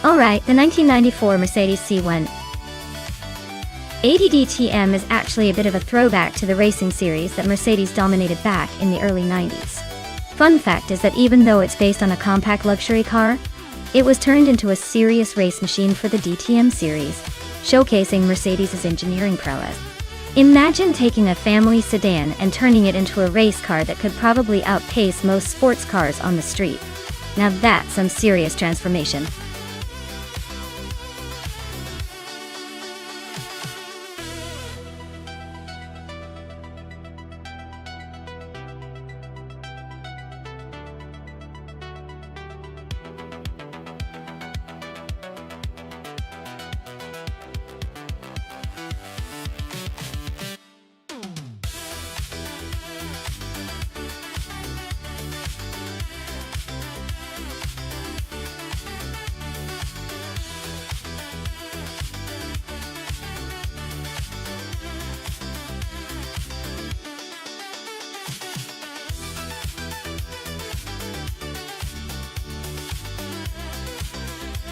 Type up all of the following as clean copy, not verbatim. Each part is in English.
Alright, the 1994 Mercedes C1 80 DTM is actually a bit of a throwback to the racing series that Mercedes dominated back in the early 90s. Fun fact is that even though it's based on a compact luxury car, it was turned into a serious race machine for the DTM series, showcasing Mercedes' engineering prowess. Imagine taking a family sedan and turning it into a race car that could probably outpace most sports cars on the street. Now that's some serious transformation.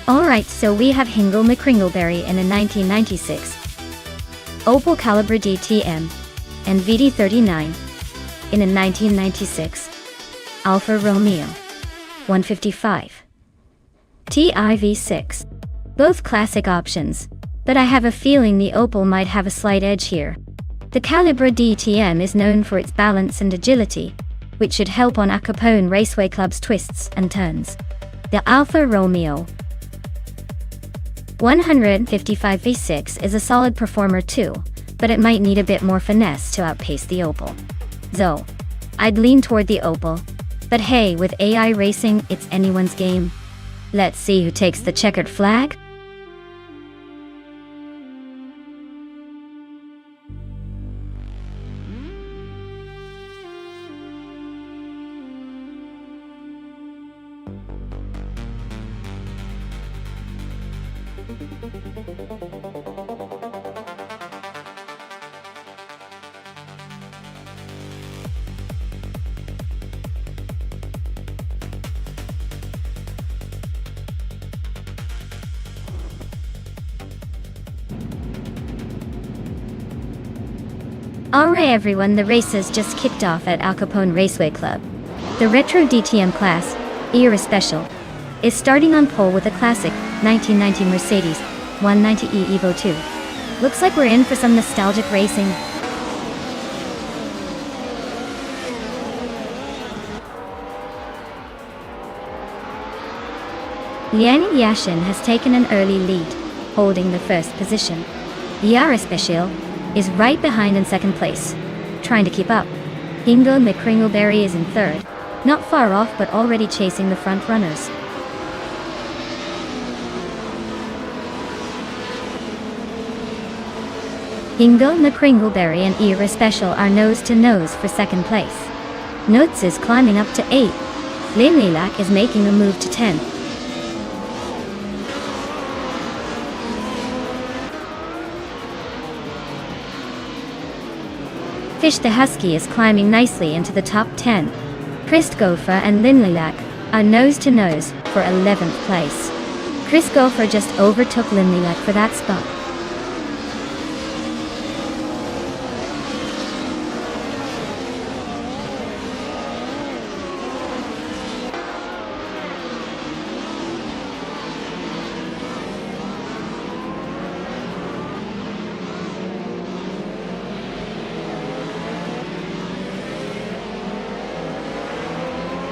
Alright, so we have Hingle McCringleberry in a 1996 Opel Calibra DTM and VD39 in a 1996 Alfa Romeo 155 Ti V6. Both classic options, but I have a feeling the Opel might have a slight edge here. The Calibra DTM is known for its balance and agility, which should help on Al Capone Raceway Club's twists and turns. The Alfa Romeo 155 V6 is a solid performer too, but it might need a bit more finesse to outpace the Opel. So, I'd lean toward the Opel, but hey, with AI racing, it's anyone's game. Let's see who takes the checkered flag. Alright everyone, the races just kicked off at Al Capone Raceway Club. The Retro DTM class, Era Special, is starting on pole with a classic 1990 Mercedes 190e Evo 2. Looks like we're in for some nostalgic racing. Liane Yashin has taken an early lead, holding the first position. The Era Special is right behind in second place, trying to keep up. Hingle McCringleberry is in third, not far off but already chasing the front runners. Hingle McCringleberry and Era Special are nose to nose for second place. Nuts is climbing up to 8. Limlilac is making a move to 10. Fish the Husky is climbing nicely into the top 10. Chris Gopher and Limlilac are nose to nose for 11th place. Chris Gopher just overtook Limlilac for that spot.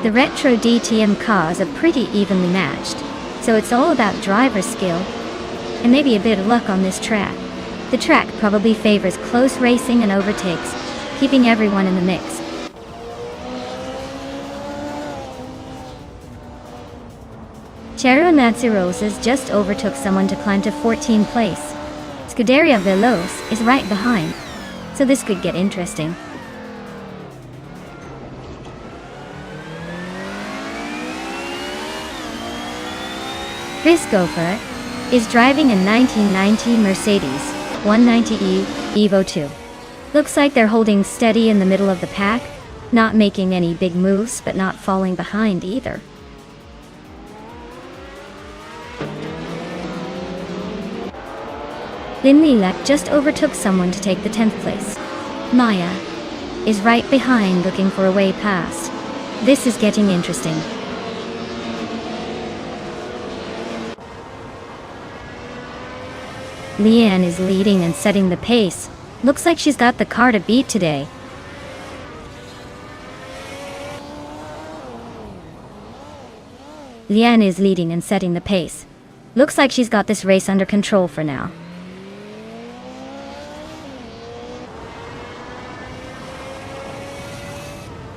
The retro DTM cars are pretty evenly matched, so it's all about driver skill and maybe a bit of luck on this track. The track probably favors close racing and overtakes, keeping everyone in the mix. Chero Rosas just overtook someone to climb to 14th place. Scuderia Veloz is right behind, so this could get interesting. Chris Gopher is driving a 1990 Mercedes 190e Evo 2. Looks like they're holding steady in the middle of the pack, not making any big moves but not falling behind either. Limlilac just overtook someone to take the 10th place. Maya is right behind looking for a way past. This is getting interesting. Leanne is leading and setting the pace. Looks like she's got the car to beat today. Leanne is leading and setting the pace. Looks like she's got this race under control for now.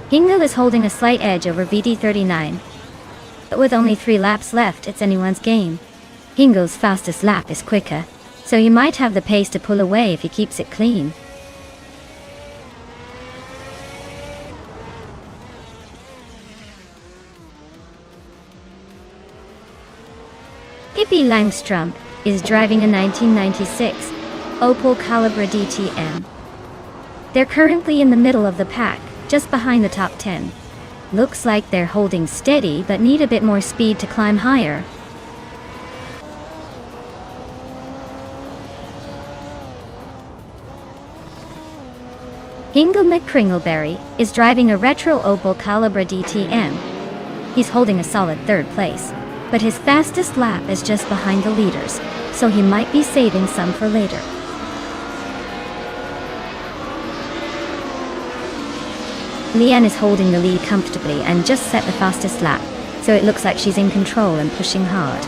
Hingle is holding a slight edge over VD39. But with only 3 laps left, it's anyone's game. Hingle's fastest lap is quicker, so he might have the pace to pull away if he keeps it clean. Pippi Langstrom is driving a 1996 Opel Calibra DTM. They're currently in the middle of the pack, just behind the top 10. Looks like they're holding steady but need a bit more speed to climb higher. Hingle McCringleberry is driving a retro Opel Calibra DTM. He's holding a solid 3rd place, but his fastest lap is just behind the leaders, so he might be saving some for later. Leanne is holding the lead comfortably and just set the fastest lap, so it looks like she's in control and pushing hard.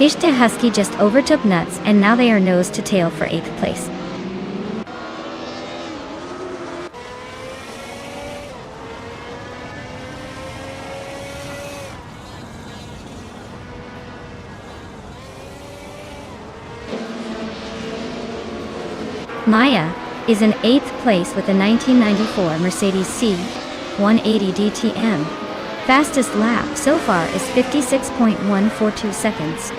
Fish the Husky just overtook Nuts and now they are nose to tail for 8th place. Maya is in 8th place with the 1994 Mercedes C180 DTM. Fastest lap so far is 56.142 seconds.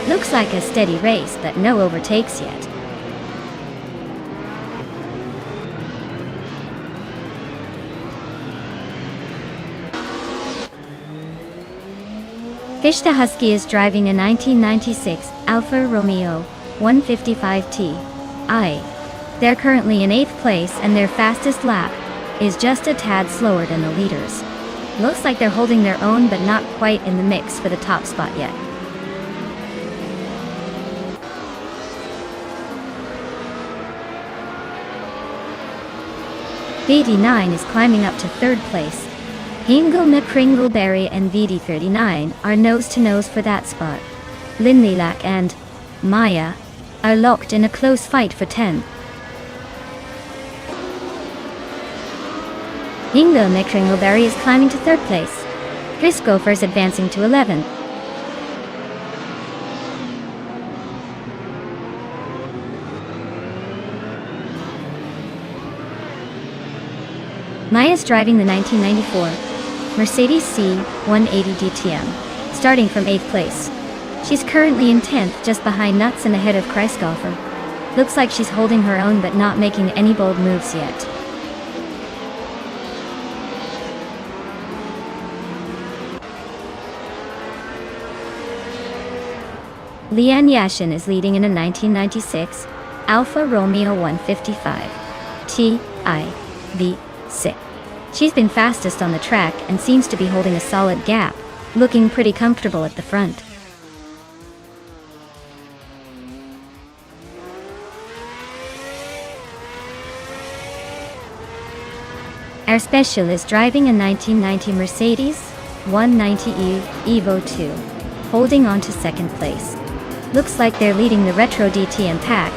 Looks like a steady race, but no overtakes yet. Fish the Husky is driving a 1996 Alfa Romeo 155Ti. They're currently in 8th place and their fastest lap is just a tad slower than the leaders. Looks like they're holding their own but not quite in the mix for the top spot yet. VD9 is climbing up to 3rd place. Hingle McCringleberry and VD39 are nose to nose for that spot. Linlilac and Maya are locked in a close fight for 10. Hingo McCringleberry is climbing to 3rd place. Chris Gopher's advancing to 11th. Maya's driving the 1994 Mercedes C180 DTM, starting from 8th place. She's currently in 10th, just behind Nuts and ahead of Kreisgolfer. Looks like she's holding her own but not making any bold moves yet. Leanne Yashin is leading in a 1996 Alfa Romeo 155 TIV6. She's been fastest on the track and seems to be holding a solid gap, looking pretty comfortable at the front. Our special is driving a 1990 Mercedes 190E Evo 2, holding on to 2nd place. Looks like they're leading the Retro DTM pack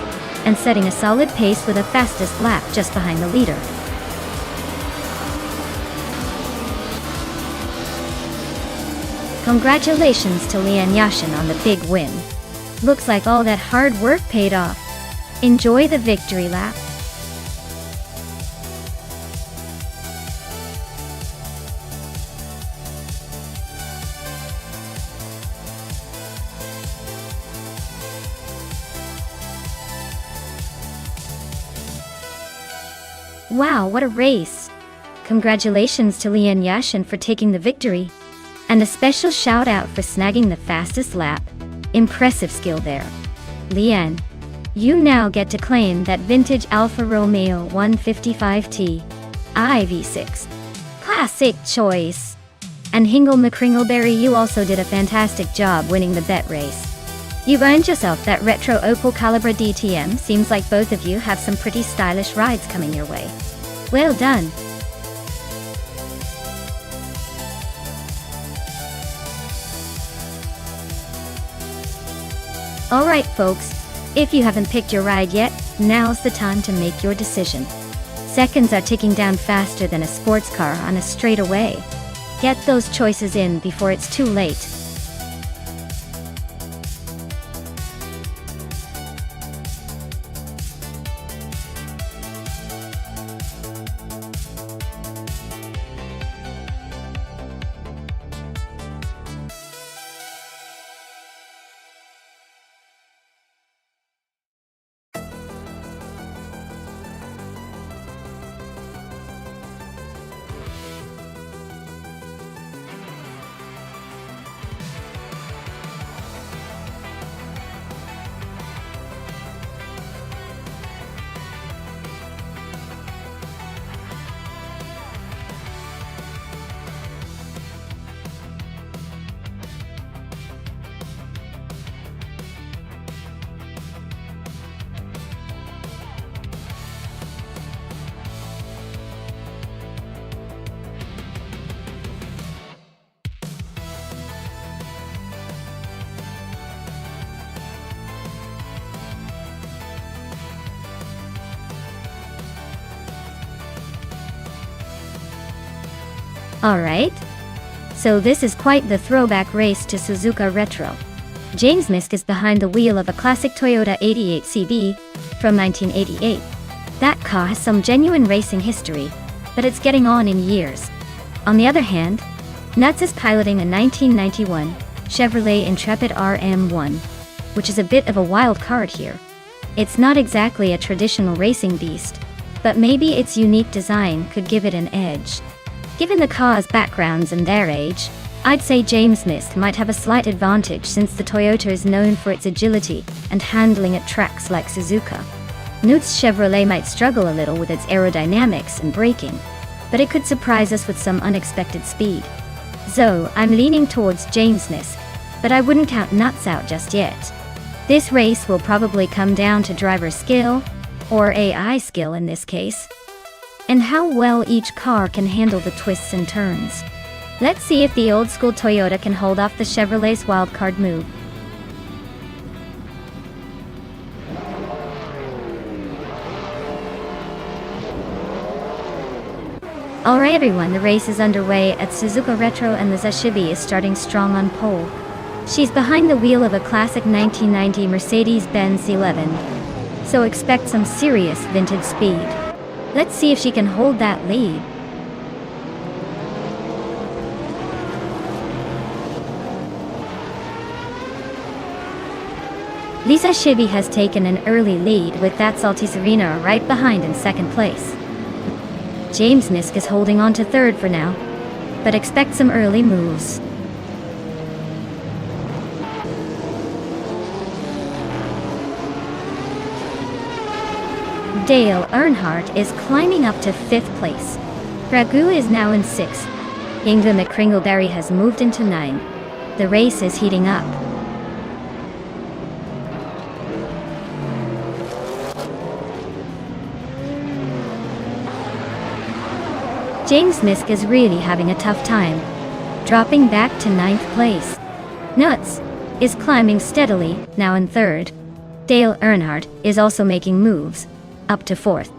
and setting a solid pace with a fastest lap just behind the leader. Congratulations to Leanne Yashin on the big win. Looks like all that hard work paid off. Enjoy the victory lap. Wow, what a race! Congratulations to Leanne Yashin for taking the victory. And a special shout out for snagging the fastest lap. Impressive skill there. Leanne, you now get to claim that vintage Alfa Romeo 155T IV6. Classic choice. And Hingle McCringleberry, you also did a fantastic job winning the bet race. You've earned yourself that retro Opel Calibra DTM. Seems like both of you have some pretty stylish rides coming your way. Well done. Alright folks, if you haven't picked your ride yet, now's the time to make your decision. Seconds are ticking down faster than a sports car on a straightaway. Get those choices in before it's too late. Alright. So this is quite the throwback race to Suzuka Retro. James Misk is behind the wheel of a classic Toyota 88 CB from 1988. That car has some genuine racing history, but it's getting on in years. On the other hand, Nuts is piloting a 1991 Chevrolet Intrepid RM1, which is a bit of a wild card here. It's not exactly a traditional racing beast, but maybe its unique design could give it an edge. Given the car's backgrounds and their age, I'd say James Misk might have a slight advantage since the Toyota is known for its agility and handling at tracks like Suzuka. Nuts Chevrolet might struggle a little with its aerodynamics and braking, but it could surprise us with some unexpected speed. So, I'm leaning towards James Misk, but I wouldn't count Nuts out just yet. This race will probably come down to driver skill, or AI skill in this case, and how well each car can handle the twists and turns. Let's see if the old-school Toyota can hold off the Chevrolet's wildcard move. Alright everyone, the race is underway at Suzuka Retro and the Zashibi is starting strong on pole. She's behind the wheel of a classic 1990 Mercedes-Benz C11. So expect some serious vintage speed. Let's see if she can hold that lead. Lisa Shibi has taken an early lead with that Salty Serena right behind in second place. James Nisk is holding on to third for now, but expect some early moves. Dale Earnhardt is climbing up to fifth place. Ragu is now in sixth. Inga McCringleberry has moved into ninth. The race is heating up. James Nisk is really having a tough time, dropping back to ninth place. Nuts is climbing steadily, now in third. Dale Earnhardt is also making moves, up to fourth.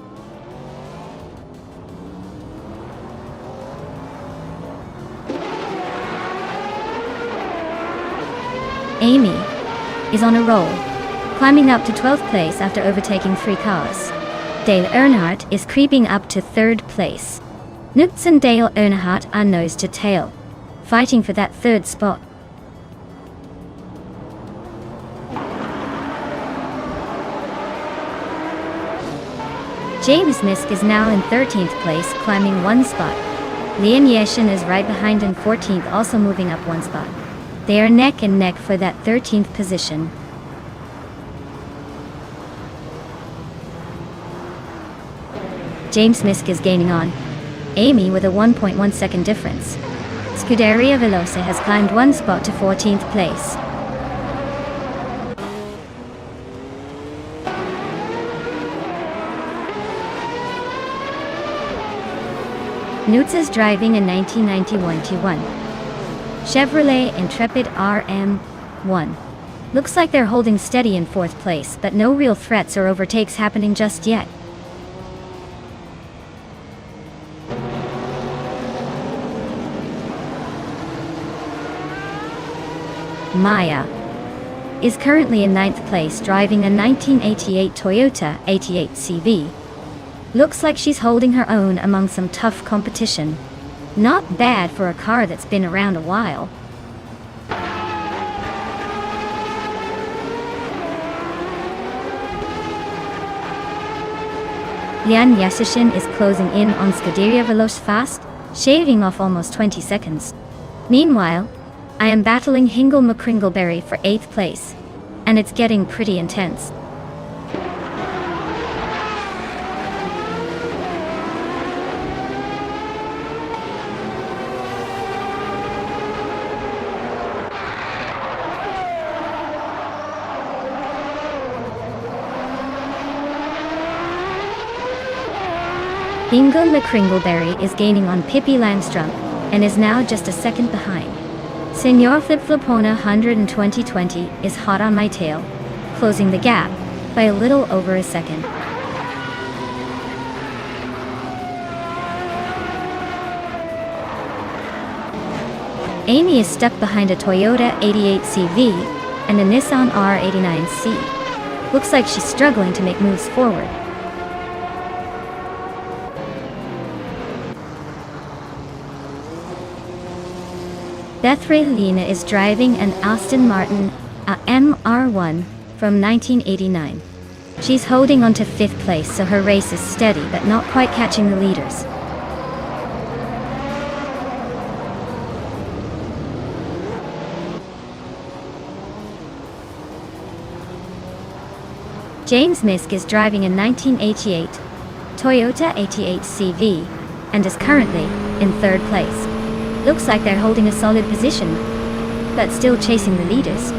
Amy is on a roll, climbing up to 12th place after overtaking 3 cars. Dale Earnhardt is creeping up to third place. Nuts and Dale Earnhardt are nose to tail, fighting for that third spot. James Nisk is now in 13th place, climbing 1 spot. Liam Yeshin is right behind in 14th, also moving up 1 spot. They are neck and neck for that 13th position. James Nisk is gaining on Amy with a 1.1 second difference. Scuderia Veloce has climbed 1 spot to 14th place. Newts is driving a 1991 T1 Chevrolet Intrepid RM1. Looks like they're holding steady in 4th place, but no real threats or overtakes happening just yet. Maya is currently in 9th place, driving a 1988 Toyota 88 CV. Looks like she's holding her own among some tough competition. Not bad for a car that's been around a while. Lian Yasishin is closing in on Scuderia Veloce fast, shaving off almost 20 seconds. Meanwhile, I am battling Hingle McCringleberry for 8th place, and it's getting pretty intense. Hingle McCringleberry is gaining on Pippi Langstrom, and is now just a second behind. Senor Flip Flipona 12020 is hot on my tail, closing the gap by a little over a second. Amy is stuck behind a Toyota 88 CV and a Nissan R89C. Looks like she's struggling to make moves forward. Beth Lena is driving an Aston Martin MR1 from 1989. She's holding on to 5th place, so her race is steady but not quite catching the leaders. James Nisk is driving a 1988 Toyota 88 CV and is currently in 3rd place. Looks like they're holding a solid position, but still chasing the leaders.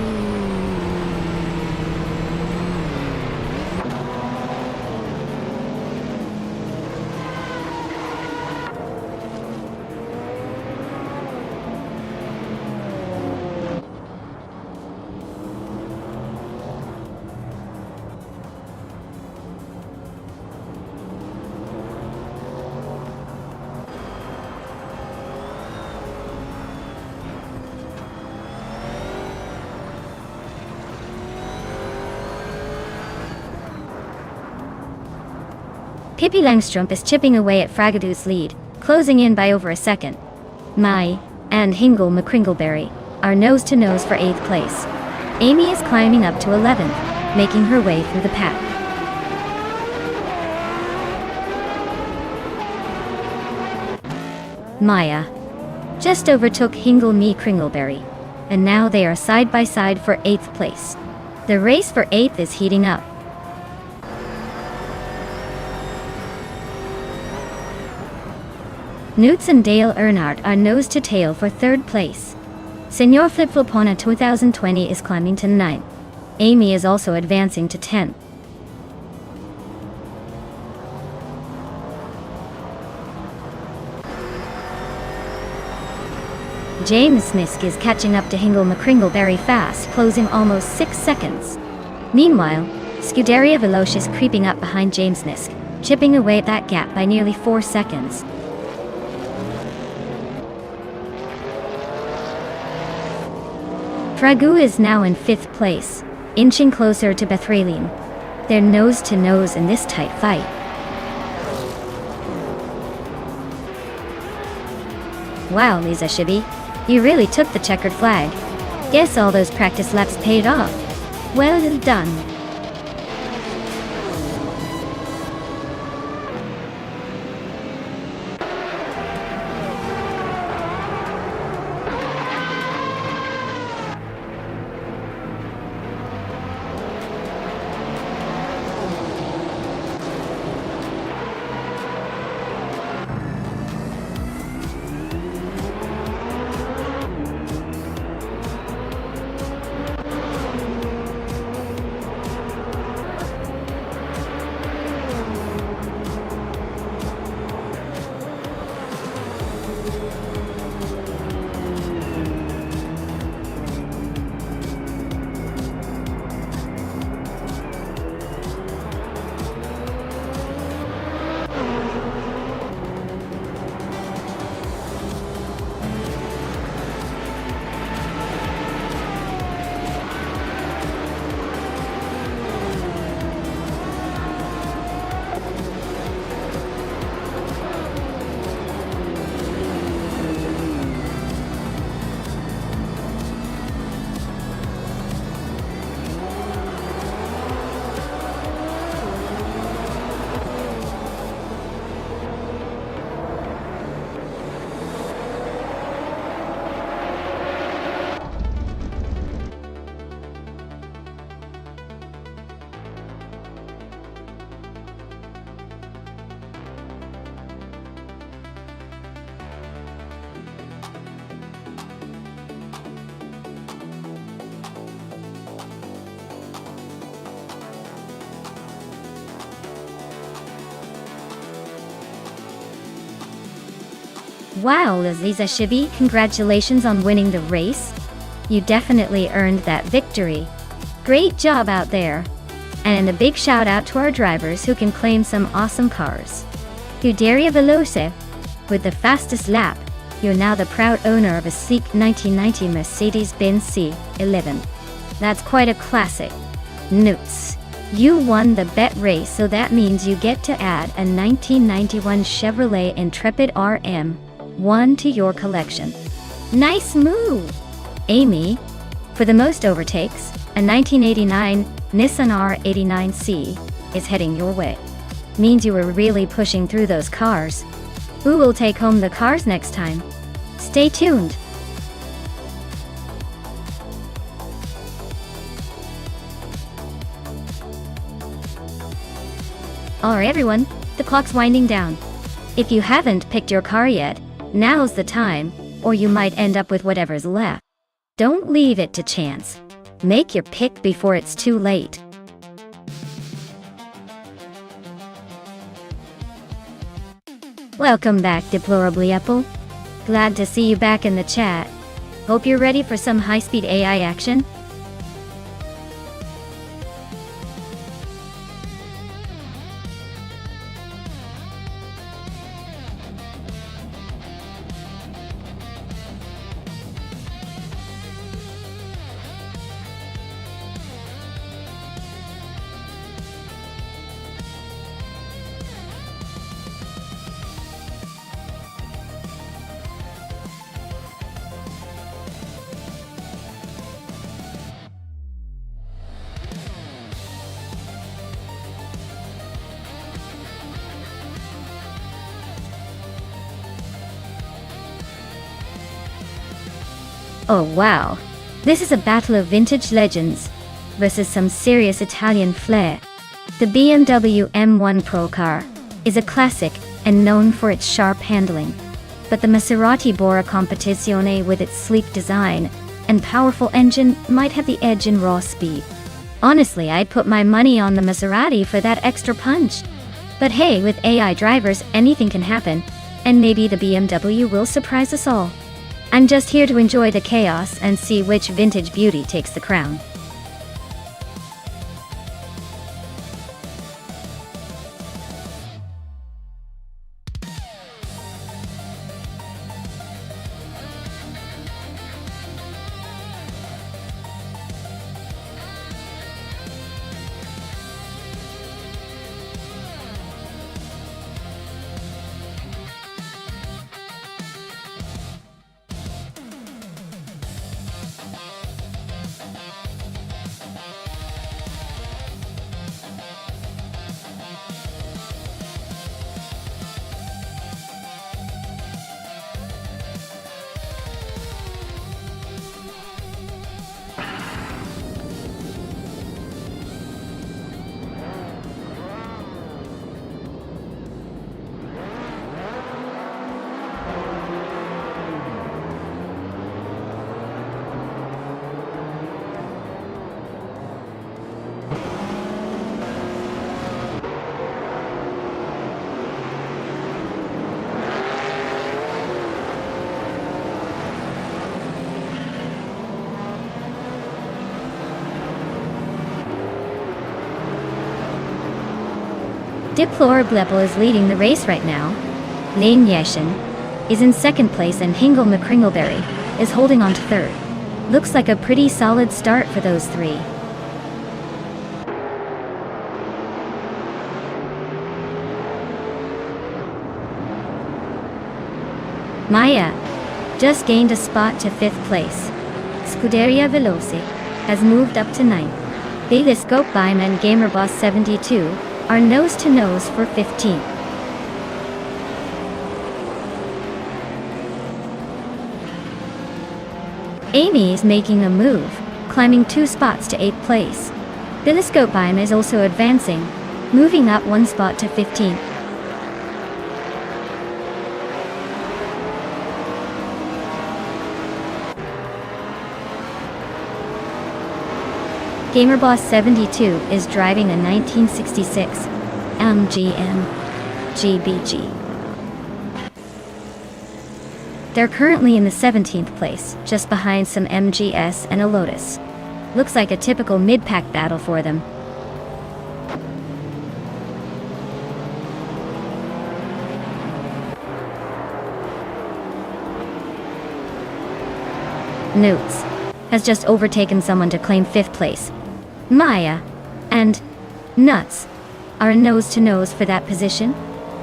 Pippi Langstrumpf is chipping away at Fragadu's lead, closing in by over a second. Mai and Hingle McCringleberry are nose-to-nose for 8th place. Amy is climbing up to 11th, making her way through the pack. Maya just overtook Hingle Me Kringleberry, and now they are side by side for 8th place. The race for 8th is heating up. Newts and Dale Earnhardt are nose to tail for 3rd place. Senor Flipflopona 2020 is climbing to 9th. Amy is also advancing to 10th. James Nisk is catching up to Hingle McCringleberry fast, closing almost 6 seconds. Meanwhile, Scuderia Veloce is creeping up behind James Nisk, chipping away at that gap by nearly 4 seconds. Fragoo is now in 5th place, inching closer to Bethraline. They're nose to nose in this tight fight. Wow, Lisa Shibby, you really took the checkered flag. Guess all those practice laps paid off. Well done. Wow, Lisa Shibby, congratulations on winning the race. You definitely earned that victory. Great job out there. And a big shout out to our drivers who can claim some awesome cars. Scuderia Veloce, with the fastest lap, you're now the proud owner of a sleek 1990 Mercedes-Benz C11. That's quite a classic. Newts, you won the bet race, so that means you get to add a 1991 Chevrolet Intrepid RM1 to your collection. Nice move! Amy, for the most overtakes, a 1989 Nissan R89C is heading your way. Means you were really pushing through those cars. Who will take home the cars next time? Stay tuned. Alright everyone, the clock's winding down. If you haven't picked your car yet, now's the time, or you might end up with whatever's left. Don't leave it to chance. Make your pick before it's too late. Welcome back, Deplorably Apple. Glad to see you back in the chat. Hope you're ready for some high-speed AI action. Oh wow. This is a battle of vintage legends versus some serious Italian flair. The BMW M1 Pro car is a classic and known for its sharp handling. But the Maserati Bora Competizione with its sleek design and powerful engine might have the edge in raw speed. Honestly, I'd put my money on the Maserati for that extra punch. But hey, with AI drivers, anything can happen, and maybe the BMW will surprise us all. I'm just here to enjoy the chaos and see which vintage beauty takes the crown. Deplorable is leading the race right now. Lane Yashin is in second place and Hingle McCringleberry is holding on to third. Looks like a pretty solid start for those three. Maya just gained a spot to fifth place. Scuderia Veloce has moved up to ninth. Telescope Bime and GamerBoss 72 are nose-to-nose for 15th. Amy is making a move, climbing 2 spots to 8th place. Telescope Bime is also advancing, moving up 1 spot to 15th. GamerBoss 72 is driving a 1966 MGM GBG. They're currently in the 17th place, just behind some MGS and a Lotus. Looks like a typical mid-pack battle for them. Notes has just overtaken someone to claim 5th place. Maya and Nuts are nose-to-nose for that position.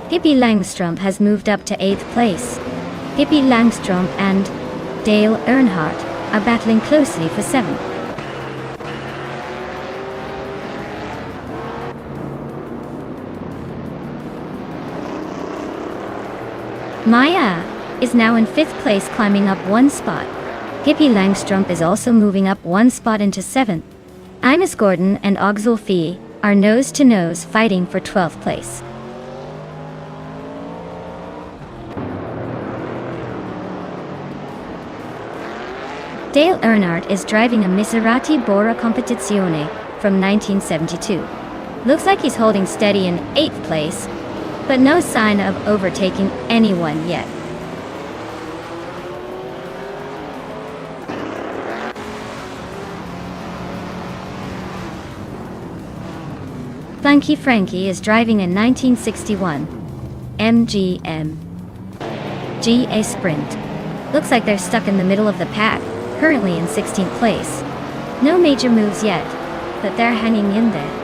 Hippie Langstrom has moved up to 8th place. Hippie Langstrom and Dale Earnhardt are battling closely for 7th. Maya is now in 5th place, climbing up 1 spot. Hippie Langstrom is also moving up 1 spot into 7th. Imus Gordon and Oxel Fee are nose-to-nose fighting for 12th place. Dale Earnhardt is driving a Maserati Bora Competizione from 1972. Looks like he's holding steady in 8th place, but no sign of overtaking anyone yet. Funky Frankie is driving a 1961 MGM GA Sprint. Looks like they're stuck in the middle of the pack, currently in 16th place. No major moves yet, but they're hanging in there.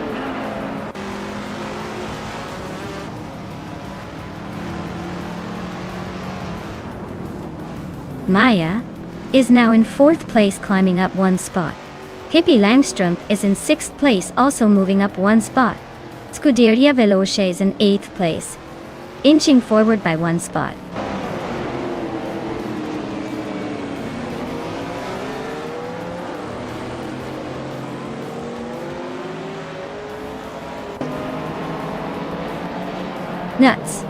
Maya is now in 4th place, climbing up 1 spot. Hippie Langstrom is in 6th place, also moving up 1 spot. Scuderia Veloce is in 8th place, inching forward by 1 spot. Nuts.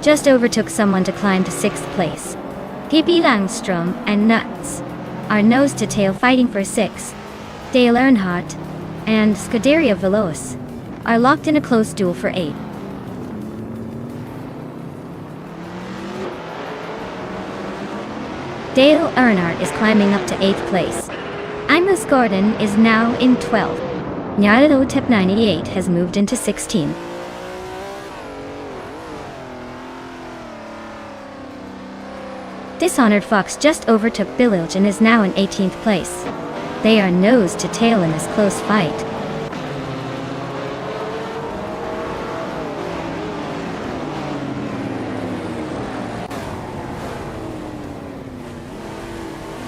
Just overtook someone to climb to 6th place. Pippi Langstrom and Nuts are nose to tail fighting for 6th. Dale Earnhardt and Scuderia Veloce are locked in a close duel for 8th. Dale Earnhardt is climbing up to 8th place. Amos Gordon is now in 12th. Nyarlo Tep 98 has moved into 16th. Dishonored Fox just overtook Bililch and is now in 18th place. They are nose to tail in this close fight.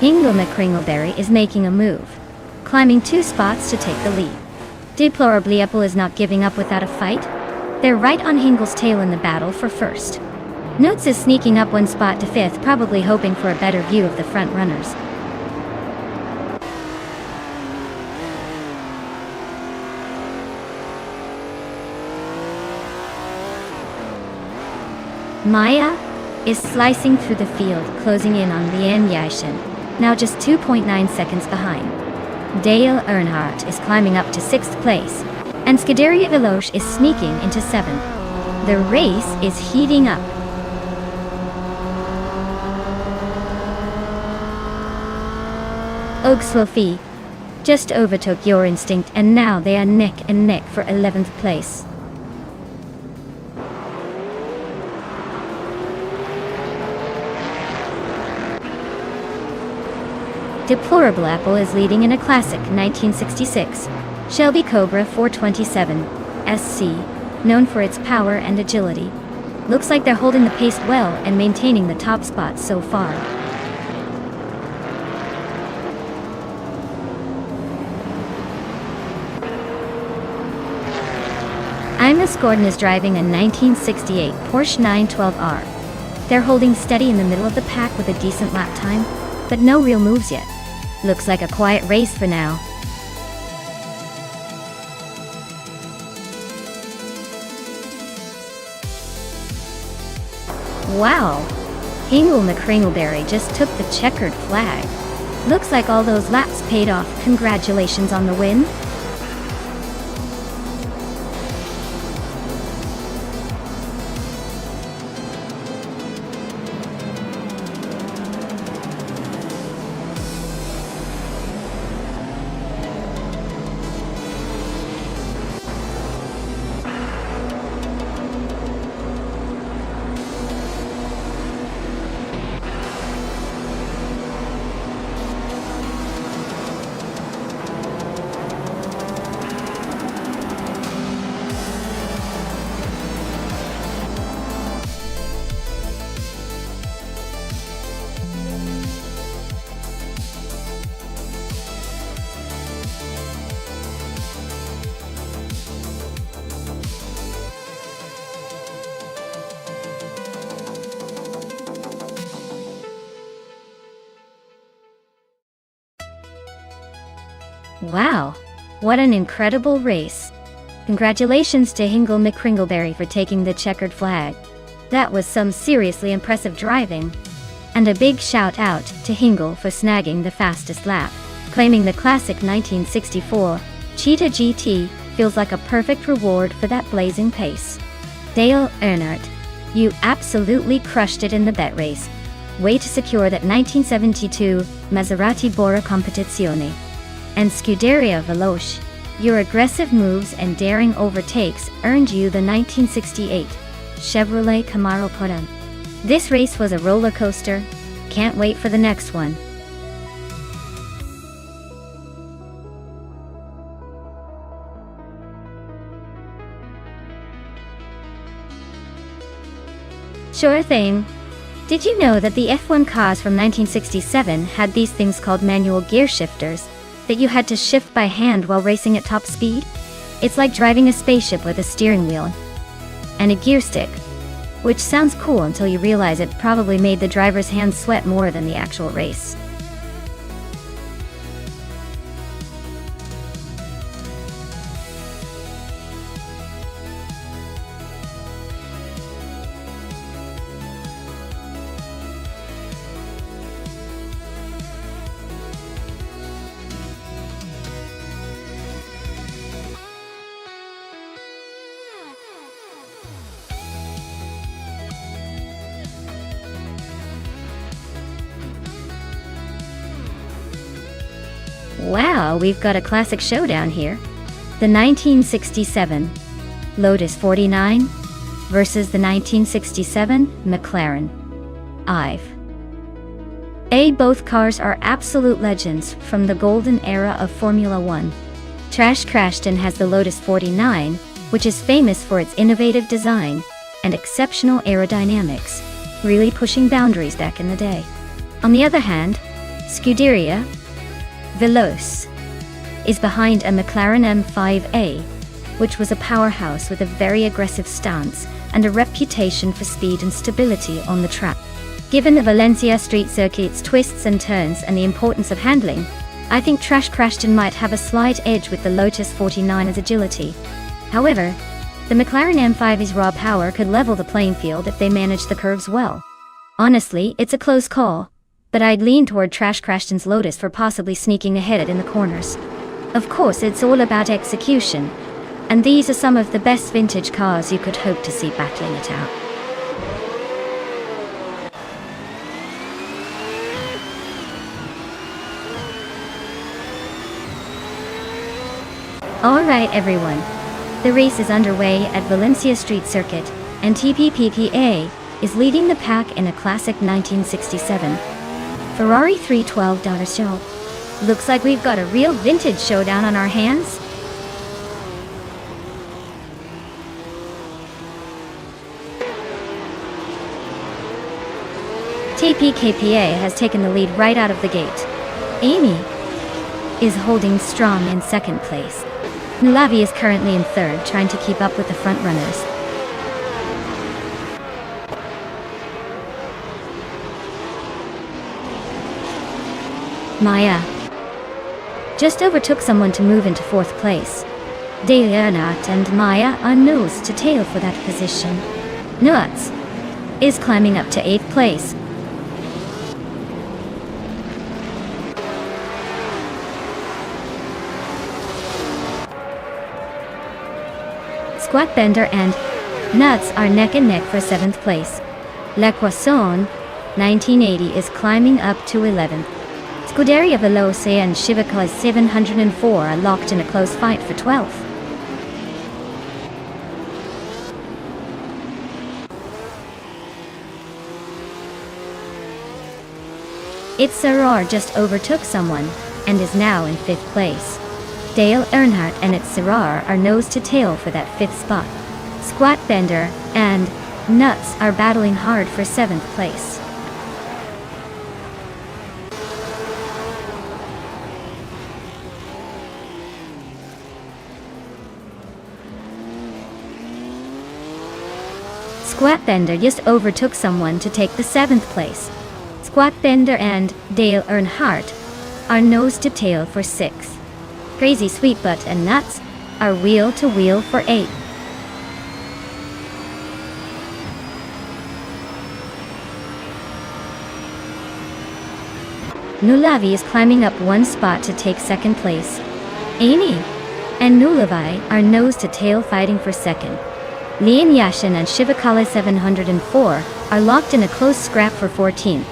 Hingle McCringleberry is making a move, climbing 2 spots to take the lead. Deplorably Apple is not giving up without a fight. They're right on Hingle's tail in the battle for 1st. Notes is sneaking up 1 spot to 5th, probably hoping for a better view of the front runners. Maya is slicing through the field, closing in on Lian Yashin, now just 2.9 seconds behind. Dale Earnhardt is climbing up to 6th place, and Scuderia Veloce is sneaking into 7th. The race is heating up. Ogslofi just overtook Your Instinct, and now they are neck and neck for 11th place. Deplorable Apple is leading in a classic 1966 Shelby Cobra 427 SC, known for its power and agility. Looks like they're holding the pace well and maintaining the top spot so far. Amos Gordon is driving a 1968 Porsche 912R. They're holding steady in the middle of the pack with a decent lap time, but no real moves yet. Looks like a quiet race for now. Wow! Hingle McCringleberry just took the checkered flag. Looks like all those laps paid off. Congratulations on the win. Wow, what an incredible race. Congratulations to Hingle McCringleberry for taking the checkered flag. That was some seriously impressive driving. And a big shout out to Hingle for snagging the fastest lap. Claiming the classic 1964 Cheetah GT feels like a perfect reward for that blazing pace. Dale Earnhardt, you absolutely crushed it in the bet race. Way to secure that 1972 Maserati Bora Competizione. And Scuderia Veloce, your aggressive moves and daring overtakes earned you the 1968 Chevrolet Camaro Put-On. This race was a roller coaster. Can't wait for the next one. Sure thing. Did you know that the F1 cars from 1967 had these things called manual gear shifters that you had to shift by hand while racing at top speed? It's like driving a spaceship with a steering wheel and a gear stick, which sounds cool until you realize it probably made the driver's hands sweat more than the actual race. Wow, we've got a classic showdown here. The 1967 Lotus 49 versus the 1967 McLaren IVE. Both cars are absolute legends from the golden era of Formula One. Trash Crashton has the Lotus 49, which is famous for its innovative design and exceptional aerodynamics, really pushing boundaries back in the day. On the other hand, Scuderia Veloce is behind a McLaren M5A, which was a powerhouse with a very aggressive stance and a reputation for speed and stability on the track. Given the Valencia street circuit's twists and turns and the importance of handling, I think Trash Crashton might have a slight edge with the Lotus 49's agility. However, the McLaren M5's raw power could level the playing field if they manage the curves well. Honestly, it's a close call, but I'd lean toward Trash Crashton's Lotus for possibly sneaking ahead in the corners. Of course, it's all about execution, and these are some of the best vintage cars you could hope to see battling it out. Alright everyone, the race is underway at Valencia Street Circuit, and TPPPA is leading the pack in a classic 1967 Ferrari 312 show. Looks like we've got a real vintage showdown on our hands. TPKPA has taken the lead right out of the gate. Amy is holding strong in second place. Nulavi is currently in third, trying to keep up with the front runners. Maya just overtook someone to move into fourth place. Leonard and Maya are nose to tail for that position. Nuts is climbing up to eighth place. Squat Bender and Nuts are neck and neck for 7th place. Le Poisson, 1980, is climbing up to 11th. Scuderia Veloce and Civica 704 are locked in a close fight for 12th. It's Serrar just overtook someone and is now in 5th place. Dale Earnhardt and its Serrar are nose to tail for that 5th spot. Squat Bender and Nuts are battling hard for 7th place. Squat Bender just overtook someone to take the 7th place. Squat Bender and Dale Earnhardt are nose to tail for 6th. Crazy Sweetbutt and Nuts are wheel to wheel for 8th. Nulavi is climbing up one spot to take 2nd place. Amy and Nulavi are nose to tail fighting for 2nd. Lian Yashin and Shivakala 704 are locked in a close scrap for 14th.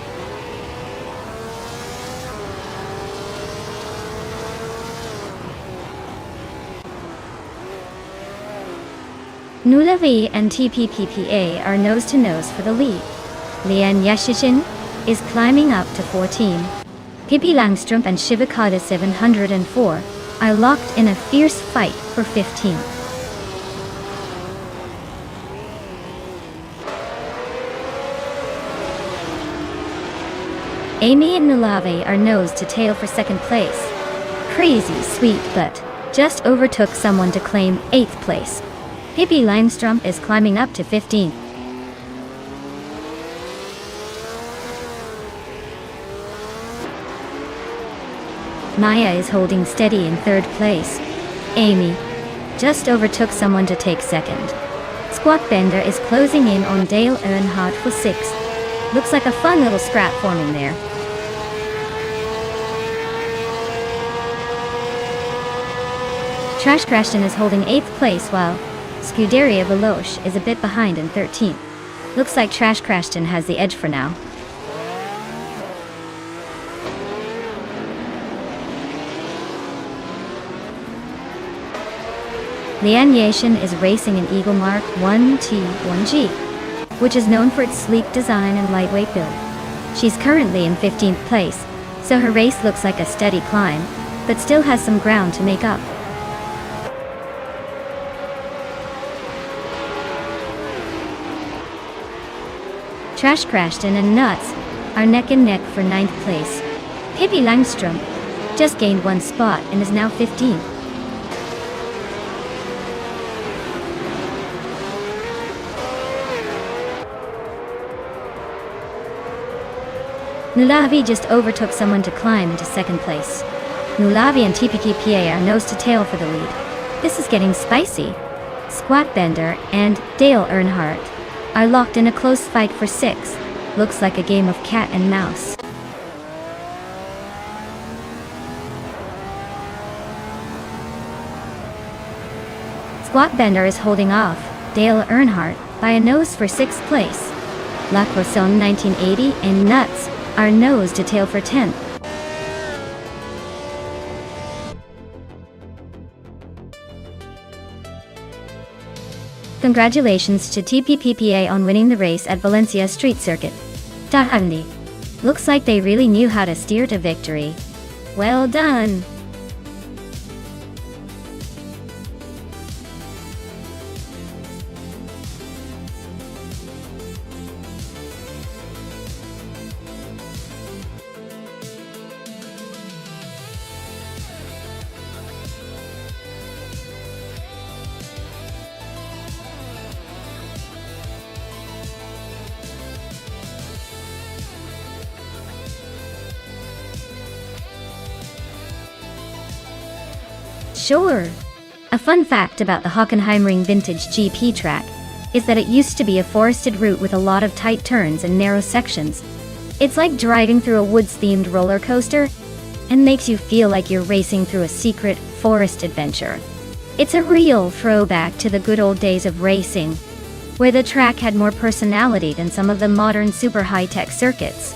Nulavi and TPPPA are nose to nose for the lead. Lian Yashin is climbing up to 14. Pippi Langstrup and Shivakada 704 are locked in a fierce fight for 15th. Amy and Nulavi are nose to tail for 2nd place. Crazy Sweetbutt just overtook someone to claim 8th place. Pippi Langstrup is climbing up to 15th. Maya is holding steady in 3rd place. Amy just overtook someone to take 2nd. Squat Bender is closing in on Dale Earnhardt for 6th. Looks like a fun little scrap forming there. Trash Crashton is holding 8th place while Scuderia Veloce is a bit behind in 13th. Looks like Trash Crashton has the edge for now. Lian Yashin is racing an Eagle Mark 1T1G, which is known for its sleek design and lightweight build. She's currently in 15th place, so her race looks like a steady climb, but still has some ground to make up. Trash Crashton and Nuts are neck and neck for 9th place. Pippi Langstrom just gained 1 spot and is now 15th. Nulavi just overtook someone to climb into 2nd place. Nulavi and TPKPA are nose to tail for the lead. This is getting spicy. Squat Bender and Dale Earnhardt are locked in a close fight for 6. Looks like a game of cat and mouse. Squat Bender is holding off Dale Earnhardt by a nose for 6th place. La Croissant 1980 and Nuts are nose to tail for 10th. Congratulations to TPPPA on winning the race at Valencia Street Circuit. Tahandi. Looks like they really knew how to steer to victory. Well done! Sure. A fun fact about the Hockenheimring Vintage GP track is that it used to be a forested route with a lot of tight turns and narrow sections. It's like driving through a woods-themed roller coaster and makes you feel like you're racing through a secret forest adventure. It's a real throwback to the good old days of racing, where the track had more personality than some of the modern super high-tech circuits.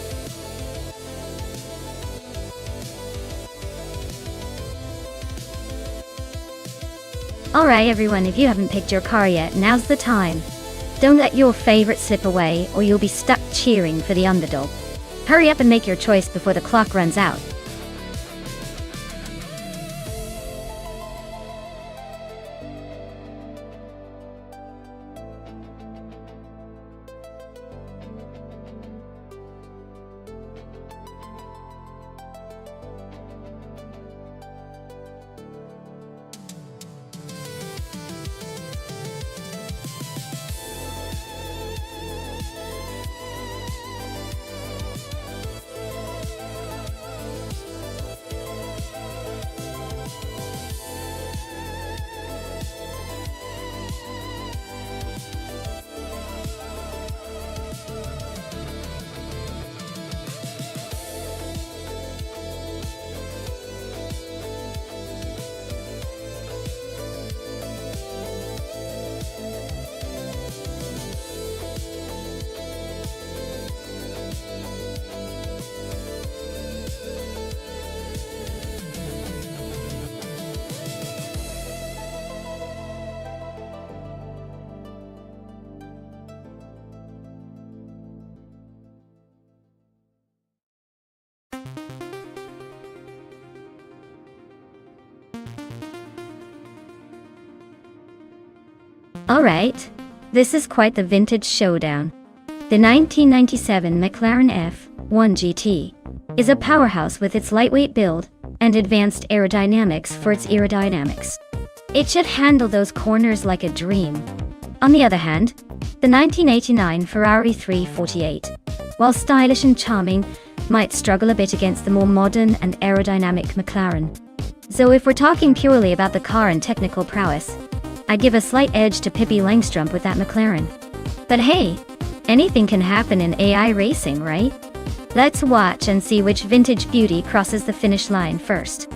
Alright everyone, if you haven't picked your car yet, now's the time. Don't let your favorite slip away or you'll be stuck cheering for the underdog. Hurry up and make your choice before the clock runs out. Alright, this is quite the vintage showdown. The 1997 McLaren F1 GT is a powerhouse with its lightweight build and advanced aerodynamics for its aerodynamics. It should handle those corners like a dream. On the other hand, the 1989 Ferrari 348, while stylish and charming, might struggle a bit against the more modern and aerodynamic McLaren. So if we're talking purely about the car and technical prowess, I give a slight edge to Pippi Langstrom with that McLaren. But hey, anything can happen in AI racing, right? Let's watch and see which vintage beauty crosses the finish line first.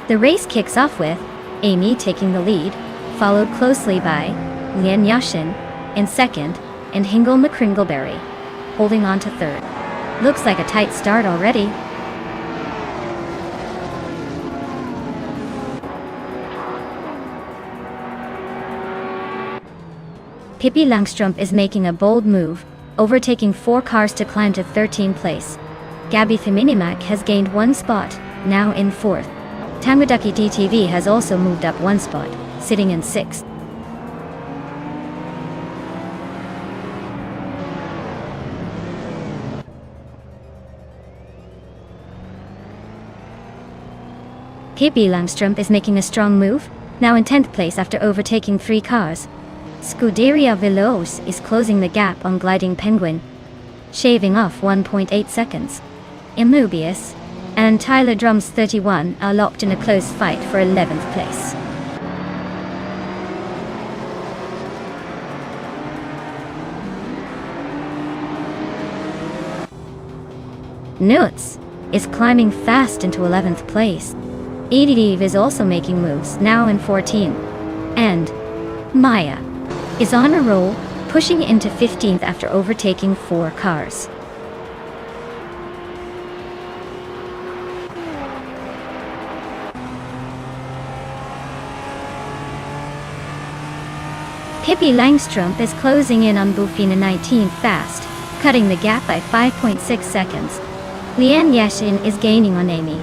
The race kicks off with Amy taking the lead, followed closely by Lian Yashin in second, and Hingle McCringleberry holding on to third. Looks like a tight start already. Pippi Langstrumpf is making a bold move, overtaking 4 cars to climb to 13th place. Gabby Theminimac has gained 1 spot, now in 4th. Tangaducky DTV has also moved up 1 spot, sitting in 6th. Pippi Langstrumpf is making a strong move, now in 10th place after overtaking 3 cars. Scuderia Veloce is closing the gap on Gliding Penguin, shaving off 1.8 seconds. Immobius and Tyler Drums 31 are locked in a close fight for 11th place. Nuts is climbing fast into 11th place. Edie is also making moves, now in 14th. And Maya is on a roll, pushing into 15th after overtaking 4 cars. Pippi Langstrumpf is closing in on Bufina 19th fast, cutting the gap by 5.6 seconds. Lian Yashin is gaining on Amy,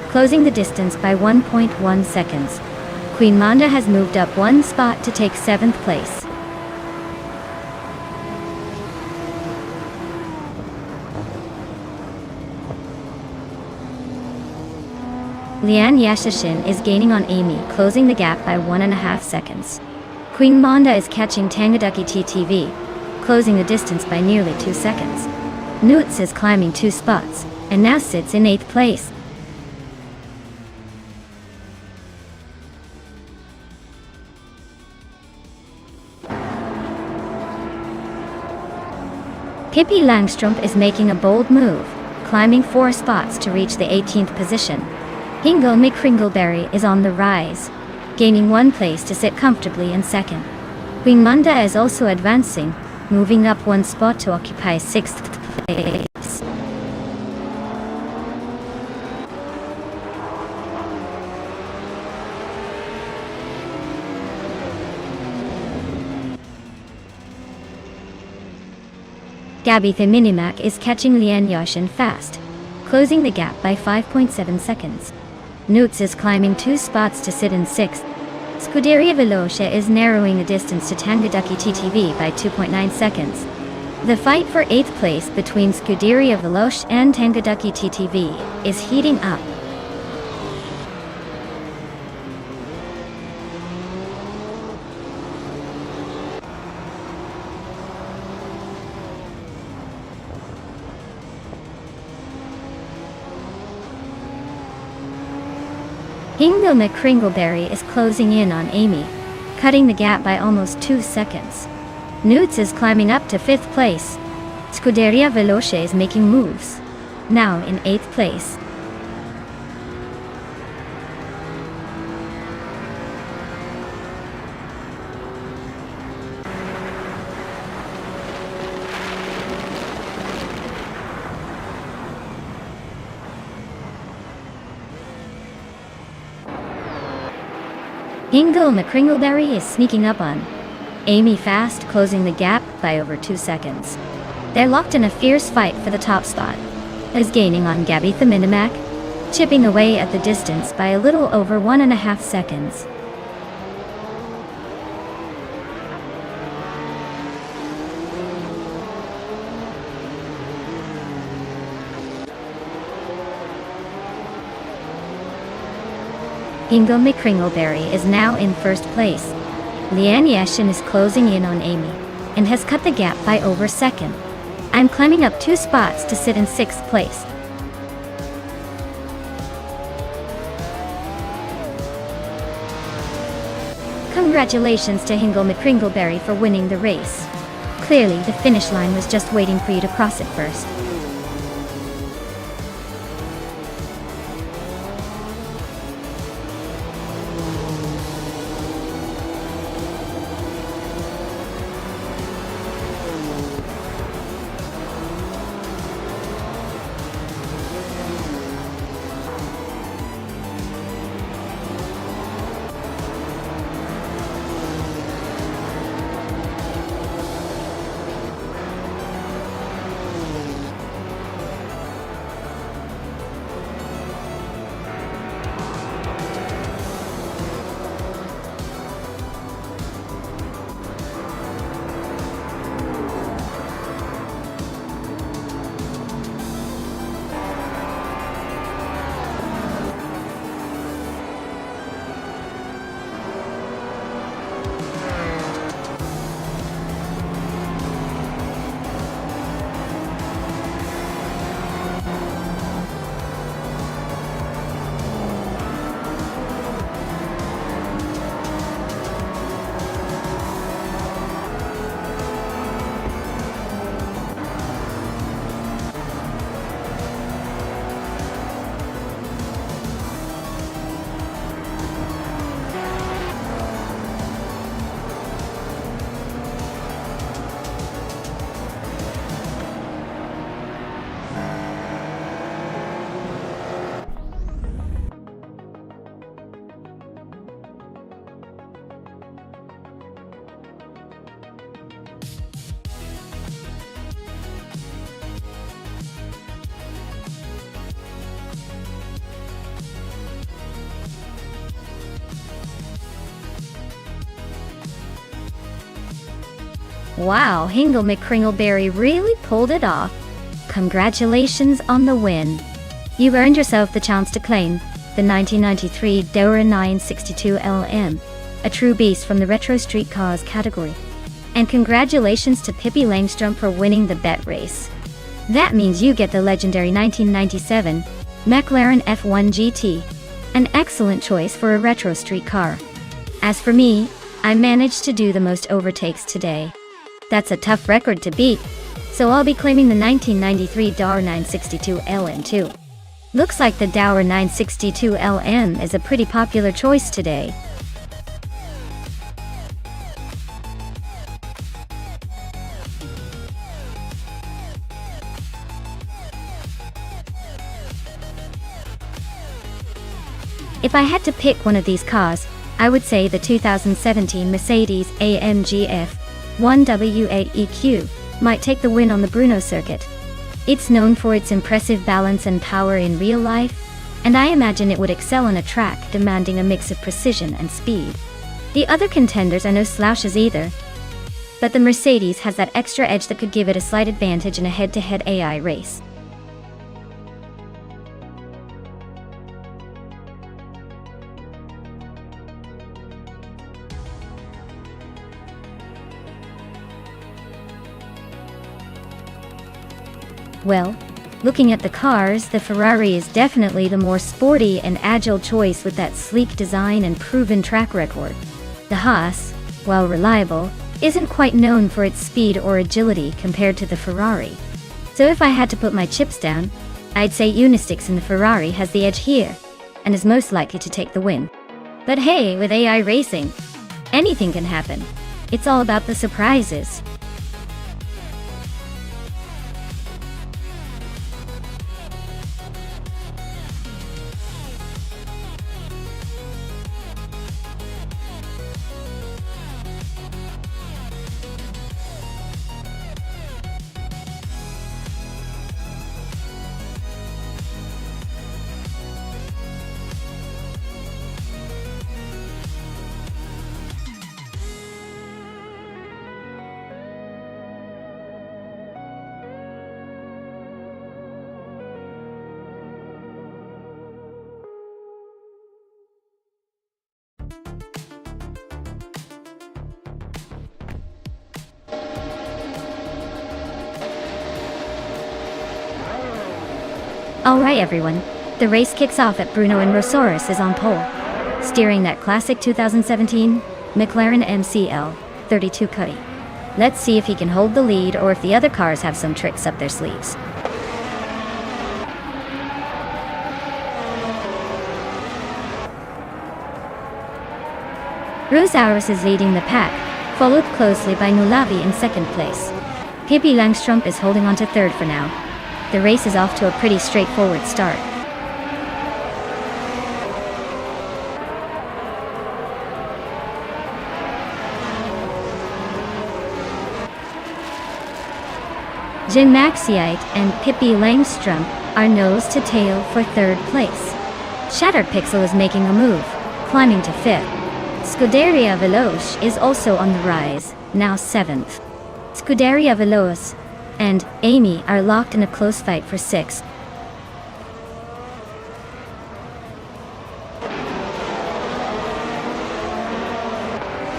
closing the distance by 1.1 seconds. Queen Manda has moved up 1 spot to take 7th place. Lian Yashin is gaining on Amy, closing the gap by 1.5 seconds. Queen Manda is catching Tangaducky TTV, closing the distance by nearly 2 seconds. Newts is climbing 2 spots, and now sits in 8th place. Pippi Langstrumpf is making a bold move, climbing 4 spots to reach the 18th position. Hingle McCringleberry is on the rise, gaining 1 place to sit comfortably in 2nd. Queen Manda is also advancing, moving up 1 spot to occupy 6th place. Gabby Theminimac is catching Lian Yashin fast, closing the gap by 5.7 seconds. Newts is climbing 2 spots to sit in 6th. Scuderia Veloce is narrowing the distance to Tangaducky TTV by 2.9 seconds. The fight for 8th place between Scuderia Veloce and Tangaducky TTV is heating up. Hingle McCringleberry is closing in on Amy, cutting the gap by almost 2 seconds. Newts is climbing up to 5th place. Scuderia Veloce is making moves, now in 8th place. Hingle McCringleberry is sneaking up on Amy fast, closing the gap by over 2 seconds. They're locked in a fierce fight for the top spot. Is gaining on Gabby Theminimac, chipping away at the distance by a little over 1.5 seconds. Hingle McCringleberry is now in 1st place. Lian Yashin is closing in on Amy, and has cut the gap by over 2nd. I'm climbing up 2 spots to sit in 6th place. Congratulations to Hingle McCringleberry for winning the race. Clearly the finish line was just waiting for you to cross it first. Wow, Hingle McCringleberry really pulled it off. Congratulations on the win. You've earned yourself the chance to claim the 1993 Dower 962 LM, a true beast from the retro street cars category. And congratulations to Pippi Langstrom for winning the bet race. That means you get the legendary 1997 McLaren F1 GT, an excellent choice for a retro street car. As for me, I managed to do the most overtakes today. That's a tough record to beat, so I'll be claiming the 1993 Dower 962 LM too. Looks like the Dower 962 LM is a pretty popular choice today. If I had to pick one of these cars, I would say the 2017 Mercedes-AMG F1 W8 might take the win on the Brno circuit. It's known for its impressive balance and power in real life, and I imagine it would excel on a track demanding a mix of precision and speed. The other contenders are no slouches either, but the Mercedes has that extra edge that could give it a slight advantage in a head-to-head AI race. Well, looking at the cars, the Ferrari is definitely the more sporty and agile choice with that sleek design and proven track record. The Haas, while reliable, isn't quite known for its speed or agility compared to the Ferrari. So if I had to put my chips down, I'd say Unistix in the Ferrari has the edge here, and is most likely to take the win. But hey, with AI racing, anything can happen. It's all about the surprises. Alright everyone, the race kicks off at Brno and Rosaurus is on pole, steering that classic 2017 McLaren MCL 32 Cuddy. Let's see if he can hold the lead or if the other cars have some tricks up their sleeves. Rosaurus is leading the pack, followed closely by Nulavi in second place. Pippi Langstrom is holding on to third for now. The race is off to a pretty straightforward start. Jim Maxiite and Pippi Langstrom are nose to tail for third place. Shattered Pixel is making a move, climbing to fifth. Scuderia Veloce is also on the rise, now seventh. Scuderia Veloce and Amy are locked in a close fight for sixth.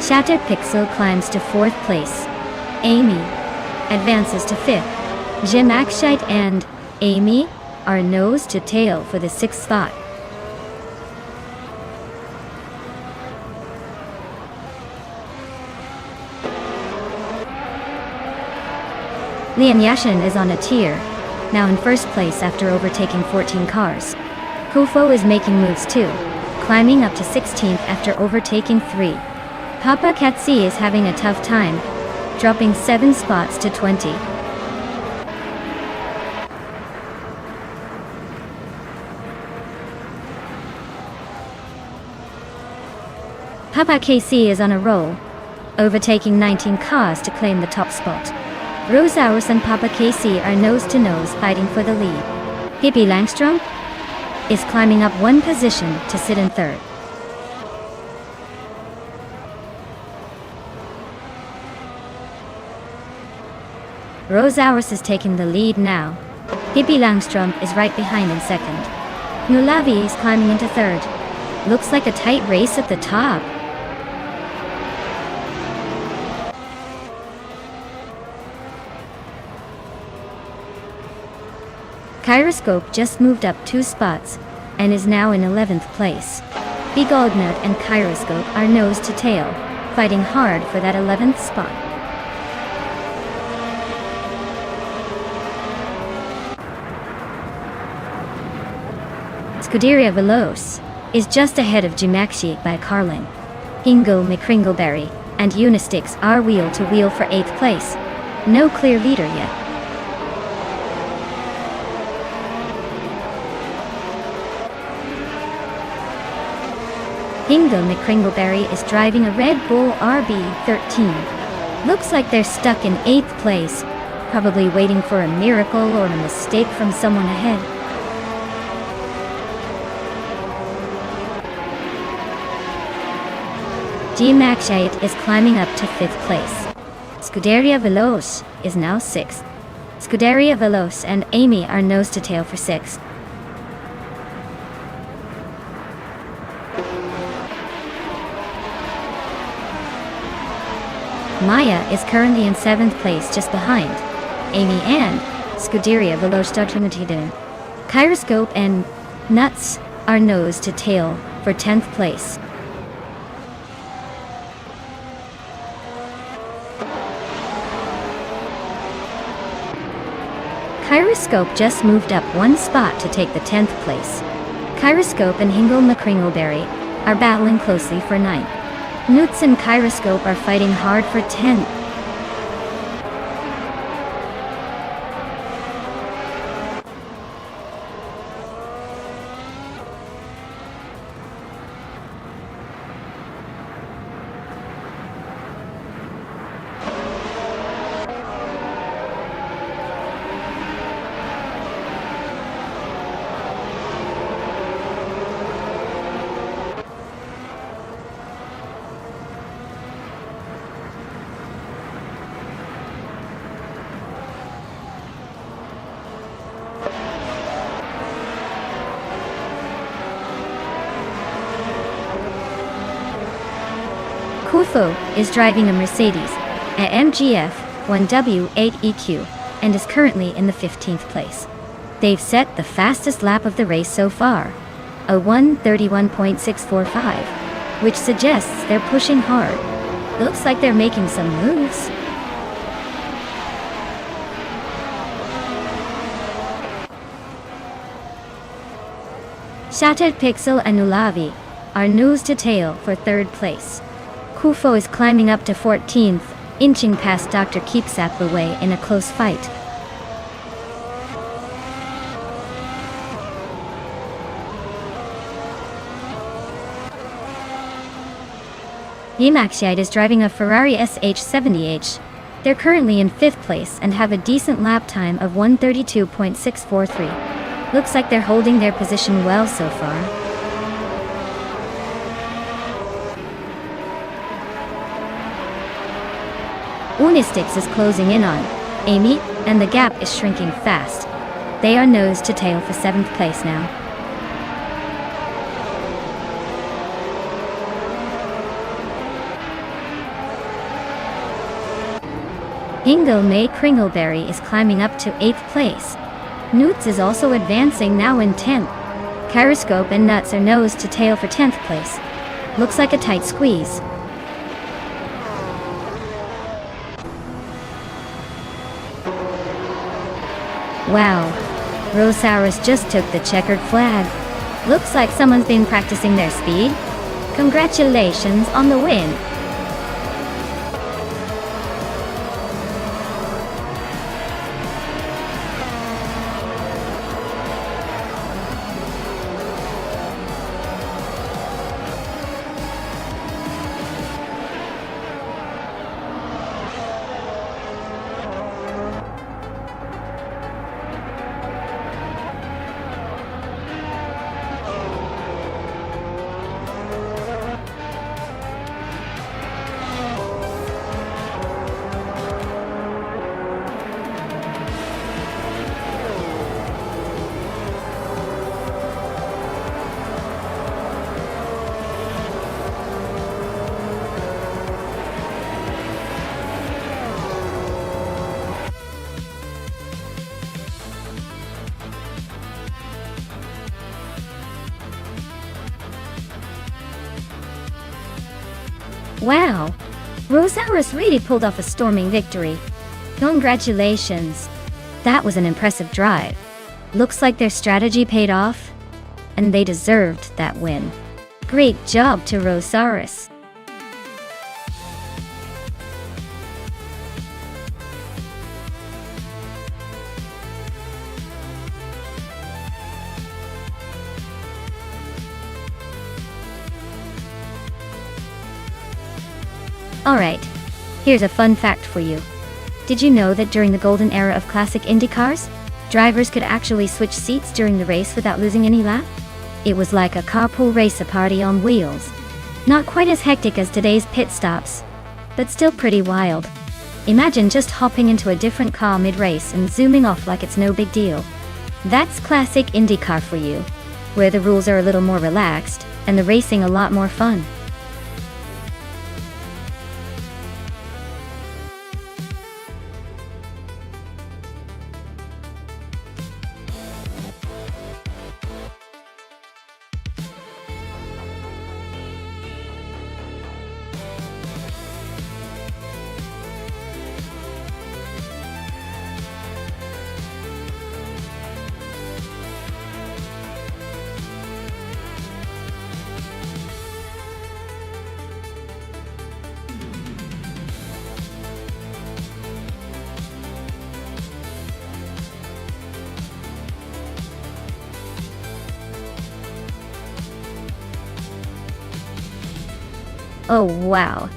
Shattered Pixel climbs to fourth place. Amy advances to fifth. Jim Maxiite and Amy are nose to tail for the sixth spot. Lian Yashin is on a tier, now in first place after overtaking 14 cars. Kufo is making moves too, climbing up to 16th after overtaking 3. Papa Katsi is having a tough time, dropping 7 spots to 20. Papa KC is on a roll, overtaking 19 cars to claim the top spot. Rosaurus and Papa KC are nose-to-nose fighting for the lead. Pippi Langstrom is climbing up one position to sit in third. Rosaurus is taking the lead now. Pippi Langström is right behind in second. Nulavi is climbing into third. Looks like a tight race at the top. Kyroscope just moved up 2 spots and is now in 11th place. Big Ognut and Kyroscope are nose to tail, fighting hard for that 11th spot. Scuderia Veloce is just ahead of Jimaxi by Carlin. Hingo McCringleberry and Unistix are wheel to wheel for 8th place. No clear leader yet. Hingo McCringleberry is driving a Red Bull RB13. Looks like they're stuck in 8th place, probably waiting for a miracle or a mistake from someone ahead. G-Maxite is climbing up to 5th place. Scuderia Veloce is now 6th. Scuderia Veloce and Amy are nose to tail for 6th. Maya is currently in 7th place just behind Amy and Scuderia Veloce Documentiden. Kyroscope and Nuts are nose to tail for 10th place. Kyroscope just moved up 1 spot to take the 10th place. Kyroscope and Hingle McCringleberry are battling closely for 9th. Newts and Kyroscope are fighting hard for 10th. Kufo is driving a Mercedes, a MGF 1W8EQ, and is currently in the 15th place. They've set the fastest lap of the race so far, a 1:31.645, which suggests they're pushing hard. Looks like they're making some moves. Shattered Pixel and Ulavi are nose to tail for 3rd place. Kufo is climbing up to 14th, inching past Dr. Keepsap away in a close fight. Yimaxiite is driving a Ferrari SH70H. They're currently in 5th place and have a decent lap time of 1:32.643. Looks like they're holding their position well so far. Unistix is closing in on Amy, and the gap is shrinking fast. They are nose to tail for 7th place now. Hingo May Kringleberry is climbing up to 8th place. Newts is also advancing now in 10th. Kyroscope and Nuts are nose to tail for 10th place. Looks like a tight squeeze. Wow, Rosaurus just took the checkered flag. Looks like someone's been practicing their speed. Congratulations on the win. Wow! Rosaurus really pulled off a storming victory. Congratulations! That was an impressive drive. Looks like their strategy paid off, and they deserved that win. Great job to Rosaurus! Alright, here's a fun fact for you. Did you know that during the golden era of classic Indy cars, drivers could actually switch seats during the race without losing any lap? It was like a carpool race, a party on wheels. Not quite as hectic as today's pit stops, but still pretty wild. Imagine just hopping into a different car mid-race and zooming off like it's no big deal. That's classic IndyCar for you, where the rules are a little more relaxed and the racing a lot more fun. Oh wow,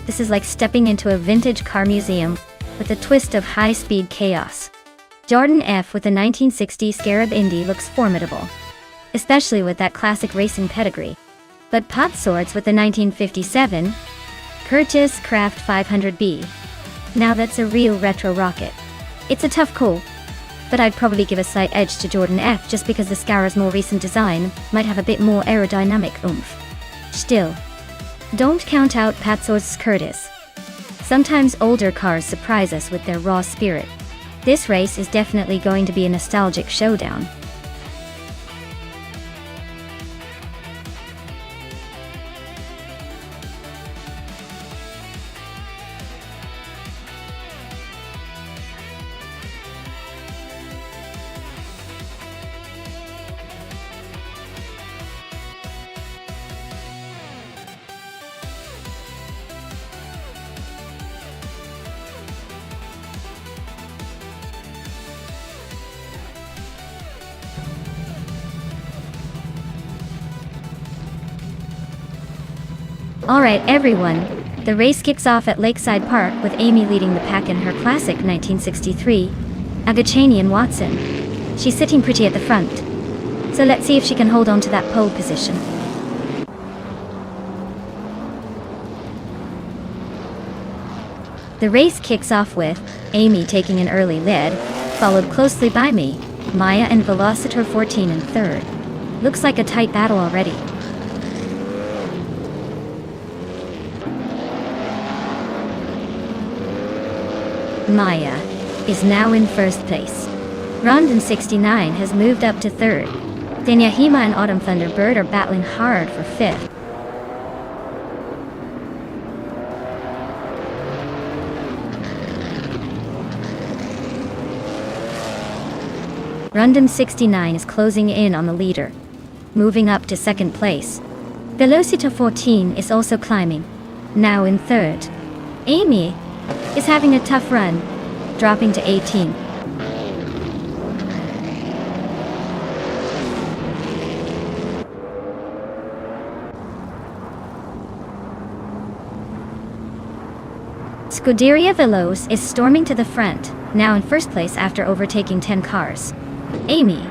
this is like stepping into a vintage car museum with a twist of high-speed chaos. Jordan F with the 1960 Scarab Indy looks formidable, especially with that classic racing pedigree. But Pot Swords with the 1957 Curtiss Craft 500B. Now that's a real retro rocket. It's a tough call, but I'd probably give a slight edge to Jordan F just because the Scarab's more recent design might have a bit more aerodynamic oomph. Still, don't count out Pot Swords' Curtiss. Sometimes older cars surprise us with their raw spirit. This race is definitely going to be a nostalgic showdown. Alright everyone, the race kicks off at Lakeside Park with Amy leading the pack in her classic 1963 Agachanian Watson. She's sitting pretty at the front, so let's see if she can hold on to that pole position. The race kicks off with Amy taking an early lead, followed closely by me, Maya and Velocitor 14 in third. Looks like a tight battle already. Maya is now in first place. Rondon 69 has moved up to third. Then Yahima and Autumn Thunderbird are battling hard for fifth. Rondon 69 is closing in on the leader, moving up to second place. Velocito 14 is also climbing, now in third. Amy is having a tough run, dropping to 18. Scuderia Veloz is storming to the front, now in first place after overtaking 10 cars. Amy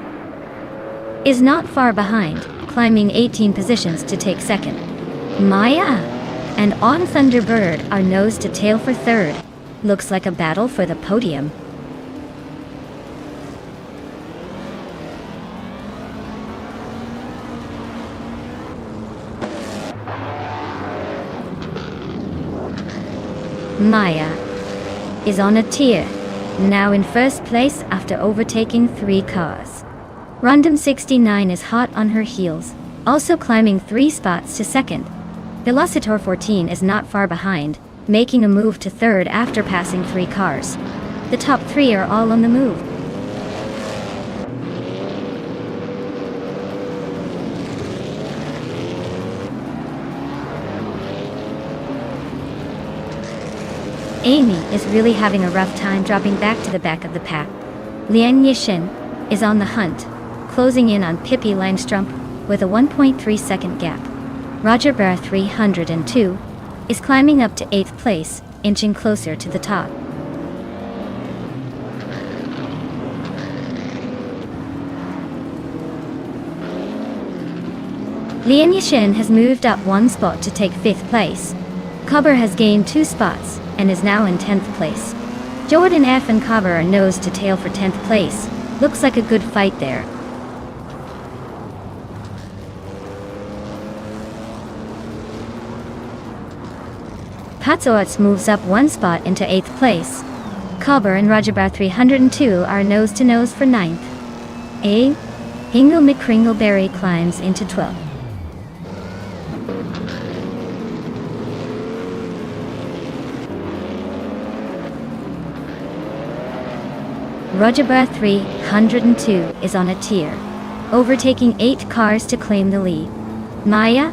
is not far behind, climbing 18 positions to take second. Maya and On Thunderbird are nose to tail for third. Looks like a battle for the podium. Maya is on a tear, now in first place after overtaking 3 cars. Rondon 69 is hot on her heels, also climbing 3 spots to second. Velocitor 14 is not far behind, making a move to third after passing 3 cars. The top 3 are all on the move. Amy is really having a rough time dropping back to the back of the pack. Lian Yixin is on the hunt, closing in on Pippi Langstrup with a 1.3 second gap. Roger Bear 302 is climbing up to 8th place, inching closer to the top. Lian Yixin has moved up 1 spot to take 5th place. Cover has gained 2 spots and is now in 10th place. Jordan F and Cover are nose to tail for 10th place. Looks like a good fight there. Patsoats moves up 1 spot into 8th place. Cover and Rogerbar 302 are nose to nose for 9th. Hingle McCringleberry climbs into 12th. Rogerbar 302 is on a tier, overtaking 8 cars to claim the lead. Maya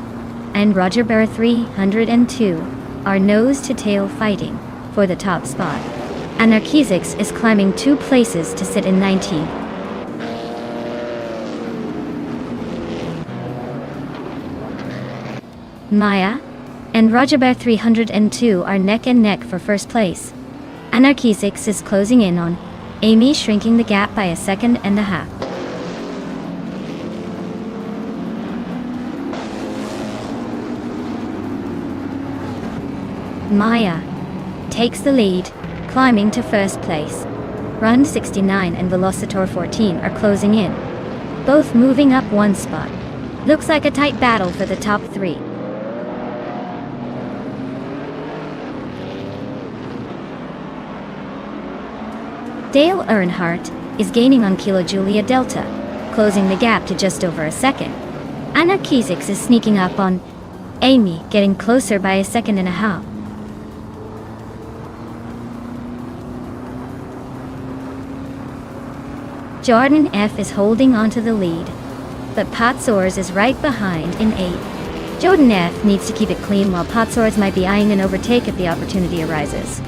and Rogerbar 302 are nose-to-tail fighting for the top spot. Anarchizix is climbing 2 places to sit in 19th. Maya and Rogerbar 302 are neck and neck for first place. Anarchizix is closing in on Amy, shrinking the gap by 1.5 seconds. Maya takes the lead, climbing to first place. Run 69 and Velocitor 14 are closing in, both moving up 1 spot. Looks like a tight battle for the top 3. Dale Earnhardt is gaining on Kilo Julia Delta, closing the gap to just over 1 second. Anarchizix is sneaking up on Amy, getting closer by 1.5 seconds. Jordan F is holding onto the lead, but Patsors is right behind in 8th. Jordan F needs to keep it clean while Patsors might be eyeing an overtake if the opportunity arises.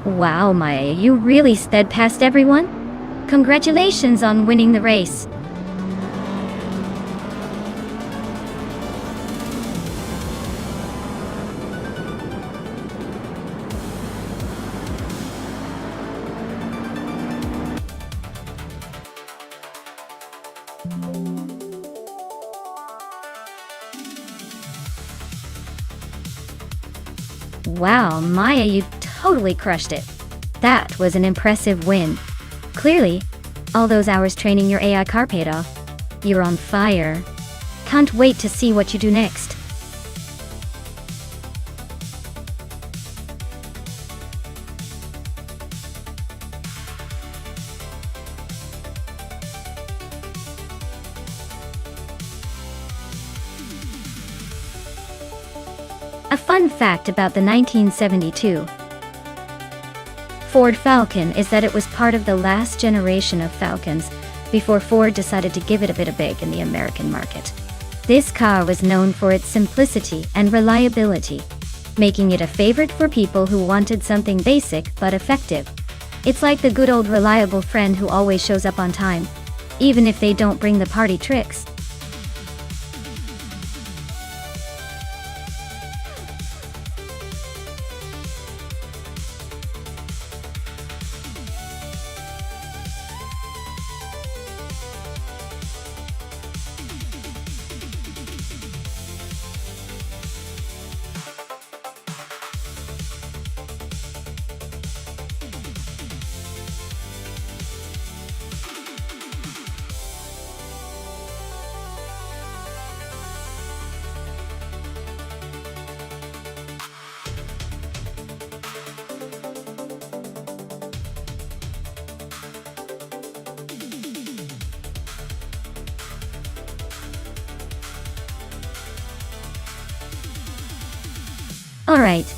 Wow, Maya, you really sped past everyone? Congratulations on winning the race. Wow, Maya, you totally crushed it. That was an impressive win. Clearly, all those hours training your AI car paid off. You're on fire. Can't wait to see what you do next. A fun fact about the 1972 Ford Falcon is that it was part of the last generation of Falcons before Ford decided to give it a bit of big in the American market. This car was known for its simplicity and reliability, making it a favorite for people who wanted something basic but effective. It's like the good old reliable friend who always shows up on time, even if they don't bring the party tricks. Alright,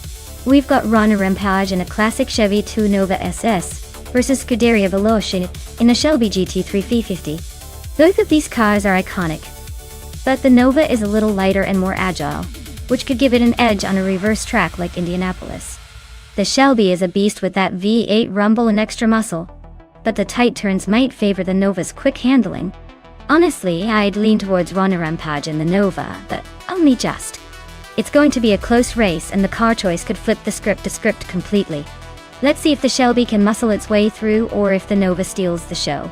we've got Rana Rampage in a classic Chevy 2 Nova SS versus Scuderia Veloce in a Shelby GT350. Both of these cars are iconic, but the Nova is a little lighter and more agile, which could give it an edge on a reverse track like Indianapolis. The Shelby is a beast with that V8 rumble and extra muscle, but the tight turns might favor the Nova's quick handling. Honestly, I'd lean towards Rana Rampage in the Nova, but only just. It's going to be a close race and the car choice could flip the script completely. Let's see if the Shelby can muscle its way through or if the Nova steals the show.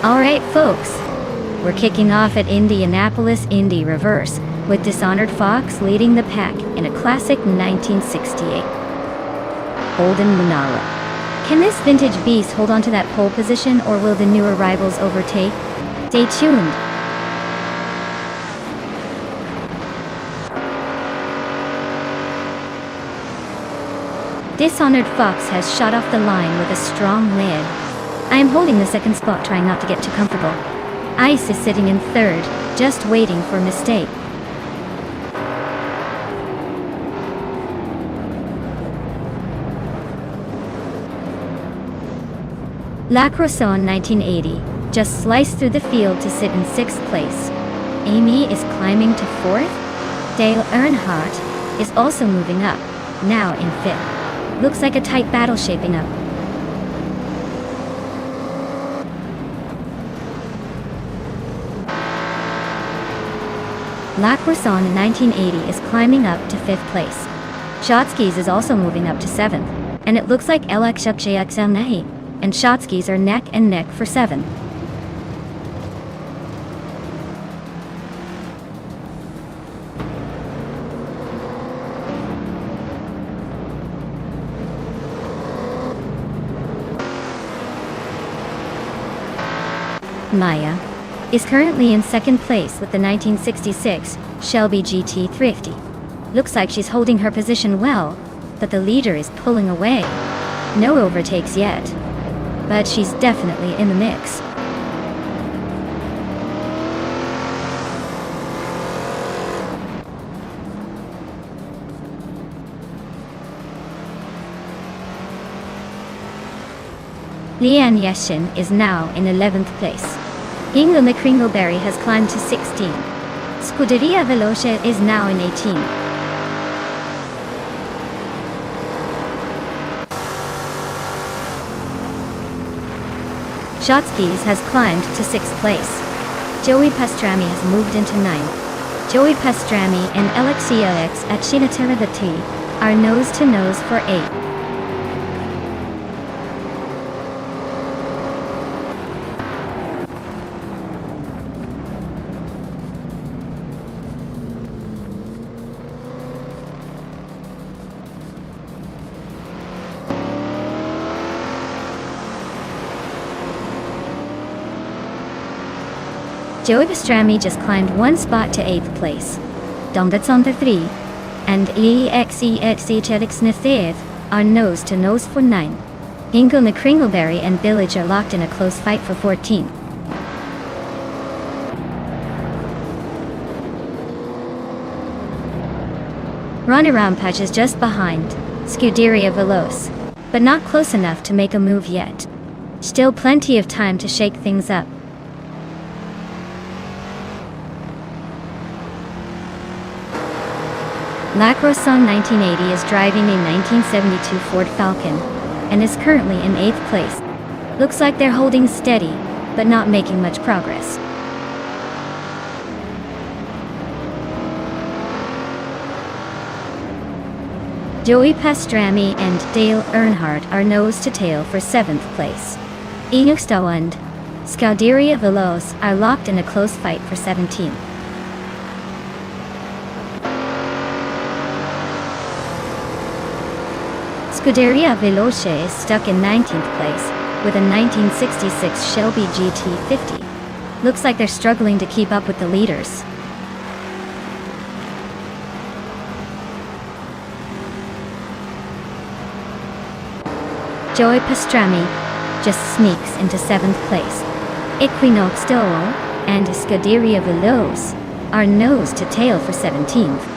Alright folks, we're kicking off at Indianapolis Indy Reverse, with Dishonored Fox leading the pack in a classic 1968 Holden Monaro. Can this vintage beast hold on to that pole position or will the newer rivals overtake? Stay tuned. Dishonored Fox has shot off the line with a strong lead. I am holding the second spot, trying not to get too comfortable. Ice is sitting in third, just waiting for a mistake. La Croissant 1980 just sliced through the field to sit in 6th place. Amy is climbing to 4th. Dale Earnhardt is also moving up, now in 5th. Looks like a tight battle shaping up. La Croissant in 1980 is climbing up to 5th place. Shotskis is also moving up to 7th, and it looks like LXXXMNAHI and Shotskis are neck and neck for 7th. Maya is currently in 2nd place with the 1966 Shelby GT350. Looks like she's holding her position well, but the leader is pulling away. No overtakes yet, but she's definitely in the mix. Leanne Yeshin is now in 11th place. Ingo McCringleberry has climbed to 16. Scuderia Veloce is now in 18. Shotskis has climbed to 6th place. Joey Pastrami has moved into 9th. Joey Pastrami and LXCLX at Shinateravati are nose-to-nose for 8th. Joey Pastrami just climbed 1 spot to 8th place. Dongdatsonta 3 and EXEXHLXNITH are nose-to-nose for 9. Ingo McCringleberry and Village are locked in a close fight for 14. Rana Rampage is just behind Scuderia Veloce, but not close enough to make a move yet. Still plenty of time to shake things up. La Croissant 1980 is driving a 1972 Ford Falcon and is currently in 8th place. Looks like they're holding steady, but not making much progress. Joey Pastrami and Dale Earnhardt are nose to tail for 7th place. Enukstad and Scuderia Veloce are locked in a close fight for 17th. Scuderia Veloce is stuck in 19th place with a 1966 Shelby GT50. Looks like they're struggling to keep up with the leaders. Joey Pastrami just sneaks into 7th place. Equinox Dole and Scuderia Veloce are nose to tail for 17th.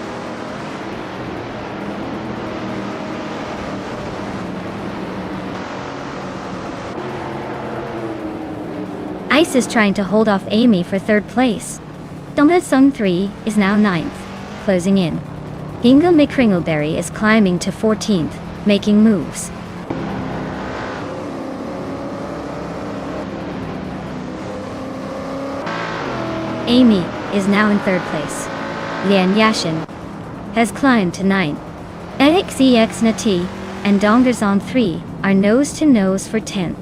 Ice is trying to hold off Amy for 3rd place. Song 3 is now 9th, closing in. Inga McCringleberry is climbing to 14th, making moves. Amy is now in 3rd place. Lian Yashin has climbed to 9th. LXEX Nati and Dongerzon 3 are nose to nose for 10th.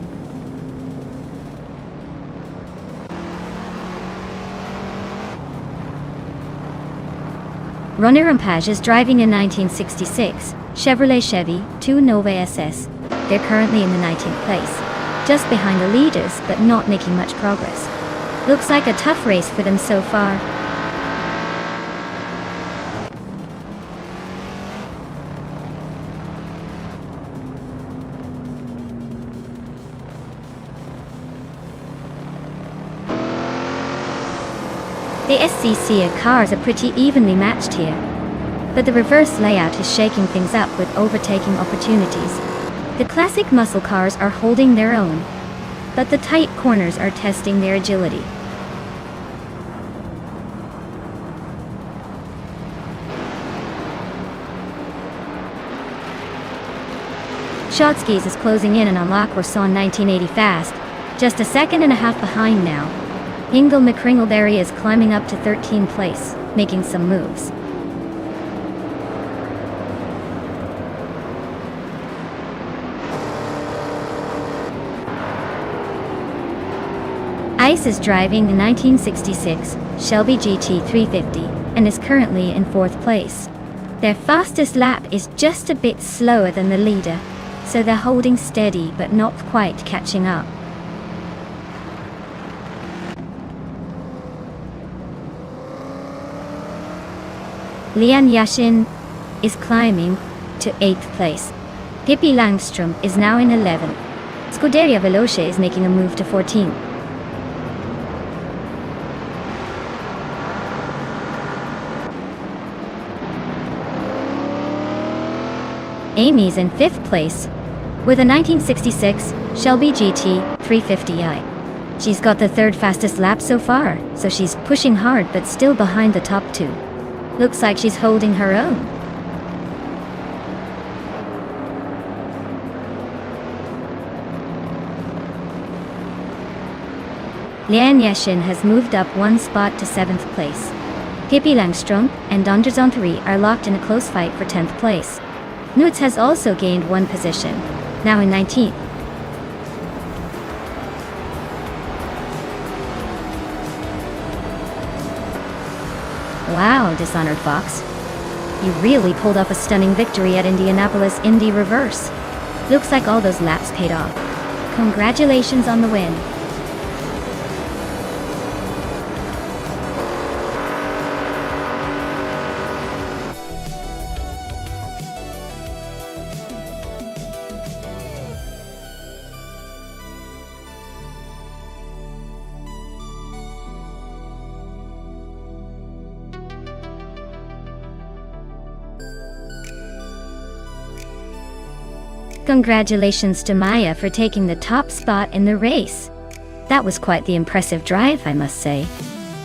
Ronnie Rampage is driving a 1966 Chevrolet Chevy 2 Nova SS. They're currently in the 19th place, just behind the leaders but not making much progress. Looks like a tough race for them so far. The SCCA cars are pretty evenly matched here, but the reverse layout is shaking things up with overtaking opportunities. The classic muscle cars are holding their own, but the tight corners are testing their agility. Shotskis is closing in on La Croissant 1980 fast, just a 1.5 seconds behind now. Inga McCringleberry is climbing up to 13th place, making some moves. Ice is driving the 1966 Shelby GT 350 and is currently in 4th place. Their fastest lap is just a bit slower than the leader, so they're holding steady but not quite catching up. Lian Yashin is climbing to 8th place. Pippi Langstrom is now in 11th. Scuderia Veloce is making a move to 14th. Amy's in 5th place with a 1966 Shelby GT 350i. She's got the 3rd fastest lap so far, so she's pushing hard but still behind the top 2. Looks like she's holding her own. Lian Yashin has moved up 1 spot to 7th place. Pippi Langstrom and Dongerzon 3 are locked in a close fight for 10th place. Nutz has also gained 1 position, now in 19th. Wow, Dishonored Fox. You really pulled off a stunning victory at Indianapolis Indy Reverse. Looks like all those laps paid off. Congratulations on the win. Congratulations to Maya for taking the top spot in the race. That was quite the impressive drive, I must say.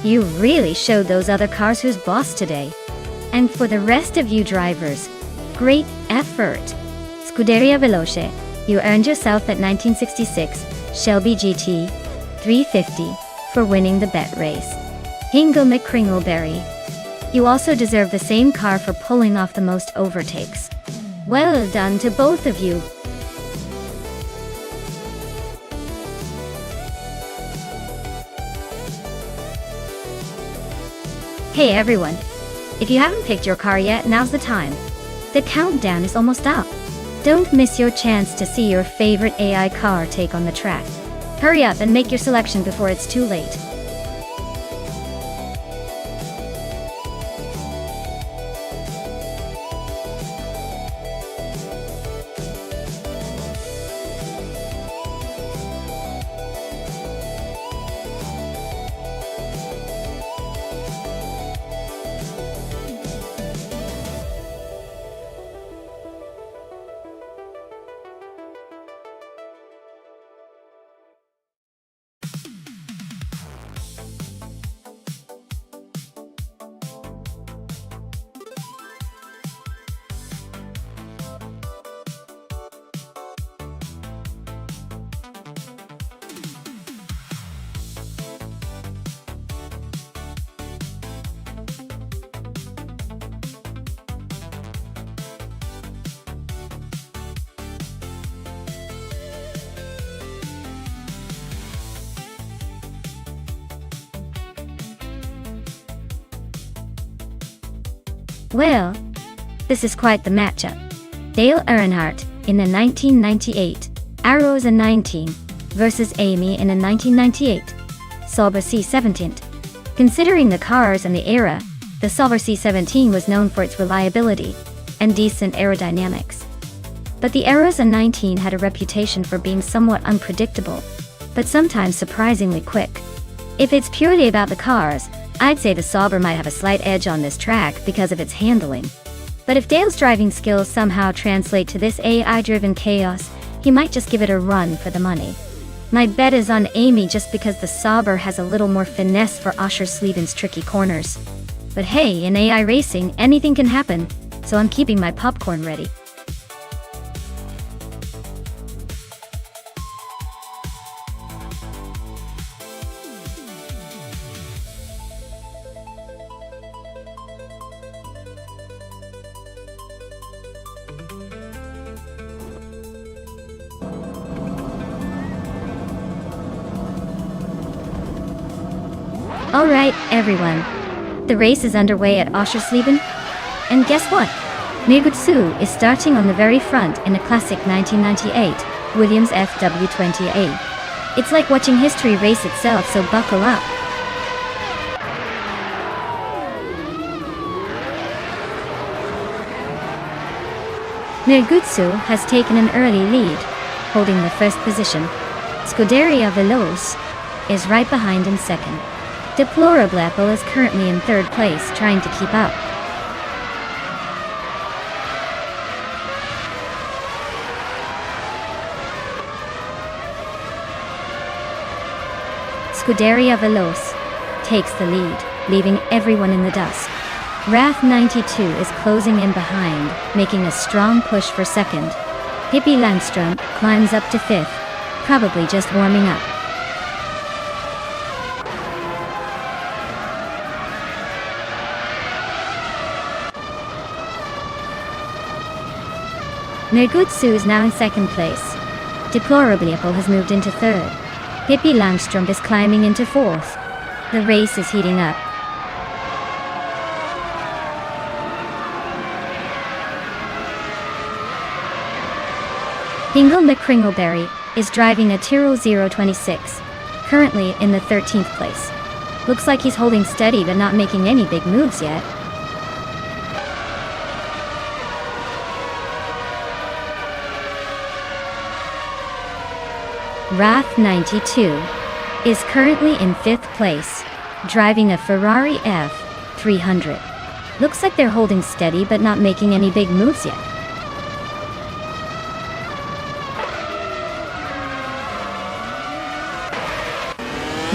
You really showed those other cars who's boss today. And for the rest of you drivers, great effort. Scuderia Veloce, you earned yourself that 1966 Shelby GT 350 for winning the bet race. Inga McCringleberry, you also deserve the same car for pulling off the most overtakes. Well done to both of you. Hey everyone. If you haven't picked your car yet, now's the time. The countdown is almost up. Don't miss your chance to see your favorite AI car take on the track. Hurry up and make your selection before it's too late. Well, this is quite the matchup. Dale Earnhardt in the 1998 Arrows A19 versus Amy in a 1998 Sauber C17. Considering the cars and the era, the Sauber C17 was known for its reliability and decent aerodynamics. But the Arrows A19 had a reputation for being somewhat unpredictable, but sometimes surprisingly quick. If it's purely about the cars, I'd say the Sauber might have a slight edge on this track because of its handling. But if Dale's driving skills somehow translate to this AI-driven chaos, he might just give it a run for the money. My bet is on Amy just because the Sauber has a little more finesse for Oscherslieben's tricky corners. But hey, in AI racing, anything can happen, so I'm keeping my popcorn ready. Alright, everyone. The race is underway at Oschersleben. And guess what? Megutsu is starting on the very front in a classic 1998 Williams FW20A. It's like watching history race itself, so buckle up. Megutsu has taken an early lead, holding the first position. Scuderia Veloce is right behind in second. Deplorable is currently in third place, trying to keep up. Scuderia Veloce takes the lead, leaving everyone in the dust. RAF 92 is closing in behind, making a strong push for second. Hippie Langstrom climbs up to fifth, probably just warming up. Megutsu is now in second place. Deplorable has moved into third. Hippie Langstrom is climbing into fourth. The race is heating up. Hingle McCringleberry is driving a Tyrrell 026, currently in the 13th place. Looks like he's holding steady but not making any big moves yet. RAF 92 is currently in 5th place, driving a Ferrari F300. Looks like they're holding steady but not making any big moves yet.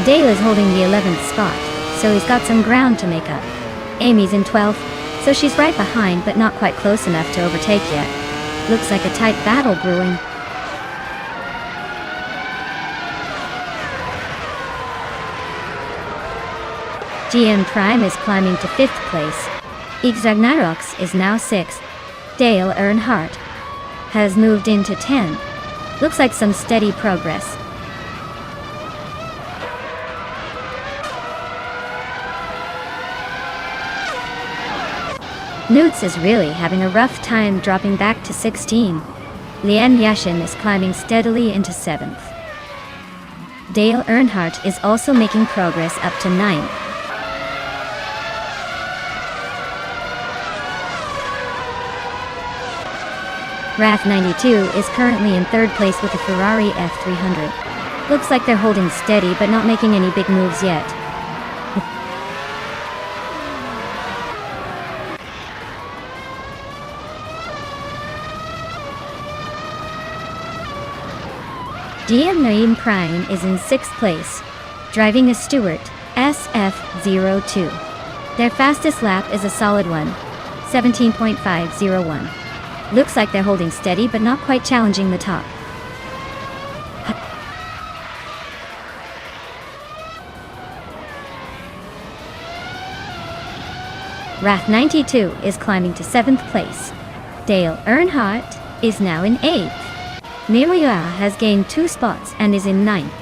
Dale is holding the 11th spot, so he's got some ground to make up. Amy's in 12th, so she's right behind but not quite close enough to overtake yet. Looks like a tight battle brewing. GM Prime is climbing to 5th place. Igzagnarox is now 6th. Dale Earnhardt has moved into 10. Looks like some steady progress. Newts is really having a rough time dropping back to 16. Lian Yashin is climbing steadily into 7th. Dale Earnhardt is also making progress up to 9th. RAF92 is currently in 3rd place with a Ferrari F300. Looks like they're holding steady but not making any big moves yet. GM Naeem Prime is in 6th place, driving a Stewart SF02. Their fastest lap is a solid one, 17.501. Looks like they're holding steady but not quite challenging the top. RAF92 is climbing to 7th place. Dale Earnhardt is now in 8th. Miria has gained 2 spots and is in 9th.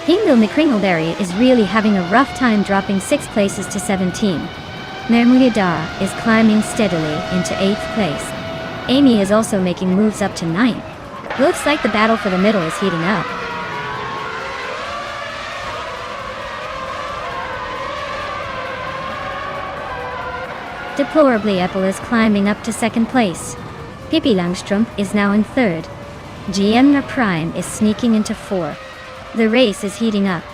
Hingle McCringleberry is really having a rough time dropping 6 places to 17. Mermuyada is climbing steadily into 8th place. Amy is also making moves up to 9th. Looks like the battle for the middle is heating up. Deplorably Apple is climbing up to 2nd place. Pippi Langstrumpf is now in 3rd. GM Prime is sneaking into 4th. The race is heating up.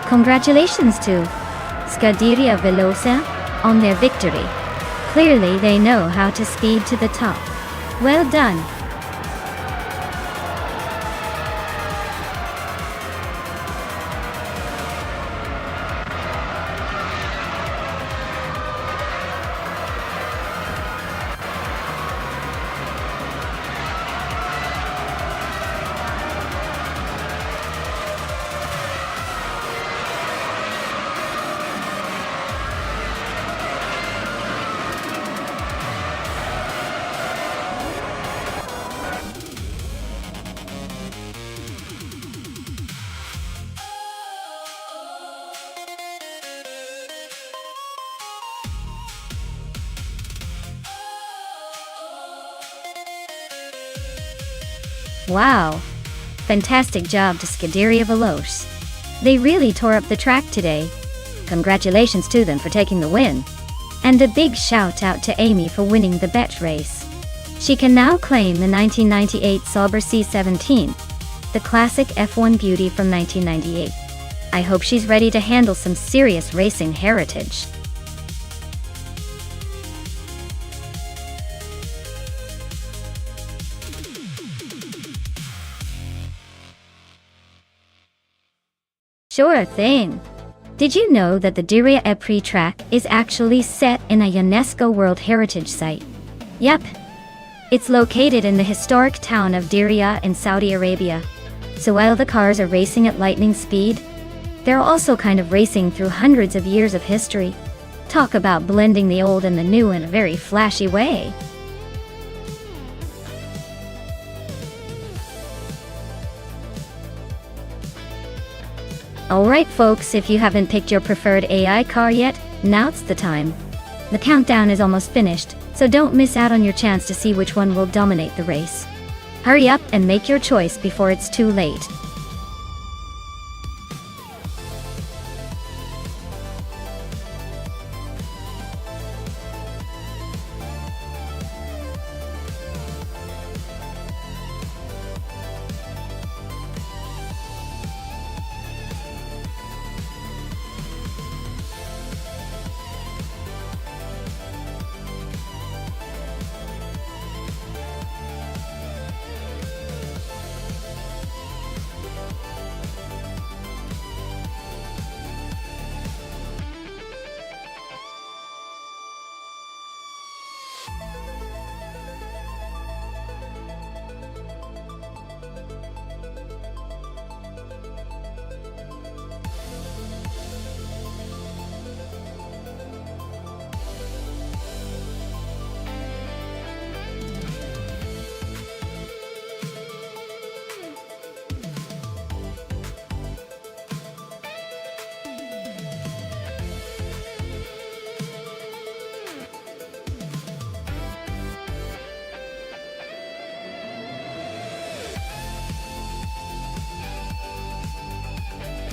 Congratulations to Scuderia Velosa on their victory. Clearly they know how to speed to the top. Well done. Wow! Fantastic job to Scuderia Veloce. They really tore up the track today. Congratulations to them for taking the win. And a big shout out to Amy for winning the bet race. She can now claim the 1998 Sauber C17, the classic F1 beauty from 1998. I hope she's ready to handle some serious racing heritage. Sure thing. Did you know that the Diriyah Epri track is actually set in a UNESCO World Heritage Site? Yep. It's located in the historic town of Diriyah in Saudi Arabia. So while the cars are racing at lightning speed, they're also kind of racing through hundreds of years of history. Talk about blending the old and the new in a very flashy way. Alright folks, if you haven't picked your preferred AI car yet, now's the time. The countdown is almost finished, so don't miss out on your chance to see which one will dominate the race. Hurry up and make your choice before it's too late.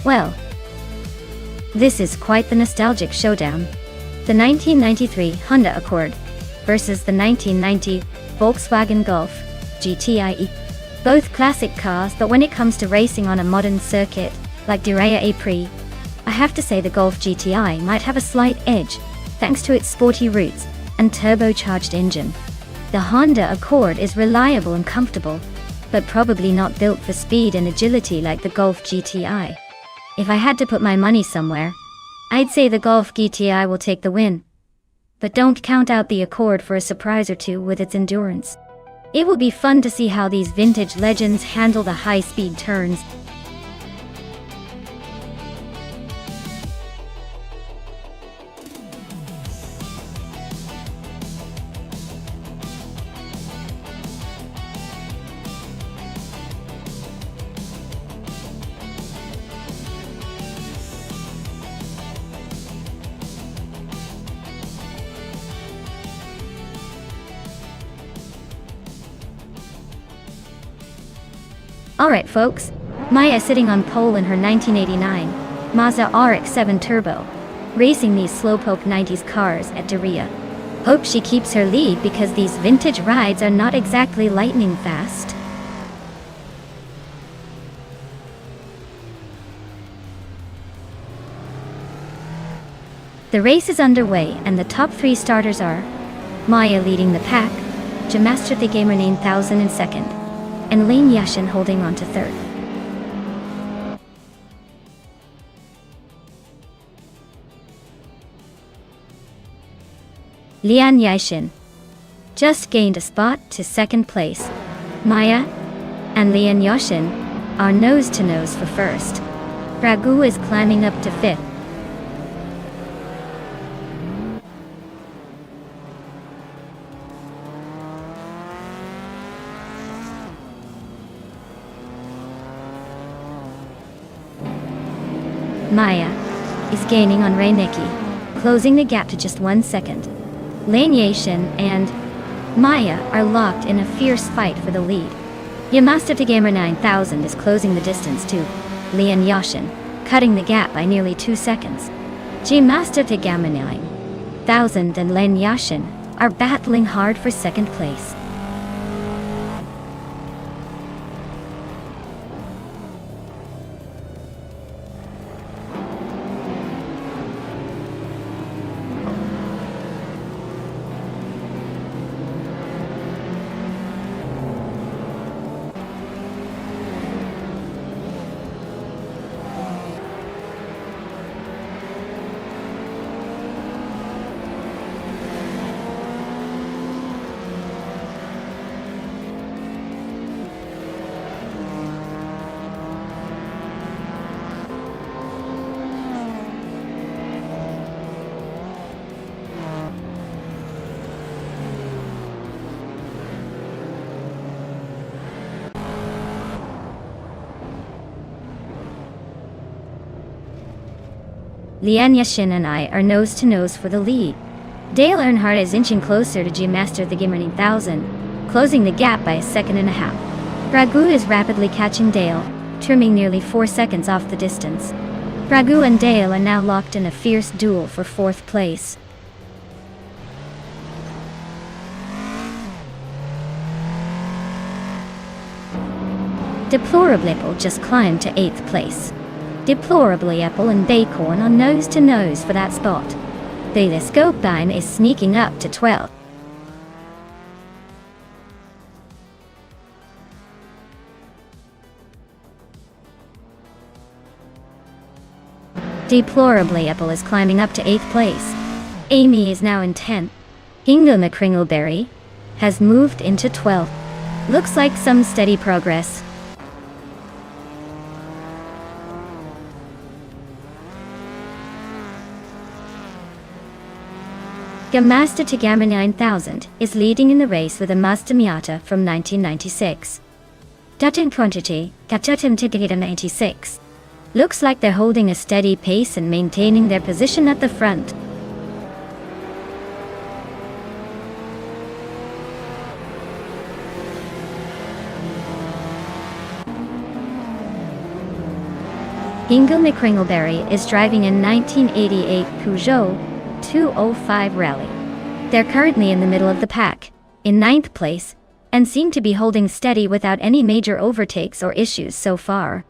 Well, this is quite the nostalgic showdown. The 1993 Honda Accord versus the 1990 Volkswagen Golf GTI. Both classic cars, but when it comes to racing on a modern circuit, like Diriyah April, I have to say the Golf GTI might have a slight edge, thanks to its sporty roots and turbocharged engine. The Honda Accord is reliable and comfortable, but probably not built for speed and agility like the Golf GTI. If I had to put my money somewhere, I'd say the Golf GTI will take the win. But don't count out the Accord for a surprise or two with its endurance. It will be fun to see how these vintage legends handle the high-speed turns. Alright folks, Maya sitting on pole in her 1989 Mazda RX-7 Turbo, racing these slowpoke 90s cars at Diriyah. Hope she keeps her lead because these vintage rides are not exactly lightning fast. The race is underway and the top three starters are Maya leading the pack, Jamaster the Gamer 9000 in second, and Lane Yashin holding on to third. Lian Yashin just gained a spot to second place. Maya and Lian Yashin are nose to nose for first. Ragu is climbing up to fifth. Maya is gaining on Reineki, closing the gap to just 1 second. Lane Yashin and Maya are locked in a fierce fight for the lead. Yamaster Gamer 9000 is closing the distance to Lian Yashin, cutting the gap by nearly 2 seconds. Jamaster Gamer 9000 and Lane Yashin are battling hard for second place. Lian Yashin and I are nose to nose for the lead. Dale Earnhardt is inching closer to G-Master the Gimmer 9000, closing the gap by a second and a half. Ragu is rapidly catching Dale, trimming nearly 4 seconds off the distance. Ragu and Dale are now locked in a fierce duel for 4th place. Deplorably Apple just climbed to 8th place. Deplorably Apple and Bacon are nose to nose for that spot. The Scopeline is sneaking up to 12th. Deplorably Apple is climbing up to 8th place. Amy is now in 10th. Hingle McCringleberry has moved into 12th. Looks like some steady progress. Mazda Tagama 9000 is leading in the race with a Mazda Miata from 1996. Dutton quantity, Gatutum Tagama 96. Looks like they're holding a steady pace and maintaining their position at the front. Hingle McCringleberry is driving a 1988 Peugeot 205 Rally. They're currently in the middle of the pack, in 9th place, and seem to be holding steady without any major overtakes or issues so far.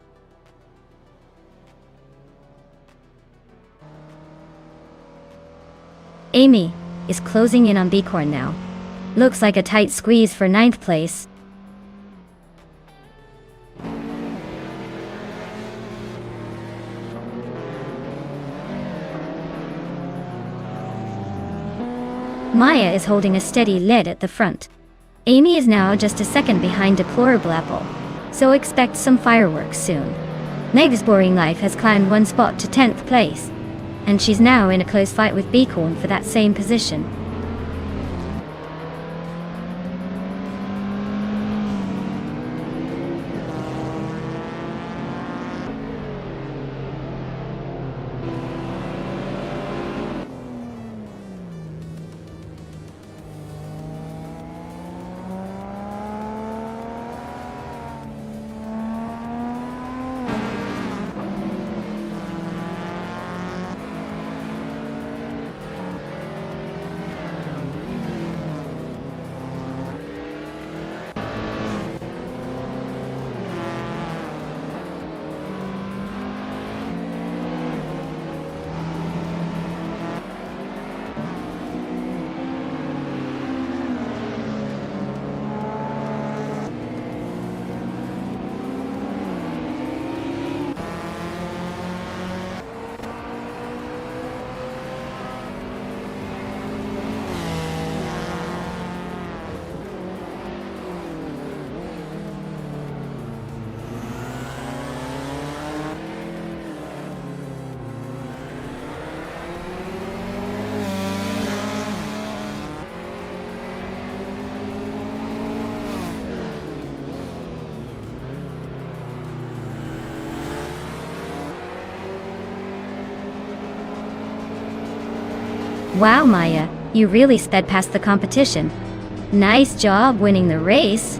Amy is closing in on Bicorn now. Looks like a tight squeeze for 9th place. Maya is holding a steady lead at the front. Amy is now just a second behind Deplorable Apple, so expect some fireworks soon. Meg's Boring Life has climbed 1 spot to 10th place, and she's now in a close fight with Bicorn for that same position. Wow, Maya, you really sped past the competition. Nice job winning the race.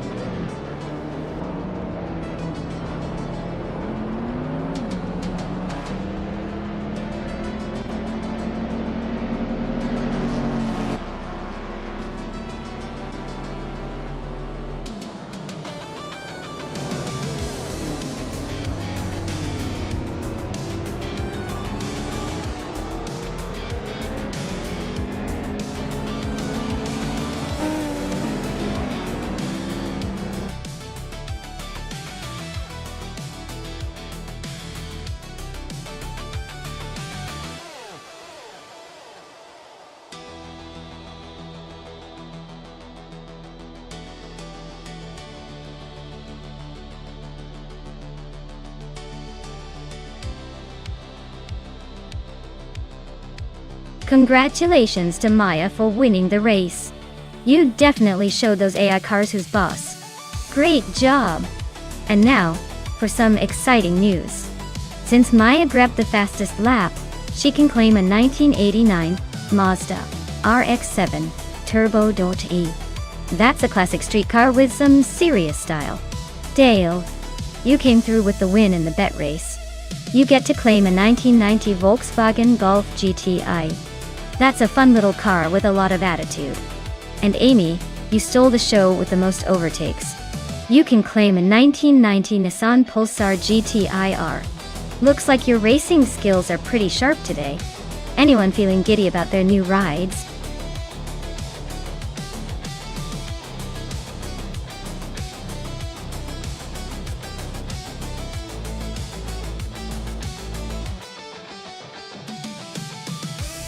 Congratulations to Maya for winning the race. You definitely showed those AI cars who's boss. Great job! And now, for some exciting news. Since Maya grabbed the fastest lap, she can claim a 1989 Mazda RX-7 Turbo.E. That's a classic street car with some serious style. Dale, you came through with the win in the bet race. You get to claim a 1990 Volkswagen Golf GTI. That's a fun little car with a lot of attitude. And Amy, you stole the show with the most overtakes. You can claim a 1990 Nissan Pulsar GTI-R. Looks like your racing skills are pretty sharp today. Anyone feeling giddy about their new rides?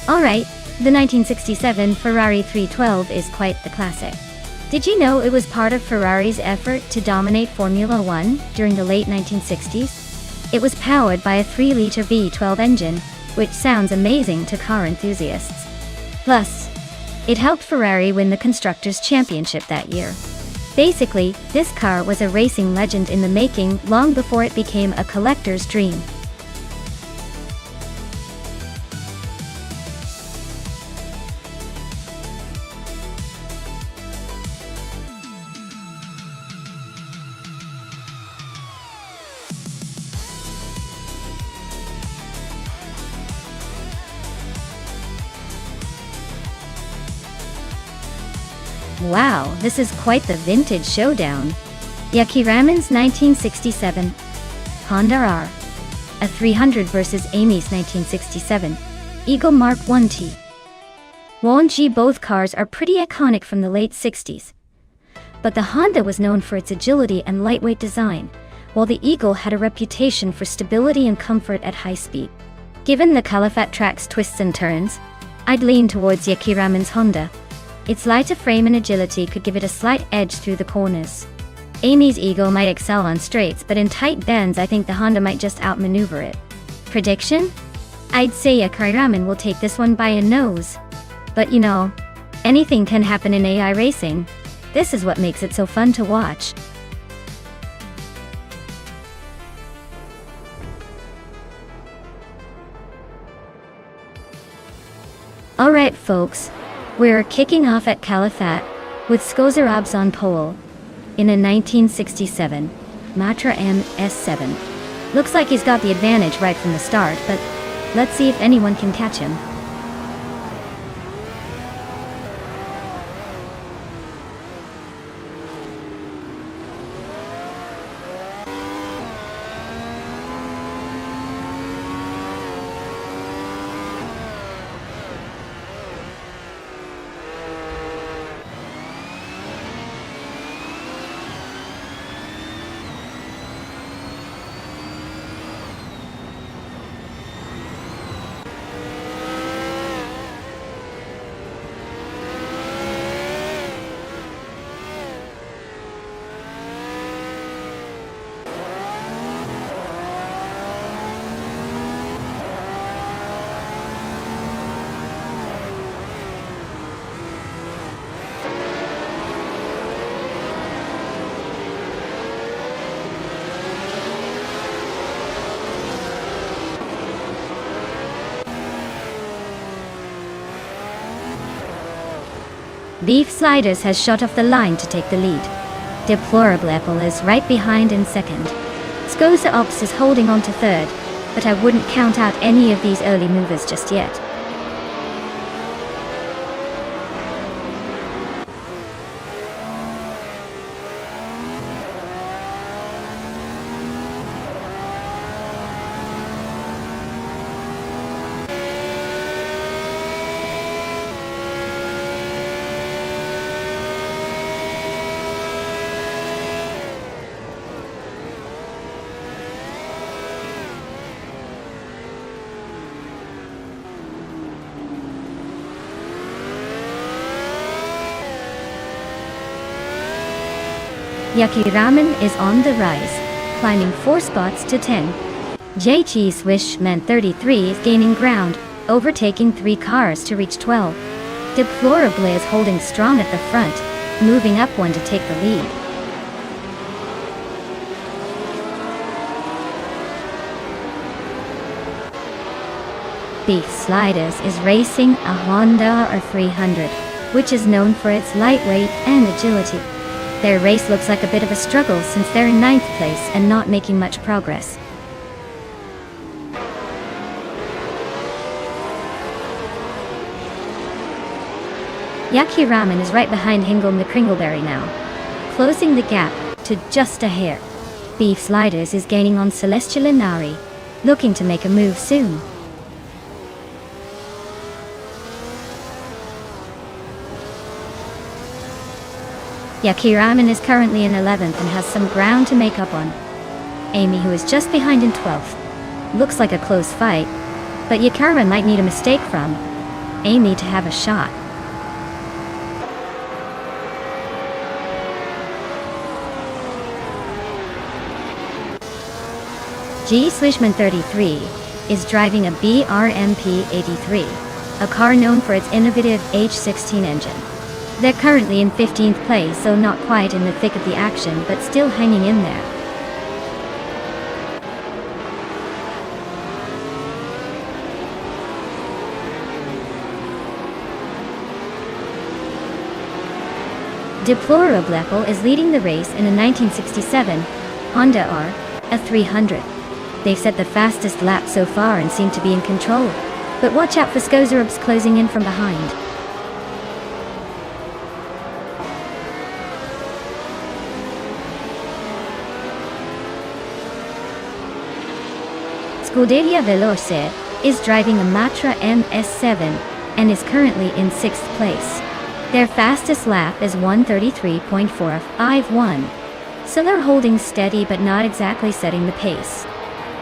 Alright, the 1967 Ferrari 312 is quite the classic. Did you know it was part of Ferrari's effort to dominate Formula One during the late 1960s? It was powered by a 3-liter V12 engine, which sounds amazing to car enthusiasts. Plus, it helped Ferrari win the Constructors' Championship that year. Basically, this car was a racing legend in the making long before it became a collector's dream. Wow, this is quite the vintage showdown. Yuki Raman's 1967 Honda R, a 300 versus Amy's 1967 Eagle Mark 1T. Wonji, both cars are pretty iconic from the late 60s. But the Honda was known for its agility and lightweight design, while the Eagle had a reputation for stability and comfort at high speed. Given the Calafat track's twists and turns, I'd lean towards Yuki Raman's Honda. Its lighter frame and agility could give it a slight edge through the corners. Amy's Eagle might excel on straights, but in tight bends I think the Honda might just outmaneuver it. Prediction? I'd say Yuki Raman will take this one by a nose. But you know, anything can happen in AI racing. This is what makes it so fun to watch. Alright folks, we're kicking off at Calafat with Skozerabs on pole in a 1967 Matra MS7. Looks like he's got the advantage right from the start, but let's see if anyone can catch him. Beef Sliders has shot off the line to take the lead. Deplorable Apple is right behind in second. Scosa Ops is holding on to third, but I wouldn't count out any of these early movers just yet. Yuki Raman is on the rise, climbing 4 spots to 10. JT Swishman 33 is gaining ground, overtaking 3 cars to reach 12. Deplorable is holding strong at the front, moving up 1 to take the lead. Beef Sliders is racing a Honda R300, which is known for its lightweight and agility. Their race looks like a bit of a struggle since they're in 9th place and not making much progress. Yaki Ramen is right behind Hingle McCringleberry now, closing the gap to just a hair. Beef Sliders is gaining on Celestial Inari, looking to make a move soon. Yaki Ramen is currently in 11th and has some ground to make up on. Amy, who is just behind in 12th. Looks like a close fight, but Yakara might need a mistake from Amy to have a shot. G. Slishman 33 is driving a BRMP 83, a car known for its innovative H16 engine. They're currently in 15th place, so not quite in the thick of the action, but still hanging in there. Deplorable is leading the race in a 1967 Honda R, a 300. They've set the fastest lap so far and seem to be in control, but watch out for Skozerubs closing in from behind. Scuderia Veloce is driving a Matra MS7 and is currently in 6th place. Their fastest lap is 1:33.451, so they're holding steady but not exactly setting the pace.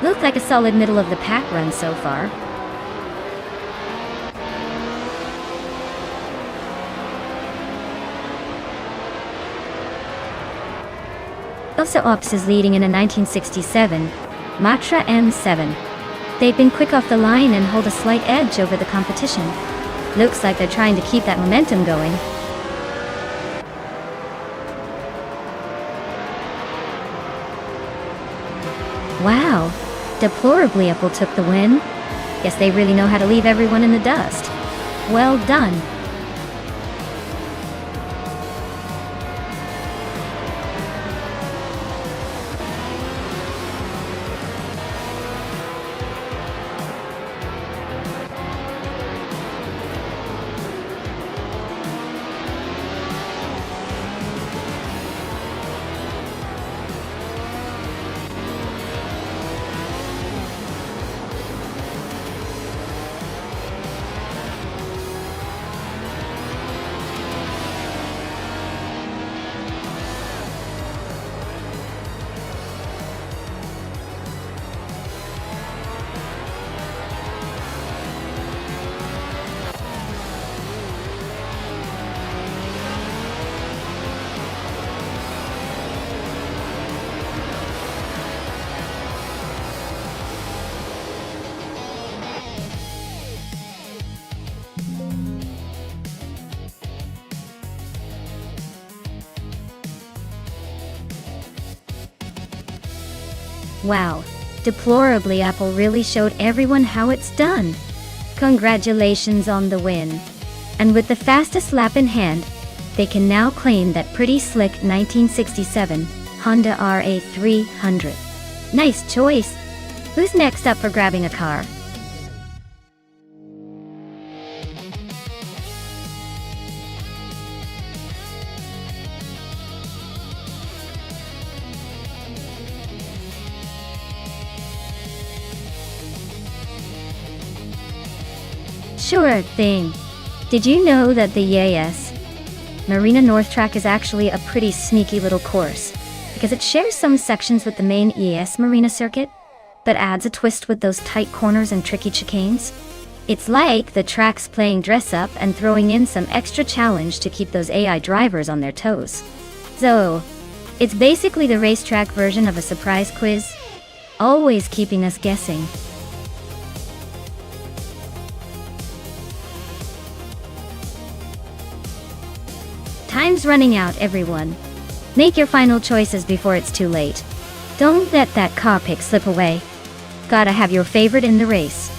Looked like a solid middle of the pack run so far. Also Ops is leading in a 1967 Matra M7. They've been quick off the line and hold a slight edge over the competition. Looks like they're trying to keep that momentum going. Wow, Deplorably Apple took the win. Guess they really know how to leave everyone in the dust. Well done. Wow, Deplorably Apple really showed everyone how it's done. Congratulations on the win. And with the fastest lap in hand, they can now claim that pretty slick 1967 Honda RA300. Nice choice. Who's next up for grabbing a car? Sure thing. Did you know that the EAS Marina North track is actually a pretty sneaky little course, because it shares some sections with the main EAS Marina circuit, but adds a twist with those tight corners and tricky chicanes? It's like the track's playing dress up and throwing in some extra challenge to keep those AI drivers on their toes. So, it's basically the racetrack version of a surprise quiz, always keeping us guessing. Time's running out, everyone. Make your final choices before it's too late. Don't let that car pick slip away. Gotta have your favorite in the race.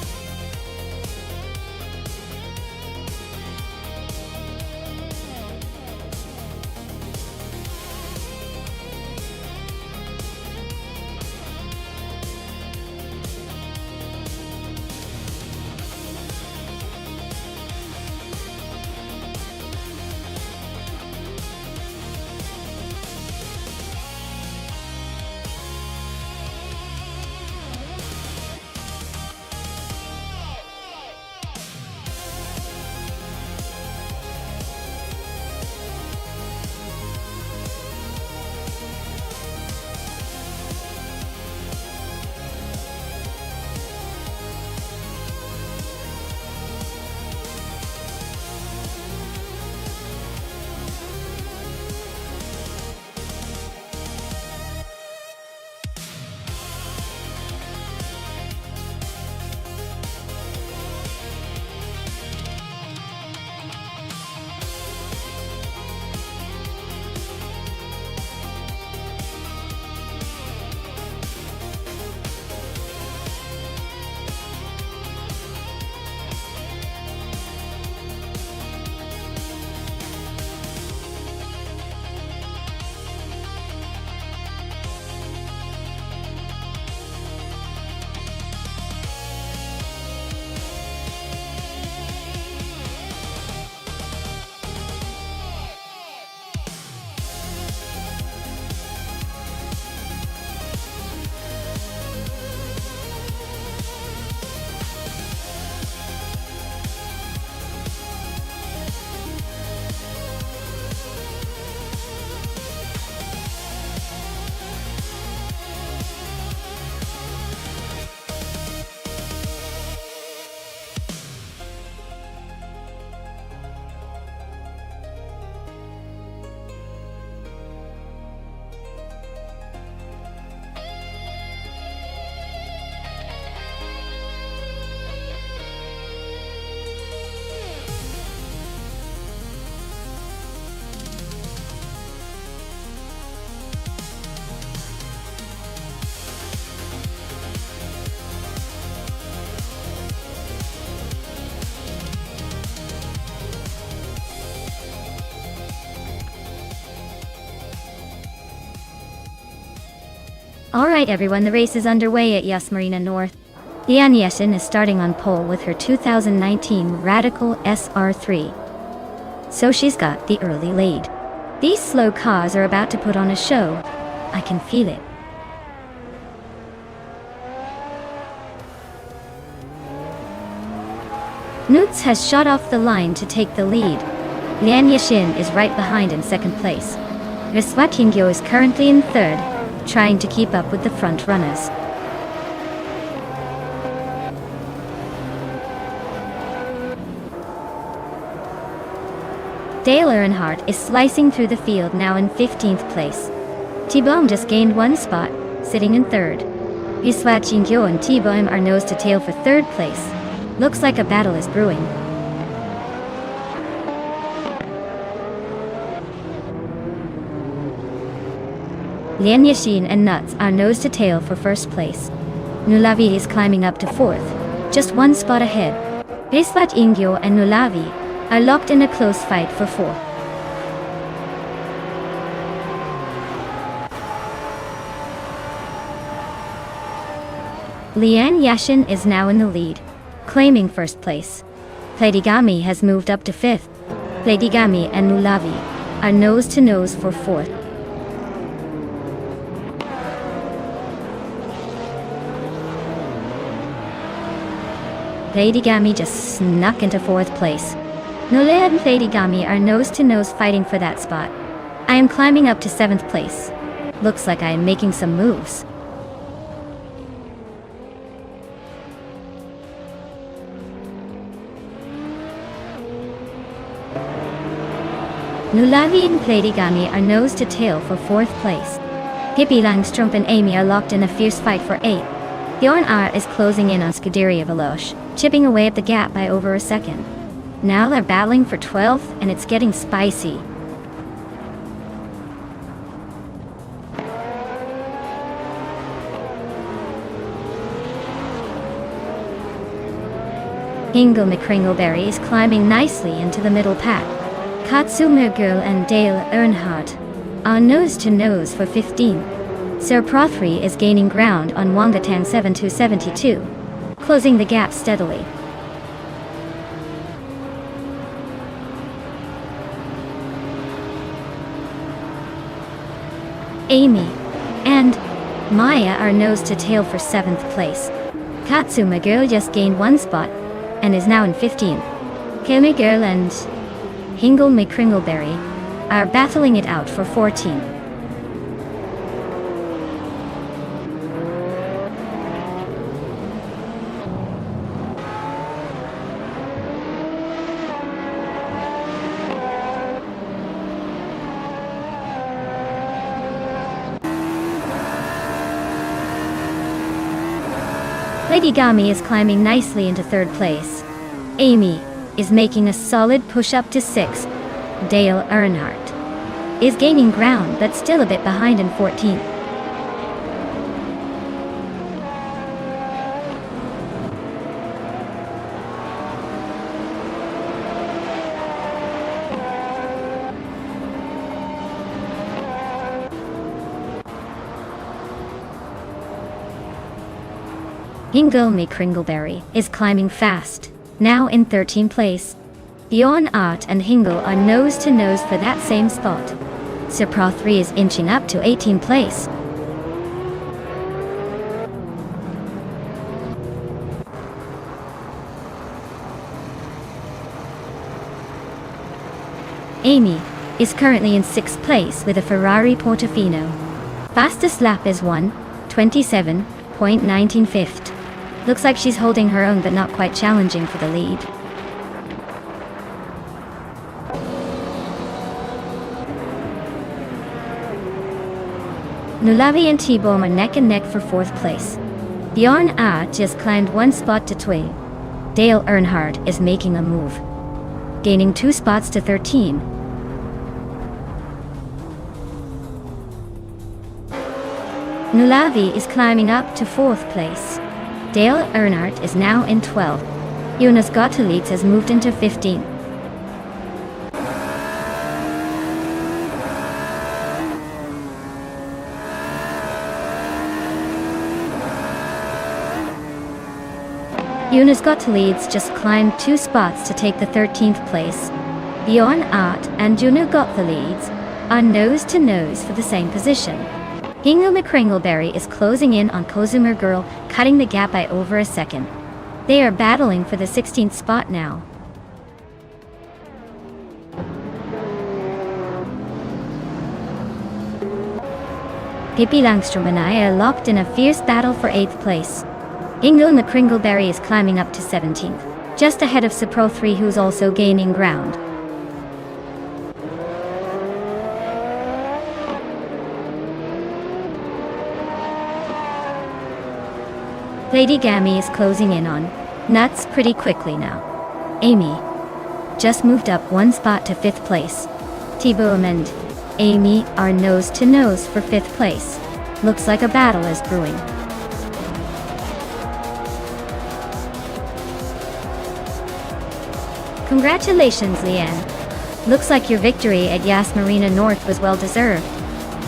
Alright everyone, the race is underway at Yas Marina North. Lian Yeshin is starting on pole with her 2019 Radical SR3. So she's got the early lead. These slow cars are about to put on a show. I can feel it. Nutz has shot off the line to take the lead. Lian Yeshin is right behind in second place. Viswat Hingyo is currently in third, trying to keep up with the front runners. Dale Earnhardt is slicing through the field now in 15th place. T-Bone just gained one spot, sitting in third. Viswat Hingyo and T-Bone are nose to tail for third place. Looks like a battle is brewing. Lian Yeshin and Nutz are nose to tail for first place. Nulavi is climbing up to fourth, just one spot ahead. Viswat Hingyo and Nulavi are locked in a close fight for fourth. Lian Yeshin is now in the lead, claiming first place. Pleidigami has moved up to fifth. Pleidigami and Nulavi are nose to nose for fourth. Pleidigami just snuck into fourth place. Nole and Pleidigami are nose to nose fighting for that spot. I am climbing up to seventh place. Looks like I am making some moves. Nulavi and Pleidigami are nose to tail for fourth place. Pippi Langstrup and Amy are locked in a fierce fight for eighth. Bjorn R is closing in on Scuderia Veloce, chipping away at the gap by over a second. Now they're battling for 12th, and it's getting spicy. Hingle McCringleberry is climbing nicely into the middle pack. Katsumer Girl and Dale Earnhardt are nose to nose for 15. Sir Prothry is gaining ground on Wangatang 7272, closing the gap steadily. Amy and Maya are nose to tail for 7th place. Katsuma Girl just gained one spot and is now in 15. Kemi Girl and Hingle McCringleberry are battling it out for 14. Pleidigami is climbing nicely into third place. Amy is making a solid push up to 6th. Dale Earnhardt is gaining ground but still a bit behind in 14th. Hingle McCringleberry is climbing fast, now in 13th place. Bjorn Art and Hingle are nose to nose for that same spot. Sir Prothry is inching up to 18th place. Amy is currently in 6th place with a Ferrari Portofino. Fastest lap is 1:27.195. Looks like she's holding her own but not quite challenging for the lead. Nulavi and T-Bone are neck and neck for 4th place. Bjorn A just climbed one spot to 12. Dale Earnhardt is making a move, gaining 2 spots to 13. Nulavi is climbing up to 4th place. Dale Earnhardt is now in 12th. Jonas Gottlieb has moved into 15th. Unisgot leads just climbed 2 spots to take the 13th place. Bjorn Art and Junugot leads are nose to nose for the same position. Hingle McCringleberry is closing in on Kozumer Girl, cutting the gap by over a second. They are battling for the 16th spot now. Pippi Langstrom and I are locked in a fierce battle for 8th place. Hingle McCringleberry is climbing up to 17th, just ahead of Cipro 3, who's also gaining ground. Lady Gammy is closing in on Nuts pretty quickly now. Amy just moved up 1 spot to 5th place. Thibaut and Amy are nose to nose for 5th place. Looks like a battle is brewing. Congratulations, Leanne. Looks like your victory at Yas Marina North was well deserved.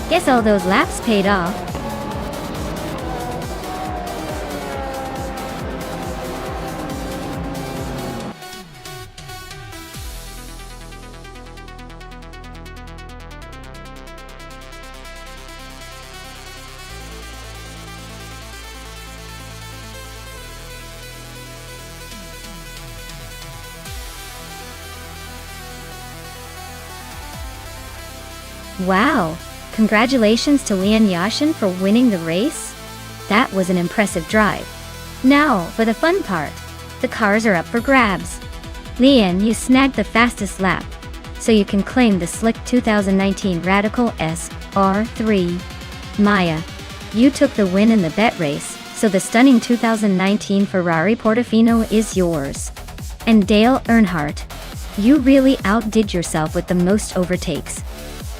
Guess all those laps paid off. Wow! Congratulations to Leanne Yashin for winning the race. That was an impressive drive. Now, for the fun part. The cars are up for grabs. Leanne, you snagged the fastest lap, so you can claim the slick 2019 Radical SR3. Maya, you took the win in the bet race, so the stunning 2019 Ferrari Portofino is yours. And Dale Earnhardt, you really outdid yourself with the most overtakes.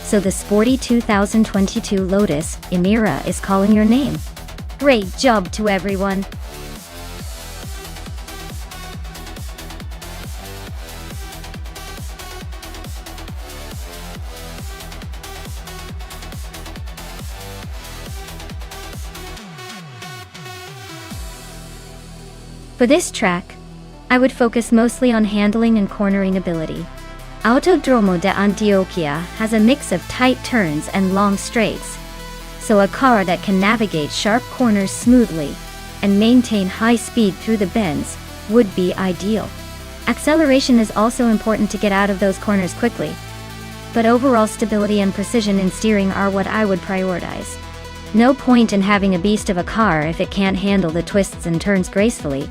So the sporty 2022 Lotus Emira is calling your name. Great job to everyone. For this track, I would focus mostly on handling and cornering ability. Autodromo de Antioquia has a mix of tight turns and long straights, so a car that can navigate sharp corners smoothly and maintain high speed through the bends would be ideal. Acceleration is also important to get out of those corners quickly, but overall stability and precision in steering are what I would prioritize. No point in having a beast of a car if it can't handle the twists and turns gracefully.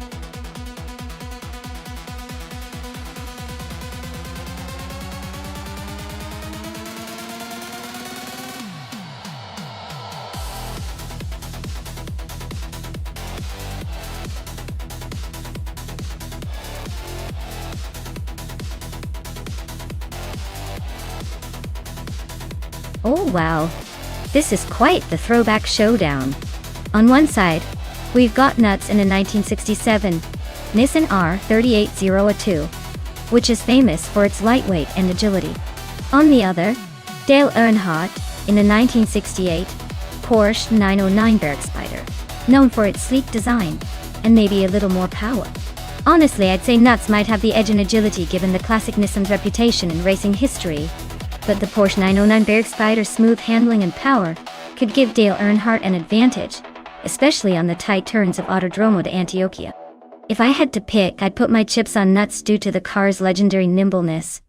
Oh wow, this is quite the throwback showdown. On one side, we've got Nuts in a 1967 Nissan R380A2, which is famous for its lightweight and agility. On the other, Dale Earnhardt in a 1968 Porsche 909 Bergspider, known for its sleek design and maybe a little more power. Honestly, I'd say Nuts might have the edge in agility given the classic Nissan's reputation in racing history, but the Porsche 909 Bergspider's smooth handling and power could give Dale Earnhardt an advantage, especially on the tight turns of Autodromo de Antioquia. If I had to pick, I'd put my chips on Nuts due to the car's legendary nimbleness.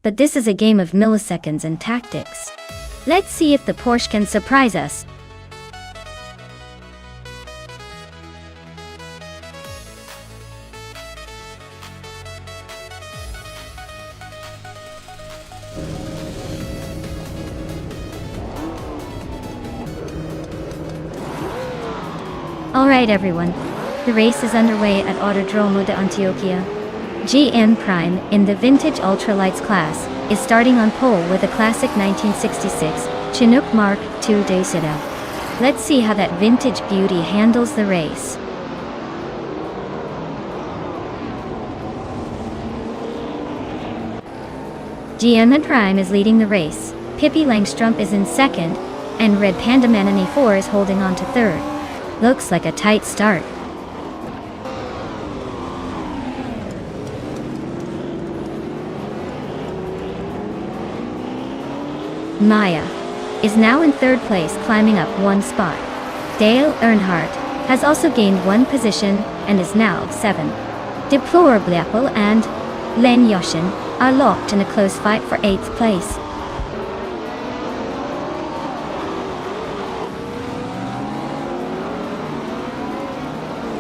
But this is a game of milliseconds and tactics. Let's see if the Porsche can surprise us. Alright everyone, the race is underway at Autodromo de Antioquia. GM Prime, in the Vintage Ultralights class, is starting on pole with a classic 1966 Chinook Mark II de Citadel. Let's see how that vintage beauty handles the race. GM and Prime is leading the race, Pippi Langstrom is in second, and Red Panda Manini 4 is holding on to third. Looks like a tight start. Maya, is now in third place, climbing up one spot. Dale Earnhardt has also gained one position and is now 7. Deplorably Apple and Len Yoshin are locked in a close fight for 8th place.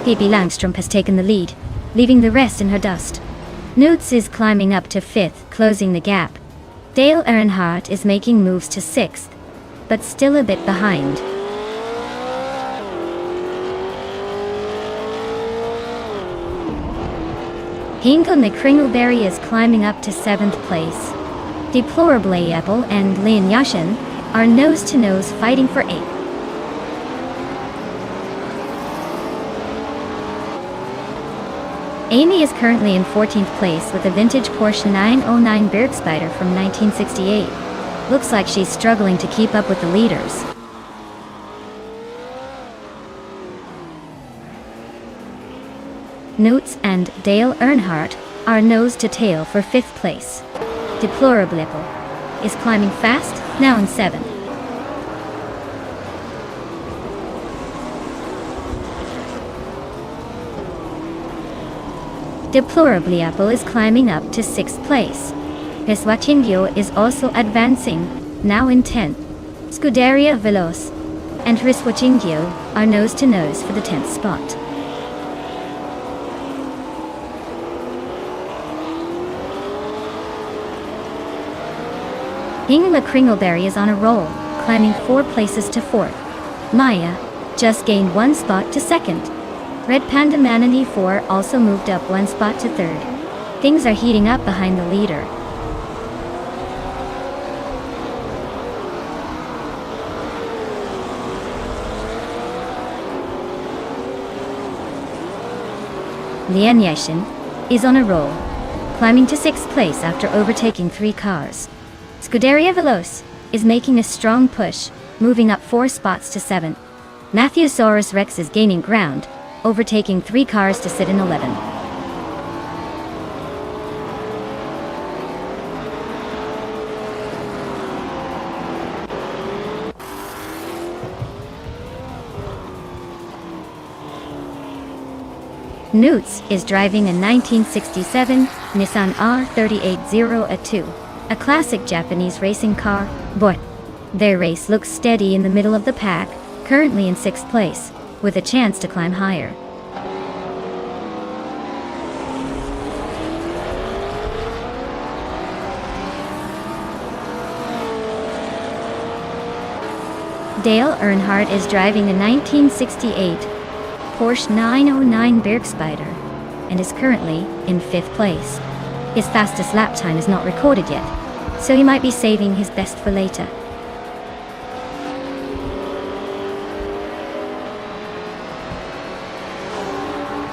Pippi Langstrom has taken the lead, leaving the rest in her dust. Newts is climbing up to 5th, closing the gap. Dale Earnhardt is making moves to 6th, but still a bit behind. Hingle McCringleberry is climbing up to 7th place. Deplorably Apple and Lin Yashin are nose-to-nose fighting for 8th. Amy is currently in 14th place with a vintage Porsche 909 Bergspider from 1968. Looks like she's struggling to keep up with the leaders. Newts and Dale Earnhardt are nose to tail for 5th place. Deplorably Apple is climbing fast, now in 7th. Deplorably Apple is climbing up to 6th place. Riswachingyo is also advancing, now in 10th. Scuderia Veloz and Riswachingyo are nose-to-nose for the 10th spot. Hingle McCringleberry is on a roll, climbing 4 places to 4th. Maya just gained 1 spot to 2nd. Red Panda Manatee 4 also moved up 1 spot to 3rd. Things are heating up behind the leader. Lian Yashin is on a roll, climbing to 6th place after overtaking 3 cars. Scuderia Veloz is making a strong push, moving up 4 spots to 7th. Matthewsaurus Rex is gaining ground, overtaking 3 cars to sit in 11. Newts is driving a 1967 Nissan R380A2, a classic Japanese racing car, but their race looks steady in the middle of the pack, currently in 6th place, with a chance to climb higher. Dale Earnhardt is driving a 1968 Porsche 909 Bergspider and is currently in 5th place. His fastest lap time is not recorded yet, so he might be saving his best for later.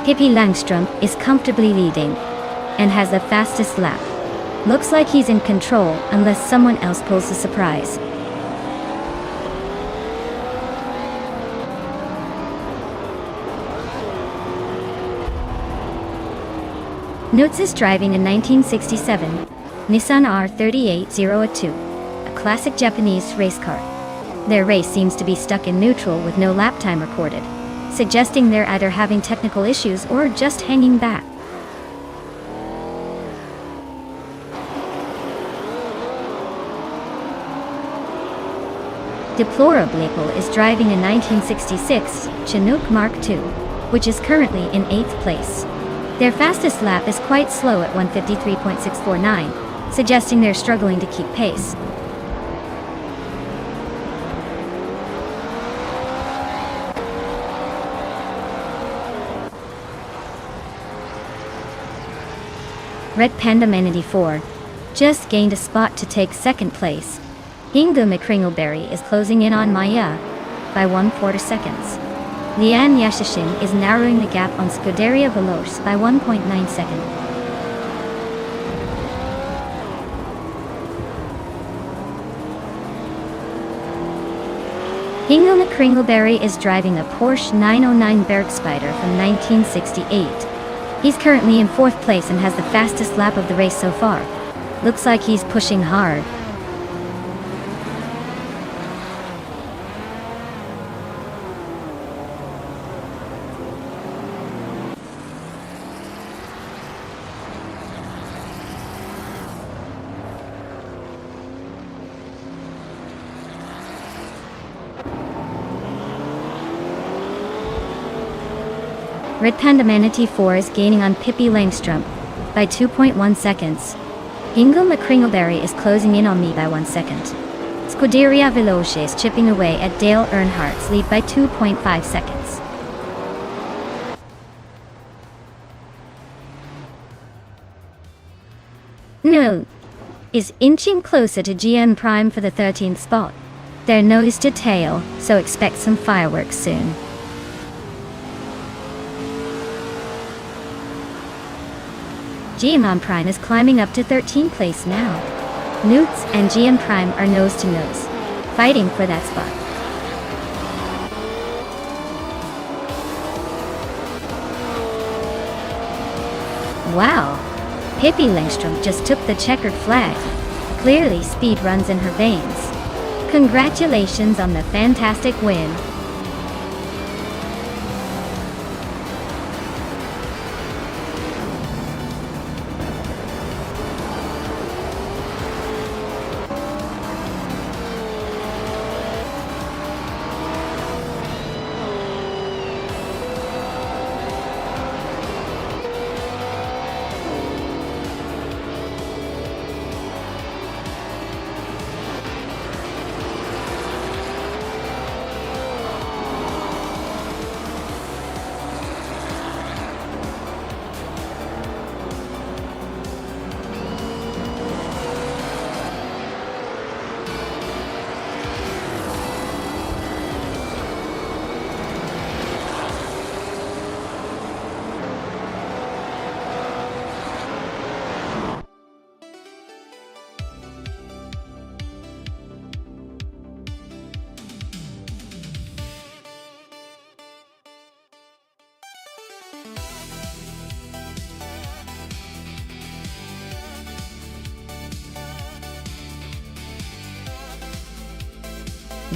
Pippi Langstrom is comfortably leading and has the fastest lap. Looks like he's in control unless someone else pulls a surprise. Newts is driving a 1967 Nissan R380A2, a classic Japanese race car. Their race seems to be stuck in neutral with no lap time recorded, suggesting they're either having technical issues or just hanging back. Deplorably Apple is driving a 1966 Chinook Mark II, which is currently in 8th place. Their fastest lap is quite slow at 153.649, suggesting they're struggling to keep pace. Red Panda Manatee 4 just gained a spot to take 2nd place. Hingle McCringleberry is closing in on Maya by 1/4 seconds. Lian Yashin is narrowing the gap on Scuderia Veloz by 1.9 seconds. Hingle McCringleberry is driving a Porsche 909 Bergspider from 1968. He's currently in 4th place and has the fastest lap of the race so far. Looks like he's pushing hard. Red Panda Manatee 4 is gaining on Pippi Langstrumpf by 2.1 seconds. Hingle McCringleberry is closing in on me by 1 second. Scuderia Veloce is chipping away at Dale Earnhardt's lead by 2.5 seconds. No. Is inching closer to GM Prime for the 13th spot. They're nose to tail, so expect some fireworks soon. GM Prime is climbing up to 13th place now. Newts and GM Prime are nose to nose, fighting for that spot. Wow! Pippi Langstrumpf just took the checkered flag. Clearly speed runs in her veins. Congratulations on the fantastic win.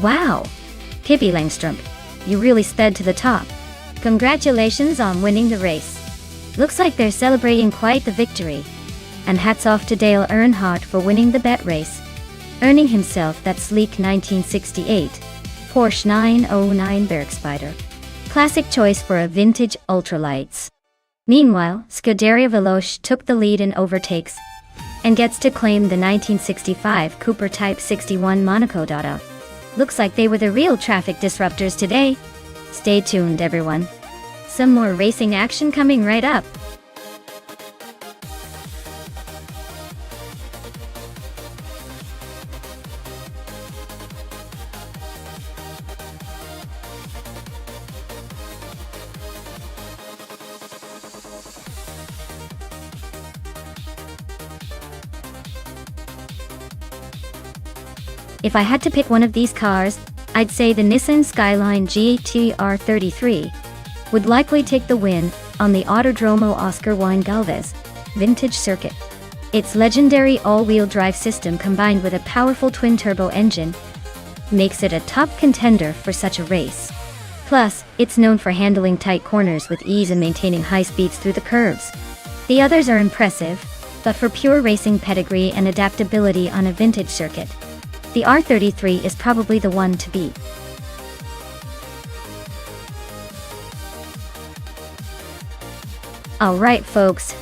Wow! Pippi Langstrumpf, you really sped to the top. Congratulations on winning the race. Looks like they're celebrating quite the victory. And hats off to Dale Earnhardt for winning the bet race, earning himself that sleek 1968 Porsche 909 Bergspider. Classic choice for a vintage ultralights. Meanwhile, Scuderia Veloce took the lead in overtakes and gets to claim the 1965 Cooper Type 61 Monaco Dada. Looks like they were the real traffic disruptors today. Stay tuned, everyone. Some more racing action coming right up. If I had to pick one of these cars, I'd say the Nissan Skyline GT-R 33 would likely take the win on the Autodromo Oscar Juan Galvez vintage circuit. Its legendary all-wheel drive system combined with a powerful twin-turbo engine makes it a top contender for such a race. Plus, it's known for handling tight corners with ease and maintaining high speeds through the curves. The others are impressive, but for pure racing pedigree and adaptability on a vintage circuit, the R33 is probably the one to beat. Alright folks,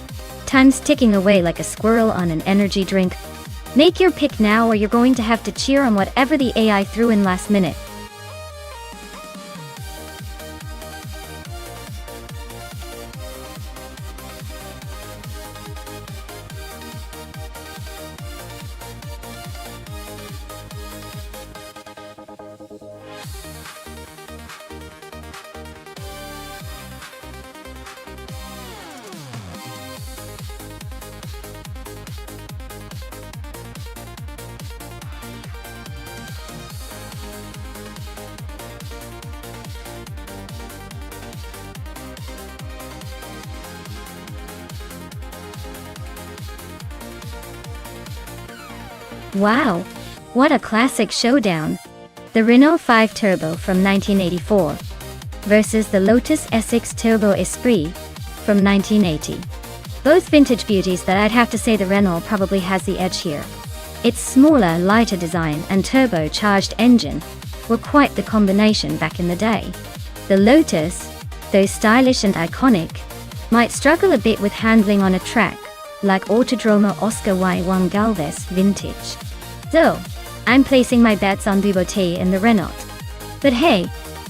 time's ticking away like a squirrel on an energy drink. Make your pick now or you're going to have to cheer on whatever the AI threw in last minute. Wow, what a classic showdown. The Renault 5 Turbo from 1984 versus the Lotus S6 Turbo Esprit from 1980. Both vintage beauties, that I'd have to say the Renault probably has the edge here. Its smaller, lighter design and turbocharged engine were quite the combination back in the day. The Lotus though stylish and iconic, might struggle a bit with handling on a track like Autodromo Oscar Y1 Galvez Vintage. So, I'm placing my bets on Buboté and the Renault. But hey,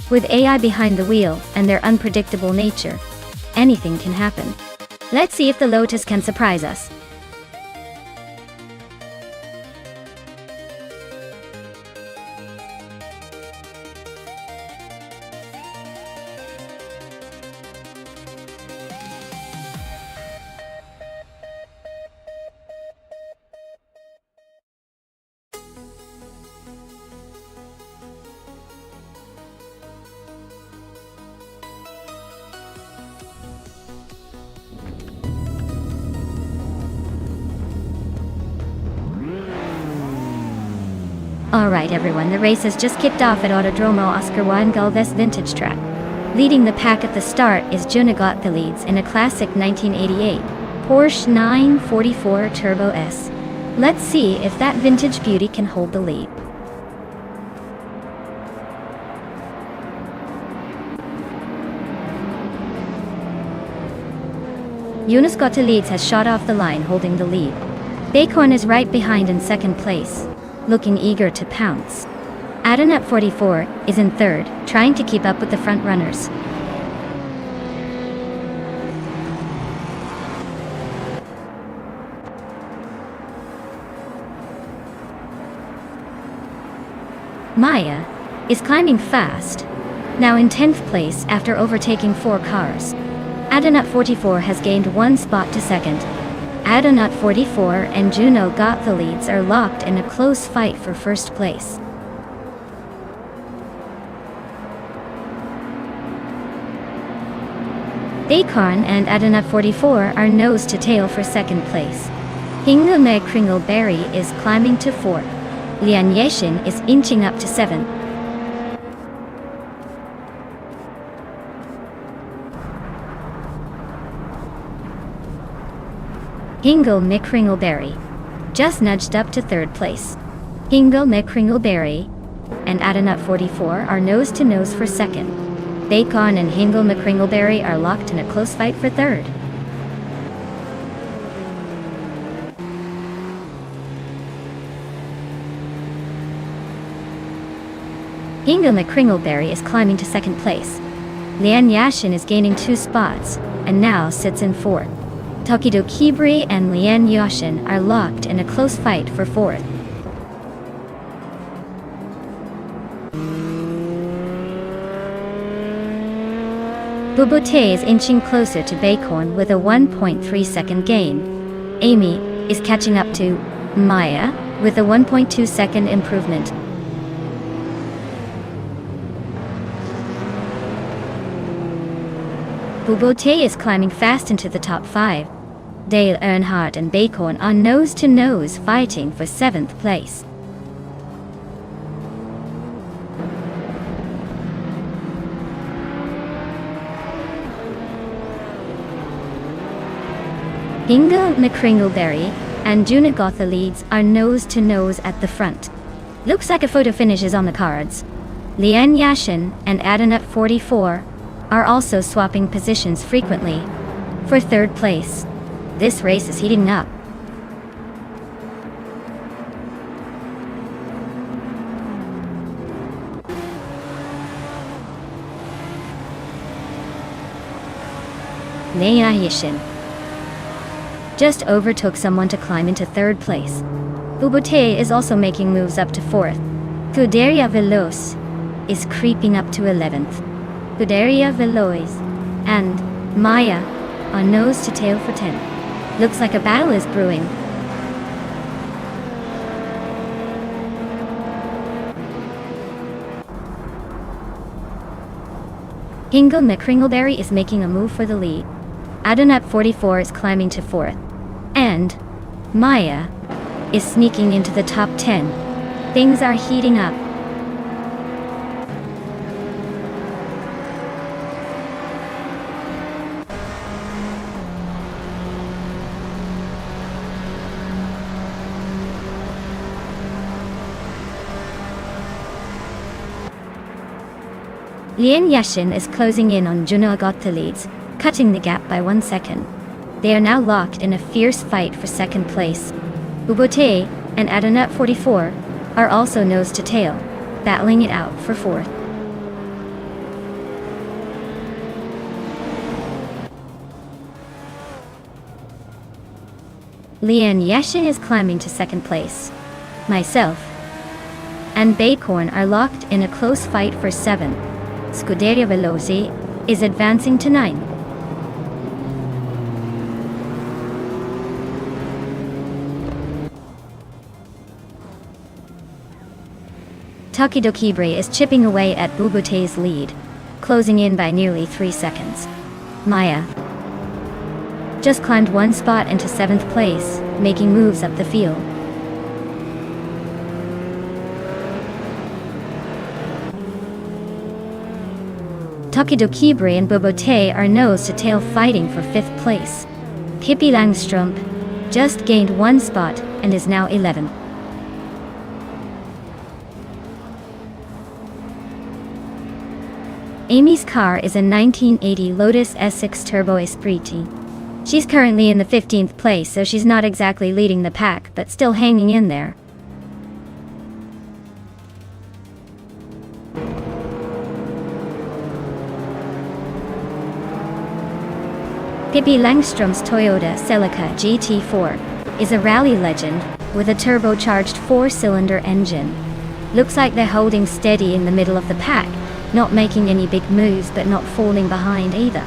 with AI behind the wheel and their unpredictable nature, anything can happen. Let's see if the Lotus can surprise us. Alright everyone, the race has just kicked off at Autodromo Oscar Y Galvez Vintage Track. Leading the pack at the start is Juna got the leads in a classic 1988 Porsche 944 Turbo S. Let's see if that vintage beauty can hold the lead. Yunus got the leads has shot off the line holding the lead. Bacon is right behind in second place, looking eager to pounce. Adenat 44 is in third, trying to keep up with the front runners. Maya is climbing fast, now in 10th place after overtaking 4 cars. Adenat 44 has gained 1 spot to second. Adenat 44 and Juno got the leads are locked in a close fight for first place. Bacon and Adenat 44 are nose to tail for second place. Hingle Kringleberry is climbing to 4th. Lian Yeshin is inching up to 7th. Hingle Kringleberry just nudged up to 3rd place. Hingle Kringleberry and Adenat 44 are nose to nose for 2nd. Bacon and Hingle Kringleberry are locked in a close fight for 3rd. Hingle Kringleberry is climbing to 2nd place. Lian Yashin is gaining 2 spots and now sits in 4th. Tokido Kibri and Lian Yashin are locked in a close fight for 4th. Buboté is inching closer to Bacon with a 1.3 second gain. Amy is catching up to Maya with a 1.2 second improvement. Buboté is climbing fast into the top 5. Dale Earnhardt and Bacon are nose to nose fighting for 7th place. Hingle Kringleberry and Juna Gotha leads are nose to nose at the front. Looks like a photo finish is on the cards. Lian Yashin and Adenat 44 are also swapping positions frequently for 3rd place. This race is heating up. Lian Yashin just overtook someone to climb into 3rd place. Buboté is also making moves up to 4th. Cuderia Veloz is creeping up to 11th. Cuderia Veloz and Maya are nose to tail for 10th. Looks like a battle is brewing. Hingle Kringleberry is making a move for the lead. Adenat 44 is climbing to 4th. And Maya is sneaking into the top 10. Things are heating up. Lian Yashin is closing in on Juno Agotta leads, cutting the gap by 1 second. They are now locked in a fierce fight for second place. Ubote and Adanut 44 are also nose to tail, battling it out for fourth. Lian Yashin is climbing to second place. Myself and Baycorn are locked in a close fight for 7. Scuderia Veloci is advancing to 9. Tokidokibre is chipping away at Bubute's lead, closing in by nearly 3 seconds. Maya just climbed 1 spot into 7th place, making moves up the field. Tokidokibre and Bobote are nose to tail fighting for 5th place. Pippi Langstrumpf just gained 1 spot and is now 11th. Amy's car is a 1980 Lotus S6 Turbo Espriti. She's currently in the 15th place, so she's not exactly leading the pack, but still hanging in there. Pippi Langström's Toyota Celica GT4 is a rally legend with a turbocharged 4-cylinder engine. Looks like they're holding steady in the middle of the pack, not making any big moves but not falling behind either.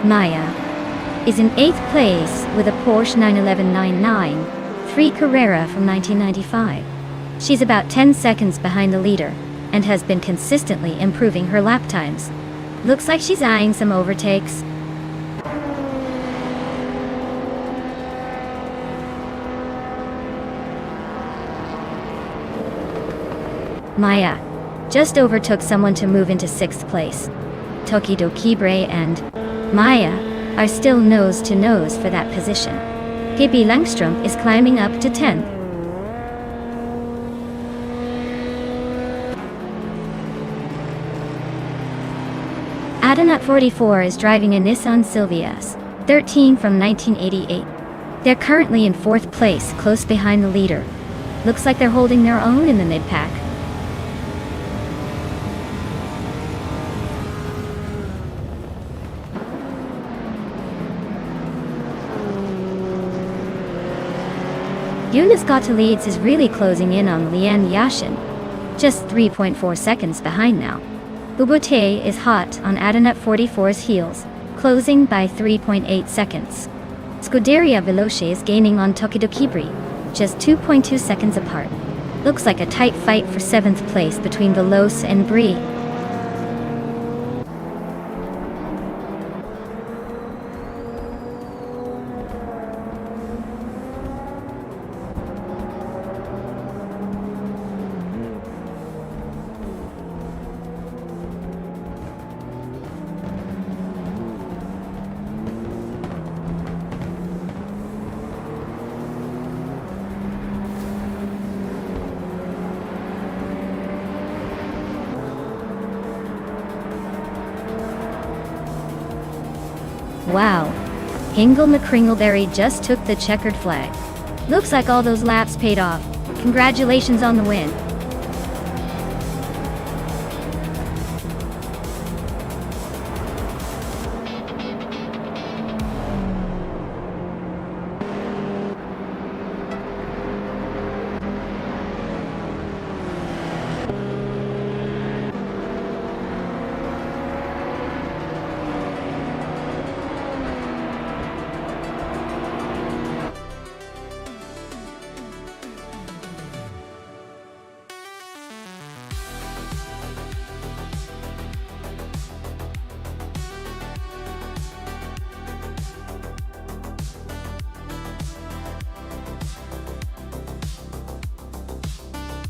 Maya is in 8th place with a Porsche 911 3 Carrera from 1995. She's about 10 seconds behind the leader and has been consistently improving her lap times. Looks like she's eyeing some overtakes. Maya just overtook someone to move into 6th place. Tokidokibre and Maya are still nose to nose for that position. Pippi Langström is climbing up to 10th. Adanut 44 is driving a Nissan Silvias 13 from 1988. They're currently in 4th place, close behind the leader. Looks like they're holding their own in the mid-pack. Yunus Gata leads is really closing in on Lian Yashin, just 3.4 seconds behind now. Ubute is hot on Adanut 44's heels, closing by 3.8 seconds. Scuderia Veloce is gaining on Tokidokibre, just 2.2 seconds apart. Looks like a tight fight for 7th place between Veloce and Brie. Wow, Hingle McCringleberry just took the checkered flag. Looks like all those laps paid off. Congratulations on the win.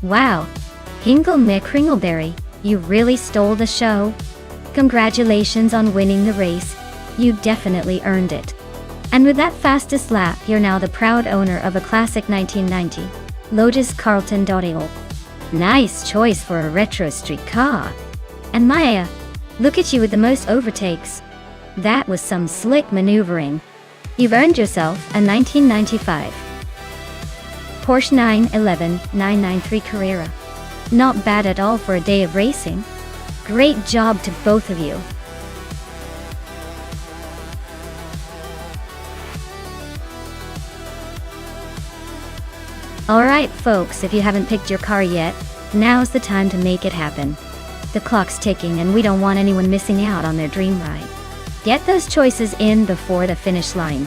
Wow, Hingle McCringleberry, you really stole the show. Congratulations on winning the race. You definitely earned it. And with that fastest lap, you're now the proud owner of a classic 1990 Lotus Carlton Dottiol. Nice choice for a retro street car. And Maya, look at you with the most overtakes. That was some slick maneuvering. You've earned yourself a 1995 Porsche 911 993 Carrera. Not bad at all for a day of racing. Great job to both of you. Alright folks, if you haven't picked your car yet, now's the time to make it happen. The clock's ticking and we don't want anyone missing out on their dream ride. Get those choices in before the finish line.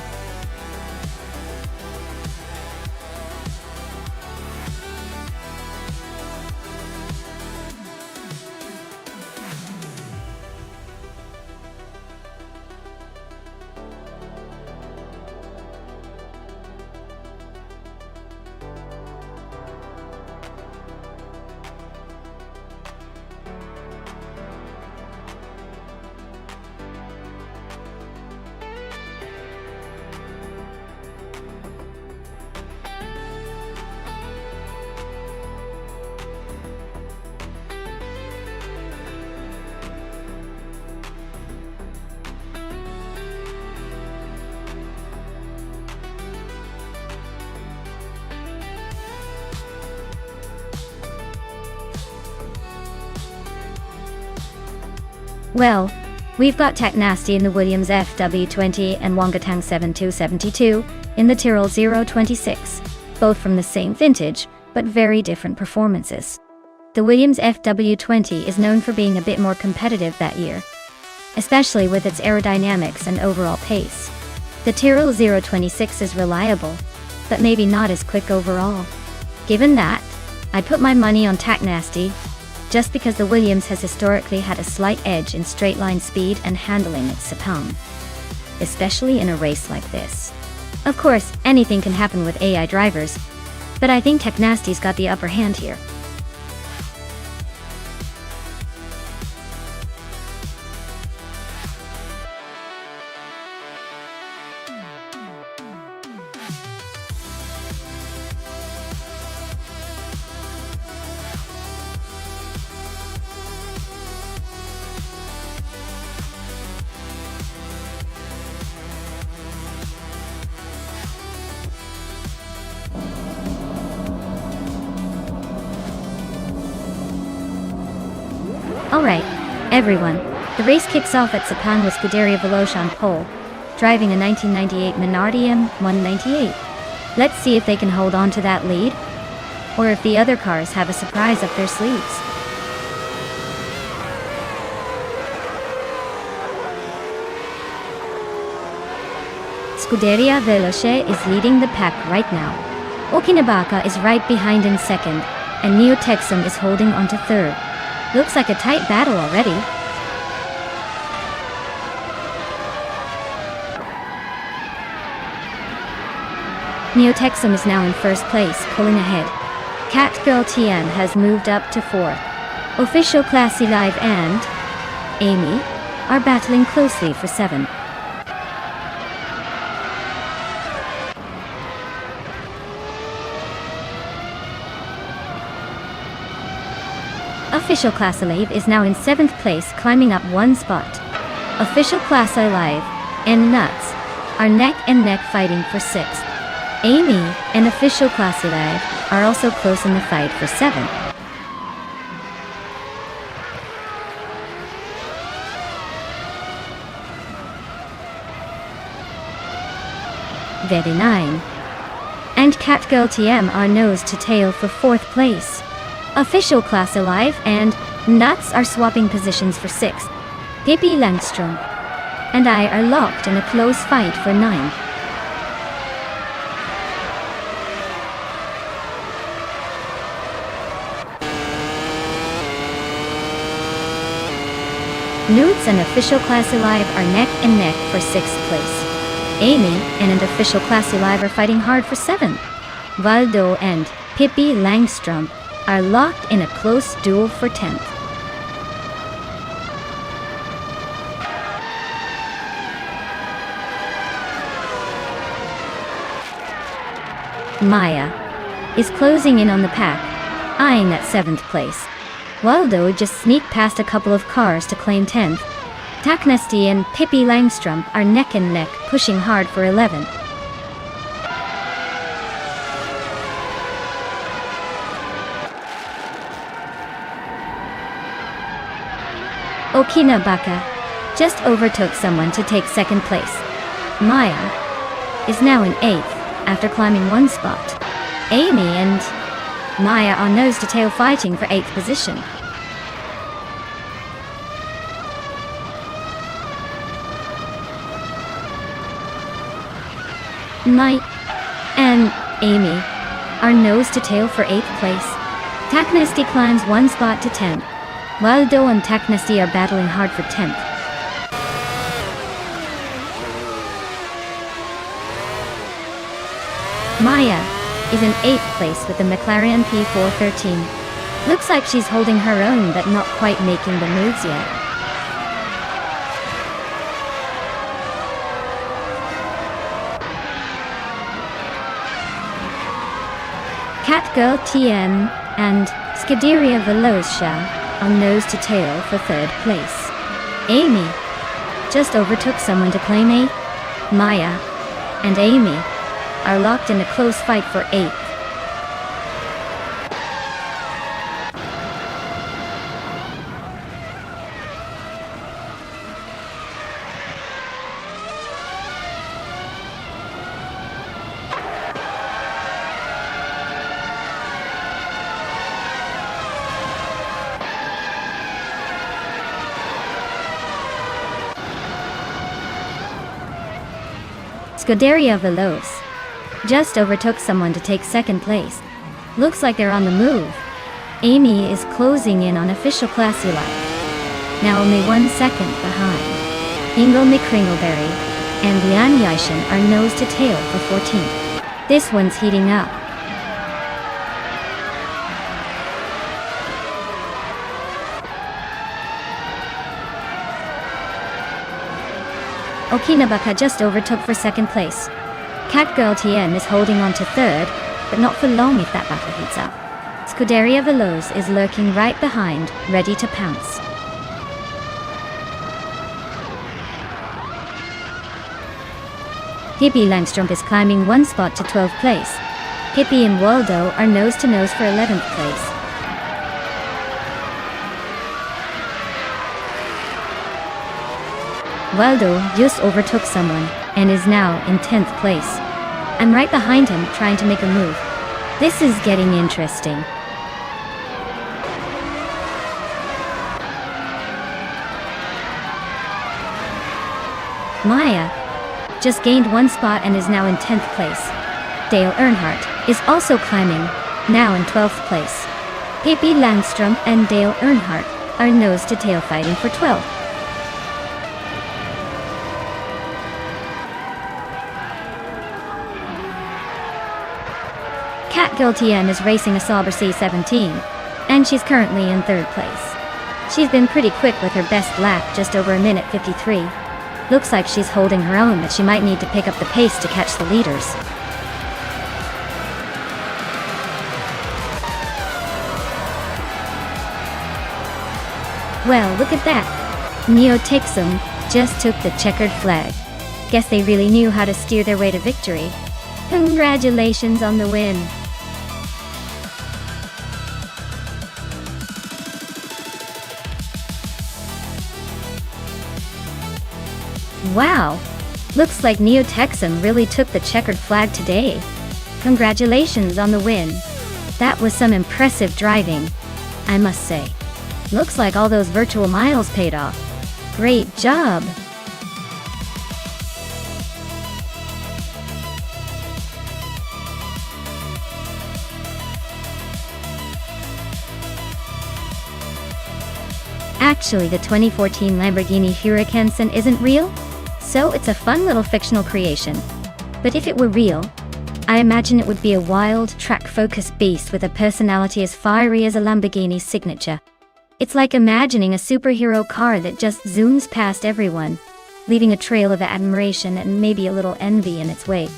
Well, we've got Tech Nasty in the Williams FW20 and Wangatang 7272 in the Tyrrell 026, both from the same vintage, but very different performances. The Williams FW20 is known for being a bit more competitive that year, especially with its aerodynamics and overall pace. The Tyrrell 026 is reliable, but maybe not as quick overall. Given that, I'd put my money on Tech Nasty, just because the Williams has historically had a slight edge in straight-line speed and handling its Sepang, especially in a race like this. Of course, anything can happen with AI drivers, but I think Tech Nasty's got the upper hand here. Alright, everyone, the race kicks off at Sepang with Scuderia Veloce on pole, driving a 1998 Minardi M198. Let's see if they can hold on to that lead, or if the other cars have a surprise up their sleeves. Scuderia Veloce is leading the pack right now. Okinabaka is right behind in second, and Neo Texum is holding on to third. Looks like a tight battle already. Neo Texum is now in first place, pulling ahead. Catgirl TM has moved up to fourth. Official Classy Live and Amy are battling closely for 7. Official Class Alive is now in 7th place, climbing up 1 spot. Official Class Alive and Nuts are neck and neck fighting for 6th. Amy and Official Class Alive are also close in the fight for 7. Very 9 and Catgirl TM are nose to tail for 4th place. Official Class Alive and Nuts are swapping positions for 6th. Pippi Langstrom and I are locked in a close fight for 9. Nudes and Official Class Alive are neck and neck for 6th place. Amy and an Official Class Alive are fighting hard for 7th. Valdo and Pippi Langstrom are locked in a close duel for 10th. Maya, is closing in on the pack, eyeing that 7th place. Waldo just sneaked past a couple of cars to claim 10th. Taknesti and Pippi Langstrumpf are neck and neck, pushing hard for 11th. Okinabaka just overtook someone to take 2nd place. Maya is now in 8th after climbing 1 spot. Amy and Maya are nose-to-tail fighting for 8th position. Mike and Amy are nose-to-tail for 8th place. Taknesti climbs 1 spot to 10th. Waldo and Taknesti are battling hard for 10th. Maya is in 8th place with the McLaren P413. Looks like she's holding her own but not quite making the moves yet. Catgirl TM and Scuderia Velocia are nose-to-tail for 3rd place. Amy just overtook someone to claim 8th. Maya and Amy are locked in a close fight for 8th. Scuderia Veloce just overtook someone to take 2nd place. Looks like they're on the move. Amy is closing in on official Classy Life, now only 1 second behind. Ingo McCringleberry and Lian Yishin are nose to tail for 14th. This one's heating up. Okinabaka just overtook for 2nd place. Catgirl TM is holding on to 3rd, but not for long if that battle heats up. Scuderia Veloce is lurking right behind, ready to pounce. Pippi Langstrumpf is climbing 1 spot to 12th place. Pippi and Waldo are nose to nose for 11th place. Waldo just overtook someone and is now in 10th place. I'm right behind him trying to make a move. This is getting interesting. Maya just gained 1 spot and is now in 10th place. Dale Earnhardt is also climbing, now in 12th place. Pippi Langstrumpf and Dale Earnhardt are nose to tail fighting for 12th. Catgirl TM is racing a Sauber C17, and she's currently in 3rd place. She's been pretty quick with her best lap, just over 1:53. Looks like she's holding her own, but she might need to pick up the pace to catch the leaders. Well, look at that. Neo Tixum just took the checkered flag. Guess they really knew how to steer their way to victory. Congratulations on the win. Wow, looks like Neo Texum really took the checkered flag today. Congratulations on the win. That was some impressive driving, I must say. Looks like all those virtual miles paid off. Great job. Actually, the 2014 Lamborghini Huracan isn't real, so it's a fun little fictional creation. But if it were real, I imagine it would be a wild, track-focused beast with a personality as fiery as a Lamborghini's signature. It's like imagining a superhero car that just zooms past everyone, leaving a trail of admiration and maybe a little envy in its wake.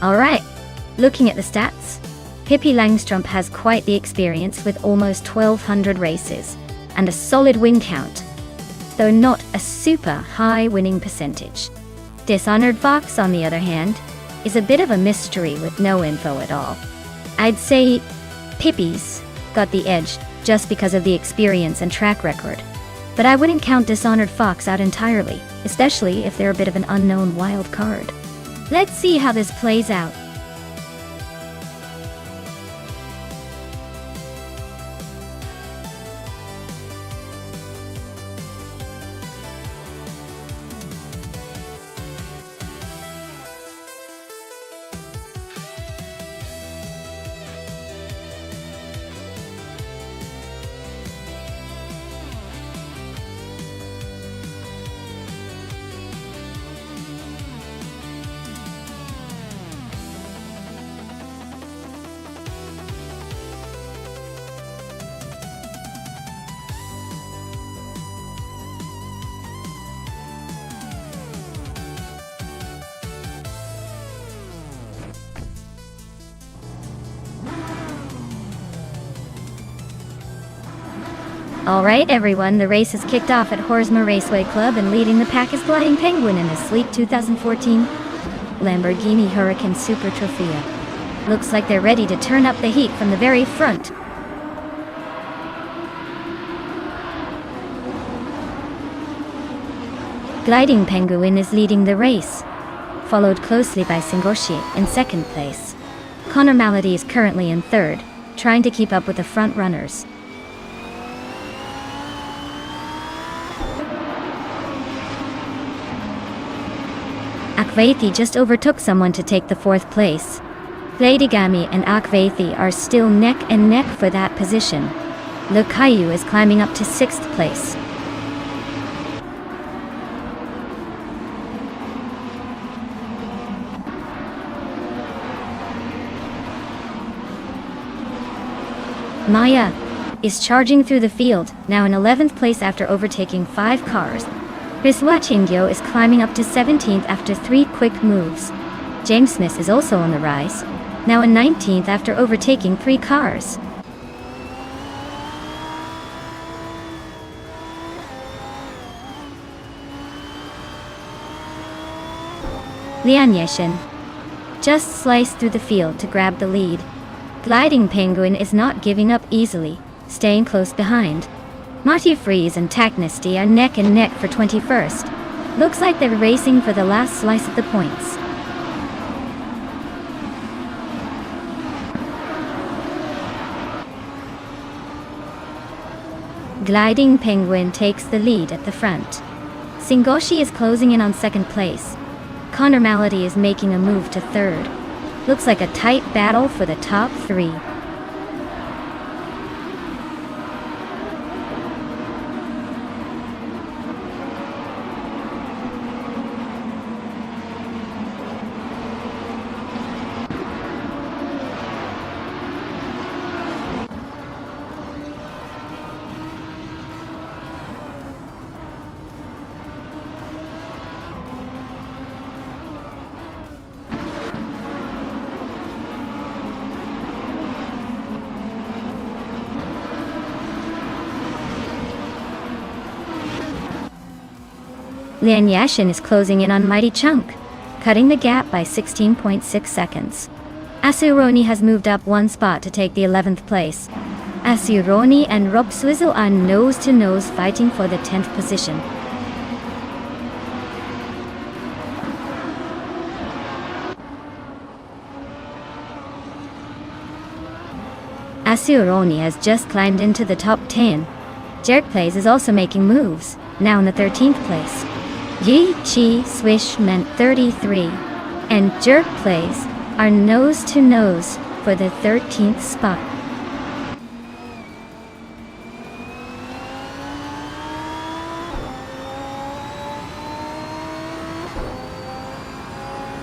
Alright, looking at the stats, Pippi Langstrump has quite the experience with almost 1,200 races and a solid win count, though not a super high winning percentage. Dishonored Fox, on the other hand, is a bit of a mystery with no info at all. I'd say Pippi's got the edge just because of the experience and track record, but I wouldn't count Dishonored Fox out entirely, especially if they're a bit of an unknown wild card. Let's see how this plays out. Alright everyone, the race has kicked off at Horsma Raceway Club, and leading the pack is Gliding Penguin in his sleek 2014 Lamborghini Huracan Super Trofeo. Looks like they're ready to turn up the heat from the very front. Gliding Penguin is leading the race, followed closely by Singoshi in second place. Connor Malady is currently in third, trying to keep up with the front runners. Akvaithi just overtook someone to take the fourth place. Ladigami and Akvaithi are still neck and neck for that position. Lukayu is climbing up to sixth place. Maya is charging through the field, now in 11th place after overtaking 5 cars. Biswa Chingyo is climbing up to 17th after 3 quick moves. James Smith is also on the rise, now in 19th after overtaking 3 cars. Lian Yeshin just sliced through the field to grab the lead. Gliding Penguin is not giving up easily, staying close behind. Marty Freeze and Taknesty are neck and neck for 21st. Looks like they're racing for the last slice of the points. Gliding Penguin takes the lead at the front. Singoshi is closing in on second place. Connor Malady is making a move to third. Looks like a tight battle for the top 3. Lian Yashin is closing in on Mighty Chunk, cutting the gap by 16.6 seconds. Asuroni has moved up 1 spot to take the 11th place. Asuroni and Rob Swizzle are nose-to-nose fighting for the 10th position. Asuroni has just climbed into the top 10. Jerk Plays is also making moves, now in the 13th place. Yi Chi Swish meant 33, and Jerk Plays are nose-to-nose for the 13th spot.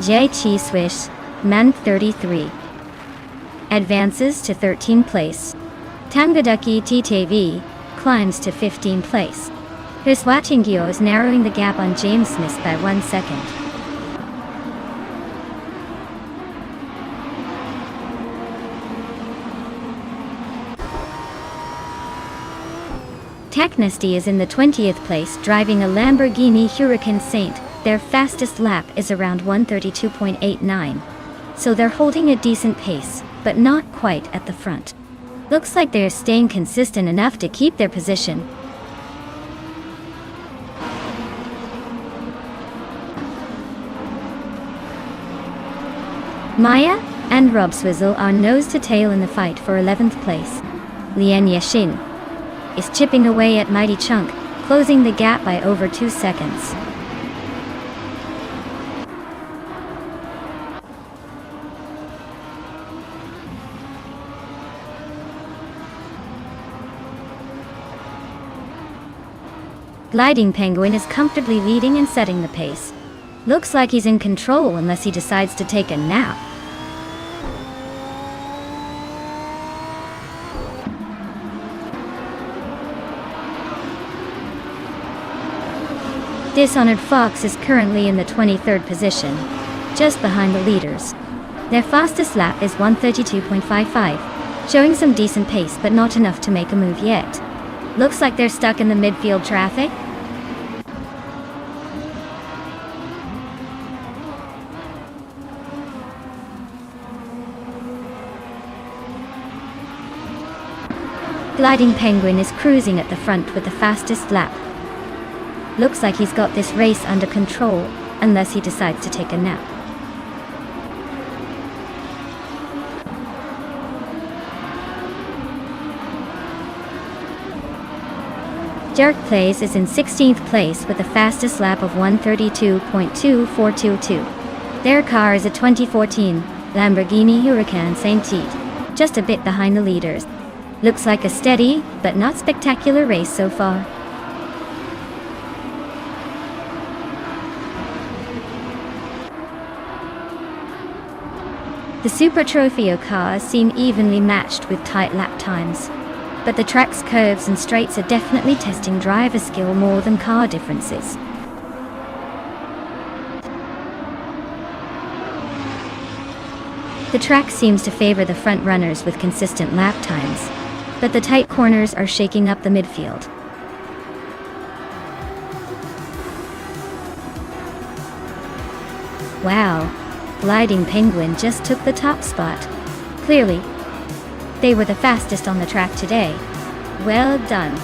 Jai Chi Swish meant 33. Advances to 13th place. Tangaduki TTV climbs to 15th place. Hiswatingyo is narrowing the gap on James Smith by 1 second. Technesty is in the 20th place driving a Lamborghini Huracan Saint. Their fastest lap is around 1:32.89. So they're holding a decent pace, but not quite at the front. Looks like they're staying consistent enough to keep their position. Maya and Rob Swizzle are nose to tail in the fight for 11th place. Lian Yashin is chipping away at Mighty Chunk, closing the gap by over 2 seconds. Gliding Penguin is comfortably leading and setting the pace. Looks like he's in control unless he decides to take a nap. Dishonored Fox is currently in the 23rd position, just behind the leaders. Their fastest lap is 1:32.55, showing some decent pace but not enough to make a move yet. Looks like they're stuck in the midfield traffic. Gliding Penguin is cruising at the front with the fastest lap. Looks like he's got this race under control, unless he decides to take a nap. Jerk Plays is in 16th place with the fastest lap of 1:32.2422. Their car is a 2014 Lamborghini Huracan Saint, just a bit behind the leaders. Looks like a steady, but not spectacular race so far. The Super Trofeo cars seem evenly matched with tight lap times. But the track's curves and straights are definitely testing driver skill more than car differences. The track seems to favor the front runners with consistent lap times, but the tight corners are shaking up the midfield. Wow, Gliding Penguin just took the top spot. Clearly, they were the fastest on the track today. Well done.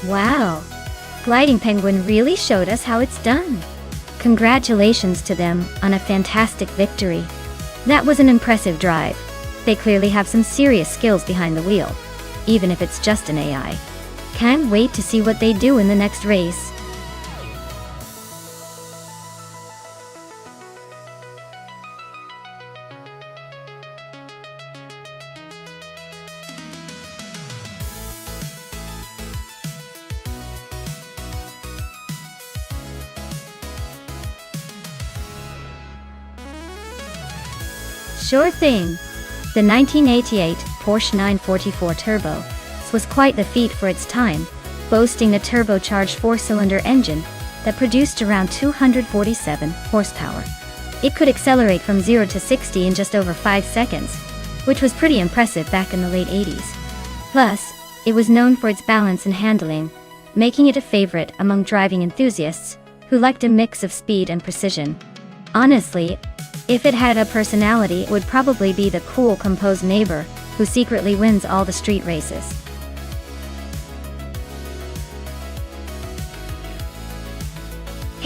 Wow, Gliding Penguin really showed us how it's done. Congratulations to them on a fantastic victory. That was an impressive drive. They clearly have some serious skills behind the wheel, even if it's just an AI. Can't wait to see what they do in the next race. Sure thing. The 1988 Porsche 944 Turbo was quite the feat for its time, boasting a turbocharged four-cylinder engine that produced around 247 horsepower. It could accelerate from 0 to 60 in just over 5 seconds, which was pretty impressive back in the late 80s. Plus, it was known for its balance and handling, making it a favorite among driving enthusiasts who liked a mix of speed and precision. Honestly, if it had a personality, it would probably be the cool, composed neighbor who secretly wins all the street races.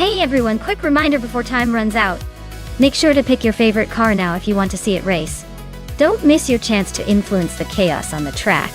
Hey everyone, quick reminder before time runs out. Make sure to pick your favorite car now if you want to see it race. Don't miss your chance to influence the chaos on the track.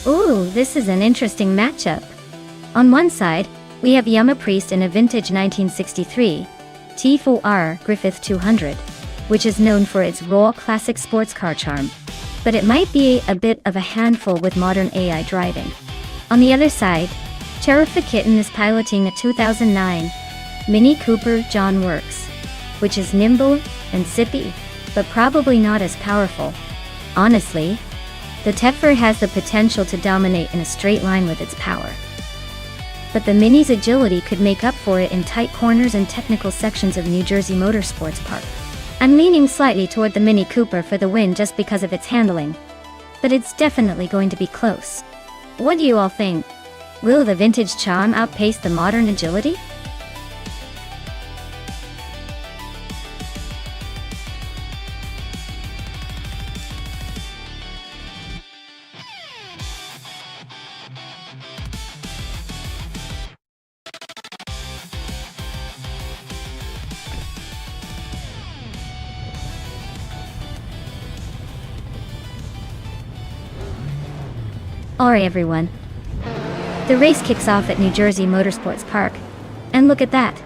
Ooh, this is an interesting matchup. On one side, we have Yama Priest in a vintage 1963 T4R Griffith 200, which is known for its raw classic sports car charm, but it might be a bit of a handful with modern AI driving. On the other side, Sheriff the Kitten is piloting a 2009 Mini Cooper John Works, which is nimble and zippy, but probably not as powerful. Honestly, the Teffer has the potential to dominate in a straight line with its power. But the Mini's agility could make up for it in tight corners and technical sections of New Jersey Motorsports Park. I'm leaning slightly toward the Mini Cooper for the win just because of its handling, but it's definitely going to be close. What do you all think? Will the vintage charm outpace the modern agility? Alright everyone. The race kicks off at New Jersey Motorsports Park. And look at that.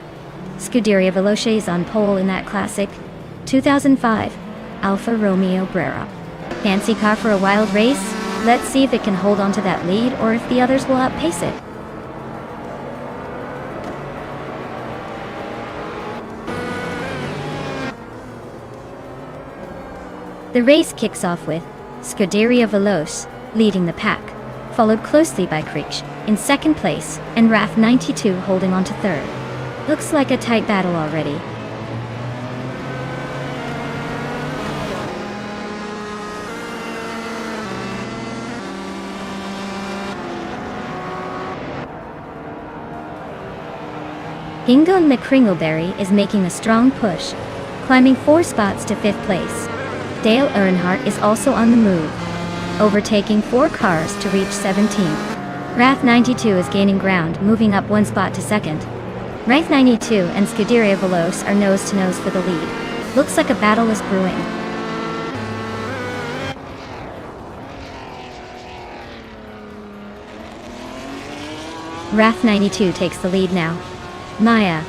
Scuderia Veloce is on pole in that classic 2005 Alfa Romeo Brera. Fancy car for a wild race? Let's see if it can hold on to that lead or if the others will outpace it. The race kicks off with Scuderia Veloce leading the pack, followed closely by Creech in second place and RAF 92 holding on to third. Looks like a tight battle already. Ingo McCringleberry is making a strong push, climbing 4 spots to 5th place. Dale Earnhardt is also on the move, overtaking 4 cars to reach 17th. RAF 92 is gaining ground, moving up 1 spot to 2nd. RAF 92 and Scuderia Veloce are nose-to-nose for the lead. Looks like a battle is brewing. RAF 92 takes the lead now. Maya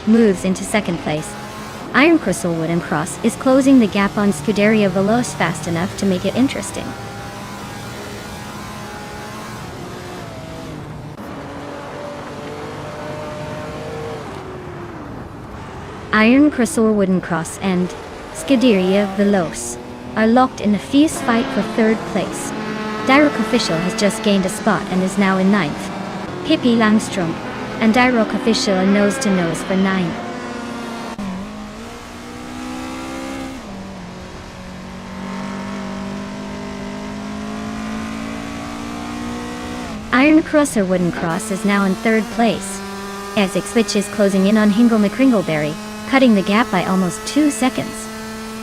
moves into 2nd place. Iron Crystalwood and Cross is closing the gap on Scuderia Veloce fast enough to make it interesting. Iron Crystalwood and Cross and Scuderia Veloce are locked in a fierce fight for 3rd place. Dyrock Official has just gained a spot and is now in 9th. Pippi Langstrom and Dyrock Official are nose-to-nose for 9th. Iron Crosser Wooden Cross is now in 3rd place. Essex Switch is closing in on Hingle McCringleberry, cutting the gap by almost 2 seconds.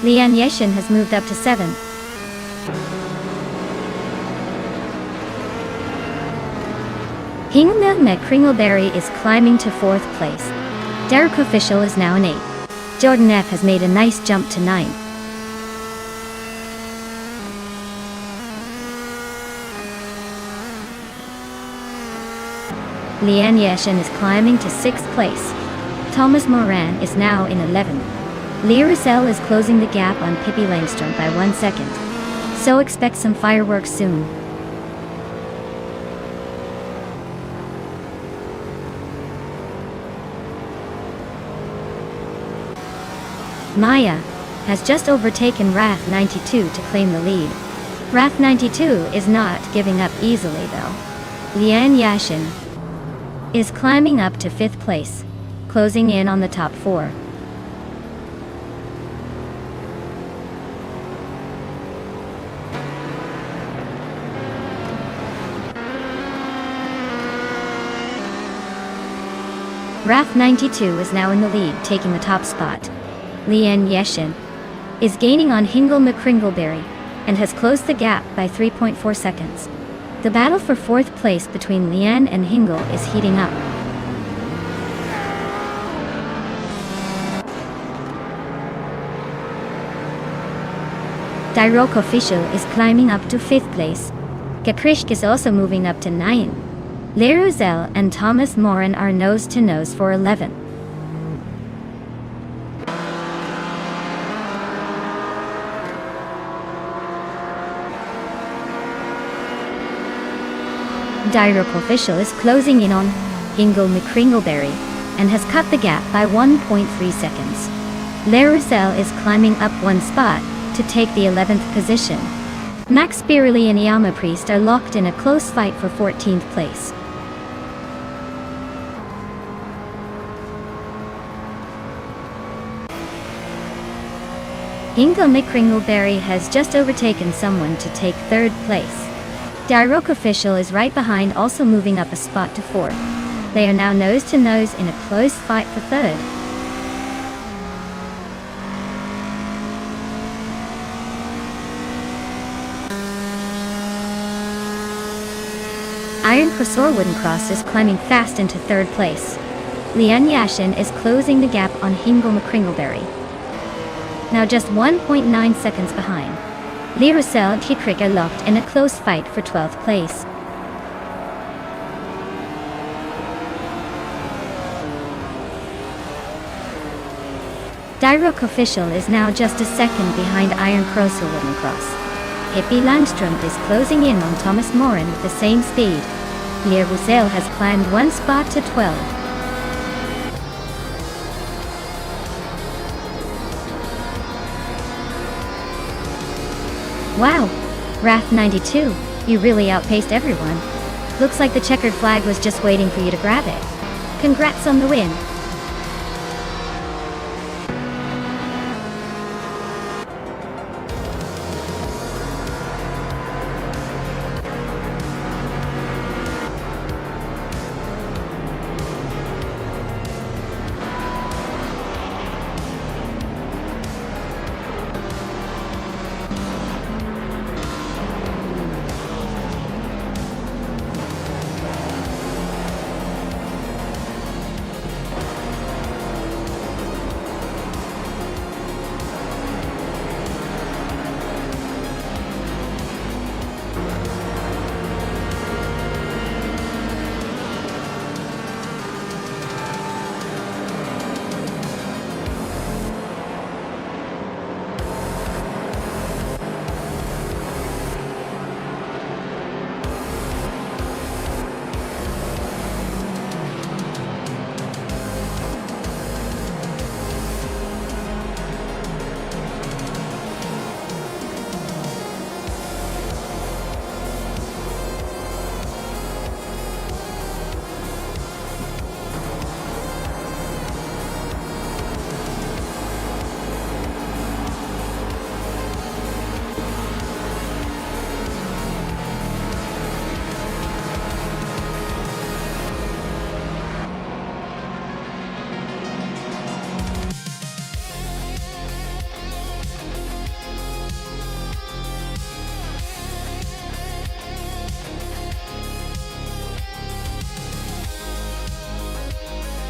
Lian Yeshin has moved up to 7th. Hingle McCringleberry is climbing to 4th place. Derek Official is now in 8th. Jordan F has made a nice jump to 9th. Lian Yeshin is climbing to 6th place. Thomas Moran is now in 11th. Lee Russell is closing the gap on Pippi Langstrom by 1 second. So expect some fireworks soon. Maya has just overtaken Wrath 92 to claim the lead. Wrath 92 is not giving up easily though. Lian Yashin is climbing up to 5th place, closing in on the top 4. Wrath 92 is now in the lead, taking the top spot. Lian Yeshin is gaining on Hingle McCringleberry and has closed the gap by 3.4 seconds. The battle for 4th place between Lian and Hingle is heating up. Dyrok Official is climbing up to 5th place. Gakrishk is also moving up to 9th. Leruzel and Thomas Moran are nose to nose for 11th. Dyrok Official is closing in on Hingle McCringleberry and has cut the gap by 1.3 seconds. Leruzel is climbing up 1 spot to take the 11th position. Max Birley and Yama Priest are locked in a close fight for 14th place. Hingle McCringleberry has just overtaken someone to take 3rd place. Dyrok Official is right behind, also moving up a spot to 4th. They are now nose to nose in a close fight for 3rd. Iron Cross or Wooden Cross is climbing fast into 3rd place. Lian Yashin is closing the gap on Hingle McCringleberry, now just 1.9 seconds behind. Lee Russell and Hikrik are locked in a close fight for 12th place. Dyrok Official is now just a second behind Iron Cross or Wooden Cross. Pippi Langstrom is closing in on Thomas Moran with the same speed. Lee Russell has climbed 1 spot to 12th. Wow! Wrath 92, you really outpaced everyone. Looks like the checkered flag was just waiting for you to grab it. Congrats on the win!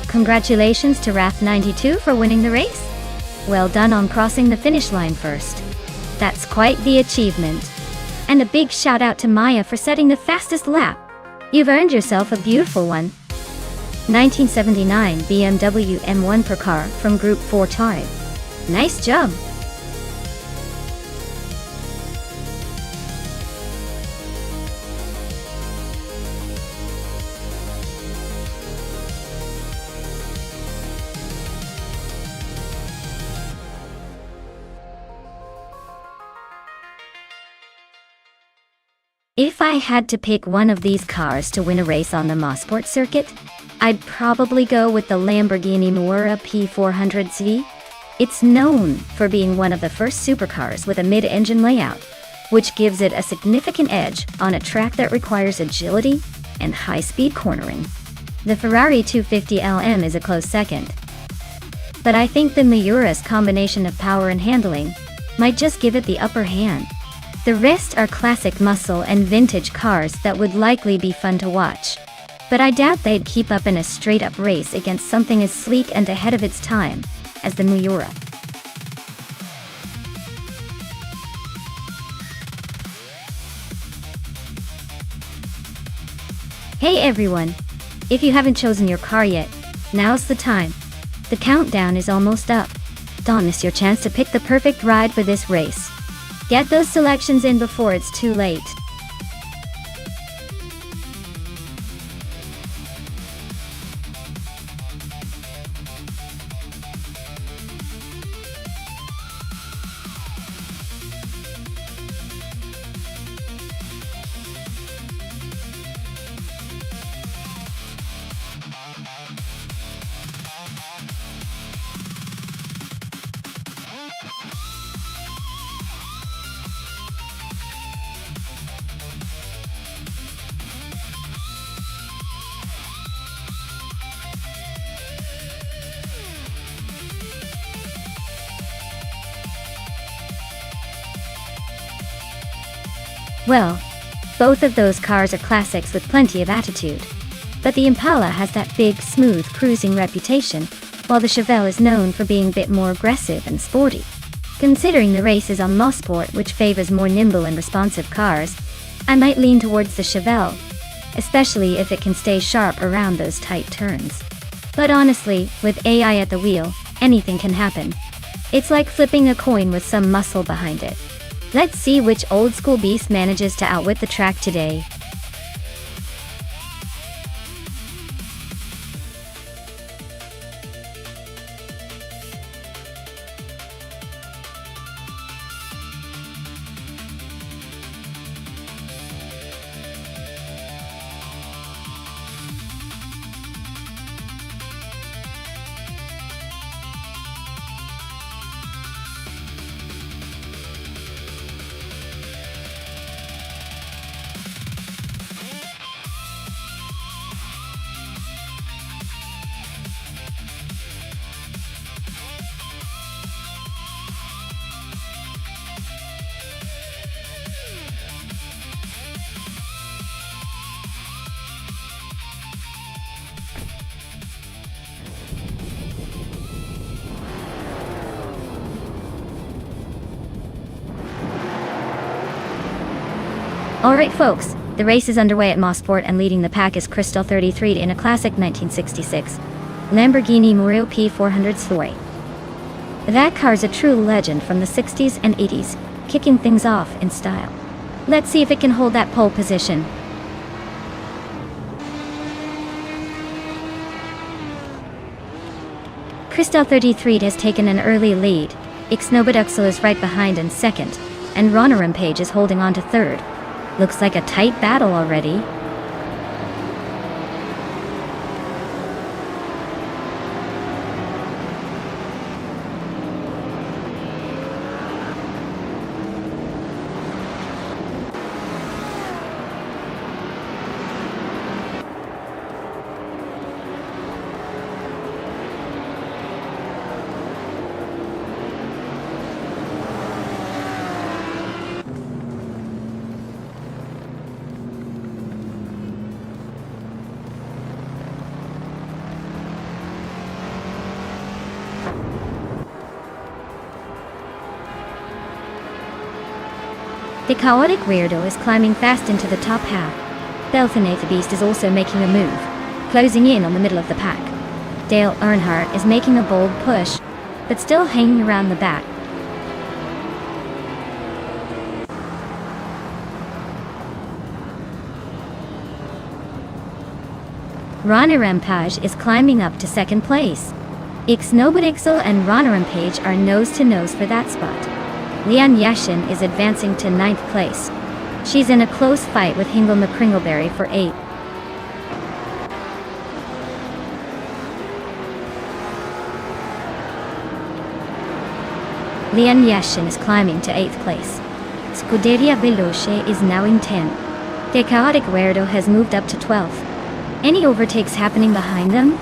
Congratulations to Wrath 92 for winning the race. Well done on crossing the finish line first. That's quite the achievement. And a big shout out to Maya for setting the fastest lap. You've earned yourself a beautiful one. 1979 BMW M1 per car from Group 4 Time. Nice job! If I had to pick one of these cars to win a race on the Nonstop circuit, I'd probably go with the Lamborghini Miura P400C. It's known for being one of the first supercars with a mid-engine layout, which gives it a significant edge on a track that requires agility and high-speed cornering. The Ferrari 250 LM is a close second. But I think the Miura's combination of power and handling might just give it the upper hand. The rest are classic muscle and vintage cars that would likely be fun to watch. But I doubt they'd keep up in a straight-up race against something as sleek and ahead of its time as the Miura. Hey everyone! If you haven't chosen your car yet, now's the time. The countdown is almost up. Don't miss your chance to pick the perfect ride for this race. Get those selections in before it's too late. Well, both of those cars are classics with plenty of attitude. But the Impala has that big, smooth cruising reputation, while the Chevelle is known for being a bit more aggressive and sporty. Considering the race is on Nonstop, which favors more nimble and responsive cars, I might lean towards the Chevelle, especially if it can stay sharp around those tight turns. But honestly, with AI at the wheel, anything can happen. It's like flipping a coin with some muscle behind it. Let's see which old-school beast manages to outwit the track today. Alright folks, the race is underway at Nonstop and leading the pack is Crystal 33 in a classic 1966 Lamborghini Miura P400 story. That car's a true legend from the 60s and 80s, kicking things off in style. Let's see if it can hold that pole position. Crystal 33 has taken an early lead. Ixnobaduxel is right behind in second, and Ronaram Page is holding on to third. Looks like a tight battle already. The chaotic weirdo is climbing fast into the top half. Belthanate the Beast is also making a move, closing in on the middle of the pack. Dale Earnhardt is making a bold push, but still hanging around the back. Rana Rampage is climbing up to second place. Ixnobodixel and Rana Rampage are nose to nose for that spot. Lian Yashin is advancing to 9th place. She's in a close fight with Hingle McCringleberry for 8th. Lian Yashin is climbing to 8th place. Scuderia Veloce is now in 10th. The chaotic weirdo has moved up to 12th. Any overtakes happening behind them?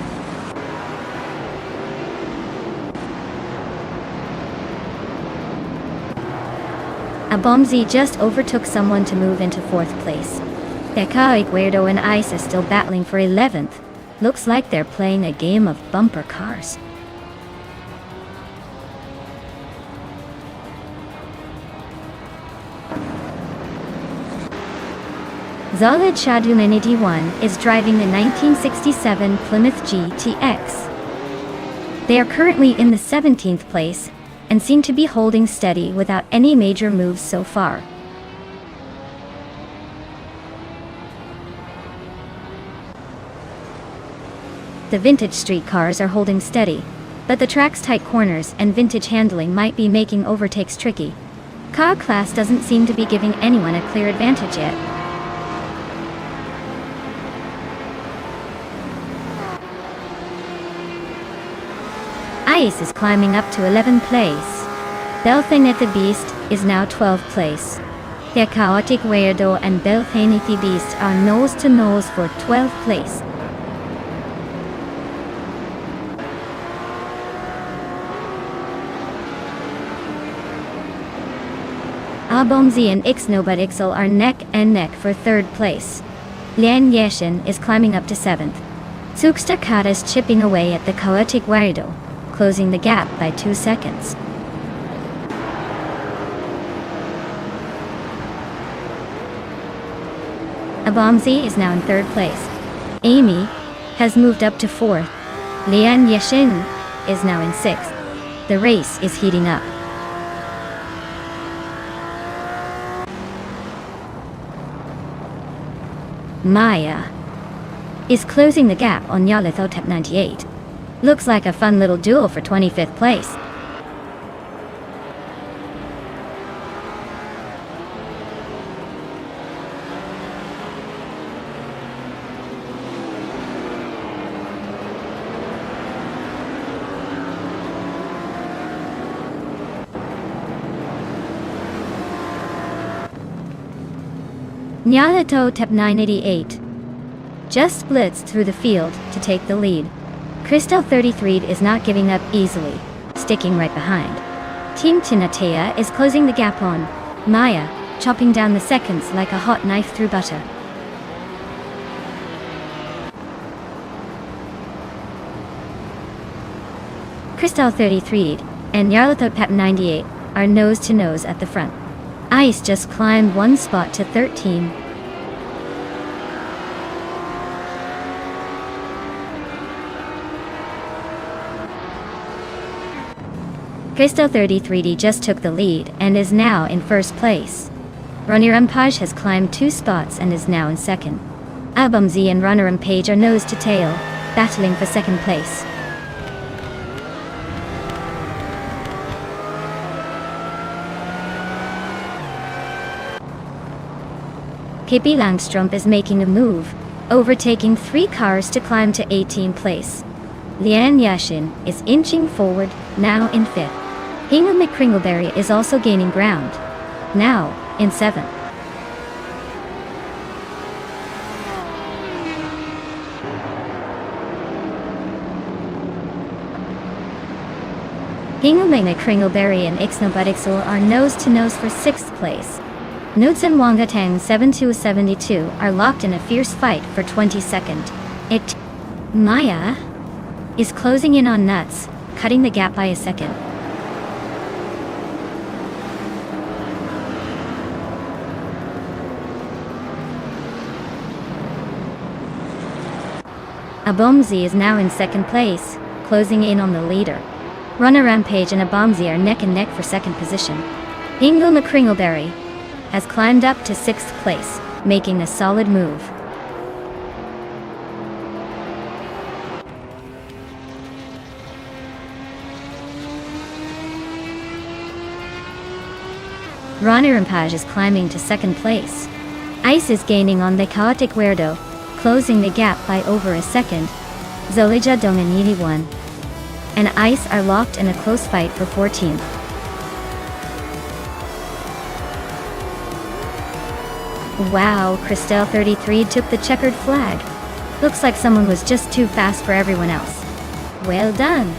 Abomzi just overtook someone to move into 4th place. The chaotic weirdo and Ice are still battling for 11th. Looks like they're playing a game of bumper cars. Zalid Shadoumen 81 is driving the 1967 Plymouth GTX. They are currently in the 17th place and seem to be holding steady without any major moves so far. The vintage street cars are holding steady, but the track's tight corners and vintage handling might be making overtakes tricky. Car class doesn't seem to be giving anyone a clear advantage yet. Ice is climbing up to 11th place. Belthanate the Beast is now 12th place. The chaotic weirdo and Belthanate the Beast are nose to nose for 12th place. Abomzi and Ixnobodixel are neck and neck for 3rd place. Lian Yashin is climbing up to 7th. Tsukstaka is chipping away at the chaotic weirdo, closing the gap by 2 seconds. Abomzi is now in 3rd place. Amy has moved up to 4th. Lian Yashin is now in 6th. The race is heating up. Maya is closing the gap on Nyarlathotep 98. Looks like a fun little duel for 25th place. Nyarlathotep 988 just blitzed through the field to take the lead. Crystal 33 is not giving up easily, sticking right behind. Team Tinatea is closing the gap on Maya, chopping down the seconds like a hot knife through butter. Crystal 33 and Nyarlathotep 98 are nose to nose at the front. Ice just climbed 1 spot to 13. Crystal 33D just took the lead and is now in 1st place. Rana Rampage has climbed 2 spots and is now in 2nd. Abomzi and Rana Rampage are nose to tail, battling for 2nd place. Pippi Langstrump is making a move, overtaking 3 cars to climb to 18th place. Lian Yashin is inching forward, now in 5th. Hingle McCringleberry is also gaining ground, now in 7th. Hingle McCringleberry and Ixnobodixel are nose to nose for 6th place. Nuts and Wangatang 7272 are locked in a fierce fight for 22nd. Maya is closing in on Nuts, cutting the gap by a second. Abomzi is now in second place, closing in on the leader. Runner Rampage and Abomzi are neck and neck for second position. Ingo McCringleberry has climbed up to 6th place, making a solid move. Runner Rampage is climbing to 2nd place. Ice is gaining on the Chaotic Weirdo, closing the gap by over a second. Zolija Dominini won, and Ice are locked in a close fight for 14th. Wow, Christelle 33 took the checkered flag. Looks like someone was just too fast for everyone else. Well done.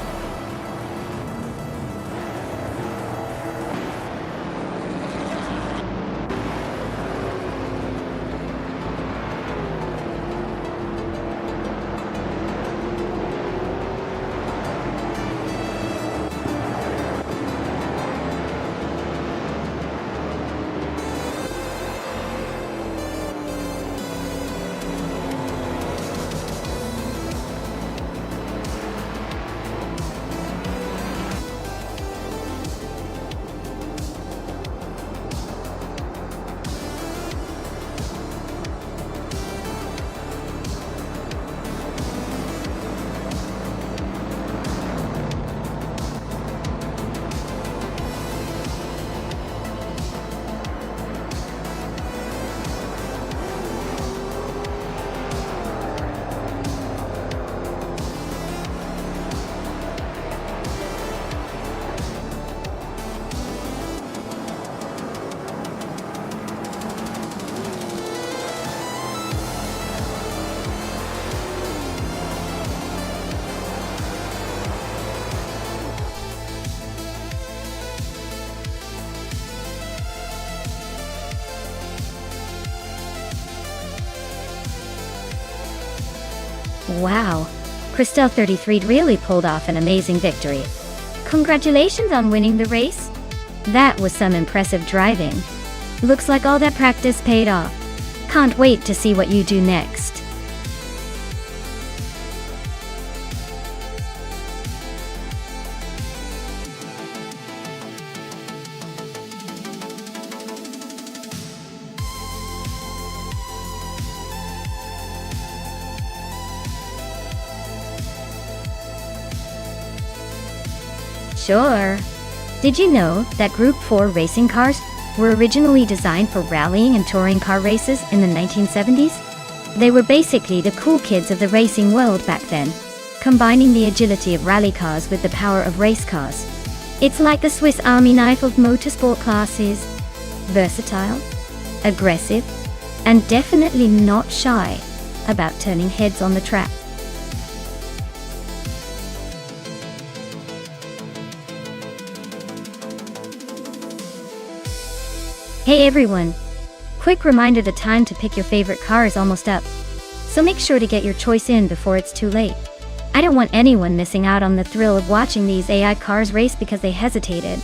Wow, Christelle 33 really pulled off an amazing victory. Congratulations on winning the race. That was some impressive driving. Looks like all that practice paid off. Can't wait to see what you do next. Sure. Did you know that Group 4 racing cars were originally designed for rallying and touring car races in the 1970s? They were basically the cool kids of the racing world back then, combining the agility of rally cars with the power of race cars. It's like the Swiss Army knife of motorsport classes. Versatile, aggressive, and definitely not shy about turning heads on the track. Hey everyone! Quick reminder, the time to pick your favorite car is almost up. So make sure to get your choice in before it's too late. I don't want anyone missing out on the thrill of watching these AI cars race because they hesitated.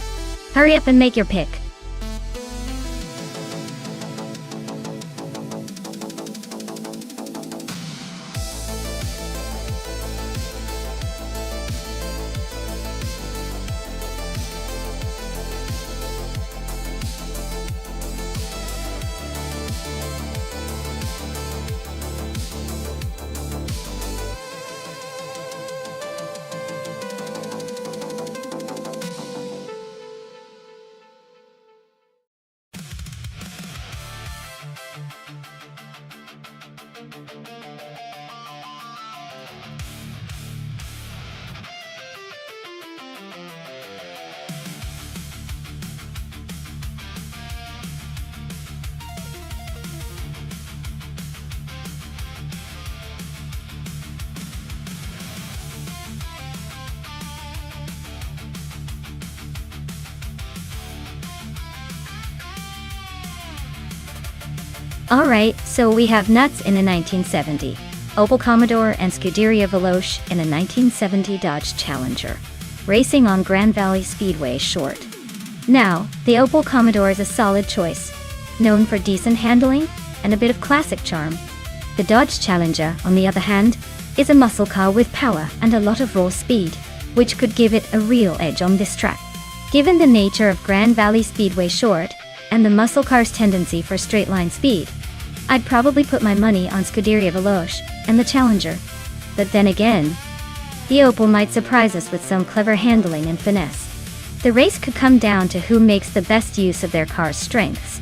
Hurry up and make your pick. Alright, so we have Nuts in a 1970, Opel Commodore and Scuderia Veloce in a 1970 Dodge Challenger, racing on Grand Valley Speedway short. Now, the Opel Commodore is a solid choice, known for decent handling and a bit of classic charm. The Dodge Challenger, on the other hand, is a muscle car with power and a lot of raw speed, which could give it a real edge on this track. Given the nature of Grand Valley Speedway short, and the muscle car's tendency for straight line speed, I'd probably put my money on Scuderia Veloce and the Challenger. But then again, the Opel might surprise us with some clever handling and finesse. The race could come down to who makes the best use of their car's strengths.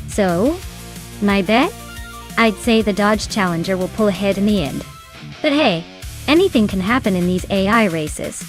So, my bet? I'd say the Dodge Challenger will pull ahead in the end. But hey, anything can happen in these AI races.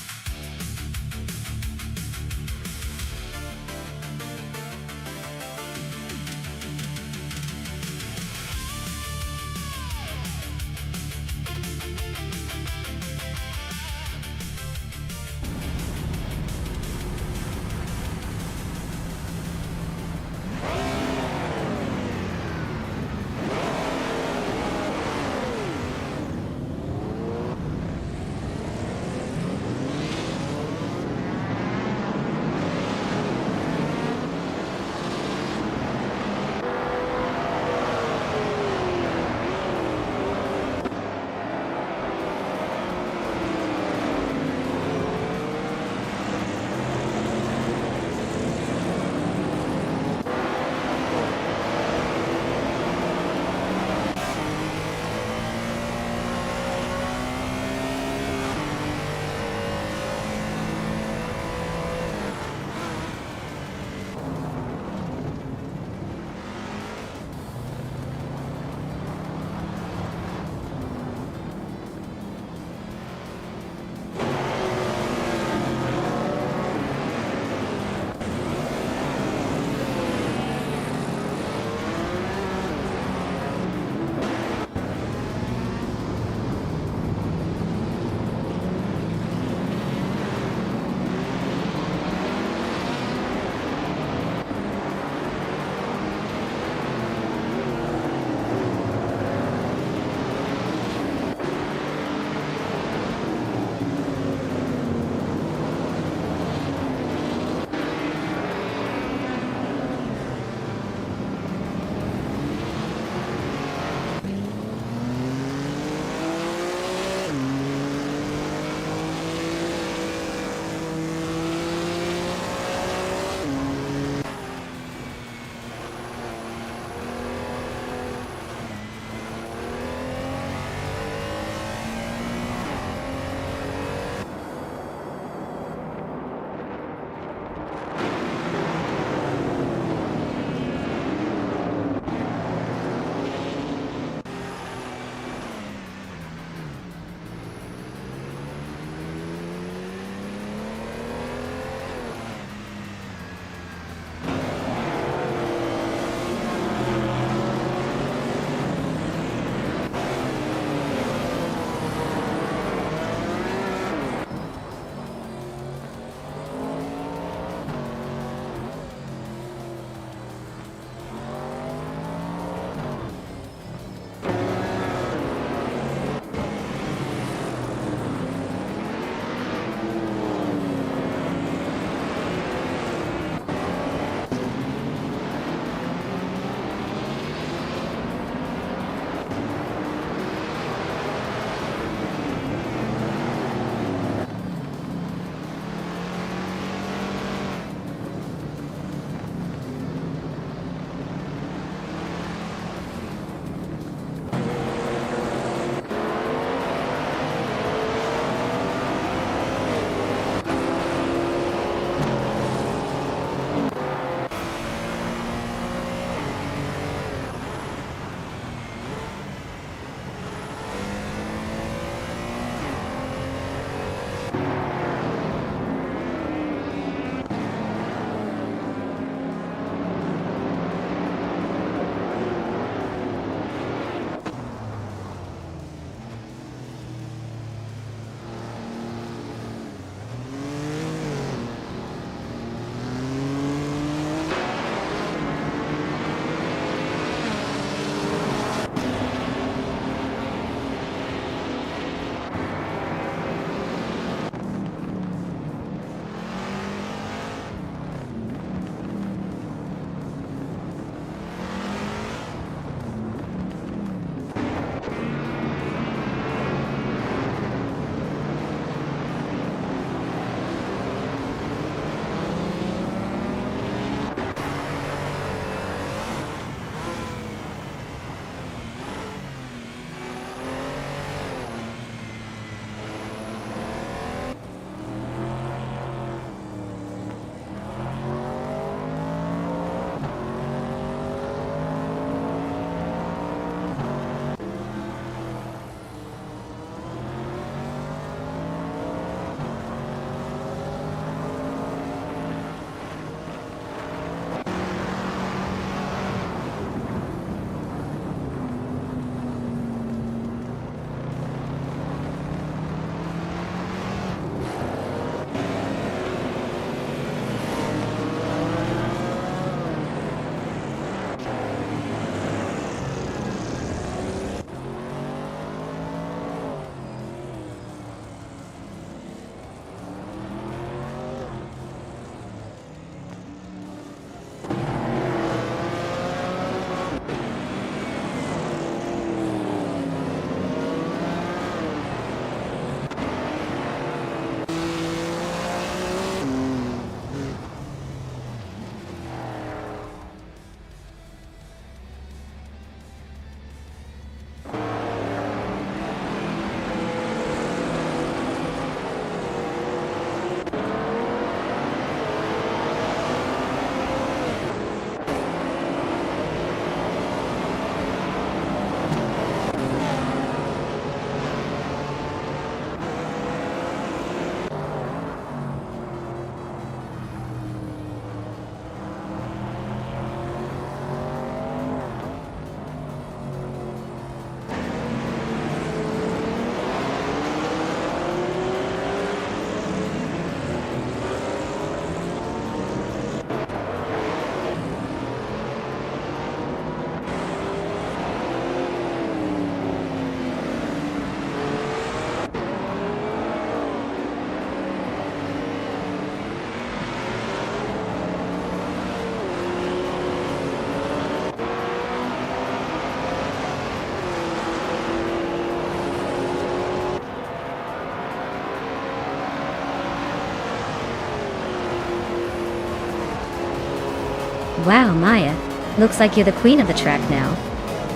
Wow, Maya. Looks like you're the queen of the track now.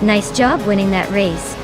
Nice job winning that race.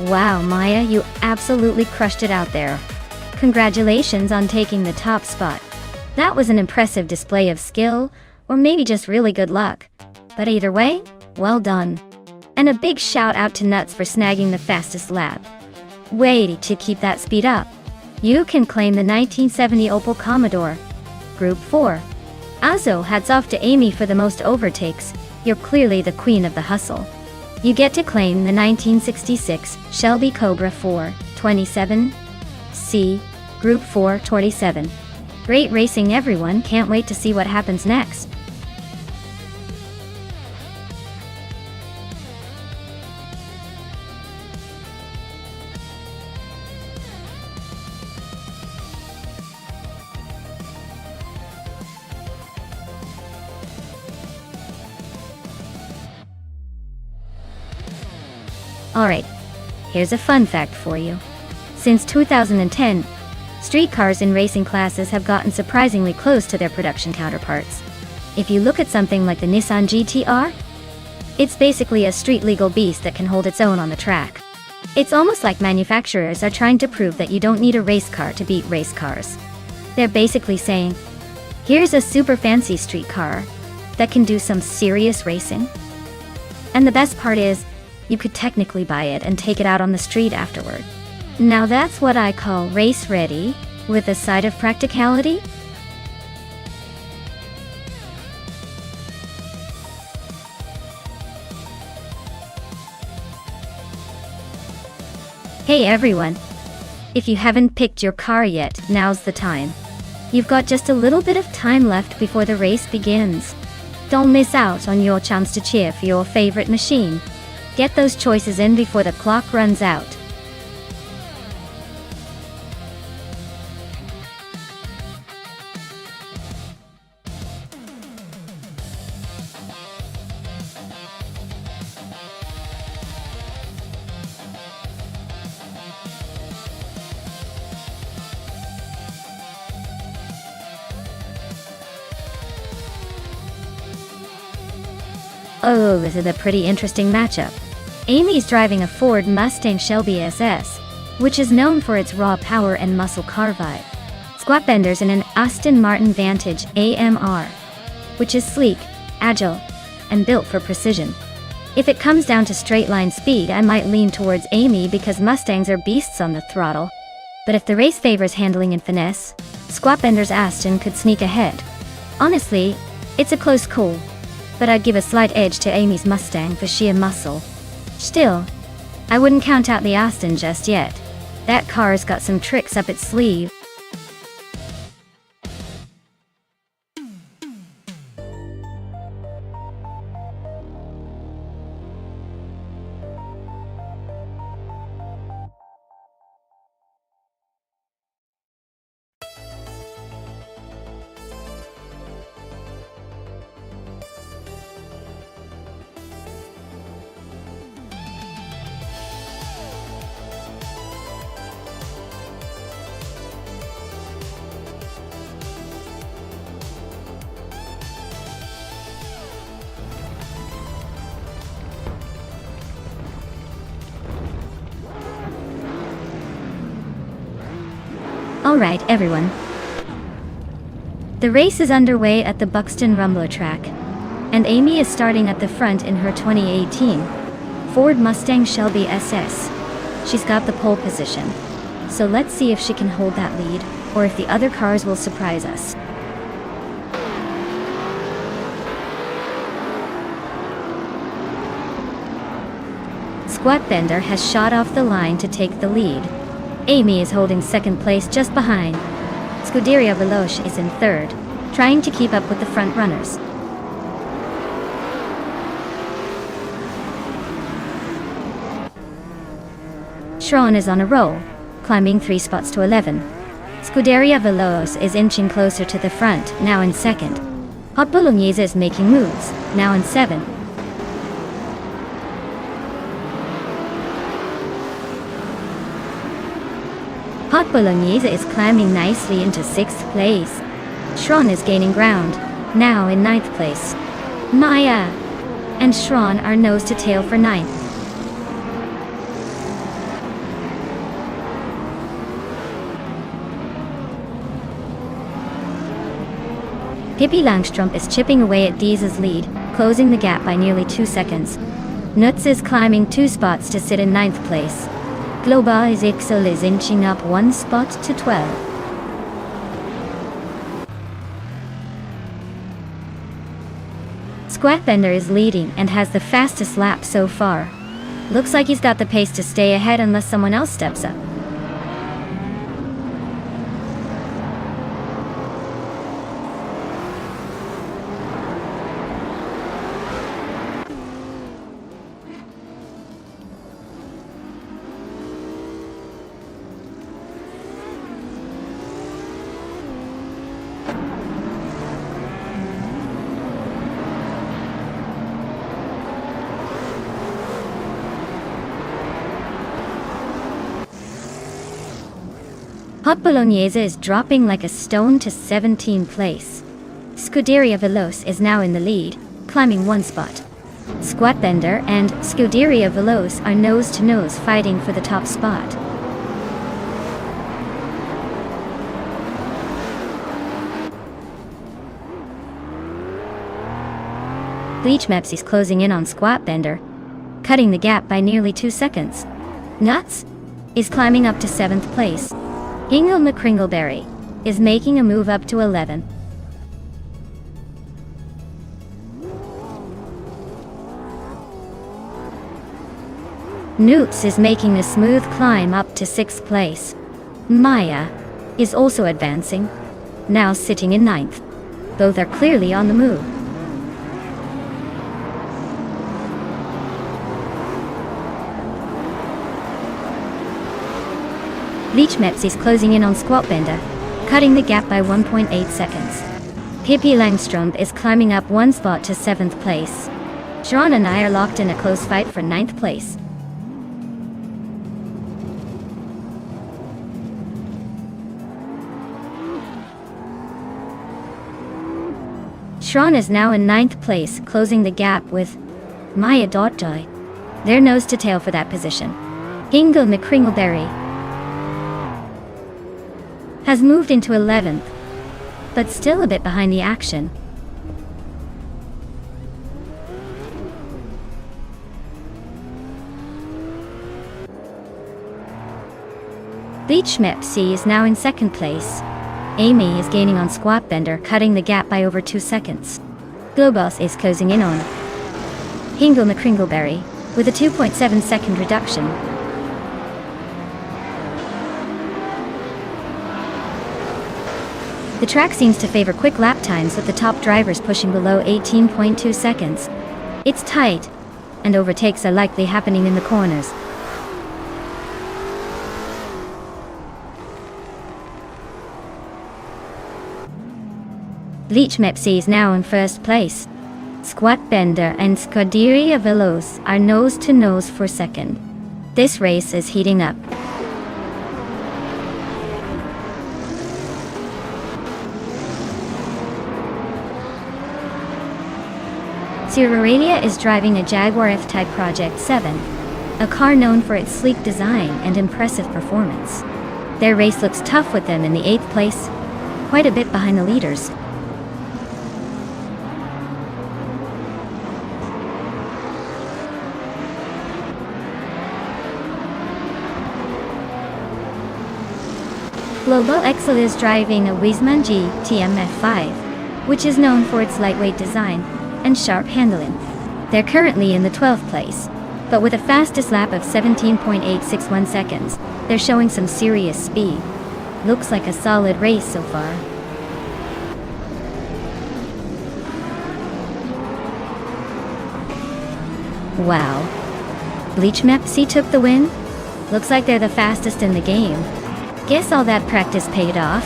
Wow, Maya, you absolutely crushed it out there. Congratulations on taking the top spot. That was an impressive display of skill, or maybe just really good luck. But either way, well done. And a big shout out to Nuts for snagging the fastest lap. Way to keep that speed up. You can claim the 1970 Opel Commodore. Group 4. Also, hats off to Amy for the most overtakes. You're clearly the queen of the hustle. You get to claim the 1966 Shelby Cobra 427 C, Group 427. Great racing, everyone. Can't wait to see what happens next. Alright, here's a fun fact for you. Since 2010, street cars in racing classes have gotten surprisingly close to their production counterparts. If you look at something like the Nissan GT-R, it's basically a street-legal beast that can hold its own on the track. It's almost like manufacturers are trying to prove that you don't need a race car to beat race cars. They're basically saying, here's a super fancy street car that can do some serious racing. And the best part is, you could technically buy it and take it out on the street afterward. Now that's what I call race ready, with a side of practicality. Hey everyone! If you haven't picked your car yet, now's the time. You've got just a little bit of time left before the race begins. Don't miss out on your chance to cheer for your favorite machine. Get those choices in before the clock runs out. Oh, this is a pretty interesting matchup. Amy's driving a Ford Mustang Shelby SS, which is known for its raw power and muscle car vibe. Squatbender's in an Aston Martin Vantage AMR, which is sleek, agile, and built for precision. If it comes down to straight line speed, I might lean towards Amy because Mustangs are beasts on the throttle. But if the race favors handling and finesse, Squatbender's Aston could sneak ahead. Honestly, it's a close call, but I'd give a slight edge to Amy's Mustang for sheer muscle. Still, I wouldn't count out the Aston just yet. That car's got some tricks up its sleeve. Alright everyone. The race is underway at the Buxton Rumbler track, and Amy is starting at the front in her 2018 Ford Mustang Shelby SS. She's got the pole position, so let's see if she can hold that lead, or if the other cars will surprise us. Squat Bender has shot off the line to take the lead. Amy is holding second place just behind. Scuderia Veloce is in third, trying to keep up with the front runners. Schron is on a roll, climbing 3 spots to 11. Scuderia Veloce is inching closer to the front, now in second. Hot Bolognese is making moves, now in 7. Hot Bolognese is climbing nicely into 6th place. Schron is gaining ground, now in 9th place. Maya and Schron are nose to tail for 9th. Pippi Langstrup is chipping away at Dies's lead, closing the gap by nearly 2 seconds. Nuts is climbing 2 spots to sit in 9th place. Global Ixel is inching up 1 spot to 12. Squat Bender is leading and has the fastest lap so far. Looks like he's got the pace to stay ahead unless someone else steps up. Hot Bolognese is dropping like a stone to 17th place. Scuderia Veloce is now in the lead, climbing 1 spot. Squat Bender and Scuderia Veloce are nose to nose fighting for the top spot. Bleach Meps is closing in on Squat Bender, cutting the gap by nearly 2 seconds. Nuts is climbing up to 7th place. Hingle McCringleberry is making a move up to 11. Newts is making a smooth climb up to 6th place. Maya is also advancing, now sitting in 9th. Both are clearly on the move. Bleach Meps is closing in on Squat Bender, cutting the gap by 1.8 seconds. Pippi Langstrup is climbing up 1 spot to 7th place. Schron and I are locked in a close fight for 9th place. Schron is now in 9th place, closing the gap with Maya Dotjoy. They're nose to tail for that position. Hingle McCringleberry has moved into 11th, but still a bit behind the action. Bleach Meps is now in 2nd place. Amy is gaining on Squat Bender, cutting the gap by over 2 seconds. Globos is closing in on Hingle McCringleberry with a 2.7 second reduction. The track seems to favor quick lap times, with the top drivers pushing below 18.2 seconds. It's tight, and overtakes are likely happening in the corners. Bleach Meps is now in 1st place. Squat Bender and Scuderia Veloce are nose to nose for 2nd. This race is heating up. Sierra is driving a Jaguar F-Type Project 7, a car known for its sleek design and impressive performance. Their race looks tough with them in the 8th place, quite a bit behind the leaders. Global Excel is driving a Wiesmann GTMF5, which is known for its lightweight design and sharp handling. They're currently in the 12th place, but with a fastest lap of 17.861 seconds, they're showing some serious speed. Looks like a solid race so far. Wow. Bleachmepsi took the win? Looks like they're the fastest in the game. Guess all that practice paid off.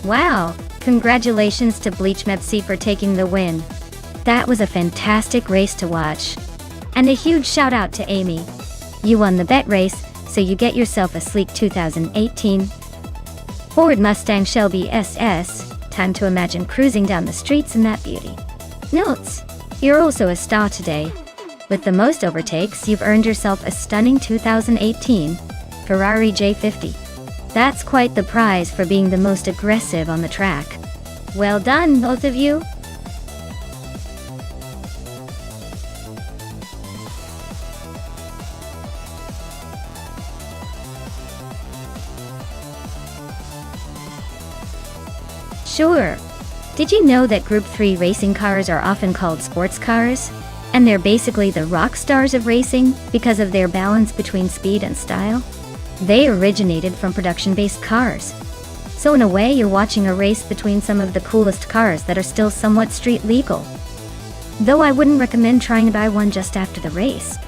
Wow! Congratulations to Bleachmepsi for taking the win. That was a fantastic race to watch. And a huge shout out to Amy. You won the bet race, so you get yourself a sleek 2018 Ford Mustang Shelby SS. Time to imagine cruising down the streets in that beauty. Notes: you're also a star today. With the most overtakes, you've earned yourself a stunning 2018 Ferrari J50. That's quite the prize for being the most aggressive on the track. Well done, both of you. Sure. Did you know that Group 3 racing cars are often called sports cars? And they're basically the rock stars of racing because of their balance between speed and style? They originated from production-based cars. So in a way, you're watching a race between some of the coolest cars that are still somewhat street legal. Though I wouldn't recommend trying to buy one just after the race.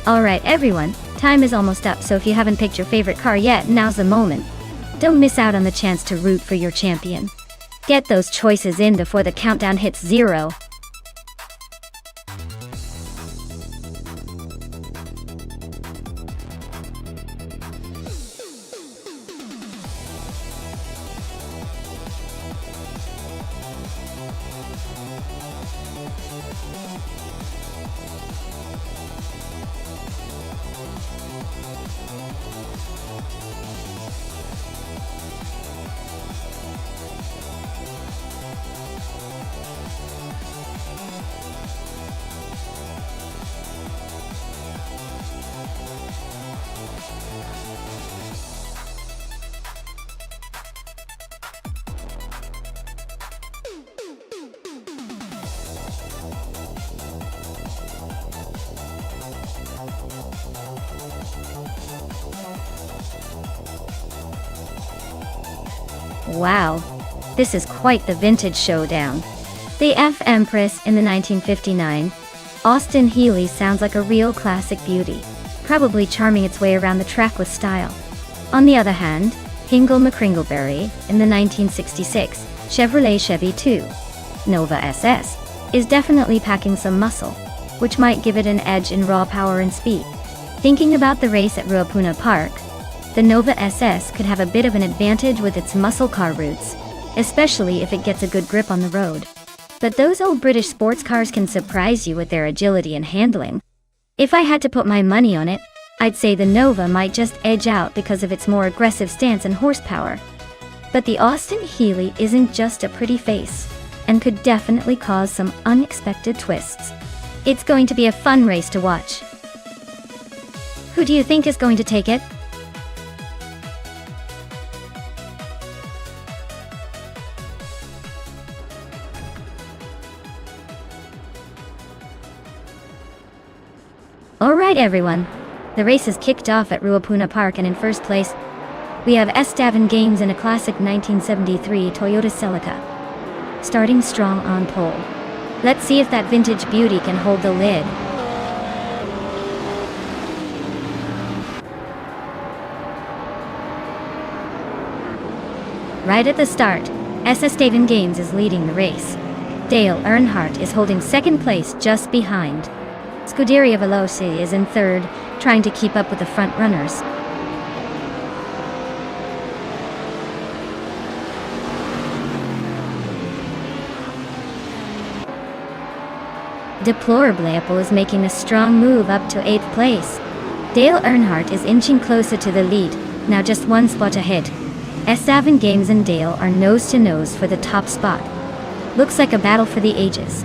Alright everyone, time is almost up, so if you haven't picked your favorite car yet, now's the moment. Don't miss out on the chance to root for your champion. Get those choices in before the countdown hits 0. Wow, this is quite the vintage showdown. The F Empress in the 1959, Austin Healey sounds like a real classic beauty, probably charming its way around the track with style. On the other hand, Hingle McCringleberry in the 1966 Chevrolet Chevy 2 Nova SS is definitely packing some muscle, which might give it an edge in raw power and speed. Thinking about the race at Ruapuna Park, the Nova SS could have a bit of an advantage with its muscle car roots, especially if it gets a good grip on the road. But those old British sports cars can surprise you with their agility and handling. If I had to put my money on it, I'd say the Nova might just edge out because of its more aggressive stance and horsepower. But the Austin Healey isn't just a pretty face, and could definitely cause some unexpected twists. It's going to be a fun race to watch. Who do you think is going to take it? Alright everyone, the race is kicked off at Ruapuna Park, and in first place, we have Estevan Games in a classic 1973 Toyota Celica. Starting strong on pole. Let's see if that vintage beauty can hold the lid. Right at the start, SS Daven Games is leading the race. Dale Earnhardt is holding second place just behind. Scuderia Veloci is in third, trying to keep up with the front runners. Deplorably Apple is making a strong move up to 8th place. Dale Earnhardt is inching closer to the lead, now just one spot ahead. S7 Games and Dale are nose to nose for the top spot. Looks like a battle for the ages.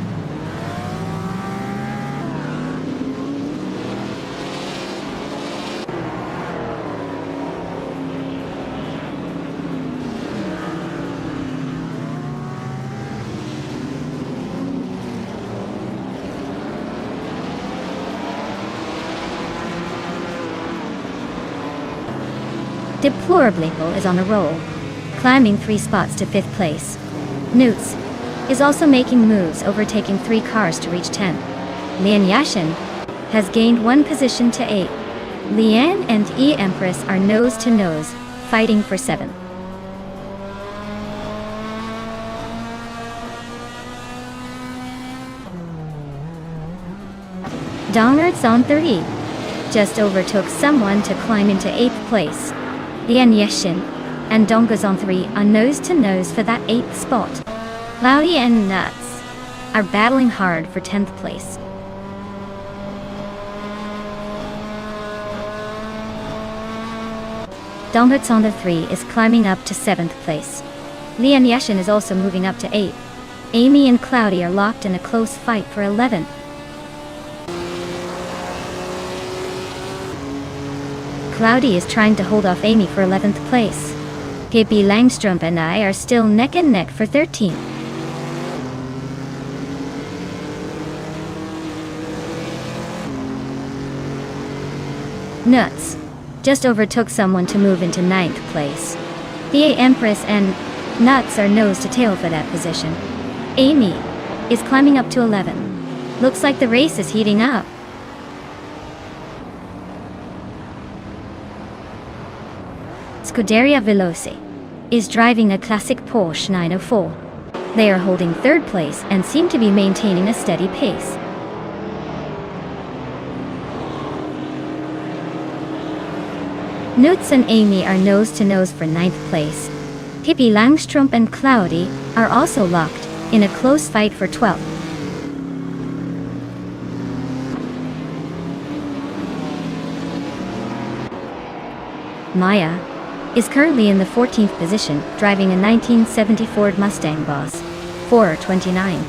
Deplorably is on a roll, climbing 3 spots to 5th place. Newts is also making moves, overtaking 3 cars to reach 10. Lian Yashin has gained 1 position to 8. Lian and E Empress are nose to nose, fighting for 7th. Dongards on 30 just overtook someone to climb into 8th place. Lian Yashin and Dongas on 3 are nose to nose for that 8th spot. Cloudy and Nuts are battling hard for 10th place. Dongards on the 3 is climbing up to 7th place. Lian Yashin is also moving up to 8th. Amy and Cloudy are locked in a close fight for 11th. Cloudy is trying to hold off Amy for 11th place. Pippi Langstrup and I are still neck and neck for 13th. Nuts just overtook someone to move into 9th place. The Empress and Nuts are nose to tail for that position. Amy is climbing up to 11. Looks like the race is heating up. Scuderia Veloci is driving a classic Porsche 904. They are holding 3rd place and seem to be maintaining a steady pace. Newts and Amy are nose to nose for 9th place. Pippi Langstrup and Cloudy are also locked in a close fight for 12th. Maya is currently in the 14th position, driving a 1970 Ford Mustang Boss 429.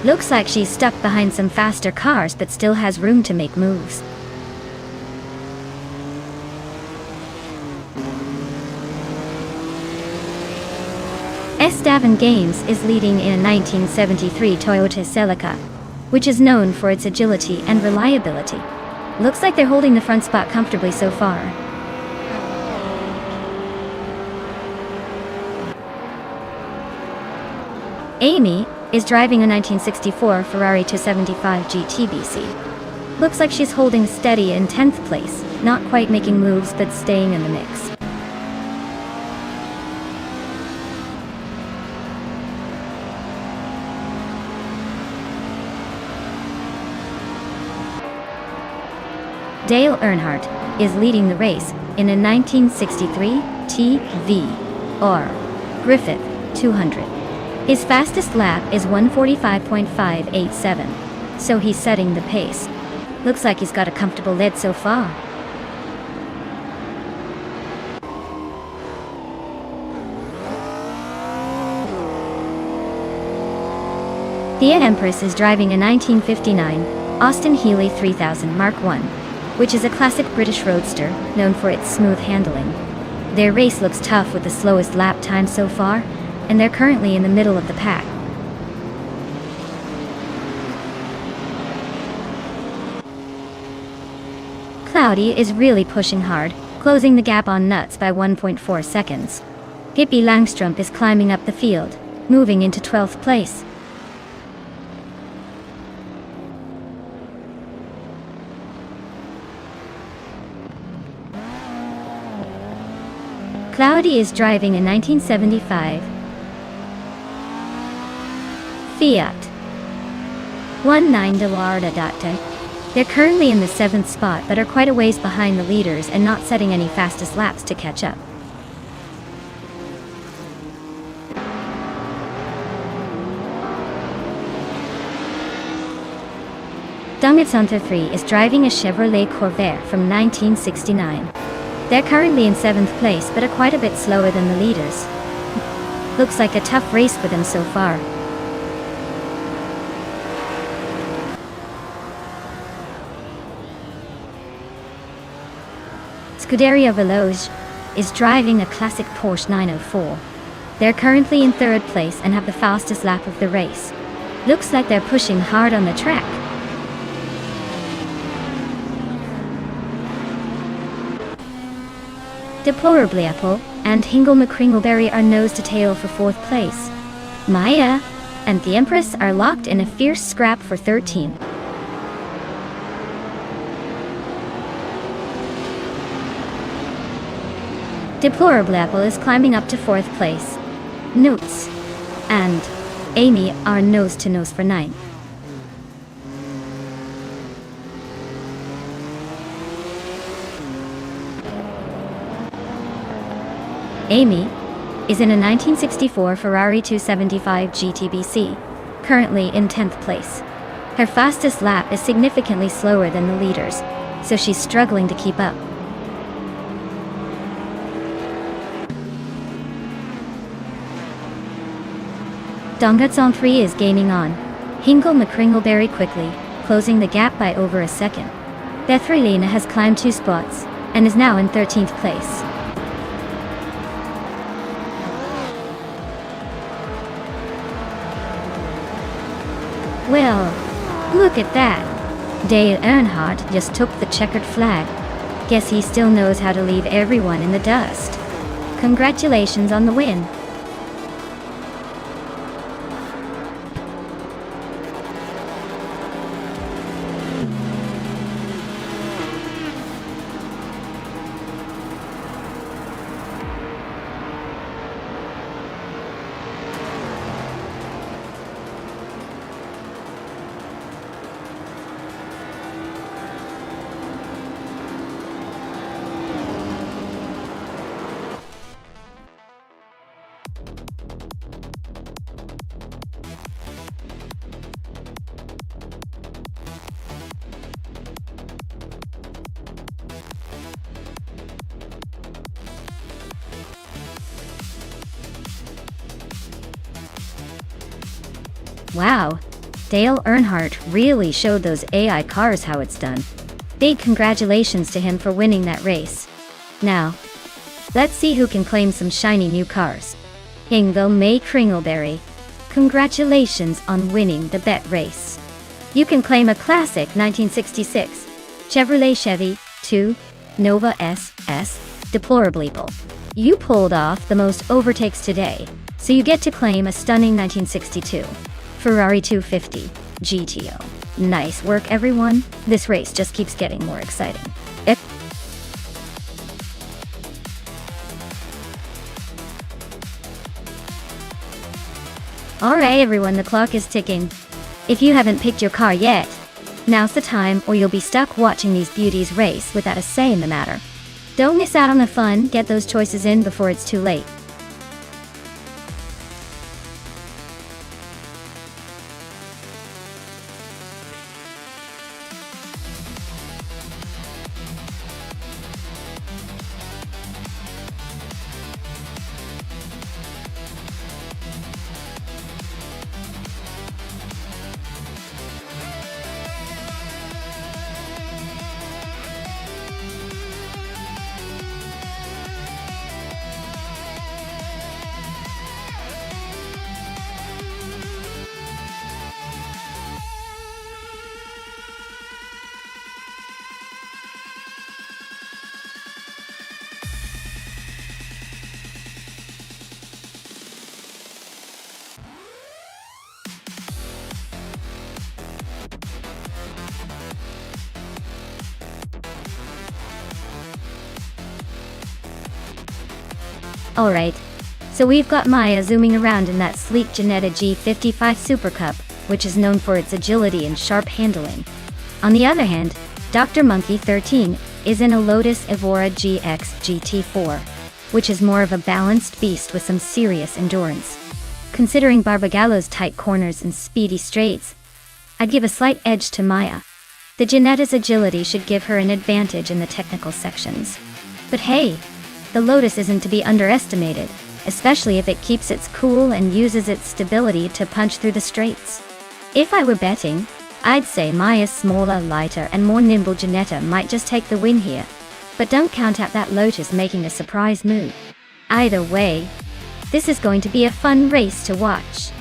Looks like she's stuck behind some faster cars but still has room to make moves. S7 Games is leading in a 1973 Toyota Celica, which is known for its agility and reliability. Looks like they're holding the front spot comfortably so far. Amy is driving a 1964 Ferrari 275 GTBC. Looks like she's holding steady in 10th place, not quite making moves but staying in the mix. Dale Earnhardt is leading the race in a 1963 TV or Griffith 200. His fastest lap is 1:45.587, so he's setting the pace. Looks like he's got a comfortable lead so far. The Empress is driving a 1959 Austin Healey 3000 Mark I, which is a classic British roadster known for its smooth handling. Their race looks tough with the slowest lap time so far, and they're currently in the middle of the pack. Cloudy is really pushing hard, closing the gap on Nuts by 1.4 seconds. Pippi Langstrup is climbing up the field, moving into 12th place. Cloudy is driving a 1975 Fiat 19 They're currently in the 7th spot but are quite a ways behind the leaders and not setting any fastest laps to catch up. Dongetsanta 3 is driving a Chevrolet Corvair from 1969. They're currently in 7th place but are quite a bit slower than the leaders. Looks like a tough race for them so far. Scuderia Veloce is driving a classic Porsche 904. They're currently in 3rd place and have the fastest lap of the race. Looks like they're pushing hard on the track. Deplorably Apple and Hingle McCringleberry are nose to tail for 4th place. Maya and the Empress are locked in a fierce scrap for 13. Deplorably Apple is climbing up to 4th place. Newts and Amy are nose to nose for 9th. Amy is in a 1964 Ferrari 275 GTBC, currently in 10th place. Her fastest lap is significantly slower than the leaders, so she's struggling to keep up. Dongetsong 3 is gaining on Hingle McCringleberry quickly, closing the gap by over a second. Bethrelina has climbed 2 spots and is now in 13th place. Well, look at that. Dale Earnhardt just took the checkered flag. Guess he still knows how to leave everyone in the dust. Congratulations on the win. Wow, Dale Earnhardt really showed those AI cars how it's done. Big congratulations to him for winning that race. Now, let's see who can claim some shiny new cars. Hingle McCringleberry, congratulations on winning the bet race. You can claim a classic 1966 Chevrolet Chevy 2 Nova SS Deplorably. You pulled off the most overtakes today, so you get to claim a stunning 1962 Ferrari 250 GTO. Nice work, everyone. This race just keeps getting more exciting. Alright everyone, the clock is ticking. If you haven't picked your car yet, now's the time or you'll be stuck watching these beauties race without a say in the matter. Don't miss out on the fun, get those choices in before it's too late. Alright, so we've got Maya zooming around in that sleek Ginetta G55 Super Cup, which is known for its agility and sharp handling. On the other hand, Dr. Monkey 13 is in a Lotus Evora GX GT4, which is more of a balanced beast with some serious endurance. Considering Barbagallo's tight corners and speedy straights, I'd give a slight edge to Maya. The Ginetta's agility should give her an advantage in the technical sections. But hey, the Lotus isn't to be underestimated, especially if it keeps its cool and uses its stability to punch through the straights. If I were betting, I'd say Maya's smaller, lighter, and more nimble Ginetta might just take the win here. But don't count out that Lotus making a surprise move. Either way, this is going to be a fun race to watch.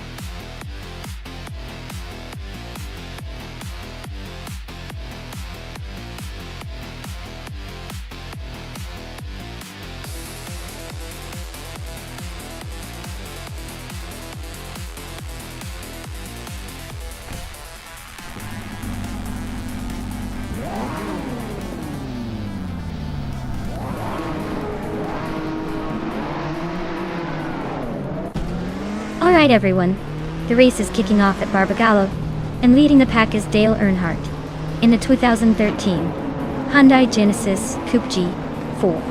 Alright everyone, the race is kicking off at Barbagallo, and leading the pack is Dale Earnhardt, in the 2013 Hyundai Genesis Coupe G4.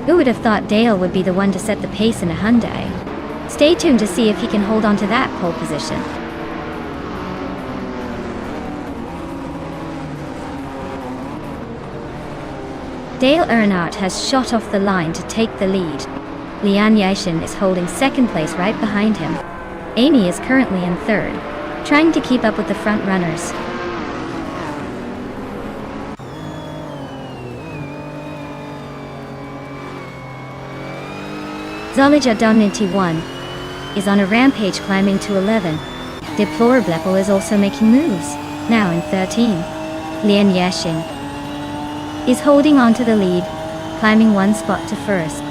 Who would have thought Dale would be the one to set the pace in a Hyundai? Stay tuned to see if he can hold on to that pole position. Dale Earnhardt has shot off the line to take the lead. Lian Yashin is holding second place right behind him. Amy is currently in third, trying to keep up with the front runners. Zolija Dominity 1 is on a rampage climbing to 11. Deplorable is also making moves, now in 13. Lian Yashin is holding on to the lead, climbing one spot to first.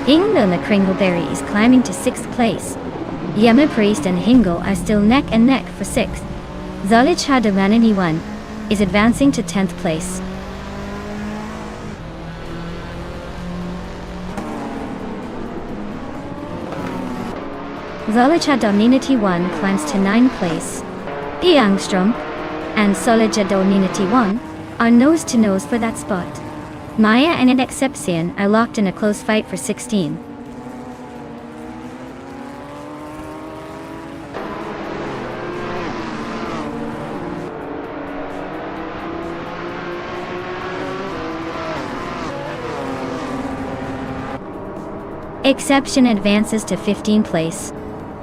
Hingle the Kringleberry is climbing to 6th place. Yama Priest and Hingle are still neck and neck for 6th. Zolija Dominity 1 is advancing to 10th place. Zolija Dominity 1 climbs to 9th place. Piangstrom and Zolija Dominity 1 are nose to nose for that spot. Maya and Excepcion are locked in a close fight for 16. Exception advances to 15th place.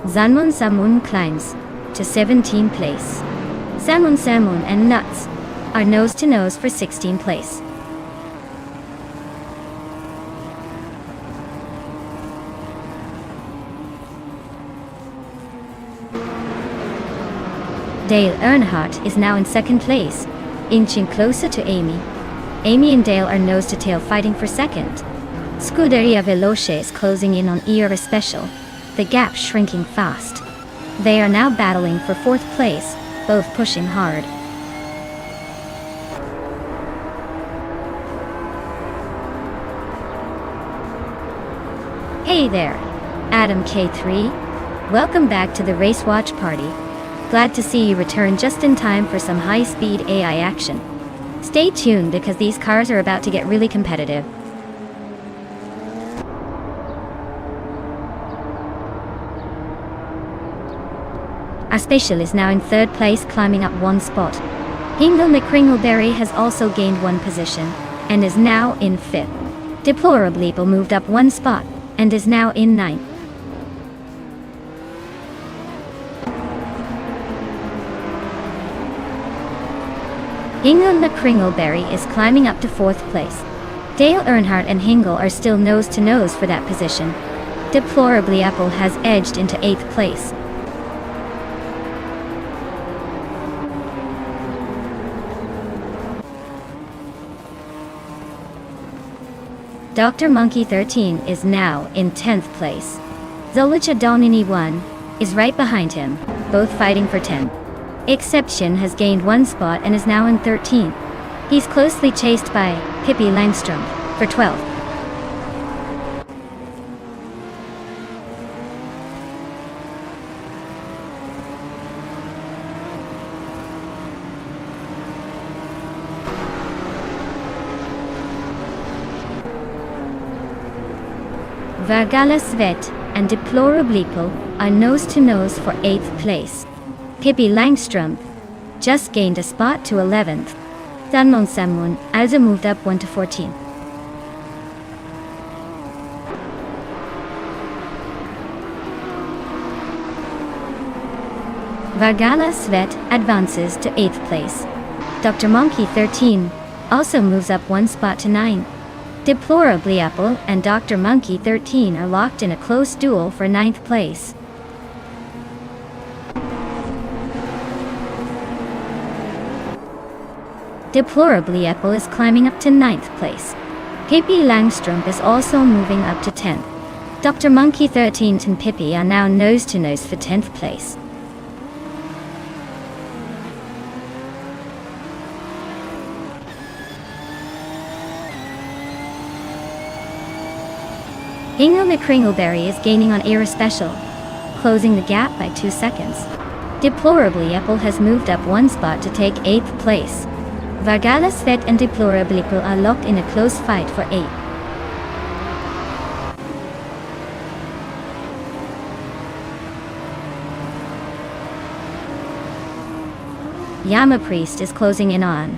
Zanmun Samun climbs to 17th place. Samun and Nuts are nose to nose for 16th place. Dale Earnhardt is now in 2nd place, inching closer to Amy. Amy and Dale are nose to tail fighting for 2nd. Scuderia Veloce is closing in on Era Special, the gap shrinking fast. They are now battling for 4th place, both pushing hard. Hey there, Adam K3. Welcome back to the Race Watch Party. Glad to see you return just in time for some high-speed AI action. Stay tuned because these cars are about to get really competitive. Our Spatial is now in 3rd place, climbing up 1 spot. Hingle McCringleberry has also gained 1 position, and is now in 5th. Deplorable moved up 1 spot, and is now in 9th. Hingle McCringleberry is climbing up to 4th place. Dale Earnhardt and Hingle are still nose to nose for that position. Deplorably Apple has edged into 8th place. Dr. Monkey 13 is now in 10th place. Zolicha Donini 1 is right behind him, both fighting for 10. Exception has gained 1 spot and is now in 13th. He's closely chased by Pippi Langstrumpf for 12th. Vargala Svet and Deplorableeple are nose-to-nose for 8th place. Pippi Langstrumpf just gained a spot to 11th. Danmonsamun also moved up 1 to 14. Vargala Svet advances to 8th place. Dr. Monkey 13 also moves up 1 spot to 9. Deplorableeple and Dr. Monkey 13 are locked in a close duel for 9th place. Deplorableeple is climbing up to 9th place. Pippi Langstrumpf is also moving up to 10th. Dr. Monkey 13 and Pippi are now nose-to-nose for 10th place. Hingle McCringleberry is gaining on Era Special, closing the gap by 2 seconds. Deplorableeple has moved up 1 spot to take 8th place. Vargala Svet and Deplorableeple are locked in a close fight for 8. Yama Priest is closing in on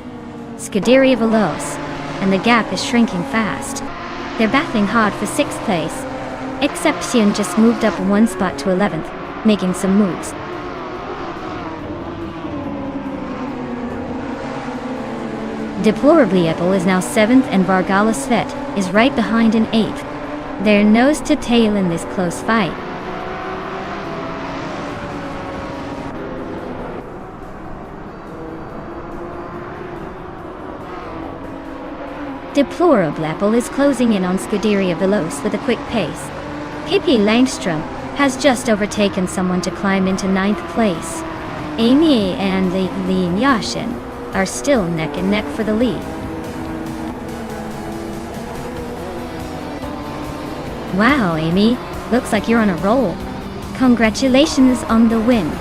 Scuderia Veloce, and the gap is shrinking fast. They're battling hard for 6th place. Exception just moved up 1 spot to 11th, making some moves. Deplorableeple is now 7th and Vargala Svet is right behind in 8th. They're nose to tail in this close fight. Deplorableeple is closing in on Scuderia Veloce with a quick pace. Pippi Langstrumpf has just overtaken someone to climb into 9th place. Amy and Li Yashin are still neck and neck for the lead. Wow, Amy, looks like you're on a roll. Congratulations on the win.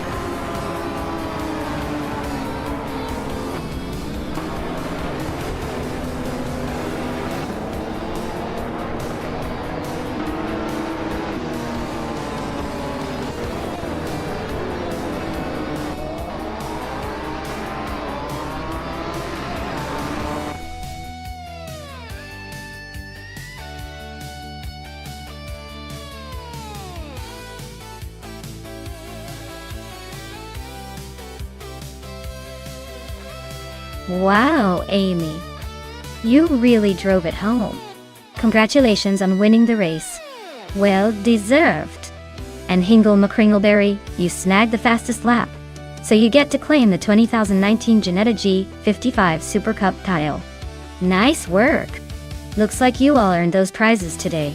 Wow, Amy. You really drove it home. Congratulations on winning the race. Well deserved. And Hingle McCringleberry, you snagged the fastest lap. So you get to claim the 2019 Janetta G55 Super Cup title. Nice work. Looks like you all earned those prizes today.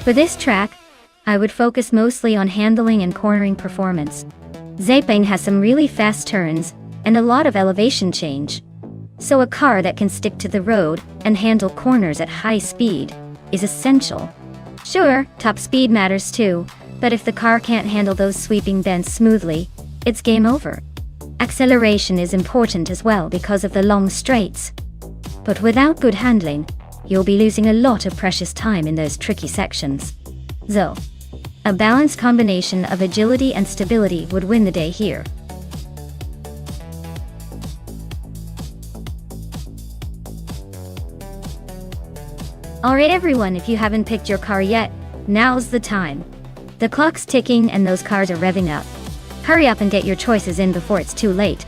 For this track, I would focus mostly on handling and cornering performance. Zepang has some really fast turns and a lot of elevation change. So a car that can stick to the road and handle corners at high speed is essential. Sure, top speed matters too, but if the car can't handle those sweeping bends smoothly, it's game over. Acceleration is important as well because of the long straights. But without good handling, you'll be losing a lot of precious time in those tricky sections. So, a balanced combination of agility and stability would win the day here. Alright everyone, if you haven't picked your car yet, now's the time. The clock's ticking and those cars are revving up. Hurry up and get your choices in before it's too late.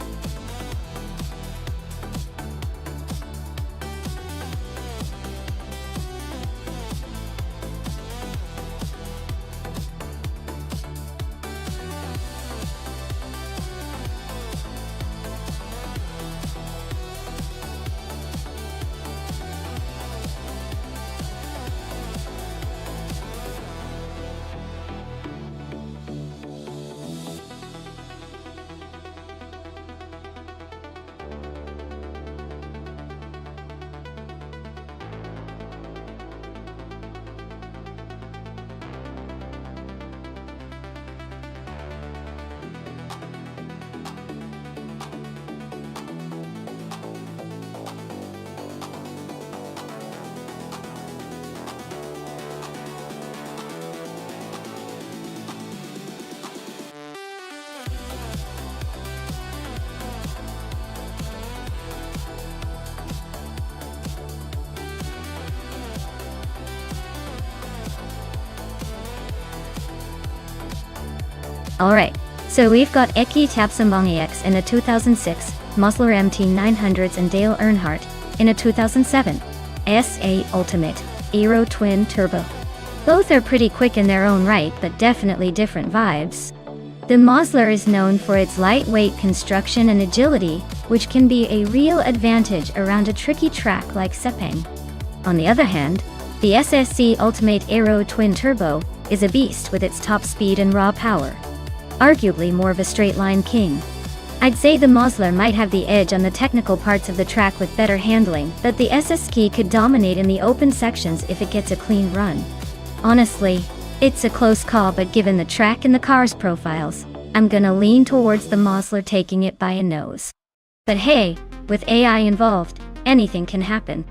Alright, so we've got Eki Tapsambong EX in a 2006, Musler MT900s and Dale Earnhardt in a 2007, SA Ultimate Aero Twin Turbo. Both are pretty quick in their own right, but definitely different vibes. The Mosler is known for its lightweight construction and agility, which can be a real advantage around a tricky track like Sepang. On the other hand, the SSC Ultimate Aero Twin Turbo is a beast with its top speed and raw power. Arguably more of a straight-line king. I'd say the Mosler might have the edge on the technical parts of the track with better handling, but the SSK could dominate in the open sections if it gets a clean run. Honestly, it's a close call, but given the track and the car's profiles, I'm gonna lean towards the Mosler taking it by a nose. But hey, with AI involved, anything can happen.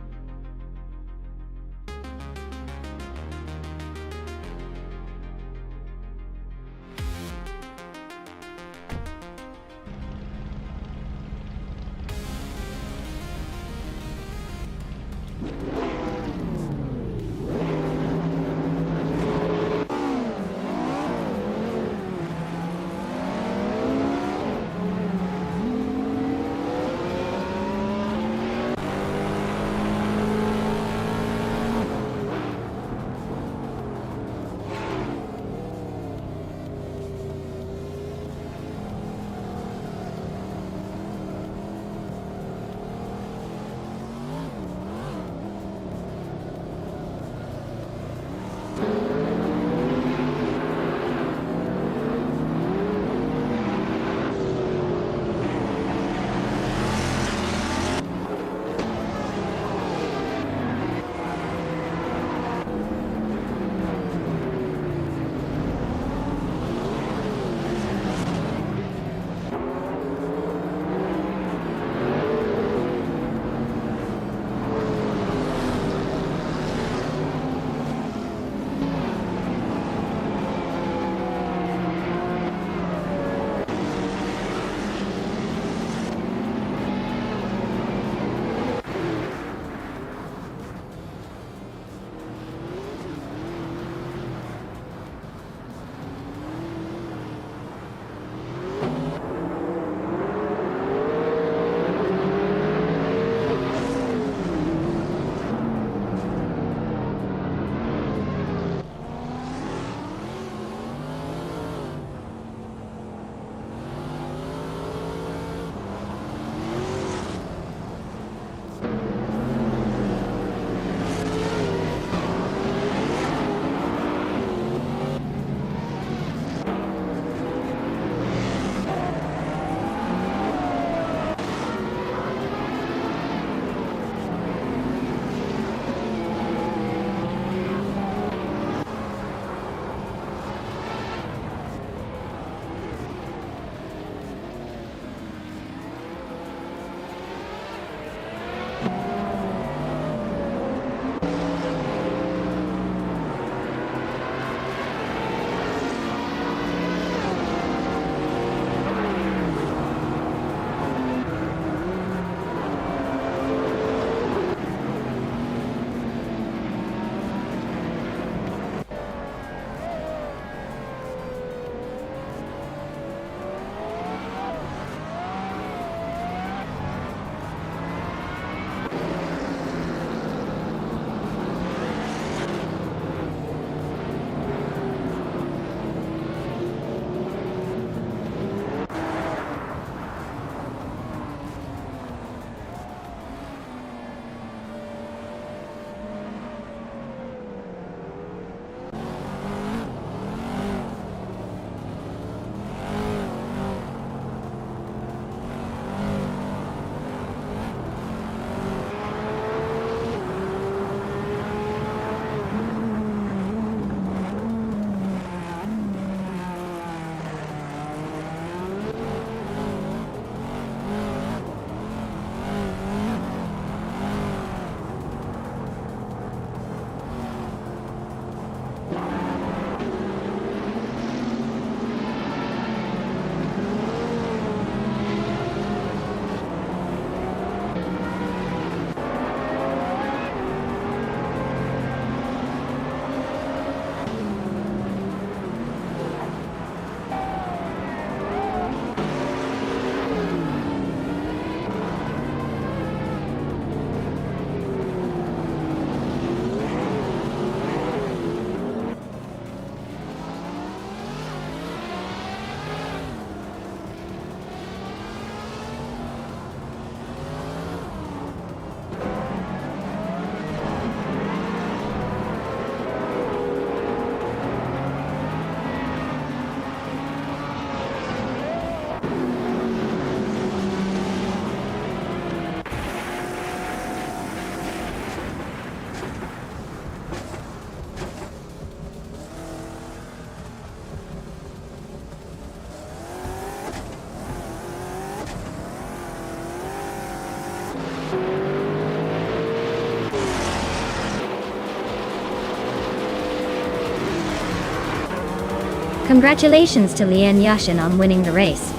Congratulations to Lian Yashin on winning the race.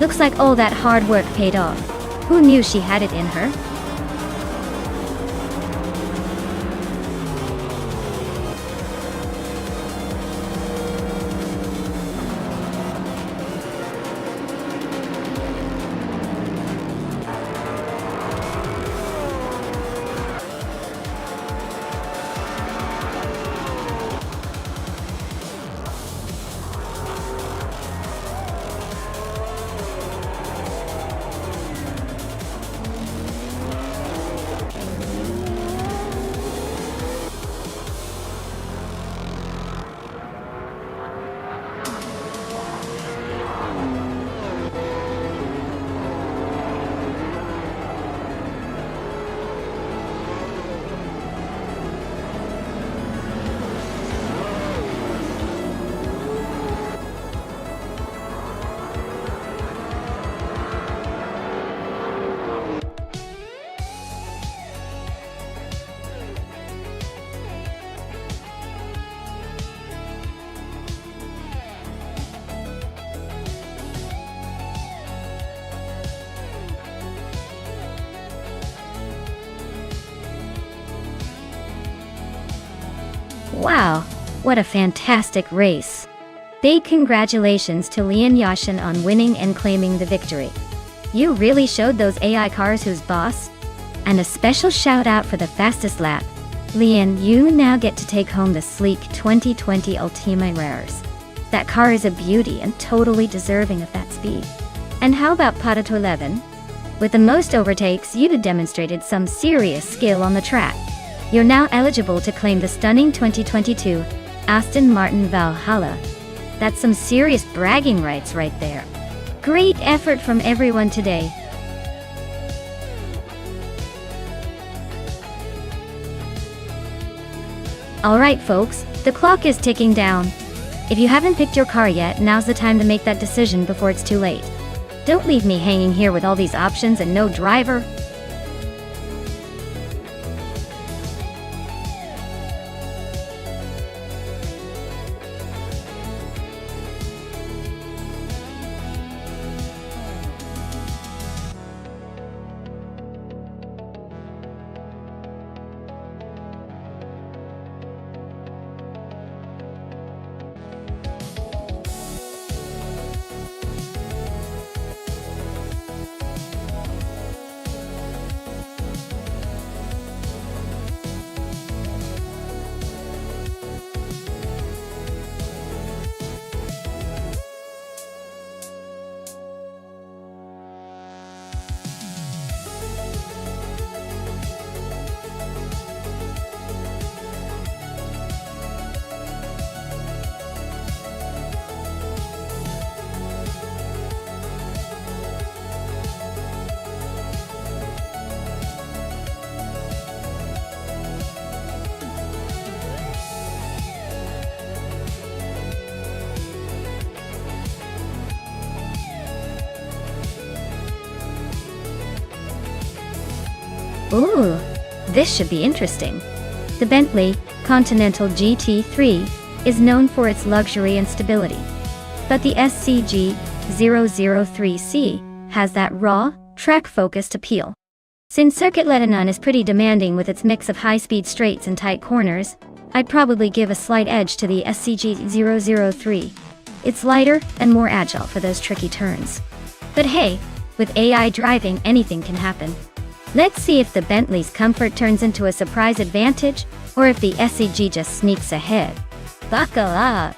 Looks like all that hard work paid off. Who knew she had it in her? Wow, what a fantastic race. Big congratulations to Lian Yashin on winning and claiming the victory. You really showed those AI cars who's boss. And a special shout out for the fastest lap. Lian, you now get to take home the sleek 2020 Ultima Rares. That car is a beauty and totally deserving of that speed. And how about Patato 11? With the most overtakes, you demonstrated some serious skill on the track. You're now eligible to claim the stunning 2022 Aston Martin Valhalla. That's some serious bragging rights right there. Great effort from everyone today. Alright folks, the clock is ticking down. If you haven't picked your car yet, now's the time to make that decision before it's too late. Don't leave me hanging here with all these options and no driver. Ooh, this should be interesting. The Bentley Continental GT3 is known for its luxury and stability. But the SCG 003C has that raw, track-focused appeal. Since Circuit Lebanon is pretty demanding with its mix of high-speed straights and tight corners, I'd probably give a slight edge to the SCG 003. It's lighter and more agile for those tricky turns. But hey, with AI driving, anything can happen. Let's see if the Bentley's comfort turns into a surprise advantage, or if the SCG just sneaks ahead. Buckle up!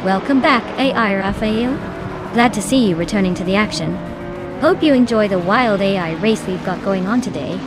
Welcome back, AI Rafael. Glad to see you returning to the action. Hope you enjoy the wild AI race we've got going on today.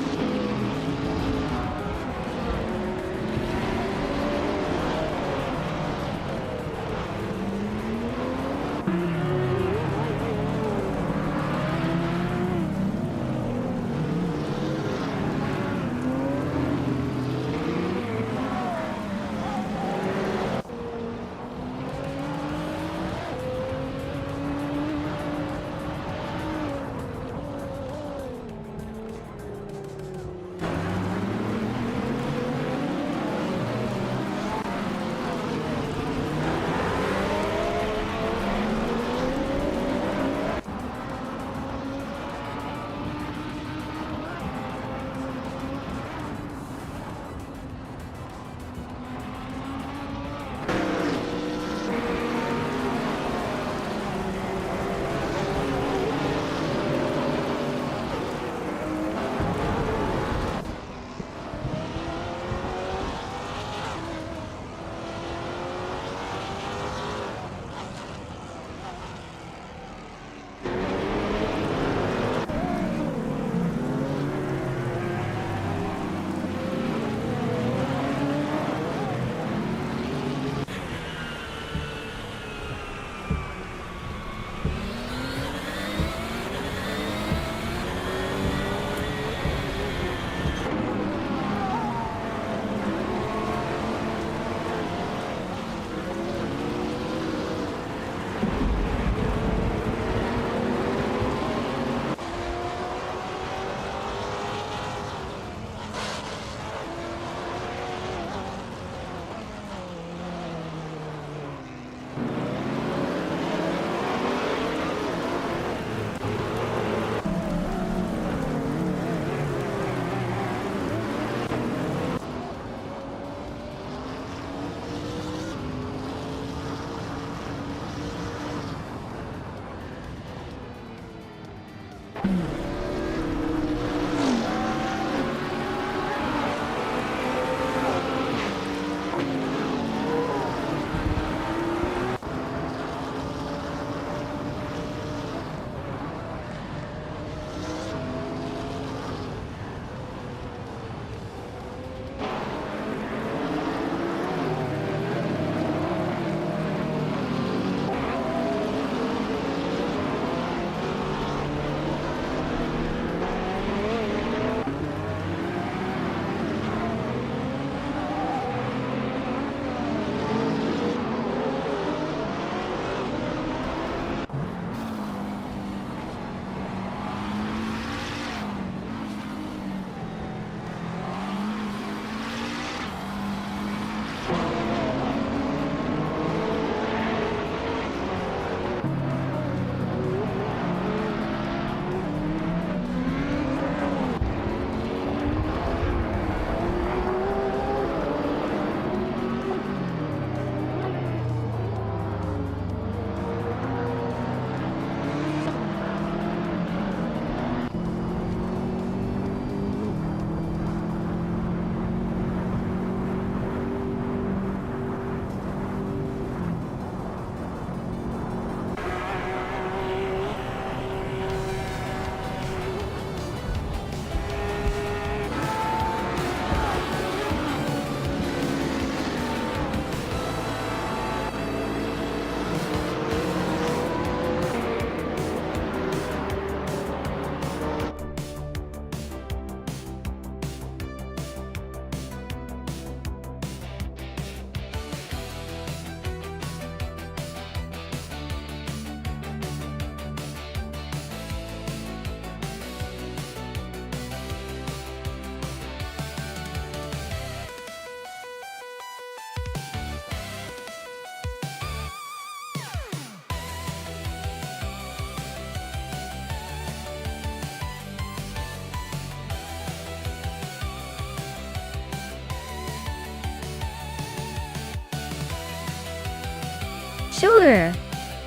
Sure!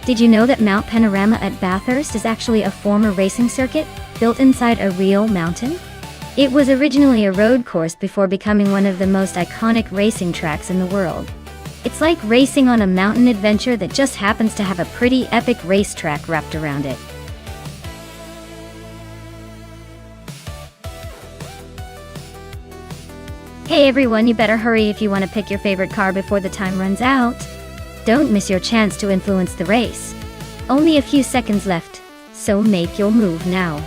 Did you know that Mount Panorama at Bathurst is actually a former racing circuit, built inside a real mountain? It was originally a road course before becoming one of the most iconic racing tracks in the world. It's like racing on a mountain adventure that just happens to have a pretty epic racetrack wrapped around it. Hey everyone, you better hurry if you want to pick your favorite car before the time runs out. Don't miss your chance to influence the race. Only a few seconds left, so make your move now.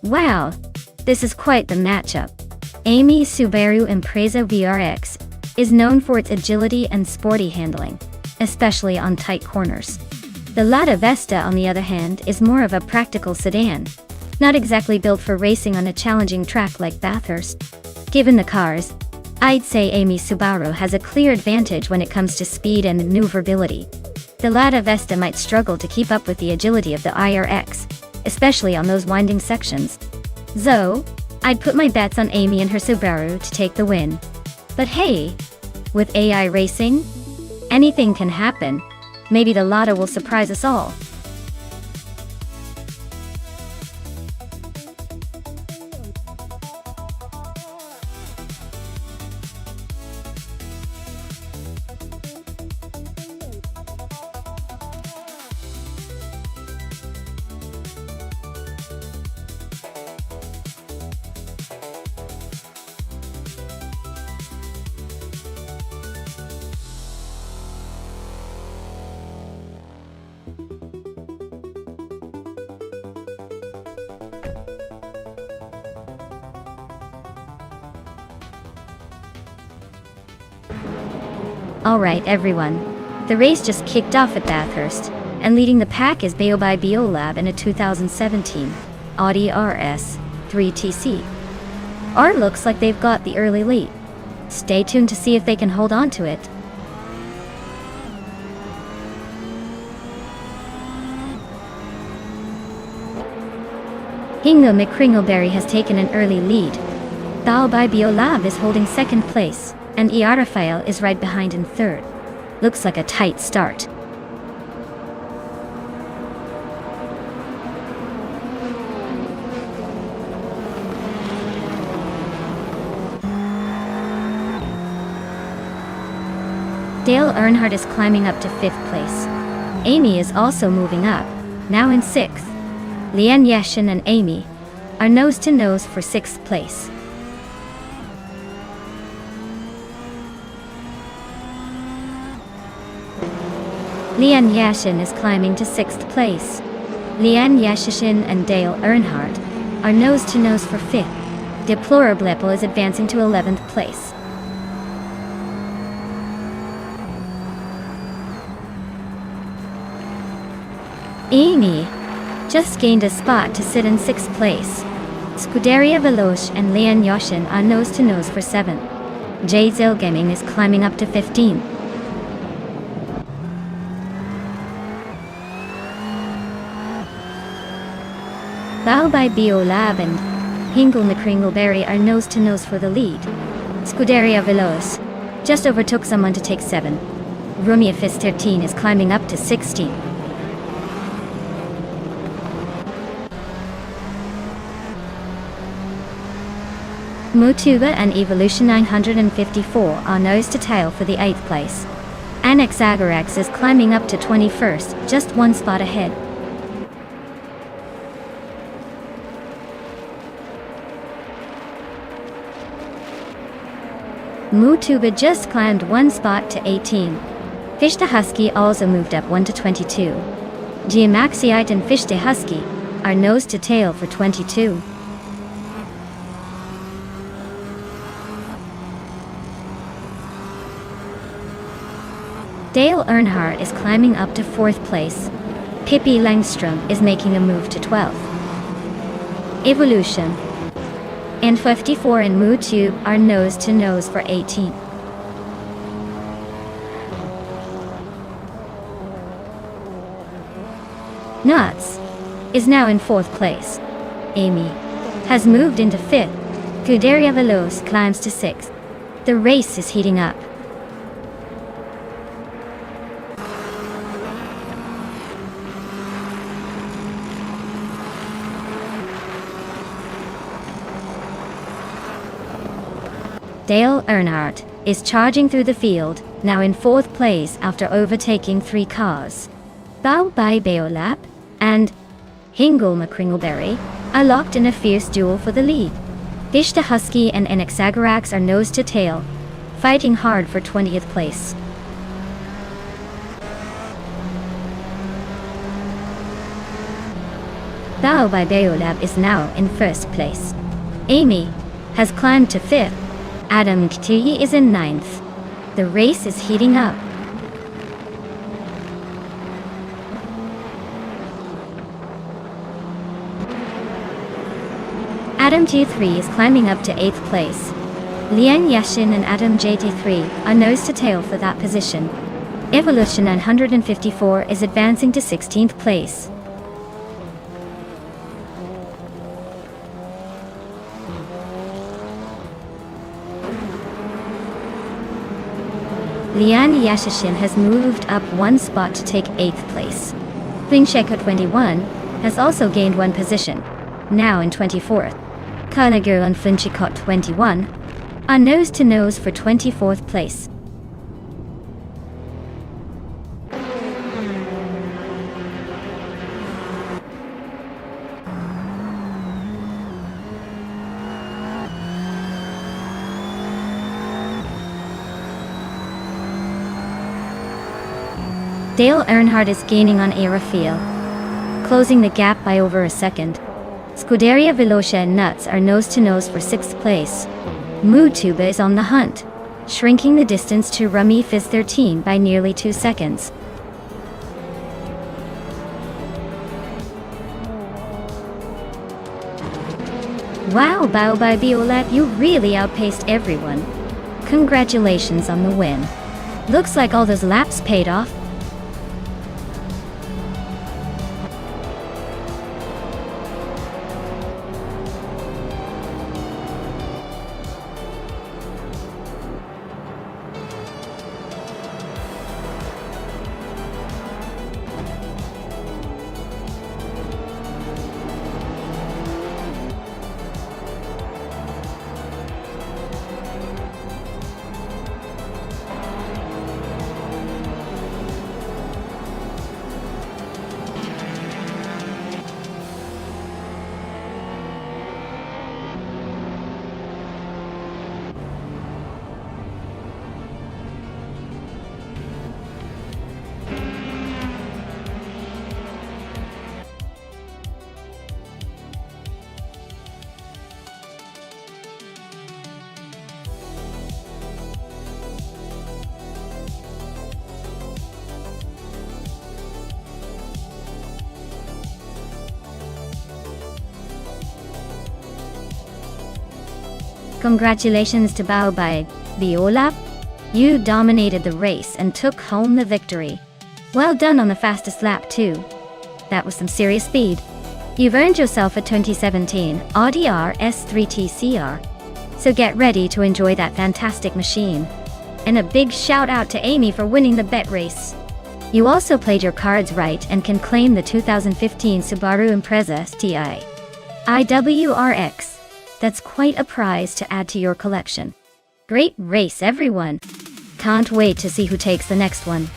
Wow, this is quite the matchup. Amy Subaru Impreza VRX is known for its agility and sporty handling, especially on tight corners. The Lada Vesta, on the other hand, is more of a practical sedan, not exactly built for racing on a challenging track like Bathurst. Given the cars, I'd say Amy Subaru has a clear advantage when it comes to speed and maneuverability. The Lada Vesta might struggle to keep up with the agility of the IRX, especially on those winding sections. So, I'd put my bets on Amy and her Subaru to take the win. But hey, with AI racing, anything can happen. Maybe the Lada will surprise us all. Alright everyone, the race just kicked off at Bathurst, and leading the pack is Beobai Biolab in a 2017 Audi RS 3TC. Art looks like they've got the early lead. Stay tuned to see if they can hold on to it. Hingo McCringleberry has taken an early lead. Beobai Biolab is holding second place, and Rafael is right behind in third. Looks like a tight start. Dale Earnhardt is climbing up to 5th place. Amy is also moving up, now in 6th. Lian Yashin and Amy are nose-to-nose for 6th place. Lian Yashin is climbing to 6th place. Lian Yashin and Dale Earnhardt are nose-to-nose for 5th. Deplorable is advancing to 11th place. Amy just gained a spot to sit in 6th place. Scuderia Veloce and Lian Yashin are nose-to-nose for 7th. J-Zil Gaming is climbing up to 15th. Beobai Biolab and Hingo McCringleberry are nose-to-nose for the lead. Scuderia Veloce just overtook someone to take 7. Rumia Fis 13 is climbing up to 16. Mutuba and Evolution 954 are nose-to-tail for the 8th place. Annex Agarax is climbing up to 21st, just one spot ahead. Mutuba just climbed one spot to 18. Fichte Husky also moved up 1 to 22. Geomaxiite and Fichte Husky are nose to tail for 22. Dale Earnhardt is climbing up to 4th place. Pippi Langstrom is making a move to 12th. Evolution and 54 and Mootube are nose to nose for 18th. Nuts is now in 4th place. Amy has moved into 5th. Scuderia Veloce climbs to 6th. The race is heating up. Dale Earnhardt is charging through the field, now in 4th place after overtaking 3 cars. Bao Bai Beolap and Hingle McCringleberry are locked in a fierce duel for the lead. Fichte Husky and Enexagarax are nose to tail, fighting hard for 20th place. Bao Bai Beolab is now in 1st place. Amy has climbed to 5th. Adam Ktiyi is in 9th. The race is heating up. Adam G3 is climbing up to 8th place. Liang Yashin and Adam JT3 are nose to tail for that position. Evolution 154 is advancing to 16th place. Lian Yashashin has moved up 1 spot to take 8th place. Fingsheko 21 has also gained 1 position, now in 24th. Kanagur and Flinchicot 21 are nose to nose for 24th place. Dale Earnhardt is gaining on Arafil, closing the gap by over a second. Scuderia Veloce and Nuts are nose to nose for 6th place. Mootuba is on the hunt, shrinking the distance to Rami Fizz 13 by nearly 2 seconds. Wow, Bao Bai Biolat, you really outpaced everyone. Congratulations on the win. Looks like all those laps paid off. Congratulations to Bao Bai Biolap. You dominated the race and took home the victory. Well done on the fastest lap too. That was some serious speed. You've earned yourself a 2017 Audi RS3 TCR. So get ready to enjoy that fantastic machine. And a big shout out to Amy for winning the bet race. You also played your cards right and can claim the 2015 Subaru Impreza STI IWRX. That's quite a prize to add to your collection. Great race, everyone! Can't wait to see who takes the next one.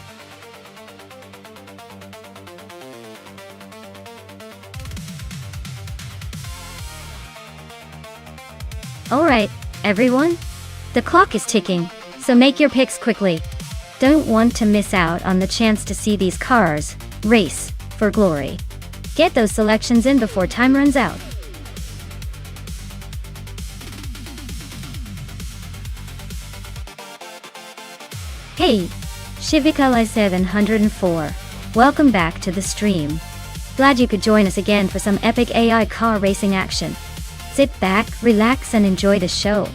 Alright, everyone. The clock is ticking, so make your picks quickly. Don't want to miss out on the chance to see these cars race for glory. Get those selections in before time runs out. Hey, Shivikali 704. Welcome back to the stream. Glad you could join us again for some epic AI car racing action. Sit back, relax and enjoy the show.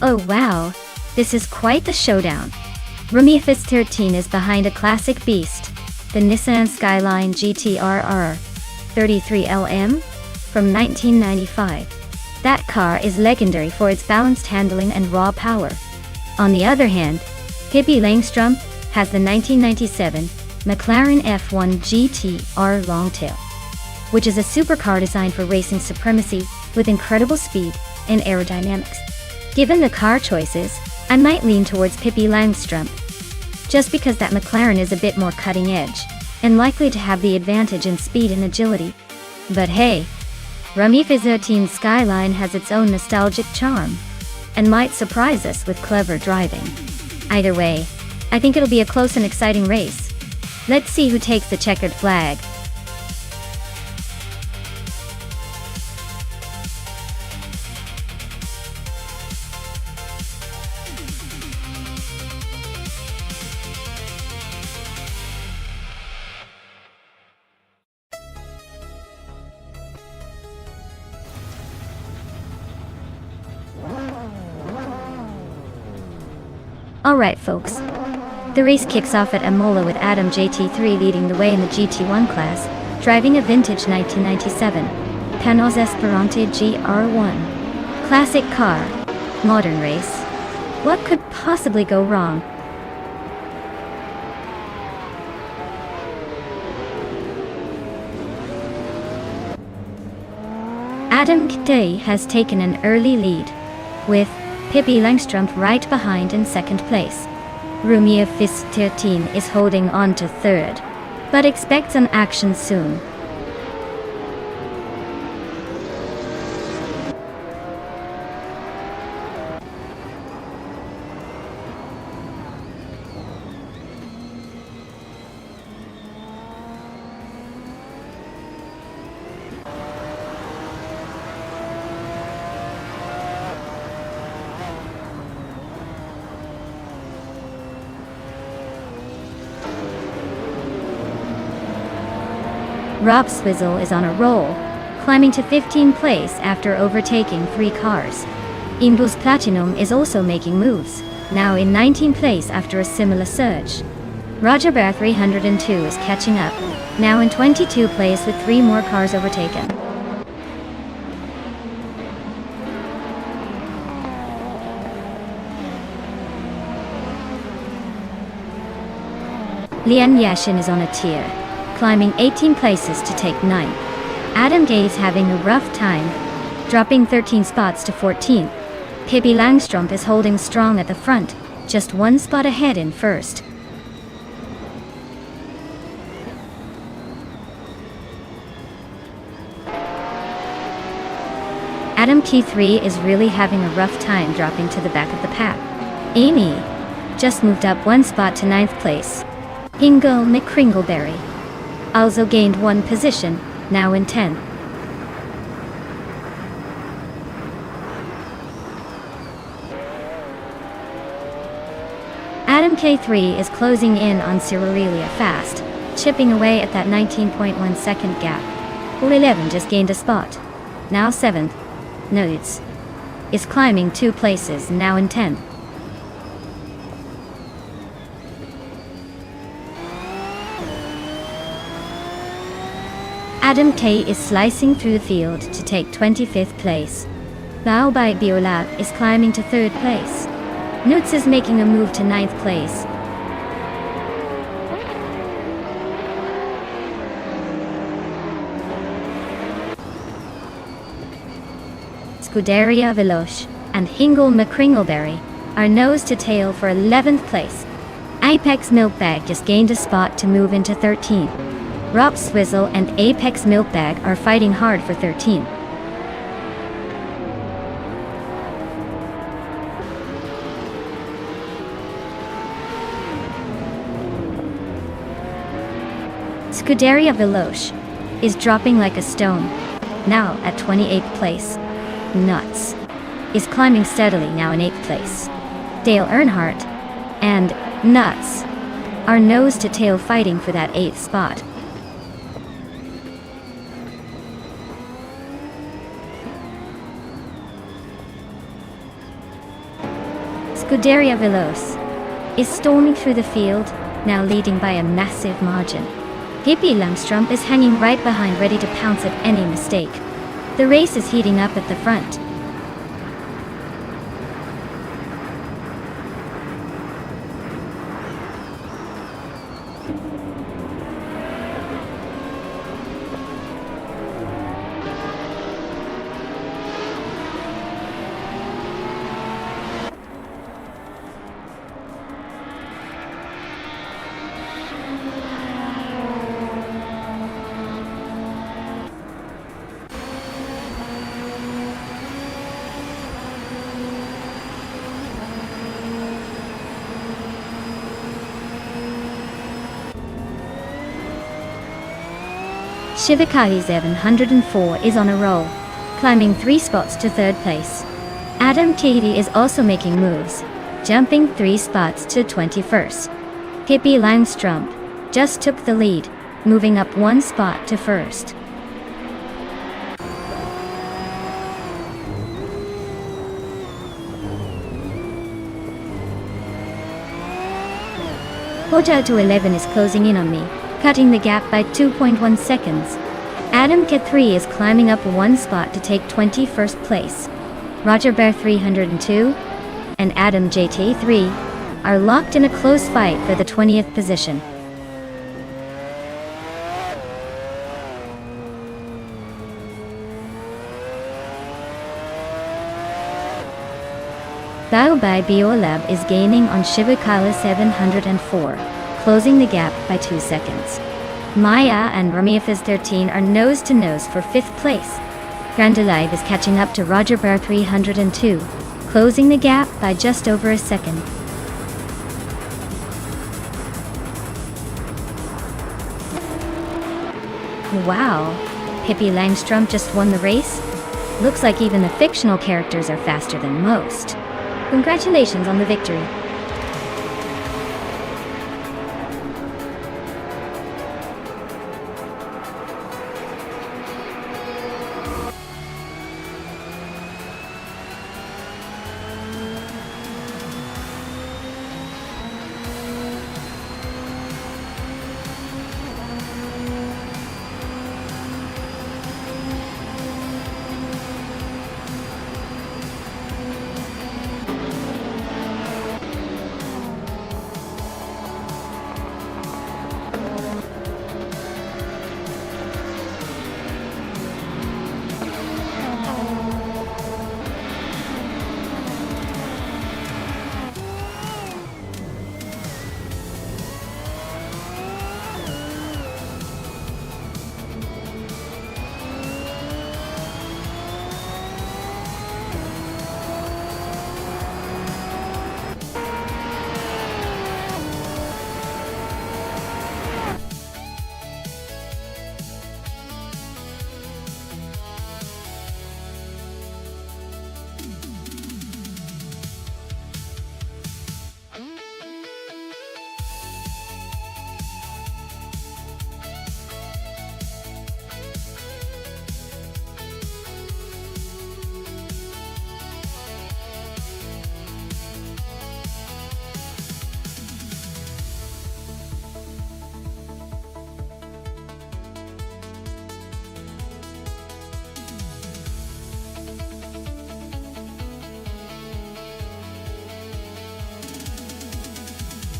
Oh wow, this is quite the showdown. Rumifist 13 is behind a classic beast, the Nissan Skyline GT-RR 33LM from 1995. That car is legendary for its balanced handling and raw power. On the other hand, Pippi Langstrumpf has the 1997 McLaren F1 GT-R Longtail, which is a supercar designed for racing supremacy with incredible speed and aerodynamics. Given the car choices, I might lean towards Pippi Langstrumpf, just because that McLaren is a bit more cutting edge, and likely to have the advantage in speed and agility. But hey, Rumifist Team Skyline has its own nostalgic charm, and might surprise us with clever driving. Either way, I think it'll be a close and exciting race. Let's see who takes the checkered flag. Alright folks, the race kicks off at Imola with Adam JT3 leading the way in the GT1 class, driving a vintage 1997 Panos Esperante GR1. Classic car, modern race. What could possibly go wrong? Adam Day has taken an early lead, with Pippi Langstrumpf right behind in second place. Rumifist 13 is holding on to third, but expects an action soon. Rob Swizzle is on a roll, climbing to 15th place after overtaking 3 cars. Imbus Platinum is also making moves, now in 19th place after a similar surge. Roger Bear 302 is catching up, now in 22nd place with 3 more cars overtaken. Lian Yashin is on a tear, climbing 18 places to take 9th. Adam Gay is having a rough time, dropping 13 spots to 14th. Pippi Langstrumpf is holding strong at the front, just 1 spot ahead in first. Adam T3 is really having a rough time dropping to the back of the pack. Amy just moved up 1 spot to 9th place. Hingle McCringleberry also gained 1 position, now in 10th. Adam Adam K3 is closing in on Cyrilia fast, chipping away at that 19.1 second gap. Pole 11 just gained a spot. Now 7th. Notes. Is climbing 2 places, now in 10th. Adam K is slicing through the field to take 25th place. Bao by Biolab is climbing to 3rd place. Nutz is making a move to 9th place. Scuderia Veloce and Hingle McCringleberry are nose to tail for 11th place. Apex Milkbag just gained a spot to move into 13th. Rob Swizzle and Apex Milkbag are fighting hard for 13th. Scuderia Veloce is dropping like a stone, now at 28th place. Nuts is climbing steadily, now in 8th place. Dale Earnhardt and Nuts are nose to tail fighting for that 8th spot. Scuderia Veloce is storming through the field, now leading by a massive margin. Hippie Langstrom is hanging right behind, ready to pounce at any mistake. The race is heating up at the front. Shivakari 704 is on a roll, climbing 3 spots to 3rd place. Adam Katie is also making moves, jumping 3 spots to 21st. Hippie Langstrom just took the lead, moving up 1 spot to 1st. Hoja to 11 is closing in on me, cutting the gap by 2.1 seconds. Adam K3 is climbing up 1 spot to take 21st place. Roger Bear 302 and Adam JT3 are locked in a close fight for the 20th position. Bao by Biolab is gaining on Shivakala 704. Closing the gap by 2 seconds. Maya and Ramiafis 13 are nose to nose for 5th place. Grandalive is catching up to Roger Bear 302, closing the gap by just over a second. Wow, Hippie Langstrom just won the race? Looks like even the fictional characters are faster than most. Congratulations on the victory.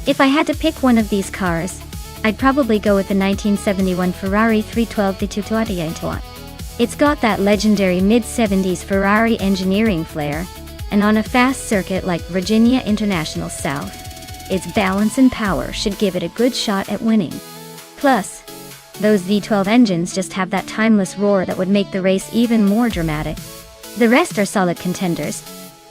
If I had to pick one of these cars, I'd probably go with the 1971 Ferrari 312 di Tutuatientoa. It's got that legendary mid-70s Ferrari engineering flair, and on a fast circuit like Virginia International South, its balance and power should give it a good shot at winning. Plus, those V12 engines just have that timeless roar that would make the race even more dramatic. The rest are solid contenders,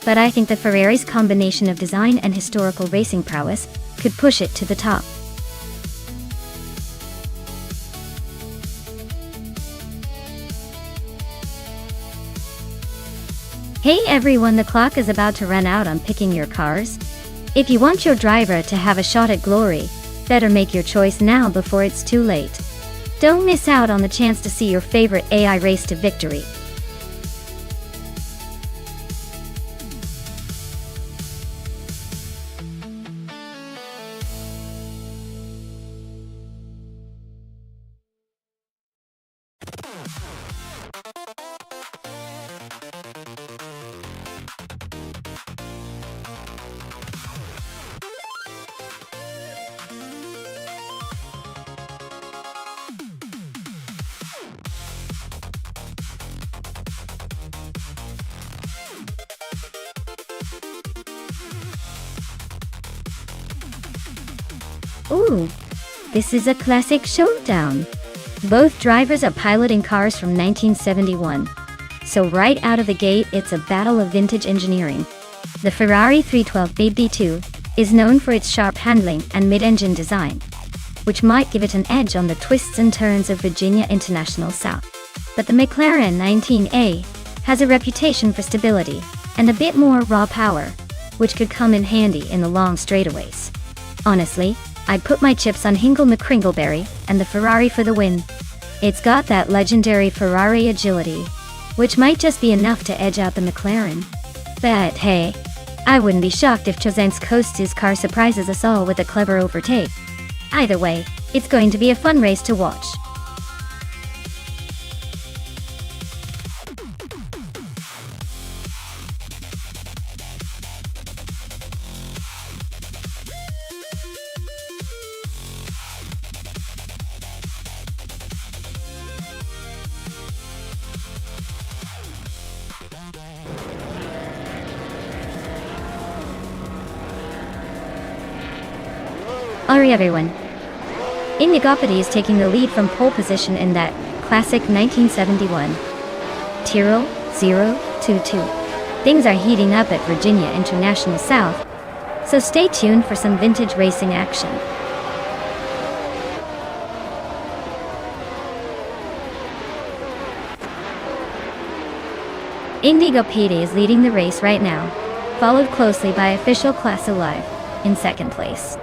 but I think the Ferrari's combination of design and historical racing prowess could push it to the top. Hey everyone, the clock is about to run out on picking your cars. If you want your driver to have a shot at glory, better make your choice now before it's too late. Don't miss out on the chance to see your favorite AI race to victory. Ooh, this is a classic showdown. Both drivers are piloting cars from 1971. So right out of the gate, it's a battle of vintage engineering. The Ferrari 312 BB2 is known for its sharp handling and mid-engine design, which might give it an edge on the twists and turns of Virginia International South. But the McLaren 19A has a reputation for stability and a bit more raw power, which could come in handy in the long straightaways. Honestly, I'd put my chips on Hingle McCringleberry and the Ferrari for the win. It's got that legendary Ferrari agility, which might just be enough to edge out the McLaren. But hey, I wouldn't be shocked if Chosen's car surprises us all with a clever overtake. Either way, it's going to be a fun race to watch. Alright everyone. Indigopity is taking the lead from pole position in that classic 1971 Tyrrell 022. Things are heating up at Virginia International South, so stay tuned for some vintage racing action. Indigopity is leading the race right now, followed closely by Official Class Alive in second place.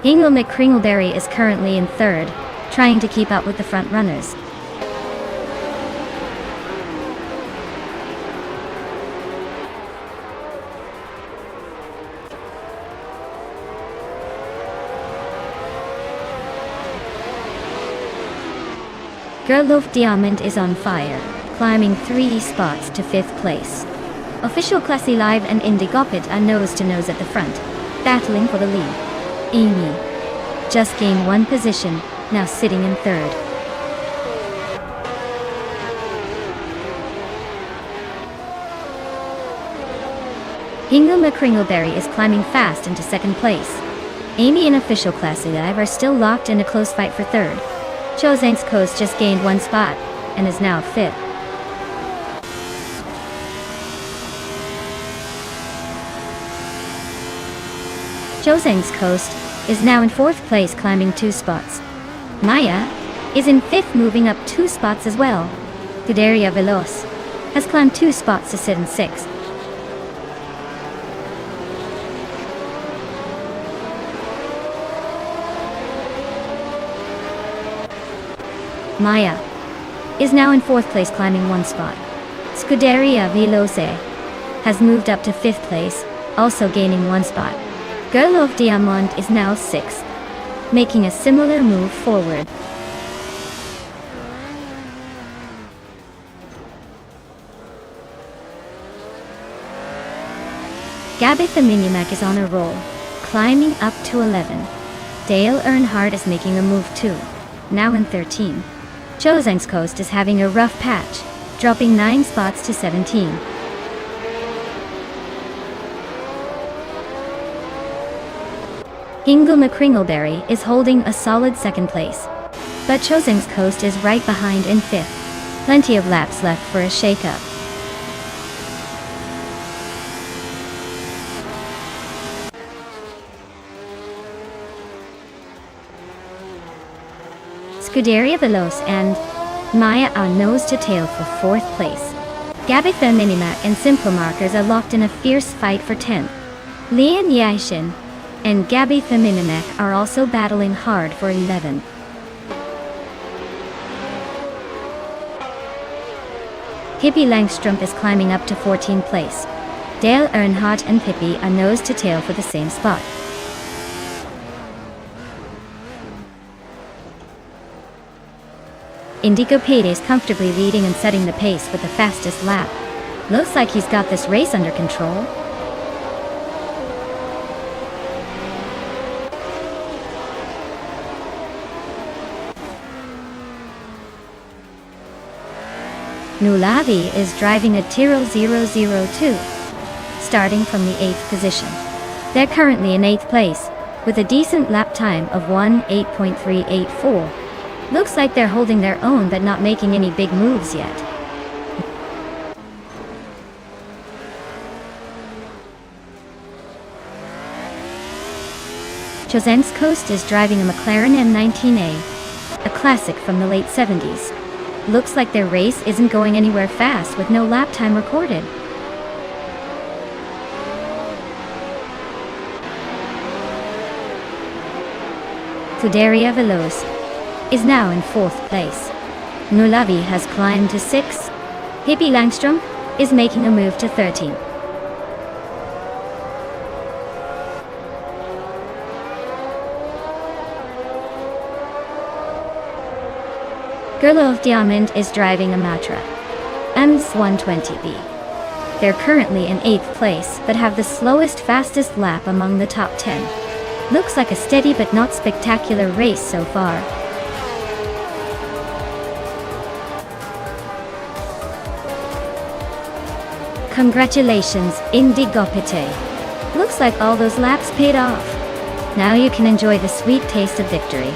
Hingle McCringleberry is currently in third, trying to keep up with the front runners. Gerlof Diamond is on fire, climbing 3 spots to 5th place. Official Classy Live and Indigopit are nose to nose at the front, battling for the lead. Amy just gained 1 position, now sitting in third. Hingle McCringleberry is climbing fast into second place. Amy and Official Classy Live are still locked in a close fight for third. Chosen's Coast just gained 1 spot, and is now 5th. Chosen's Coast is now in 4th place, climbing 2 spots. Maya is in 5th, moving up 2 spots as well. Scuderia Veloz has climbed 2 spots to sit in 6th. Maya is now in 4th place, climbing 1 spot. Scuderia Veloz has moved up to 5th place, also gaining 1 spot. Gerlof Diamond is now 6th, making a similar move forward. Gabith the Minimac is on a roll, climbing up to 11. Dale Earnhardt is making a move too, now in 13. Chozang's Coast is having a rough patch, dropping 9 spots to 17. Hingle McCringleberry is holding a solid second place, but Chozang's Coast is right behind in 5th. Plenty of laps left for a shake-up. Scuderia Veloz and Maya are nose to tail for 4th place. Gabitha Minimac and Simple Markers are locked in a fierce fight for 10th. Lian Yashin and Gabitha Minimac are also battling hard for 11th. Pippi Langstrumpf is climbing up to 14th place. Dale Earnhardt and Pippi are nose to tail for the same spot. Indigo Payday is comfortably leading and setting the pace with the fastest lap. Looks like he's got this race under control. Nulavi is driving a Tyrrell 002, starting from the 8th position. They're currently in 8th place, with a decent lap time of 1:8.384. Looks like they're holding their own but not making any big moves yet. Chozang's Coast is driving a McLaren M19A, a classic from the late 70s. Looks like their race isn't going anywhere fast with no lap time recorded. Scuderia Veloz is now in 4th place. Nulavi has climbed to 6th. Pippi Langstrumpf is making a move to 13. Gerlof Diamond is driving a Matra MS 120B. They're currently in 8th place but have the slowest fastest lap among the top 10. Looks like a steady but not spectacular race so far. Congratulations, Indigopite. Looks like all those laps paid off. Now you can enjoy the sweet taste of victory.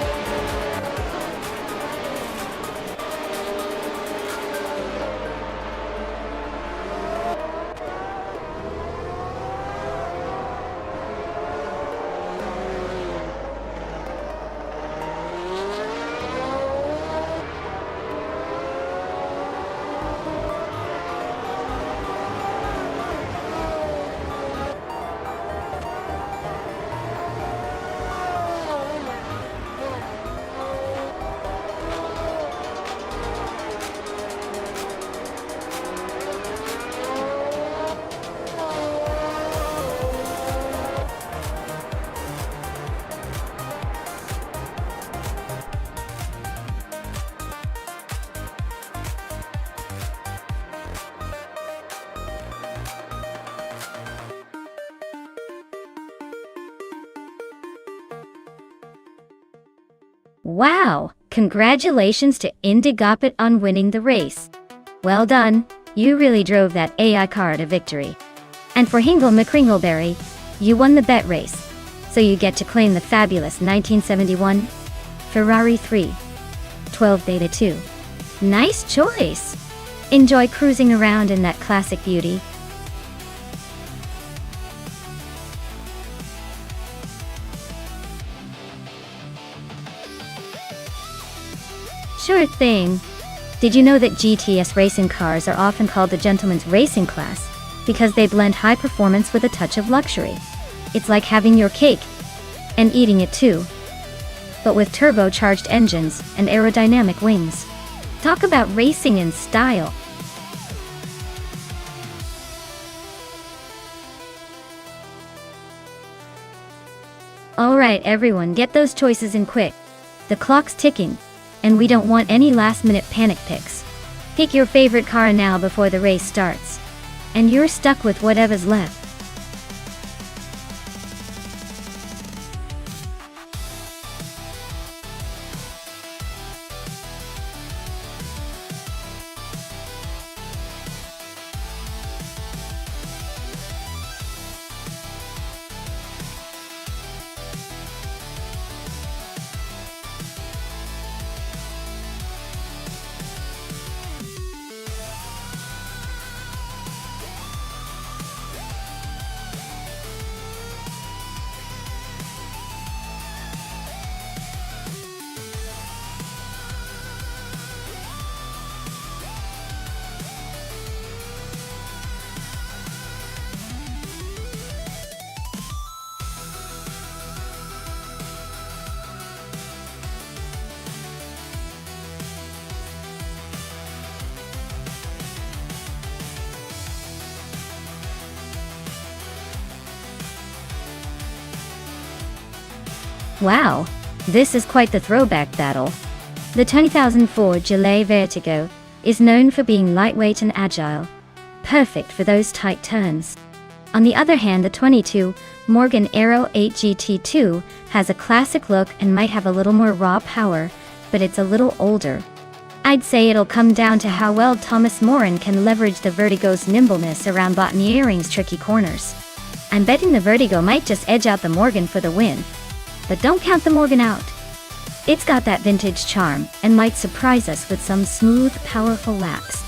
Wow! Congratulations to Indigopit on winning the race. Well done, you really drove that AI car to victory. And for Hingle McCringleberry, you won the bet race, so you get to claim the fabulous 1971 Ferrari 312 Beta 2. Nice choice! Enjoy cruising around in that classic beauty. Sure thing. Did you know that GTS racing cars are often called the gentleman's racing class because they blend high performance with a touch of luxury? It's like having your cake and eating it too, but with turbocharged engines and aerodynamic wings. Talk about racing in style. Alright everyone, get those choices in quick. The clock's ticking, and we don't want any last-minute panic picks. Pick your favorite car now before the race starts, and you're stuck with whatever's left. Wow, this is quite the throwback battle. The 2004 Gillet Vertigo is known for being lightweight and agile, perfect for those tight turns. On the other hand, the 22 Morgan Aero 8 GT2 has a classic look and might have a little more raw power, but it's a little older. I'd say it'll come down to how well Thomas Moran can leverage the Vertigo's nimbleness around Botniering's tricky corners. I'm betting the Vertigo might just edge out the Morgan for the win. But don't count the Morgan out. It's got that vintage charm and might surprise us with some smooth, powerful laps.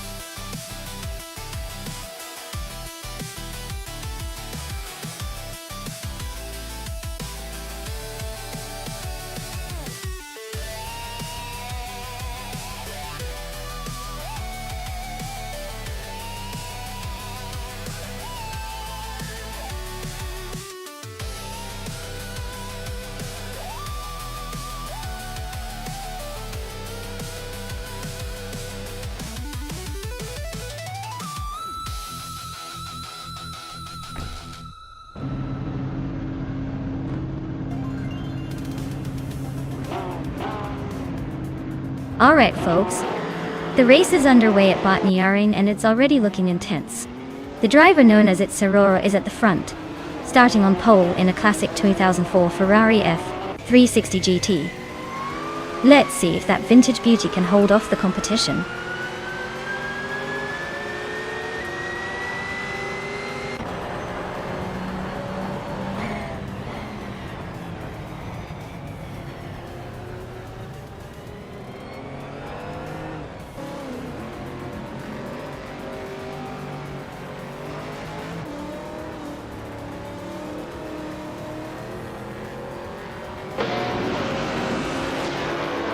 Alright folks, the race is underway at Botniaring and it's already looking intense. The driver known as Itserora is at the front, starting on pole in a classic 2004 Ferrari F360 GT. Let's see if that vintage beauty can hold off the competition.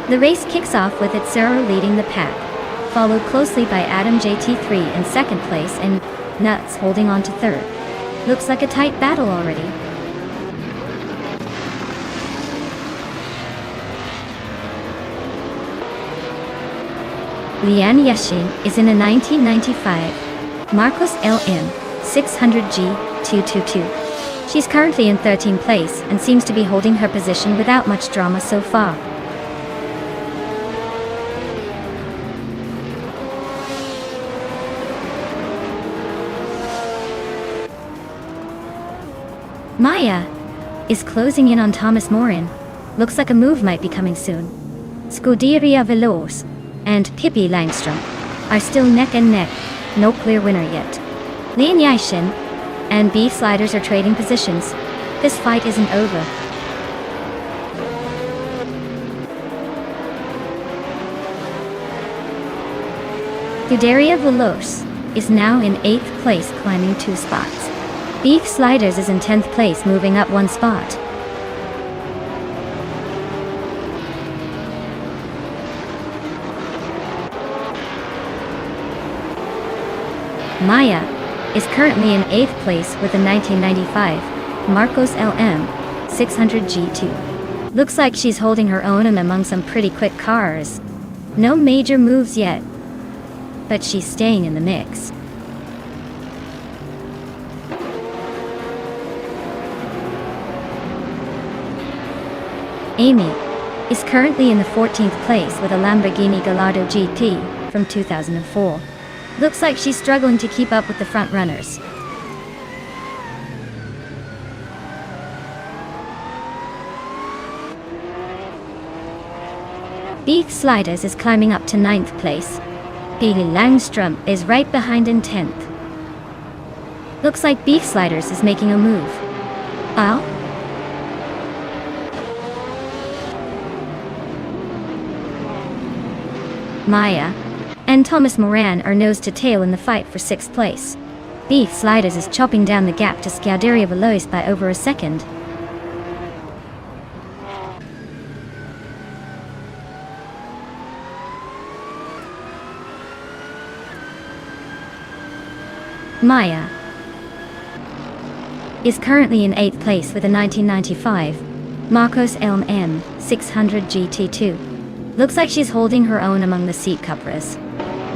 The race kicks off with Itsero leading the pack, followed closely by Adam JT3 in second place and Nuts holding on to third. Looks like a tight battle already. Lian Yashin is in a 1995 Marcos LM 600G 222. She's currently in 13th place and seems to be holding her position without much drama so far. Maya is closing in on Thomas Moran. Looks like a move might be coming soon. Scuderia Veloz and Pippi Langstrom are still neck and neck, no clear winner yet. Lian Yashin and Beef Sliders are trading positions. This fight isn't over. Scuderia Veloz is now in 8th place, climbing 2 spots. Beef Sliders is in 10th place, moving up 1 spot. Maya is currently in 8th place with a 1995 Marcos LM 600 G2. Looks like she's holding her own among some pretty quick cars. No major moves yet, but she's staying in the mix. Amy is currently in the 14th place with a Lamborghini Gallardo GT from 2004. Looks like she's struggling to keep up with the front runners. Beef Sliders is climbing up to 9th place. Pippi Langstrom is right behind in 10th. Looks like Beef Sliders is making a move. Oh? Maya and Thomas Moran are nose to tail in the fight for 6th place. Beef Sliders is chopping down the gap to Scuderia Veloz by over a second. Maya is currently in 8th place with a 1995 Marcos LM 600 GT2. Looks like she's holding her own among the seat covers.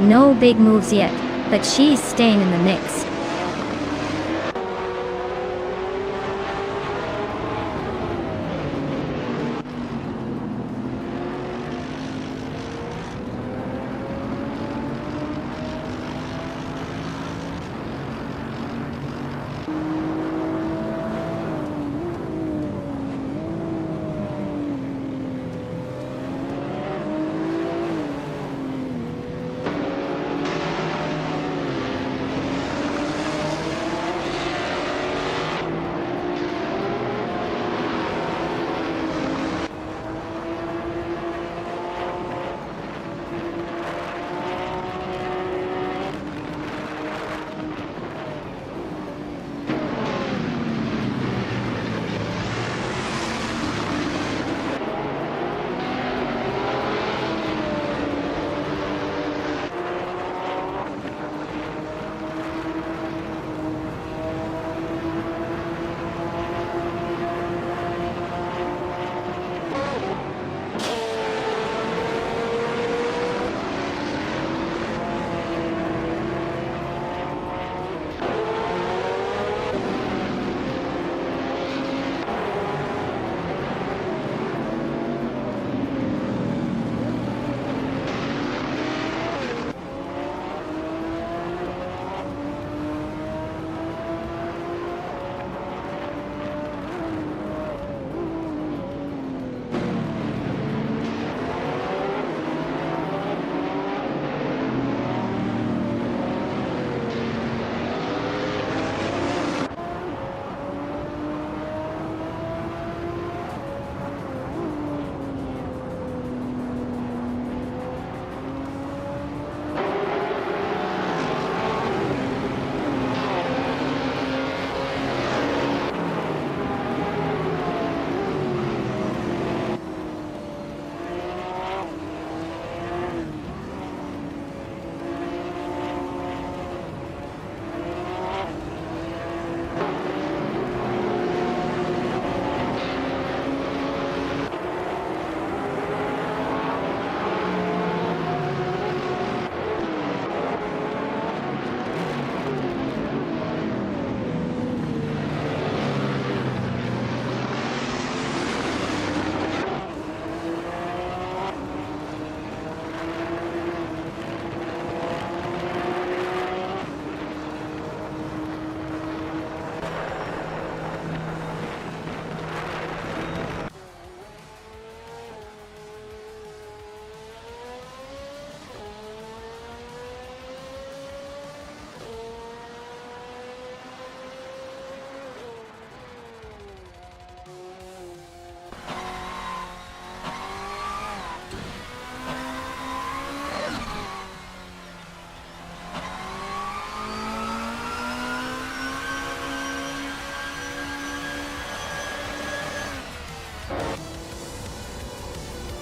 No big moves yet, but she's staying in the mix.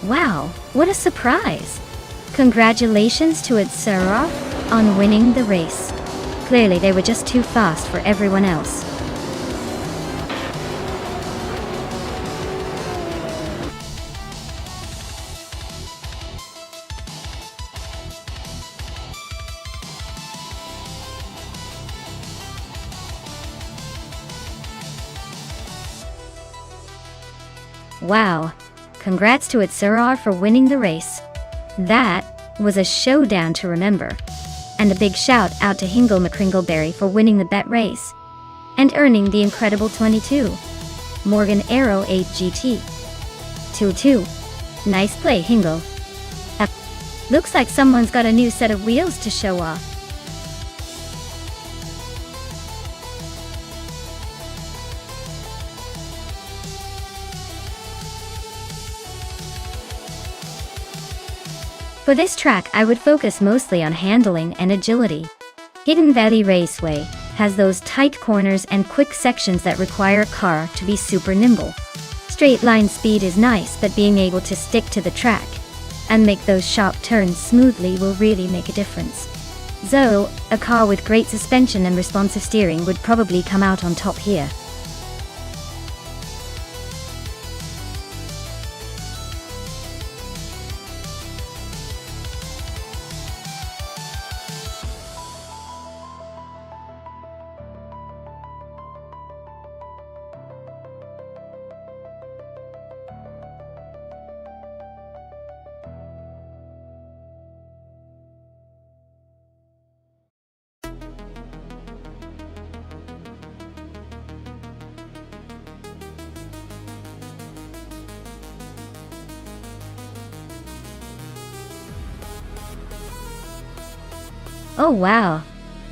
Wow, what a surprise! Congratulations to Sarah on winning the race. Clearly they were just too fast for everyone else. Wow, congrats to Sarah for winning the race. That was a showdown to remember. And a big shout out to Hingle McCringleberry for winning the bet race and earning the incredible 22 Morgan Aero 8 GT. 2-2. Nice play, Hingle. Looks like someone's got a new set of wheels to show off. For this track I would focus mostly on handling and agility. Hidden Valley Raceway has those tight corners and quick sections that require a car to be super nimble. Straight line speed is nice, but being able to stick to the track and make those sharp turns smoothly will really make a difference. So, a car with great suspension and responsive steering would probably come out on top here. Oh wow,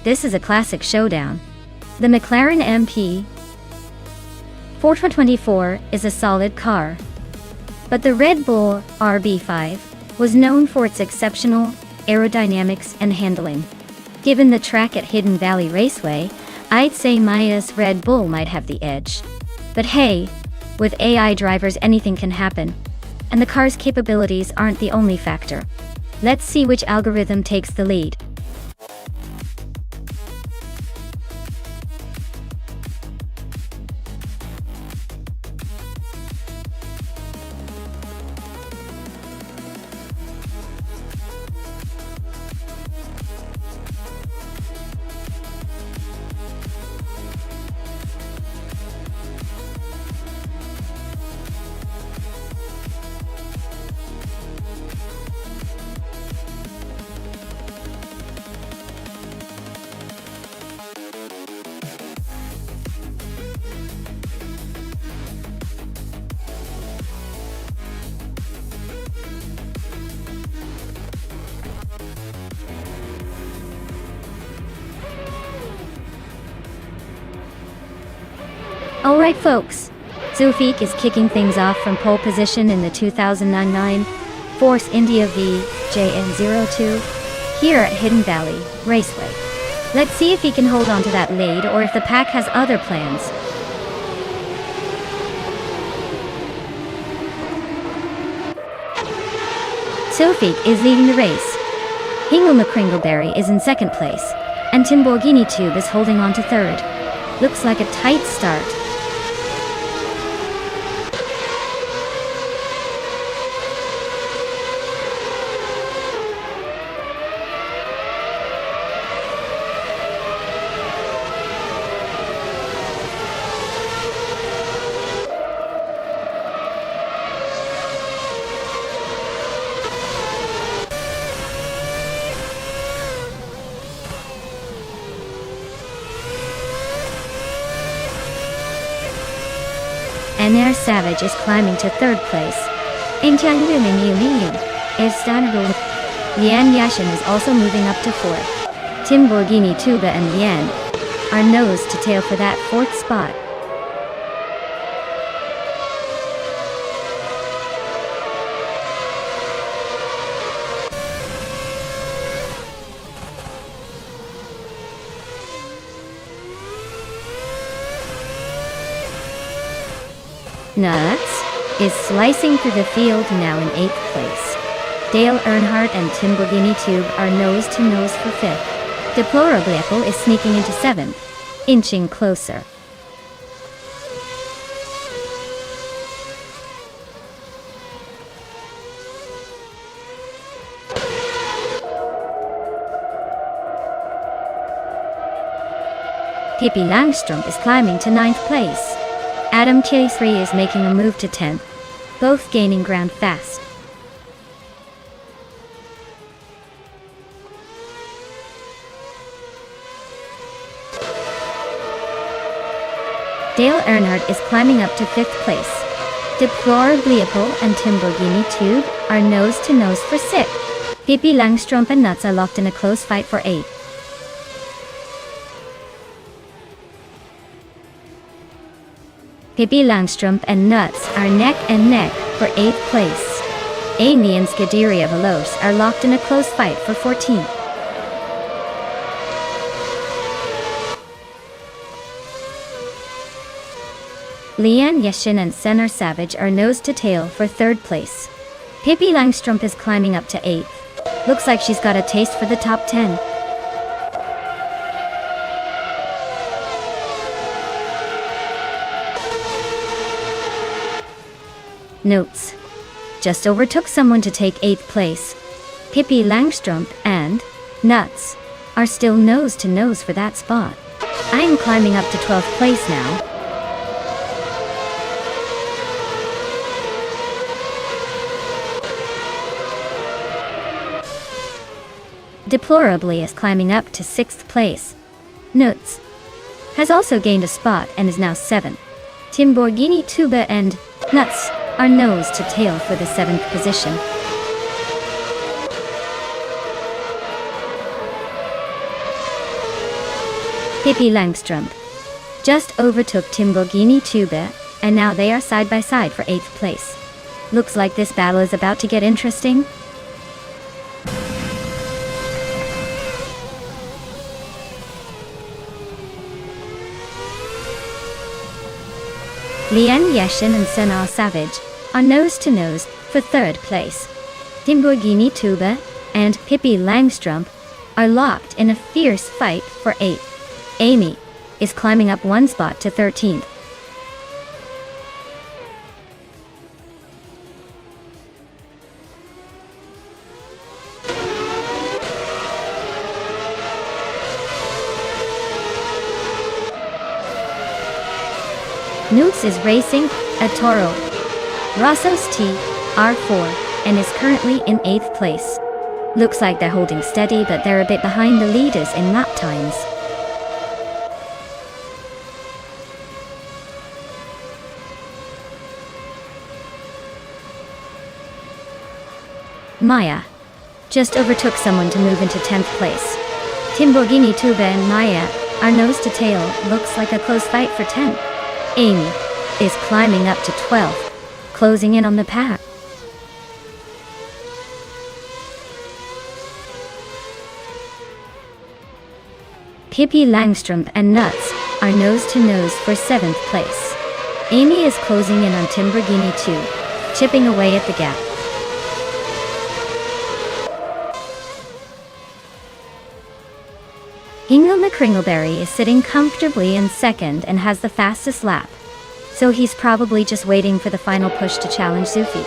this is a classic showdown. The McLaren MP 424 is a solid car, but the Red Bull RB5 was known for its exceptional aerodynamics and handling. Given the track at Hidden Valley Raceway, I'd say Maya's Red Bull might have the edge. But hey, with AI drivers anything can happen, and the car's capabilities aren't the only factor. Let's see which algorithm takes the lead. Alright folks, Zufik is kicking things off from pole position in the 2009 Force India V JN02 here at Hidden Valley Raceway. Let's see if he can hold on to that lead or if the pack has other plans. Zufik is leading the race. Hingle McCringleberry is in second place, and Timborghini Tube is holding on to third. Looks like a tight start. NR Savage is climbing to third place. Yan Yashin is also moving up to fourth. Timborghini Tuba and Yan are nose to tail for that fourth spot. Nuts? is slicing through the field now in 8th place. Dale Earnhardt and Timborghini Tube are nose to nose for 5th. Deplorable is sneaking into 7th, inching closer. Pippi Langstrumpf is climbing to 9th place. Adam K3 is making a move to 10th, both gaining ground fast. Dale Earnhardt is climbing up to 5th place. Deplorable and Timborghini Tube are nose to nose for 6th. Pippi Langstrumpf and Nuts are locked in a close fight for 8th. Pippi Langstrumpf and Nuts are neck and neck for 8th place. Amy and Scuderia Veloce are locked in a close fight for 14th. Leanne Yeshin and Senna Savage are nose to tail for 3rd place. Pippi Langstrumpf is climbing up to 8th. Looks like she's got a taste for the top 10. Notes: just overtook someone to take 8th place. Pippi Langstrumpf and Nuts are still nose to nose for that spot. I'm climbing up to 12th place now. Deplorably is climbing up to 6th place. Nuts has also gained a spot and is now 7th. Timborghini Tuba and Nuts are nose to tail for the 7th position. Pippi Langstrumpf just overtook Timborghini Tuba, and now they are side by side for 8th place. Looks like this battle is about to get interesting. Leanne Yeshin and Senna Savage are nose to nose for 3rd place. Timborghini Tuba and Pippi Langstrumpf are locked in a fierce fight for 8th. Amy is climbing up 1 spot to 13th. Newts is racing a Toro Rosso's TR4 and is currently in 8th place. Looks like they're holding steady, but they're a bit behind the leaders in lap times. Maya just overtook someone to move into 10th place. Timborghini Tuba and Maya are nose to tail. Looks like a close fight for 10th. Amy is climbing up to 12th, closing in on the pack. Pippi Langstrumpf and Nuts are nose to nose for 7th place. Amy is closing in on Timborghini Tube, chipping away at the gap. Hingle McCringleberry is sitting comfortably in 2nd and has the fastest lap, so he's probably just waiting for the final push to challenge Zufi.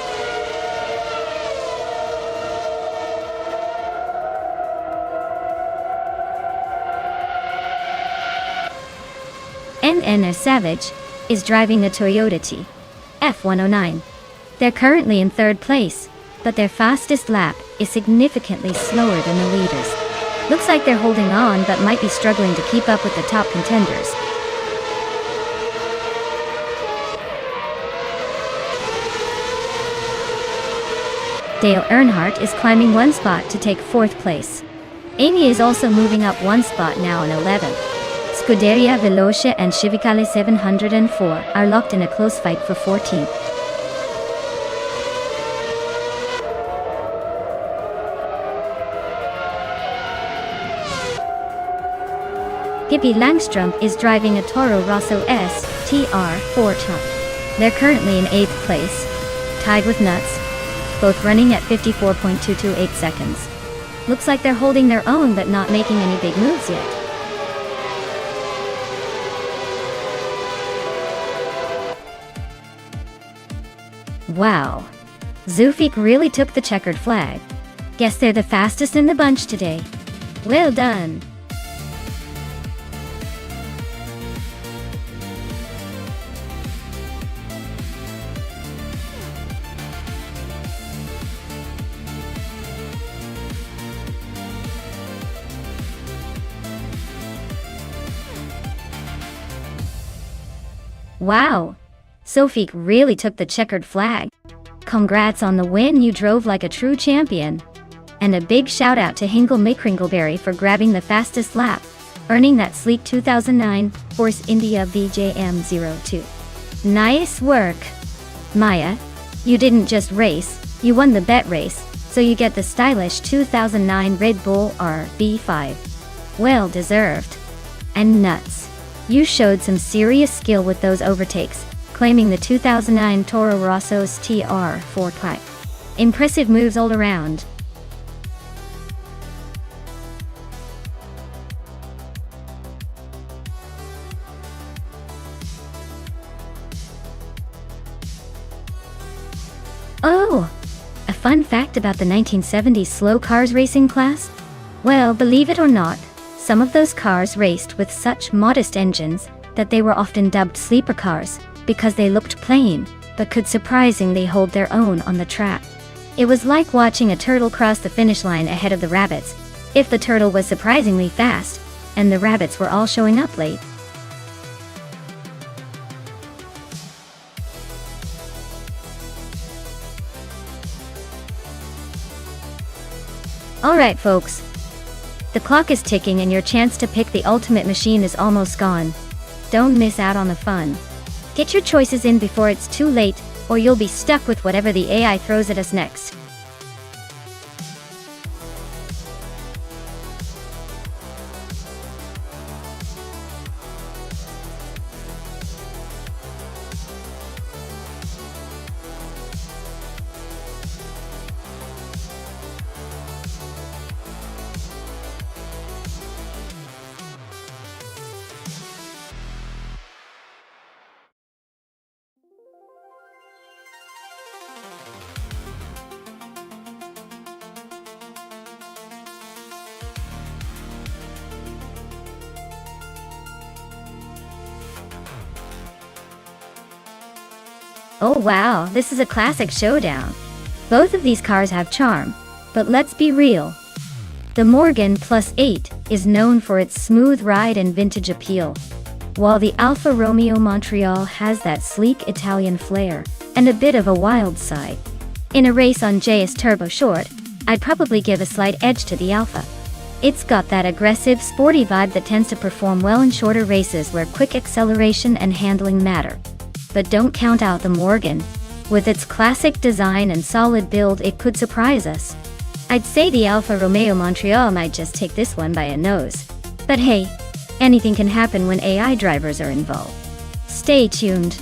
N.N. Savage is driving a Toyota F109. They're currently in 3rd place, but their fastest lap is significantly slower than the leaders. Looks like they're holding on, but might be struggling to keep up with the top contenders. Dale Earnhardt is climbing 1 spot to take 4th place. Amy is also moving up 1 spot now in 11th. Scuderia Veloce and Civicale 704 are locked in a close fight for 14th. Pippi Langstrumpf is driving a Toro Rosso S TR4 truck. They're currently in 8th place. tied with Nuts, both running at 54.228 seconds. Looks like they're holding their own but not making any big moves yet. Wow. Zufik really took the checkered flag. Guess they're the fastest in the bunch today. Well done. Wow. Zufik really took the checkered flag. Congrats on the win, you drove like a true champion. And a big shout out to Hingle McCringleberry for grabbing the fastest lap, earning that sleek 2009 Force India VJM02. Nice work. Maya, you didn't just race, you won the bet race, so you get the stylish 2009 Red Bull RB5. Well deserved. And Nuts, you showed some serious skill with those overtakes, claiming the 2009 Toro Rosso's TR4 pipe. Impressive moves all around. Oh! A fun fact about the 1970s slow cars racing class? Well, believe it or not, some of those cars raced with such modest engines that they were often dubbed sleeper cars, because they looked plain, but could surprisingly hold their own on the track. It was like watching a turtle cross the finish line ahead of the rabbits, if the turtle was surprisingly fast, and the rabbits were all showing up late. Alright folks, the clock is ticking and your chance to pick the ultimate machine is almost gone. Don't miss out on the fun. Get your choices in before it's too late, or you'll be stuck with whatever the AI throws at us next. Oh wow, this is a classic showdown. Both of these cars have charm, but let's be real. The Morgan Plus 8 is known for its smooth ride and vintage appeal, while the Alfa Romeo Montreal has that sleek Italian flair and a bit of a wild side. In a race on JS Turbo Short, I'd probably give a slight edge to the Alfa. It's got that aggressive, sporty vibe that tends to perform well in shorter races where quick acceleration and handling matter. But don't count out the Morgan. With its classic design and solid build, it could surprise us. I'd say the Alfa Romeo Montreal might just take this one by a nose. But hey, anything can happen when AI drivers are involved. Stay tuned.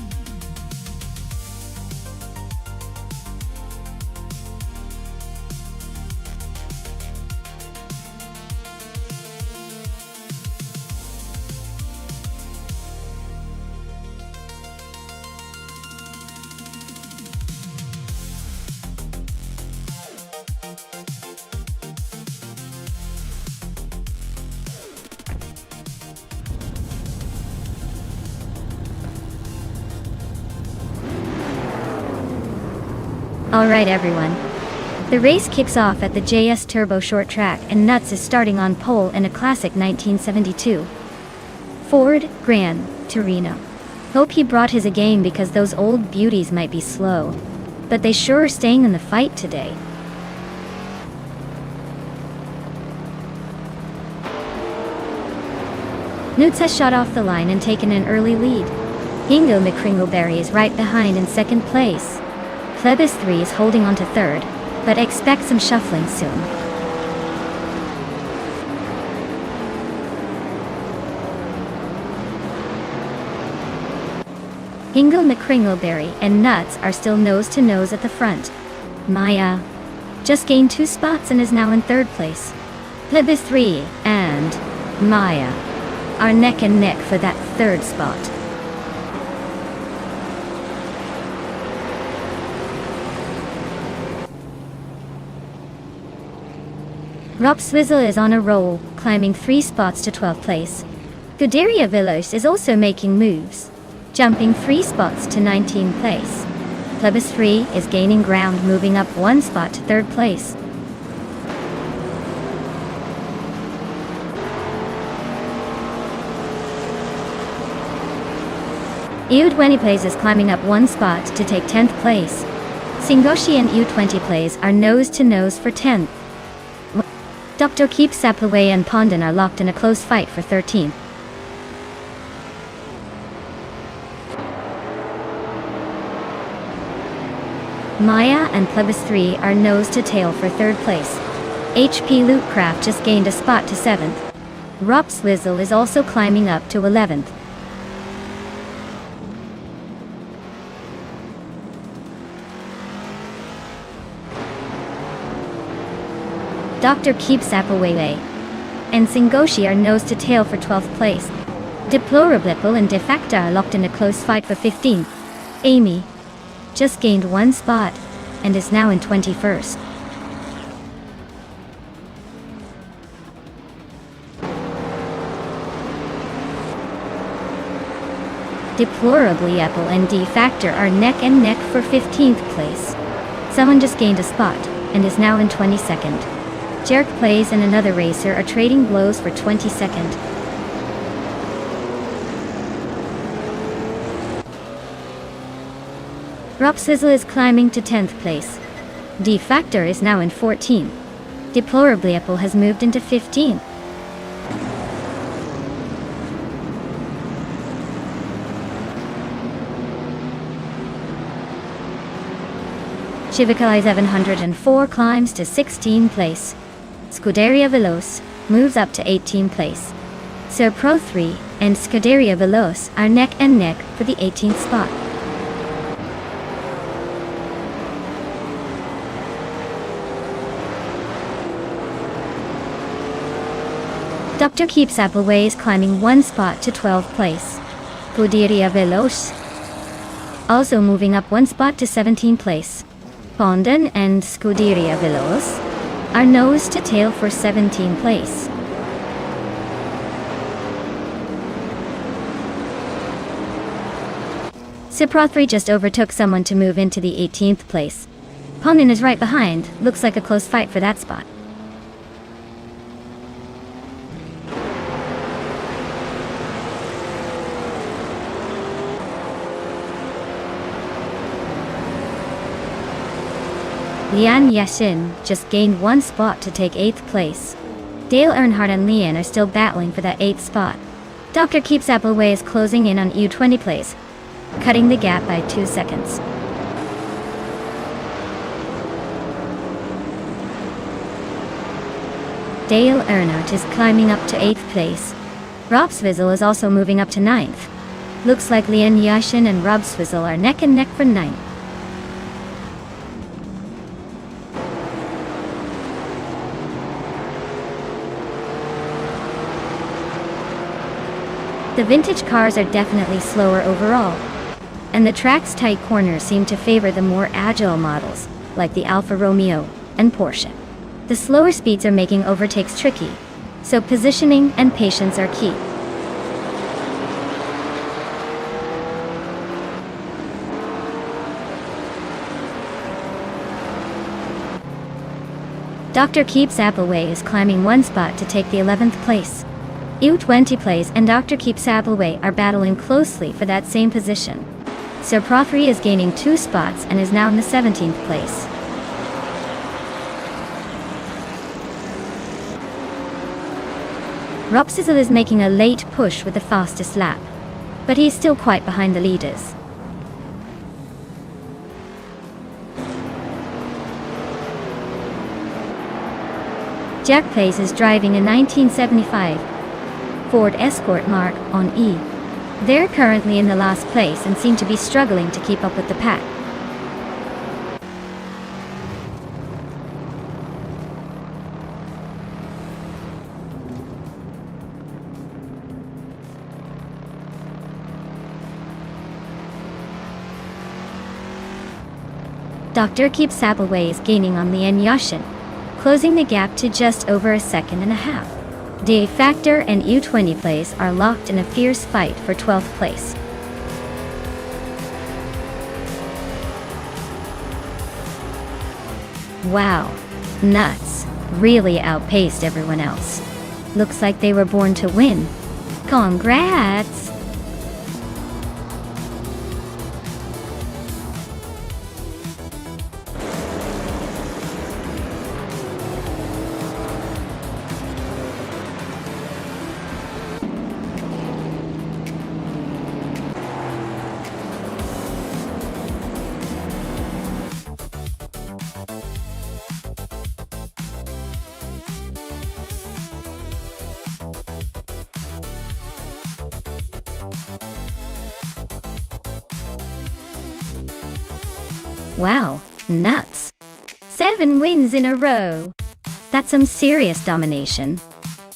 Alright everyone. The race kicks off at the JS Turbo Short Track and Nuts is starting on pole in a classic 1972 Ford Gran Torino. Hope he brought his A-game because those old beauties might be slow. But they sure are staying in the fight today. Newts has shot off the line and taken an early lead. Hingo McCringleberry is right behind in second place. Plebis 3 is holding on to third, but expect some shuffling soon. Hingle McCringleberry and Nuts are still nose-to-nose at the front. Maya just gained 2 spots and is now in 3rd place. Plebis 3 and Maya are neck and neck for that 3rd spot. Rob Swizzle is on a roll, climbing 3 spots to 12th place. Scuderia Veloce is also making moves, jumping 3 spots to 19th place. Plebis 3 is gaining ground, moving up 1 spot to 3rd place. EU20 Plays is climbing up 1 spot to take 10th place. Singoshi and EU20 Plays are nose-to-nose for 10th. Dr. Keep Sapaway and Pondon are locked in a close fight for 13th. Maya and Plebis 3 are nose-to-tail for 3rd place. HP Lootcraft just gained a spot to 7th. Rob Swizzle is also climbing up to 11th. Dr. Keep Sapaway and Singoshi are nose-to-tail for 12th place. Deplorablipple and Defacta are locked in a close fight for 15th. Amy just gained 1 spot and is now in 21st. Deplorably Apple and D-Factor are neck and neck for 15th place. Someone just gained a spot and is now in 22nd. Jerk Plays and another racer are trading blows for 22nd. Rob Sizzle is climbing to 10th place. D-Factor is now in 14th. Deplorably Apple has moved into 15th. Chivikai 704 climbs to 16th place. Scuderia Veloce moves up to 18th place. So Pro 3 and Scuderia Veloce are neck and neck for the 18th spot. Dr. Keeps Appleway is climbing 1 spot to 12th place. Scuderia Veloce also moving up 1 spot to 17th place. Pondon and Scuderia Veloce are nose to tail for 17th place. Cipra 3 just overtook someone to move into the 18th place. Pondon is right behind, looks like a close fight for that spot. Lian Yashin just gained 1 spot to take 8th place. Dale Earnhardt and Lian are still battling for that 8th spot. Dr. Keeps Appleway is closing in on EU20 Plays, cutting the gap by 2 seconds. Dale Earnhardt is climbing up to 8th place. Rob Swizzle is also moving up to 9th. Looks like Lian Yashin and Rob Swizzle are neck and neck for 9th. The vintage cars are definitely slower overall, and the track's tight corners seem to favor the more agile models, like the Alfa Romeo and Porsche. The slower speeds are making overtakes tricky, so positioning and patience are key. Dr. Keeps Appleway is climbing 1 spot to take the 11th place. EU20 Plays and Dr. Keeps Appleway are battling closely for that same position. So Pro 3 is gaining 2 spots and is now in the 17th place. Rob Sizzle is making a late push with the fastest lap, but he is still quite behind the leaders. Jack Pace is driving a 1975 Ford Escort Mark on E. They're currently in the last place and seem to be struggling to keep up with the pack. Dr. keeps Appleways is gaining on Lian Yashin, closing the gap to just over a second and a half. D Factor and U20 place are locked in a fierce fight for 12th place. Wow, nuts, really outpaced everyone else. Looks like they were born to win. Congrats! Wow, nuts. 7 wins in a row. That's some serious domination.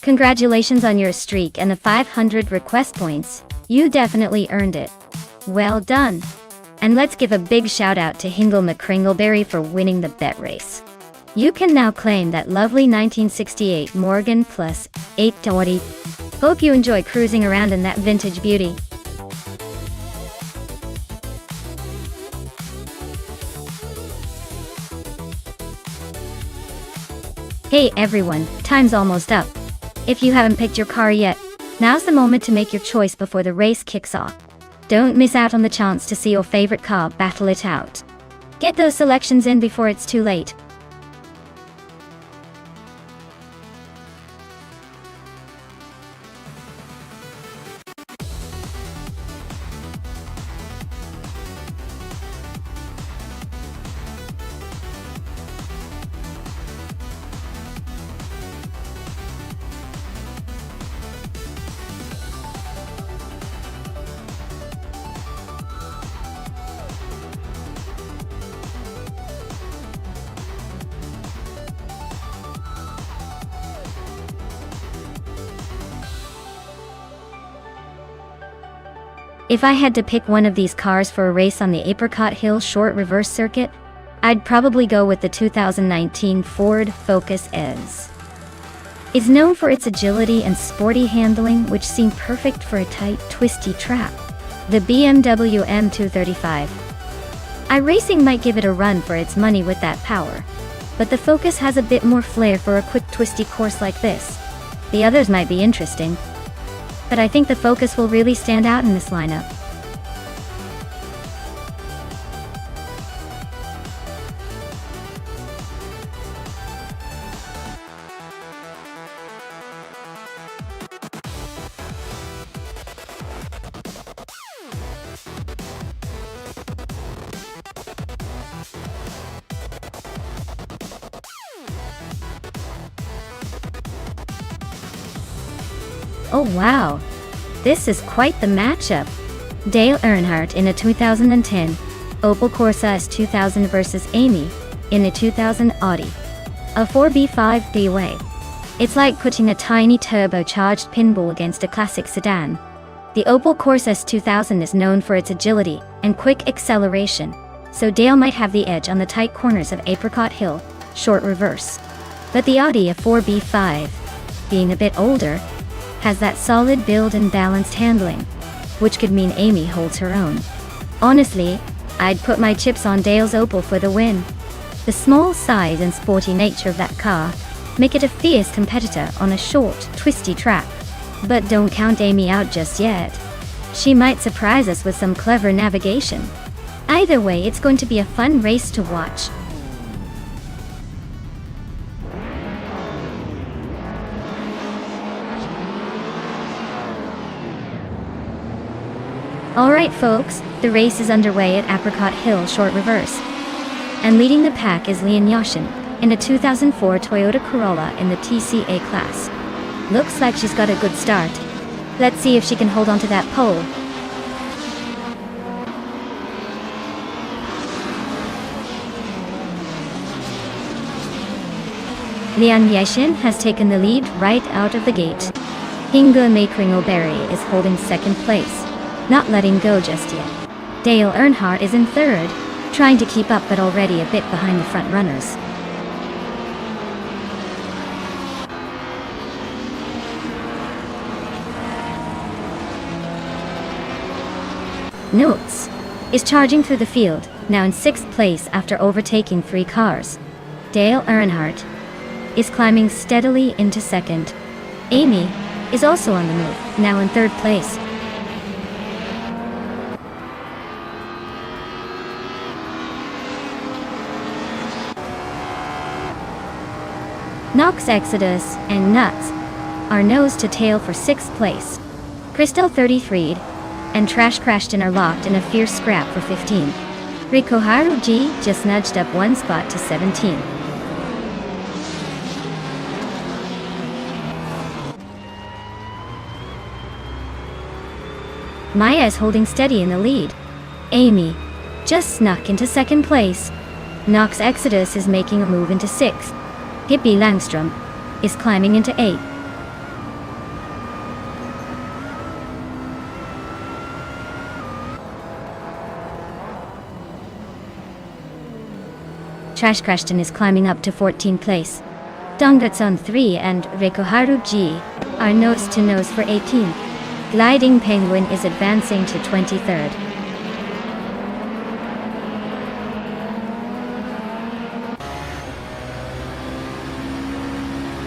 Congratulations on your streak and the 500 request points. You definitely earned it. Well done. And let's give a big shout out to Hingle McCringleberry for winning the bet race. You can now claim that lovely 1968 Morgan plus 820. Hope you enjoy cruising around in that vintage beauty. Hey everyone, time's almost up. If you haven't picked your car yet, now's the moment to make your choice before the race kicks off. Don't miss out on the chance to see your favorite car battle it out. Get those selections in before it's too late. If I had to pick one of these cars for a race on the Apricot Hill short reverse circuit, I'd probably go with the 2019 Ford Focus S. It's known for its agility and sporty handling, which seem perfect for a tight, twisty track. The BMW M235. iRacing might give it a run for its money with that power, but the Focus has a bit more flair for a quick, twisty course like this. The others might be interesting, but I think the Focus will really stand out in this lineup. Oh wow, this is quite the matchup. Dale Earnhardt in a 2010 Opel Corsa S2000 versus Amy in a 2000 Audi. A 4B5 D-Way. It's like putting a tiny turbocharged pinball against a classic sedan. The Opel Corsa S2000 is known for its agility and quick acceleration, so Dale might have the edge on the tight corners of Apricot Hill, short reverse. But the Audi A4B5, being a bit older, has that solid build and balanced handling, which could mean Amy holds her own. Honestly, I'd put my chips on Dale's Opel for the win. The small size and sporty nature of that car make it a fierce competitor on a short, twisty track. But don't count Amy out just yet. She might surprise us with some clever navigation. Either way, it's going to be a fun race to watch. Alright folks, the race is underway at Apricot Hill short reverse. And leading the pack is Lian Yashin in a 2004 Toyota Corolla in the TCA class. Looks like she's got a good start. Let's see if she can hold on to that pole. Lian Yexin has taken the lead right out of the gate. Hingo Kringleberry is holding second place, not letting go just yet. Dale Earnhardt is in third, trying to keep up but already a bit behind the front runners. Notes is charging through the field, now in 6th place after overtaking 3 cars. Dale Earnhardt is climbing steadily into 2nd. Amy is also on the move, now in 3rd place. Knox Exodus and Nuts are nose to tail for 6th place. Crystal 33 and Trash Crashton are locked in a fierce scrap for 15. Rikoharu G just nudged up 1 spot to 17. Maya is holding steady in the lead. Amy just snuck into 2nd place. Knox Exodus is making a move into 6th. Hippie Langstrom is climbing into 8th. Trash Crashton is climbing up to 14th place. Dongdatsun 3 and Rikoharu G are nose to nose for 18th. Gliding Penguin is advancing to 23rd.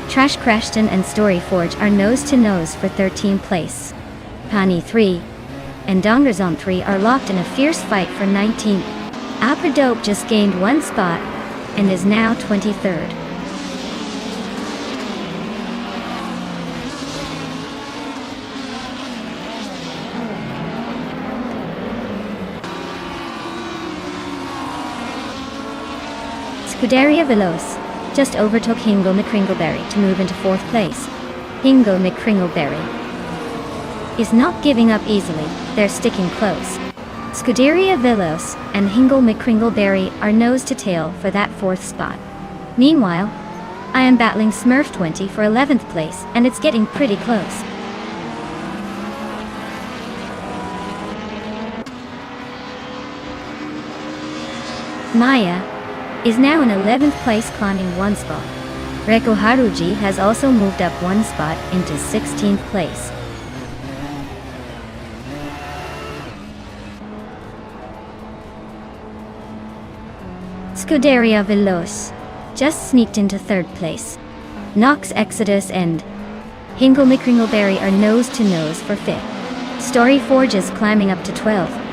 Trash Crashton and Story Forge are nose to nose for 13th place. Pani 3 and Dongrazon 3 are locked in a fierce fight for 19th. Upper Dope just gained 1 spot and is now 23rd. Scuderia Veloce just overtook Hingo McCringleberry to move into 4th place. Hingo McCringleberry is not giving up easily, they're sticking close. Scuderia Veloce and Hingo McCringleberry are nose to tail for that 4th spot. Meanwhile, I am battling Smurf 20 for 11th place and it's getting pretty close. Maya is now in 11th place, climbing 1 spot. Reko Haruji has also moved up 1 spot into 16th place. Scuderia Veloce just sneaked into 3rd place. Knox Exodus and Hingo McCringleberry are nose to nose for 5th. Story Forge is climbing up to 12th.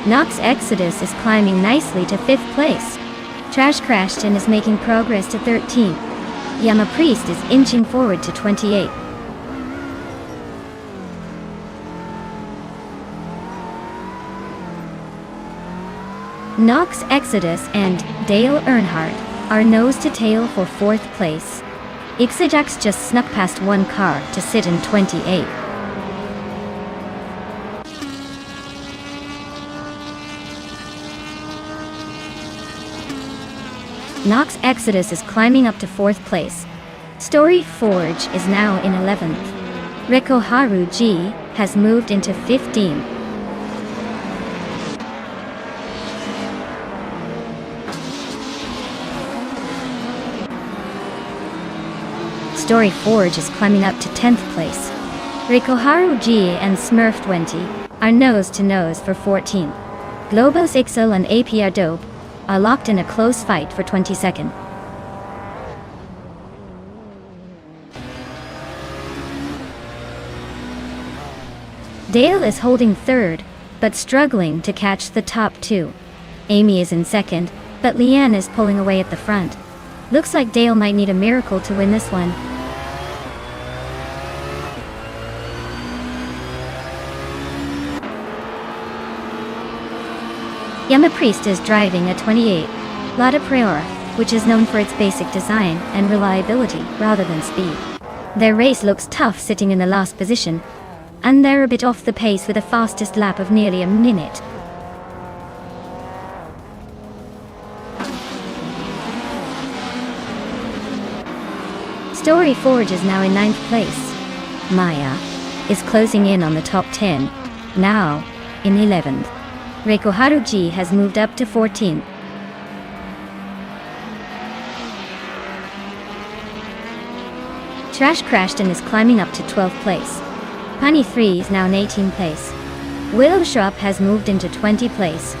Knox Exodus is climbing nicely to 5th place. Trash Crashton is making progress to 13th. Yama Priest is inching forward to 28th. Knox Exodus and Dale Earnhardt are nose to tail for 4th place. Ixajax just snuck past 1 car to sit in 28th. Knox Exodus is climbing up to 4th place. Story Forge is now in 11th. Reko Haru G has moved into 15th. Story Forge is climbing up to 10th place. Rikoharu G and Smurf 20 are nose to nose for 14th. Globos Ixel and APR Dope are locked in a close fight for 22nd. Dale is holding 3rd, but struggling to catch the top 2. Amy is in 2nd, but Leanne is pulling away at the front. Looks like Dale might need a miracle to win this one. Yama Priest is driving a 28 Lada Priora, which is known for its basic design and reliability rather than speed. Their race looks tough sitting in the last position, and they're a bit off the pace with a fastest lap of nearly a minute. Story Forge is now in 9th place. Maya is closing in on the top 10, now in 11th. Reiko Haruji has moved up to 14th. Trash crashed and is climbing up to 12th place. Punny 3 is now in 18th place. Willow Shop has moved into 20th place.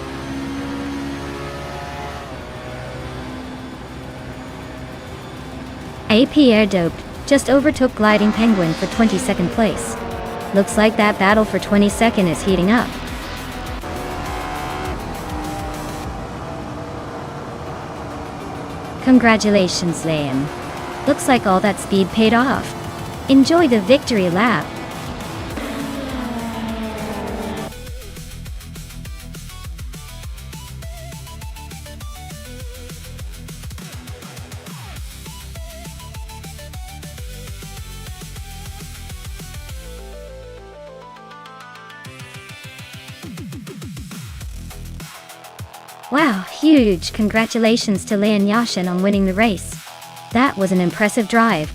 AP Air Doped just overtook Gliding Penguin for 22nd place. Looks like that battle for 22nd is heating up. Congratulations, Liam. Looks like all that speed paid off. Enjoy the victory lap. Wow, huge congratulations to Lian Yashin on winning the race. That was an impressive drive.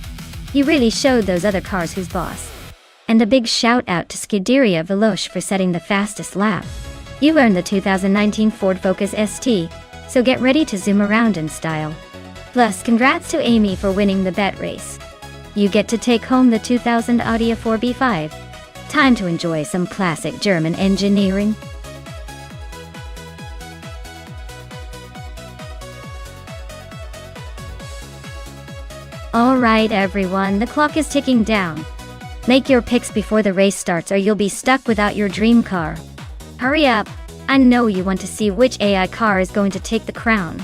He really showed those other cars who's boss. And a big shout out to Scuderia Veloce for setting the fastest lap. You earned the 2019 Ford Focus ST, so get ready to zoom around in style. Plus, congrats to Amy for winning the bet race. You get to take home the 2000 Audi A4 B5. Time to enjoy some classic German engineering. Alright everyone, the clock is ticking down. Make your picks before the race starts or you'll be stuck without your dream car. Hurry up! I know you want to see which AI car is going to take the crown.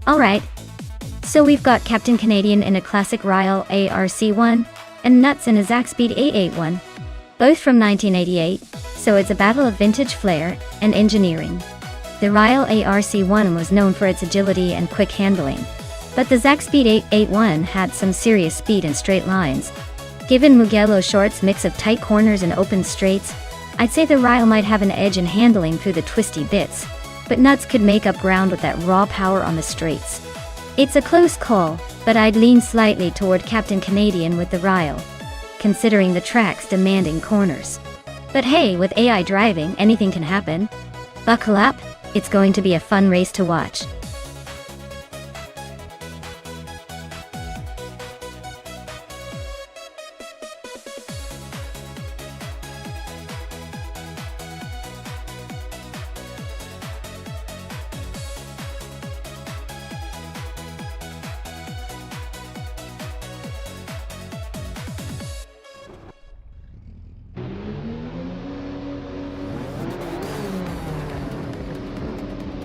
Alright, so we've got Captain Canadian in a classic Ryle ARC1, and Nuts in a Zaxpeed A81, both from 1988, so it's a battle of vintage flair and engineering. The Ryle ARC1 was known for its agility and quick handling, but the Zaxpeed A81 had some serious speed in straight lines. Given Mugello Short's mix of tight corners and open straights, I'd say the Ryle might have an edge in handling through the twisty bits, but Nuts could make up ground with that raw power on the straights. It's a close call, but I'd lean slightly toward Captain Canadian with the Ryle, considering the track's demanding corners. But hey, with AI driving, anything can happen. Buckle up, it's going to be a fun race to watch.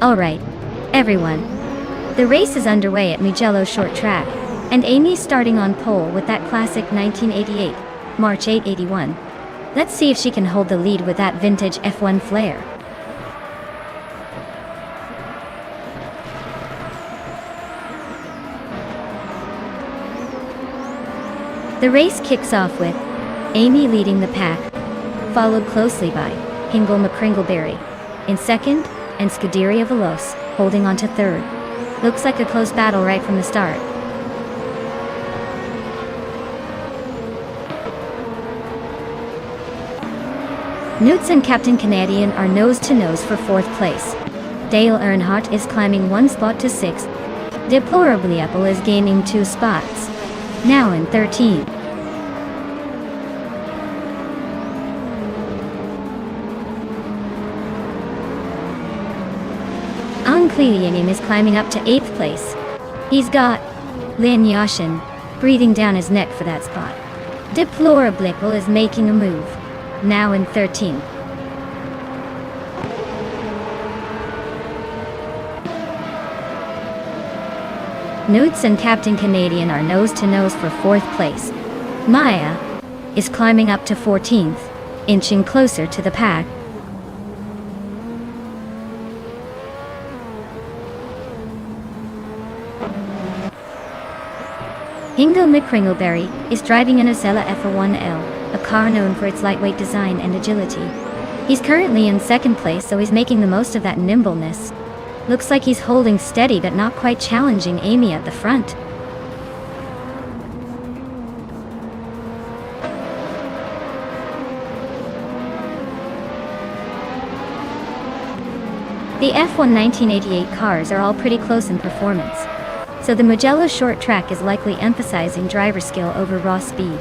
Alright, everyone. The race is underway at Mugello Short Track, and Amy's starting on pole with that classic 1988, March 881. Let's see if she can hold the lead with that vintage F1 flair. The race kicks off with Amy leading the pack, followed closely by Hingle McCringleberry in second, and Scuderia Veloce holding on to third. Looks like a close battle right from the start. Newts and Captain Canadian are nose-to-nose for 4th place. Dale Earnhardt is climbing 1 spot to 6th. Deplorably Apple is gaining 2 spots, now in 13th. Uncleaning is climbing up to 8th place. He's got Lin Yashin breathing down his neck for that spot. Deplorably Apple is making a move, now in 13th. Newts and Captain Canadian are nose-to-nose for 4th place. Maya is climbing up to 14th, inching closer to the pack. Hingo McCringleberry is driving an Osella F1L, a car known for its lightweight design and agility. He's currently in 2nd place, so he's making the most of that nimbleness. Looks like he's holding steady but not quite challenging Amy at the front. The F1 1988 cars are all pretty close in performance, so the Mugello short track is likely emphasizing driver skill over raw speed.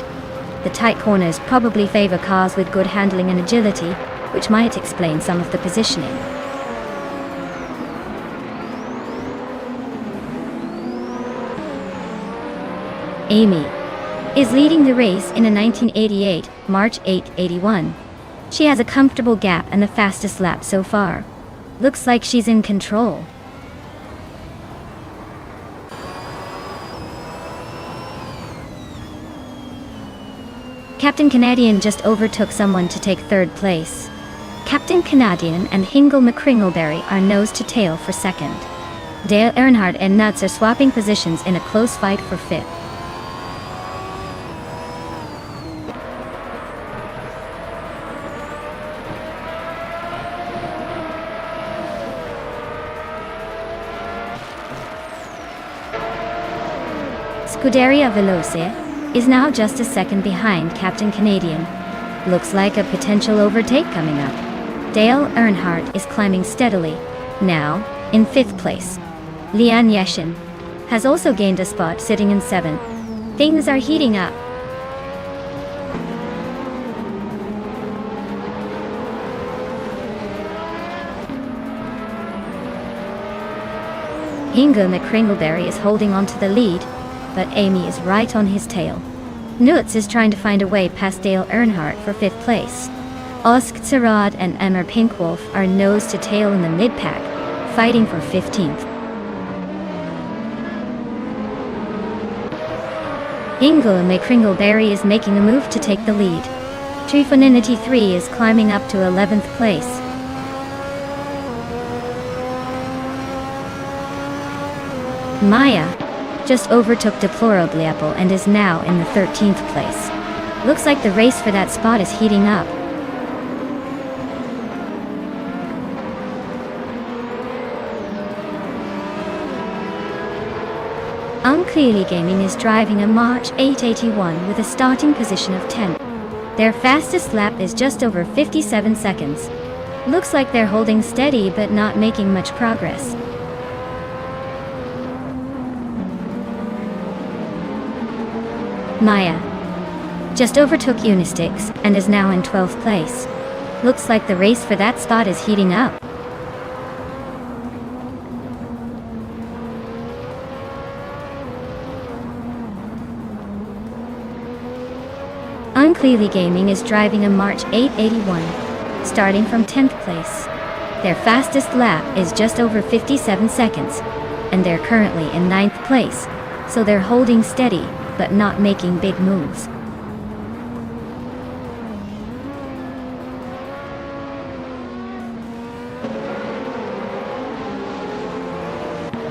The tight corners probably favor cars with good handling and agility, which might explain some of the positioning. Amy is leading the race in a 1988 March 881. She has a comfortable gap and the fastest lap so far. Looks like she's in control. Captain Canadian just overtook someone to take 3rd place. Captain Canadian and Hingo McCringleberry are nose to tail for 2nd. Dale Earnhardt and Nuts are swapping positions in a close fight for 5th. Scuderia Veloce is now just a 2nd behind Captain Canadian. Looks like a potential overtake coming up. Dale Earnhardt is climbing steadily, now in 5th place. Lian Yashin has also gained a spot, sitting in 7th. Things are heating up. Hingo McCringleberry is holding on to the lead, but Amy is right on his tail. Nutz is trying to find a way past Dale Earnhardt for 5th place. Osk Tsarad and Emmer Pinkwolf are nose to tail in the mid-pack, fighting for 15th. Hingo McCringleberry is making a move to take the lead. Trifoninity 3 is climbing up to 11th place. Maya just overtook Deplorably Apple and is now in the 13th place. Looks like the race for that spot is heating up. Unclearly Gaming is driving a March 881 with a starting position of 10th. Their fastest lap is just over 57 seconds. Looks like they're holding steady but not making much progress. Maya just overtook Unistix and is now in 12th place. Looks like the race for that spot is heating up. Unclearly Gaming is driving a March 881, starting from 10th place. Their fastest lap is just over 57 seconds, and they're currently in 9th place, so they're holding steady but not making big moves.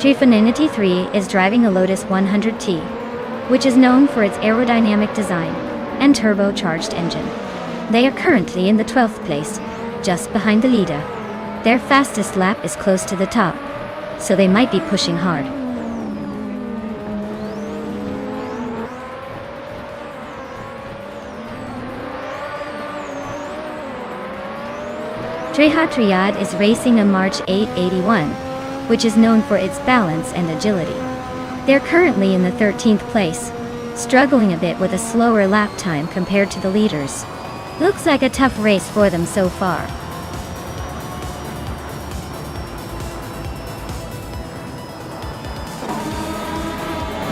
Trifoninity 3 is driving a Lotus 100T, which is known for its aerodynamic design and turbocharged engine. They are currently in the 12th place, just behind the leader. Their fastest lap is close to the top, so they might be pushing hard. Triad is racing a March 881, which is known for its balance and agility. They're currently in the 13th place, struggling a bit with a slower lap time compared to the leaders. Looks like a tough race for them so far.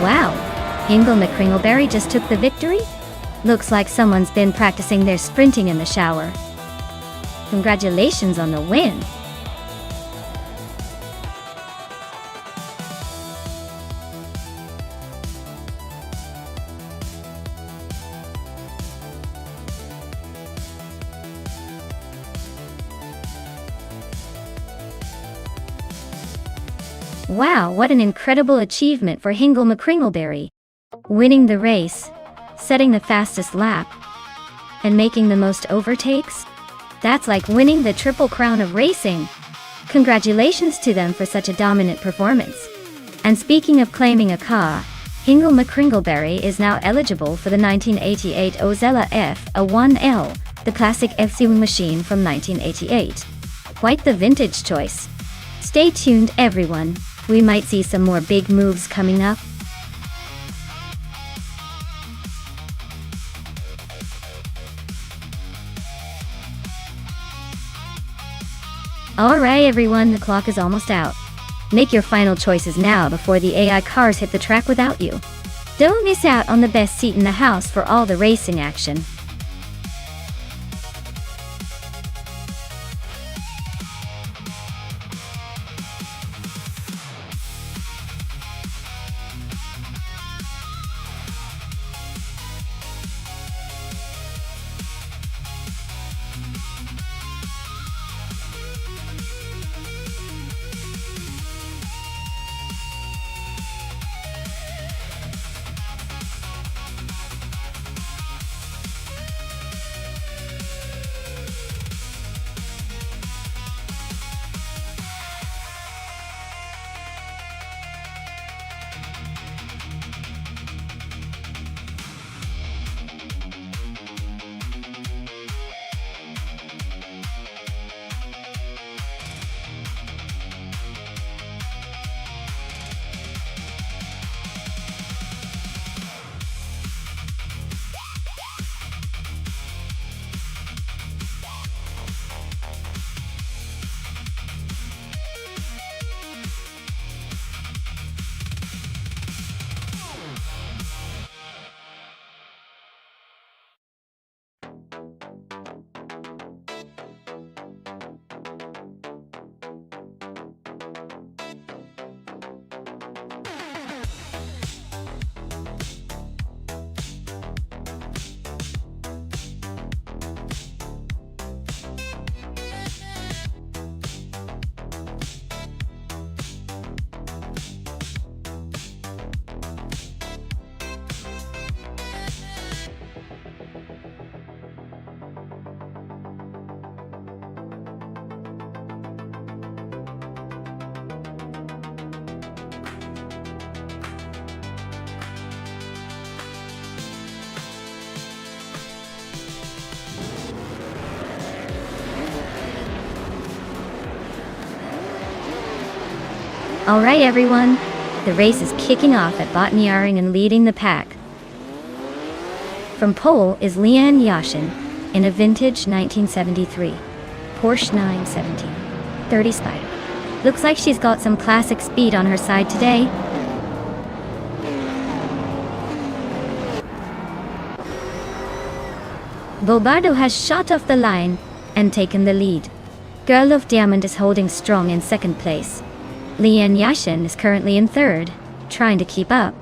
Wow, Hingle McCringleberry just took the victory? Looks like someone's been practicing their sprinting in the shower. Congratulations on the win! Wow, what an incredible achievement for Hingle McCringleberry. Winning the race, setting the fastest lap, and making the most overtakes? That's like winning the triple crown of racing. Congratulations to them for such a dominant performance. And speaking of claiming a car, Hingle McCringleberry is now eligible for the 1988 Ozella F1L, the classic F-Sewing machine from 1988. Quite the vintage choice. Stay tuned, everyone. We might see some more big moves coming up. Alright everyone, the clock is almost out. Make your final choices now before the AI cars hit the track without you. Don't miss out on the best seat in the house for all the racing action. Alright everyone, the race is kicking off at Botniaring and leading the pack. From pole is Leanne Yashin in a vintage 1973 Porsche 917 30 Spider. Looks like she's got some classic speed on her side today. Bobardo has shot off the line and taken the lead. Girl of Diamond is holding strong in second place. Leanne Yashin is currently in third, trying to keep up.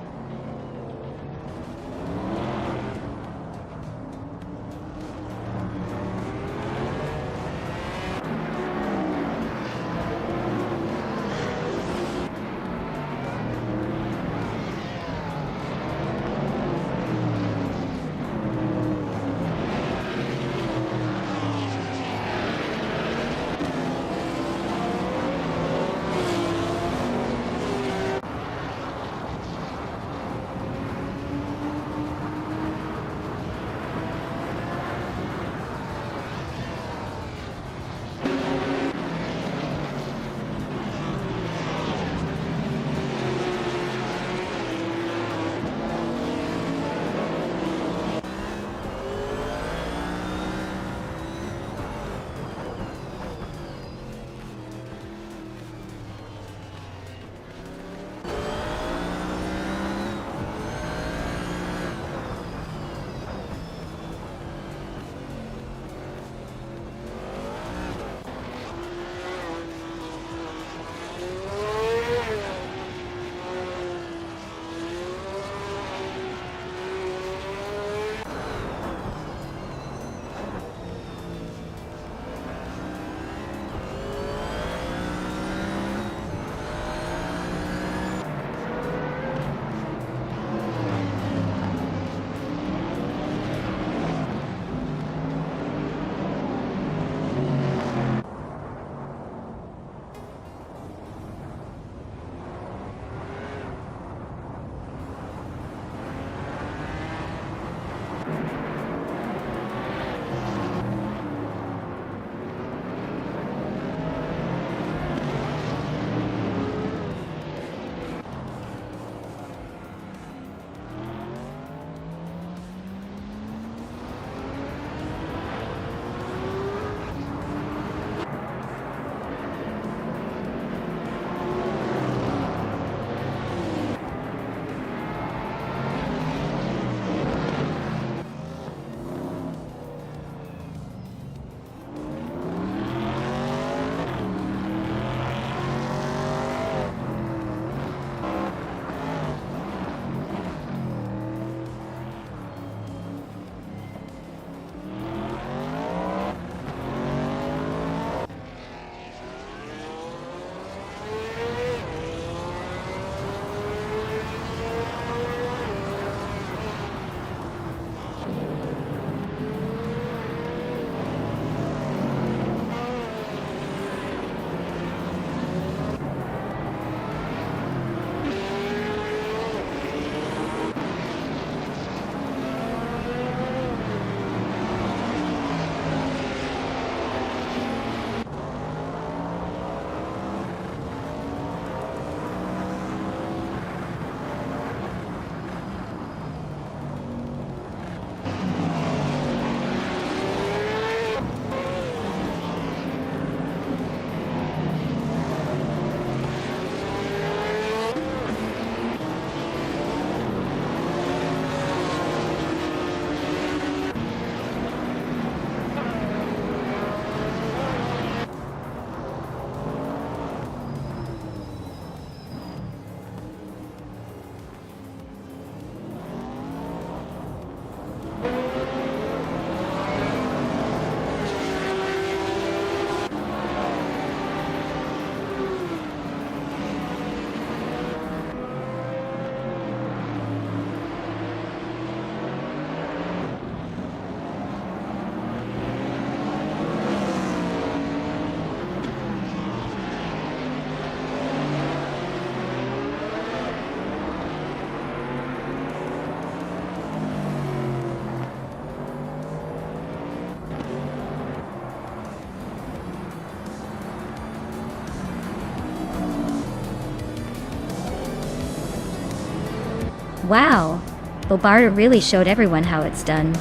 Wow, Bobarda really showed everyone how it's done.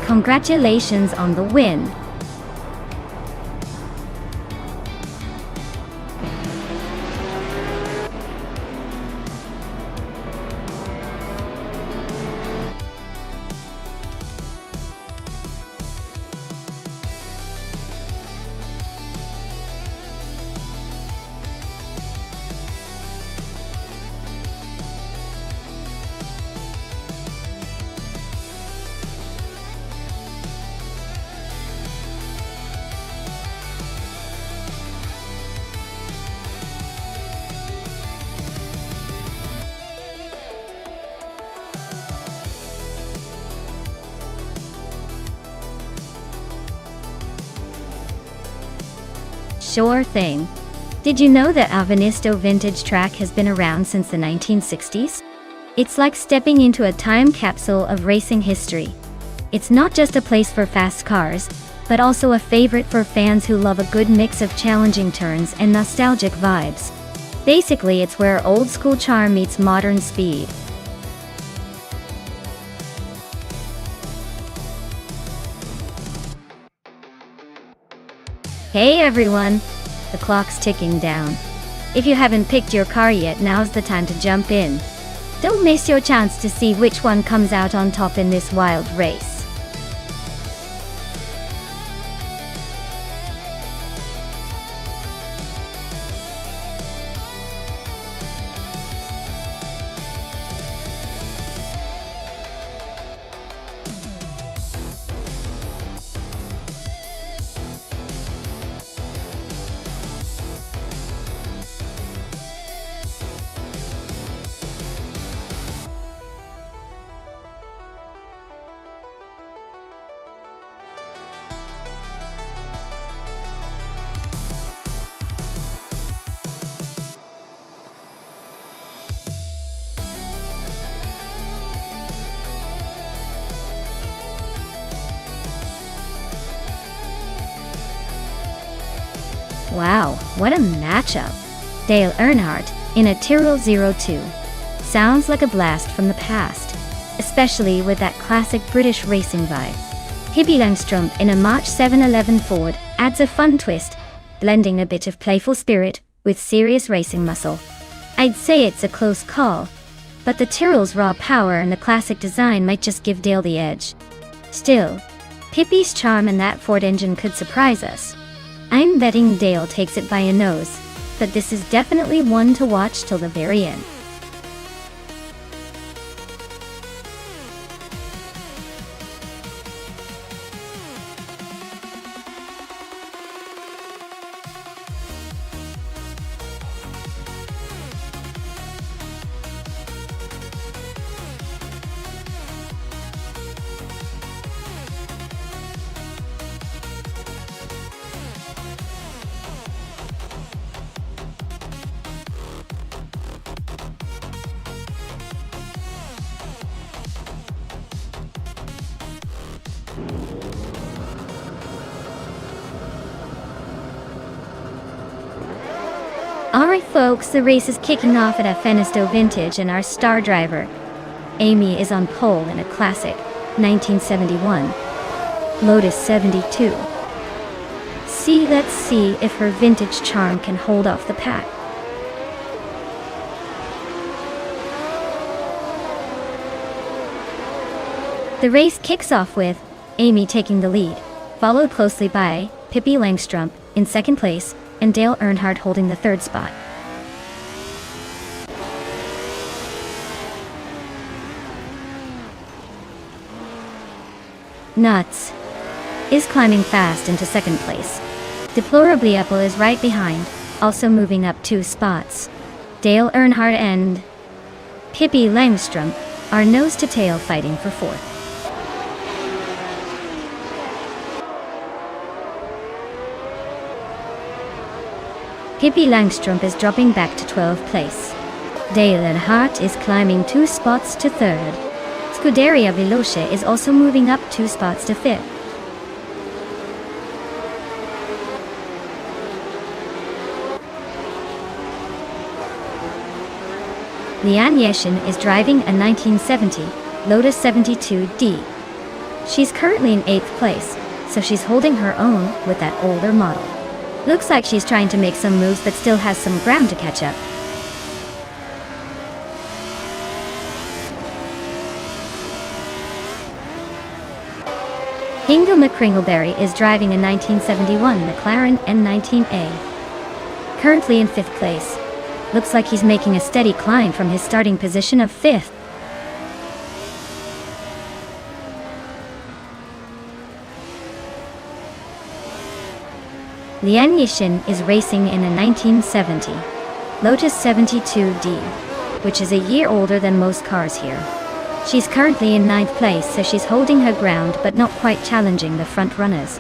Congratulations on the win. Sure thing. Did you know that Avenisto Vintage Track has been around since the 1960s? It's like stepping into a time capsule of racing history. It's not just a place for fast cars, but also a favorite for fans who love a good mix of challenging turns and nostalgic vibes. Basically, it's where old school charm meets modern speed. Hey everyone! The clock's ticking down. If you haven't picked your car yet, now's the time to jump in. Don't miss your chance to see which one comes out on top in this wild race. Wow, what a matchup! Dale Earnhardt in a Tyrrell 02. Sounds like a blast from the past, especially with that classic British racing vibe. Pippi Langstrom in a March 711 Ford adds a fun twist, blending a bit of playful spirit with serious racing muscle. I'd say it's a close call, but the Tyrrell's raw power and the classic design might just give Dale the edge. Still, Pippi's charm and that Ford engine could surprise us. I'm betting Dale takes it by a nose, but this is definitely one to watch till the very end. Alright folks, the race is kicking off at Avenisto Vintage and our star driver, Amy, is on pole in a classic 1971 Lotus 72. Let's see if her vintage charm can hold off the pack. The race kicks off with Amy taking the lead, followed closely by Pippi Langstrom in second place and Dale Earnhardt holding the third spot. Nuts is climbing fast into second place. Deplorably Apple is right behind, also moving up 2 spots. Dale Earnhardt and Pippi Langstrom are nose to tail fighting for fourth. Pippi Langstrom is dropping back to 12th place. Dale Earnhardt is climbing 2 spots to third. Scuderia Veloce is also moving up 2 spots to fifth. Lian Yeshin is driving a 1970 Lotus 72D. She's currently in 8th place, so she's holding her own with that older model. Looks like she's trying to make some moves but still has some ground to catch up. Hingle McCringleberry is driving a 1971 McLaren N19A. Currently in 5th place. Looks like he's making a steady climb from his starting position of 5th. Lian Yishin is racing in a 1970 Lotus 72D, which is a year older than most cars here. She's currently in 9th place, so she's holding her ground but not quite challenging the front runners.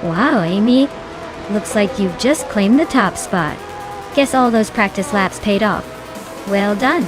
Wow, Amy, Looks like you've just claimed the top spot. Guess all those practice laps paid off. Well done.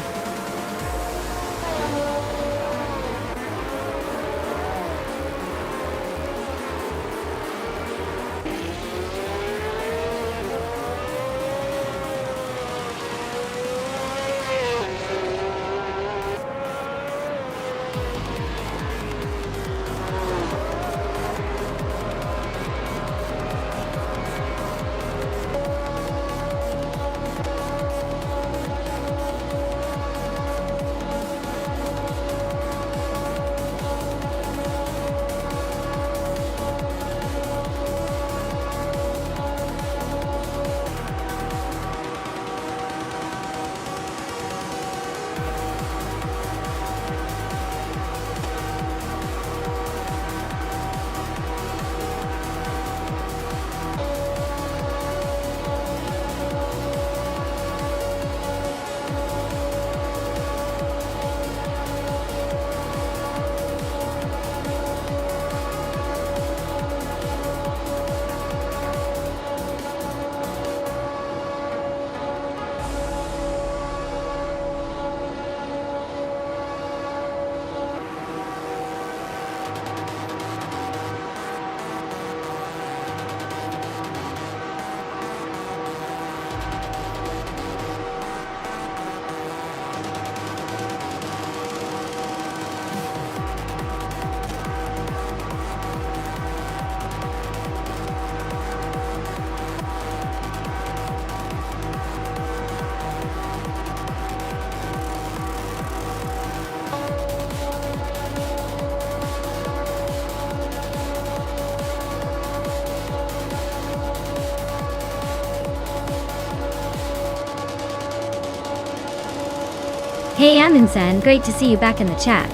Hey Amin-san, great to see you back in the chat.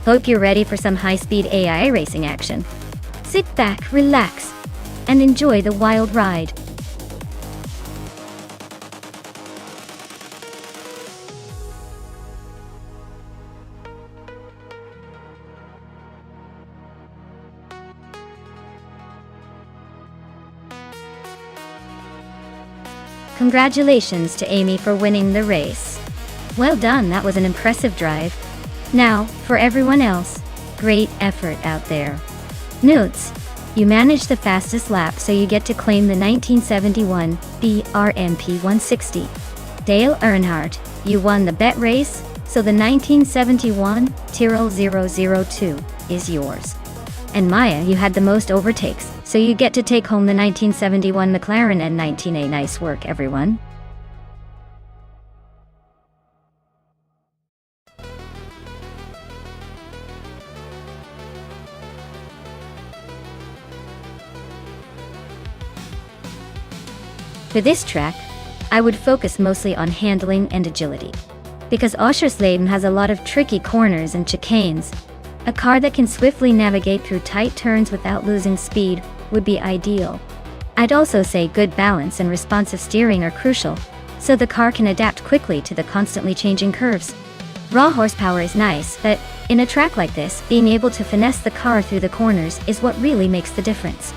Hope you're ready for some high-speed AI racing action. Sit back, relax, and enjoy the wild ride. Congratulations to Amy for winning the race. Well done, that was an impressive drive. Now, for everyone else, great effort out there. Notes: you managed the fastest lap, so you get to claim the 1971 BRMP 160. Dale Earnhardt, you won the bet race, so the 1971 Tyrrell 002 is yours. And Maya, you had the most overtakes, so you get to take home the 1971 McLaren N19A. Nice work, everyone. For this track, I would focus mostly on handling and agility. Because Oschersleben has a lot of tricky corners and chicanes, a car that can swiftly navigate through tight turns without losing speed would be ideal. I'd also say good balance and responsive steering are crucial, so the car can adapt quickly to the constantly changing curves. Raw horsepower is nice, but in a track like this, being able to finesse the car through the corners is what really makes the difference.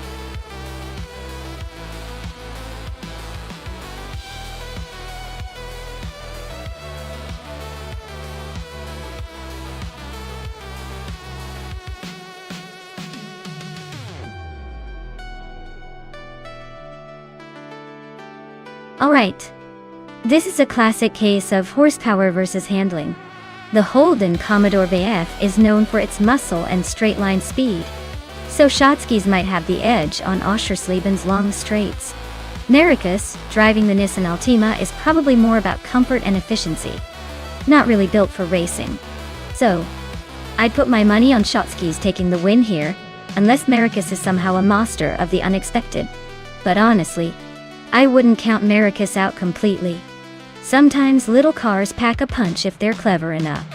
Alright. This is a classic case of horsepower versus handling. The Holden Commodore VF is known for its muscle and straight-line speed, so Schottky's might have the edge on Oscherslieben's long straights. Maricus, driving the Nissan Altima, is probably more about comfort and efficiency, not really built for racing. So, I'd put my money on Schottky's taking the win here, unless Maricus is somehow a master of the unexpected. But honestly, I wouldn't count Maricus out completely. Sometimes little cars pack a punch if they're clever enough.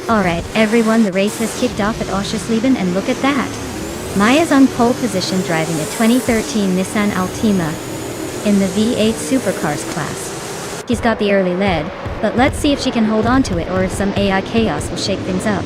Alright, everyone, the race has kicked off at Oschersleben, and look at that. Maya's on pole position driving a 2013 Nissan Altima in the V8 Supercars class. She's got the early lead, but let's see if she can hold on to it or if some AI chaos will shake things up.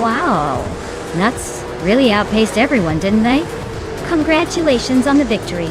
Wow, Nuts really outpaced everyone, didn't they? Congratulations on the victory.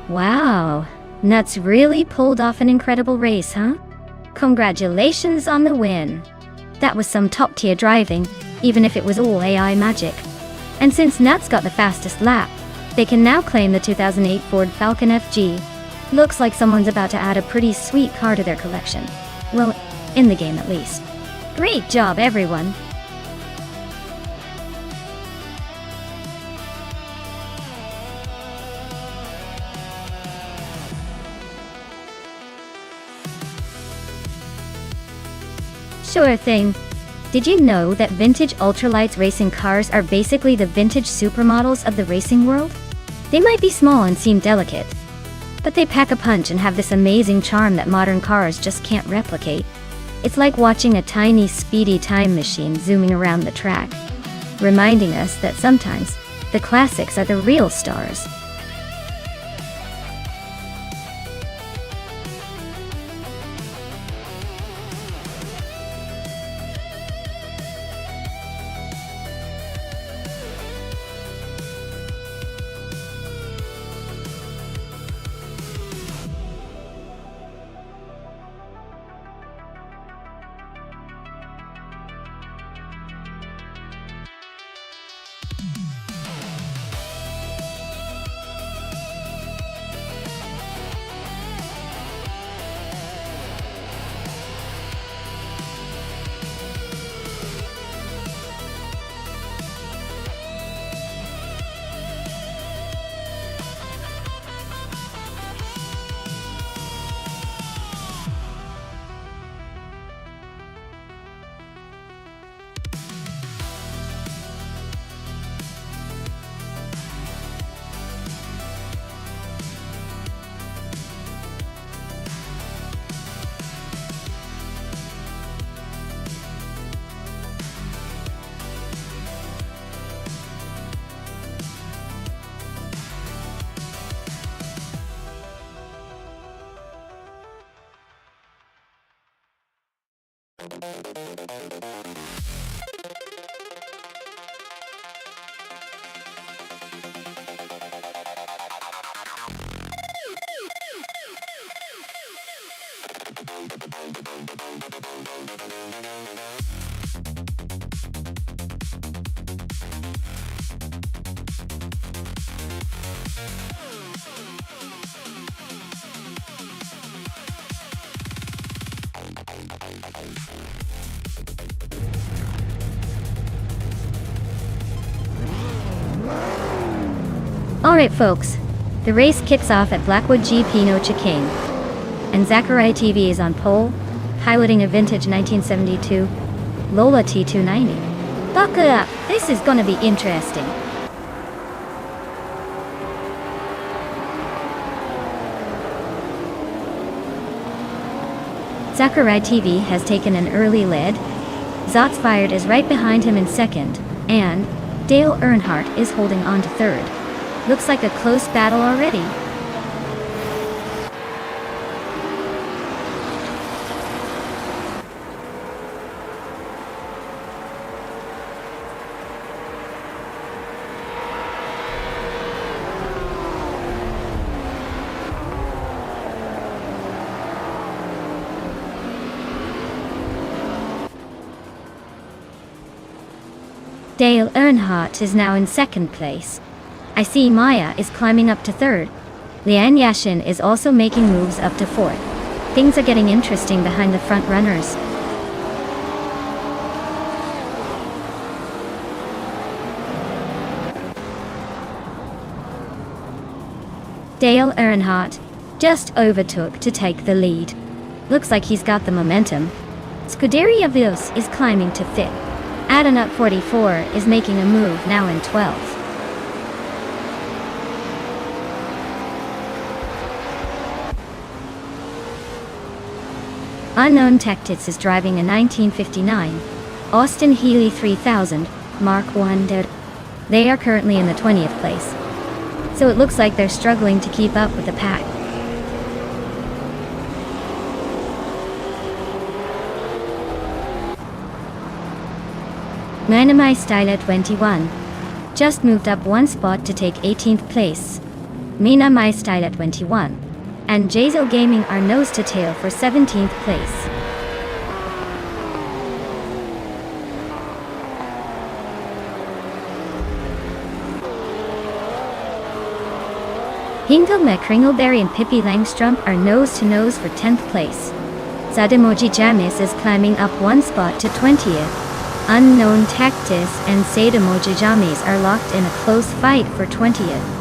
Wow, Nuts really pulled off an incredible race, huh? Congratulations on the win. That was some top-tier driving, even if it was all AI magic. And since Nuts got the fastest lap, they can now claim the 2008 Ford Falcon FG. Looks like someone's about to add a pretty sweet car to their collection. Well, in the game at least. Great job, everyone. Sure thing. Did you know that vintage ultralights racing cars are basically the vintage supermodels of the racing world? They might be small and seem delicate, but they pack a punch and have this amazing charm that modern cars just can't replicate. It's like watching a tiny, speedy time machine zooming around the track, reminding us that sometimes the classics are the real stars. Alright folks, the race kicks off at Blackwood GP No Chicane, and Zachariah TV is on pole, piloting a vintage 1972 Lola T290. Buckle up, this is gonna be interesting. Zachariah TV has taken an early lead, Zotsfired is right behind him in second, and Dale Earnhardt is holding on to third. Looks like a close battle already. Dale Earnhardt is now in second place. I see Maya is climbing up to third. Lian Yashin is also making moves up to fourth. Things are getting interesting behind the front runners. Dale Earnhardt just overtook to take the lead. Looks like he's got the momentum. Scuderia Vios is climbing to fifth. Adanut 44 is making a move now in 12th. Unknown Tactics is driving a 1959 Austin Healey 3000 Mark I. They are currently in the 20th place, so it looks like they're struggling to keep up with the pack. Manamai Styler 21 just moved up one spot to take 18th place. Mina Mai Styler 21 and Jazel Gaming are nose to tail for 17th place. Hingelme Kringleberry and Pippi Langstrom are nose to nose for 10th place. Zademoji Jamis is climbing up one spot to 20th. Unknown Tactis and Sademoji Jamis are locked in a close fight for 20th.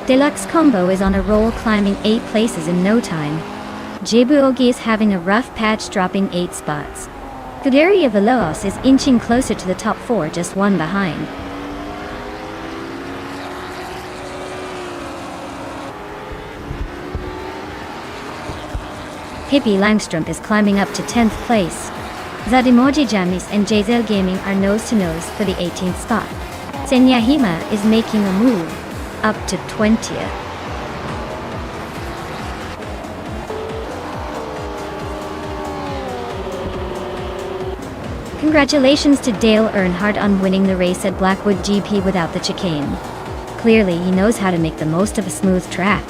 Deluxe Combo is on a roll, climbing 8 places in no time. Jebu Ogi is having a rough patch, dropping 8 spots. Scuderia Veloz is inching closer to the top 4, just one behind. Pippi Langstrom is climbing up to 10th place. Zadimoji Jamis and Jazel Gaming are nose to nose for the 18th spot. Senyahima is making a move up to 20th. Congratulations to Dale Earnhardt on winning the race at Blackwood GP without the chicane. Clearly he knows how to make the most of a smooth track.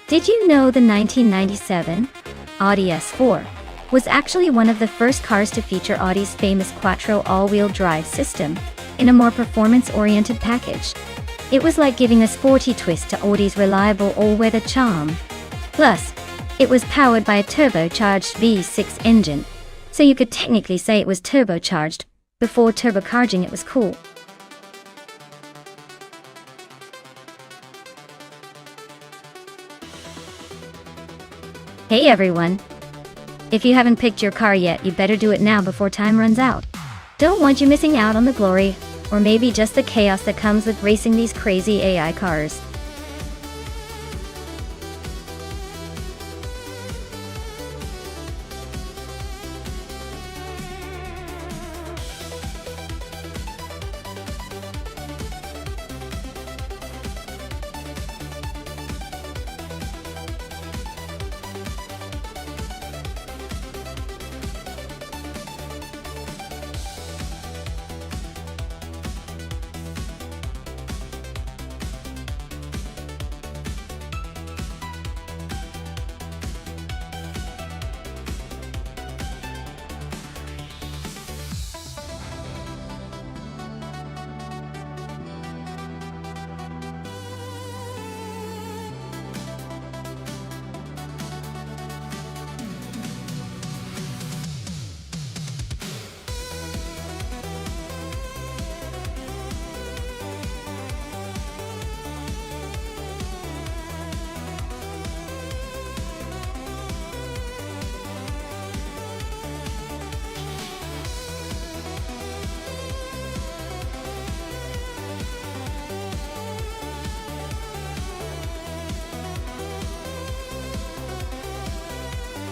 Did you know the 1997 Audi S4 was actually one of the first cars to feature Audi's famous Quattro all-wheel drive system in a more performance-oriented package? It was like giving a sporty twist to Audi's reliable all-weather charm. Plus, it was powered by a turbocharged V6 engine, so you could technically say it was turbocharged. Before turbocharging it was cool. Hey everyone! If you haven't picked your car yet, you better do it now before time runs out. Don't want you missing out on the glory, or maybe just the chaos that comes with racing these crazy AI cars.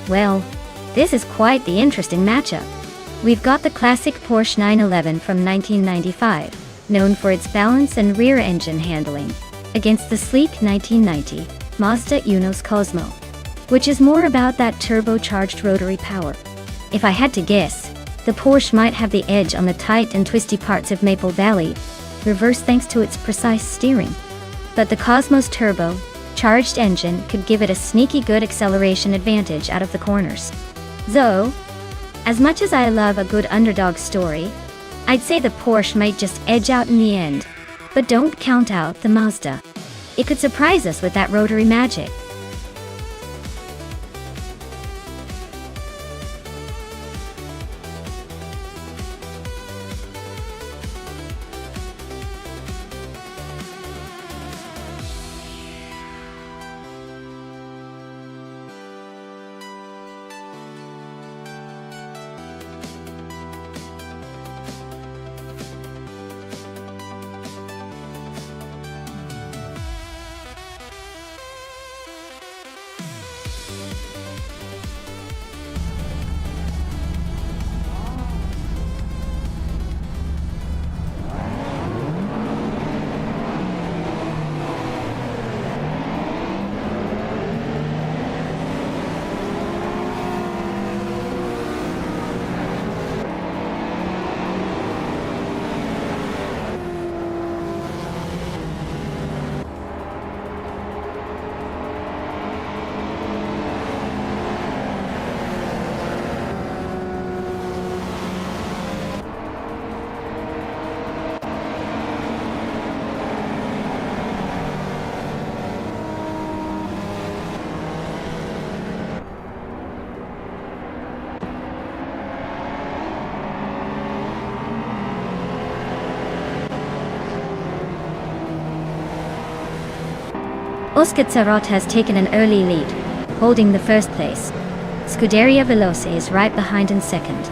Well, this is quite the interesting matchup. We've got the classic Porsche 911 from 1995, known for its balance and rear engine handling, against the sleek 1990 Mazda Uno's Cosmo, which is more about that turbocharged rotary power. If I had to guess, the Porsche might have the edge on the tight and twisty parts of Maple Valley reverse thanks to its precise steering. But the Cosmo's turbo-charged engine could give it a sneaky good acceleration advantage out of the corners. Though, as much as I love a good underdog story, I'd say the Porsche might just edge out in the end. But don't count out the Mazda. It could surprise us with that rotary magic. Oskar has taken an early lead, holding the first place. Scuderia Veloce is right behind in second.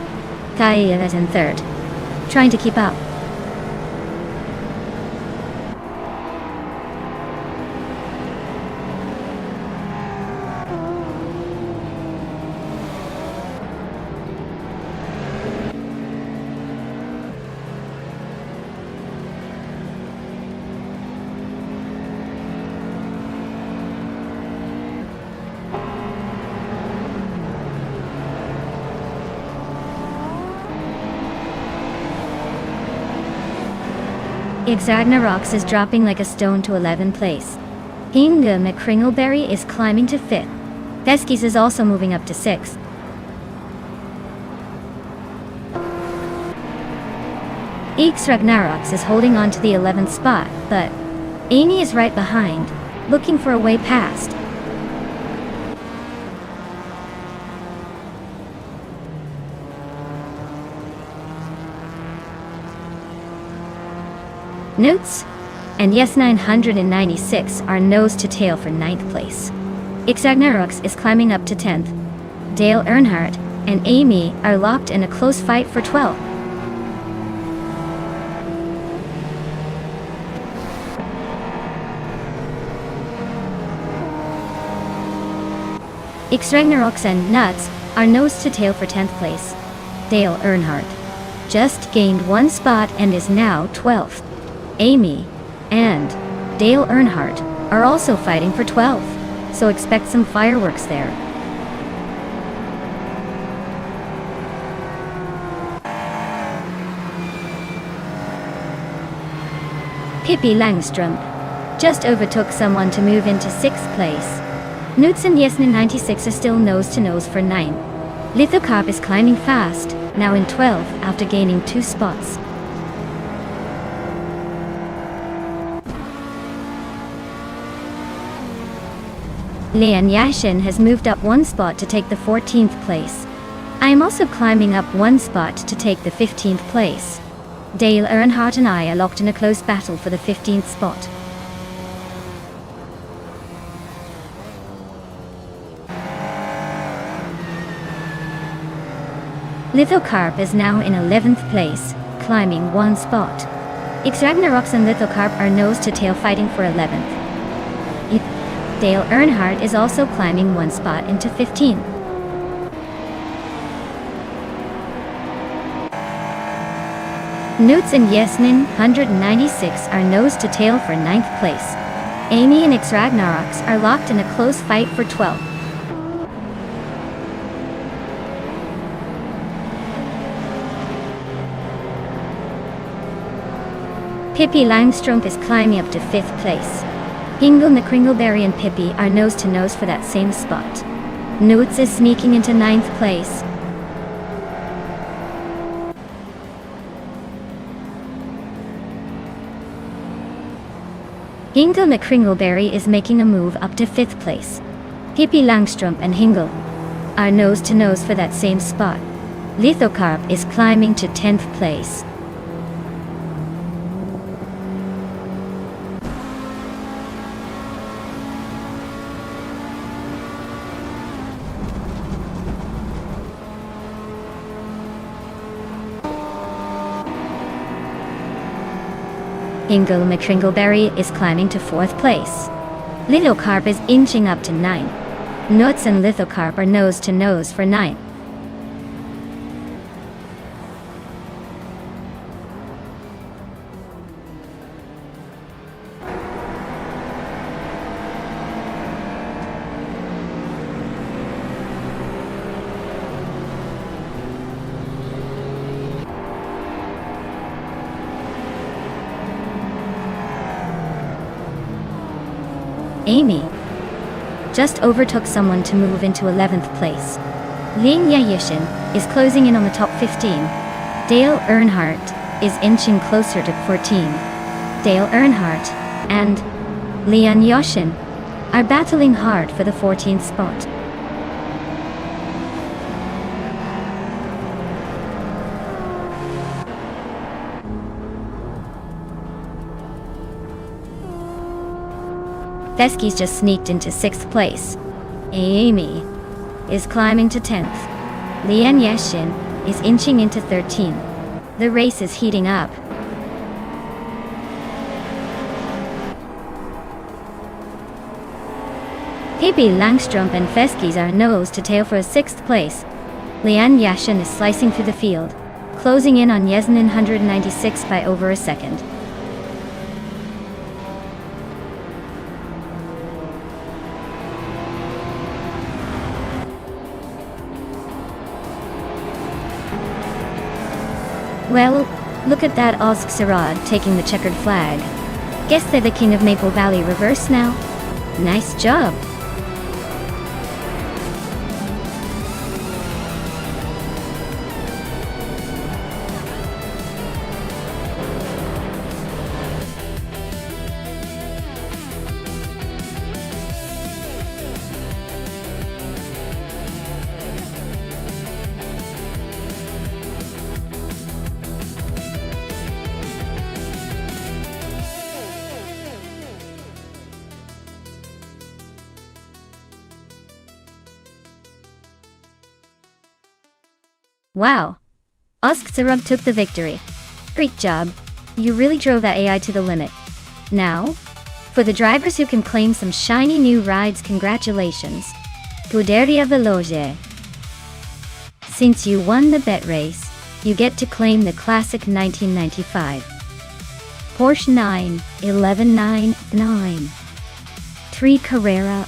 Gaia is in third, trying to keep up. Rocks is dropping like a stone to 11th place. Hinga McCringleberry is climbing to 5th. Veskis is also moving up to 6th. Ragnaroks is holding on to the 11th spot, but Amy is right behind, looking for a way past. Newts and Yes 996 are nose to tail for 9th place. Ragnaroks is climbing up to 10th. Dale Earnhardt and Amy are locked in a close fight for 12th. Ragnaroks and Nuts are nose to tail for 10th place. Dale Earnhardt just gained 1 spot and is now 12th. Amy and Dale Earnhardt are also fighting for 12th, so expect some fireworks there. Pippi Langstrom just overtook someone to move into 6th place. Knudsen Yesnin 96 are still nose to nose for 9. Lithocarp is climbing fast, now in 12th after gaining 2 spots. Leon Yashin has moved up 1 spot to take the 14th place. I am also climbing up 1 spot to take the 15th place. Dale Earnhardt and I are locked in a close battle for the 15th spot. Lithocarp is now in 11th place, climbing 1 spot. Ragnaroks and Lithocarp are nose to tail fighting for 11th. Dale Earnhardt is also climbing 1 spot into 15. Newts and Yesnin 196 are nose to tail for 9th place. Amy and Ragnaroks are locked in a close fight for 12th. Pippi Langstrom is climbing up to 5th place. Hingle McCringleberry and Pippi are nose to nose for that same spot. Newts is sneaking into 9th place. Hingle McCringleberry is making a move up to 5th place. Pippi Langstrom and Hingle are nose to nose for that same spot. Lithocarp is climbing to 10th place. Hingle McCringleberry is climbing to 4th place. Lithocarp is inching up to 9. Nuts and Lithocarp are nose to nose for 9. Amy just overtook someone to move into 11th place. Lin Yayishin is closing in on the top 15. Dale Earnhardt is inching closer to 14. Dale Earnhardt and Leon Yashin are battling hard for the 14th spot. Fesky's just sneaked into 6th place. Amy is climbing to 10th. Lian Yashin is inching into 13th. The race is heating up. Pippi Langstrup and Feskis are nose to tail for a 6th place. Lian Yashin is slicing through the field, closing in on Yasnin 196 by over a second. Well, look at that Ozg Sarad taking the checkered flag. Guess they're the king of Maple Valley reverse now? Nice job! Wow! Osksarub took the victory. Great job. You really drove that AI to the limit. Now, for the drivers who can claim some shiny new rides, congratulations. Guderia Veloce. Since you won the bet race, you get to claim the classic 1995 Porsche 91199 3 Carrera.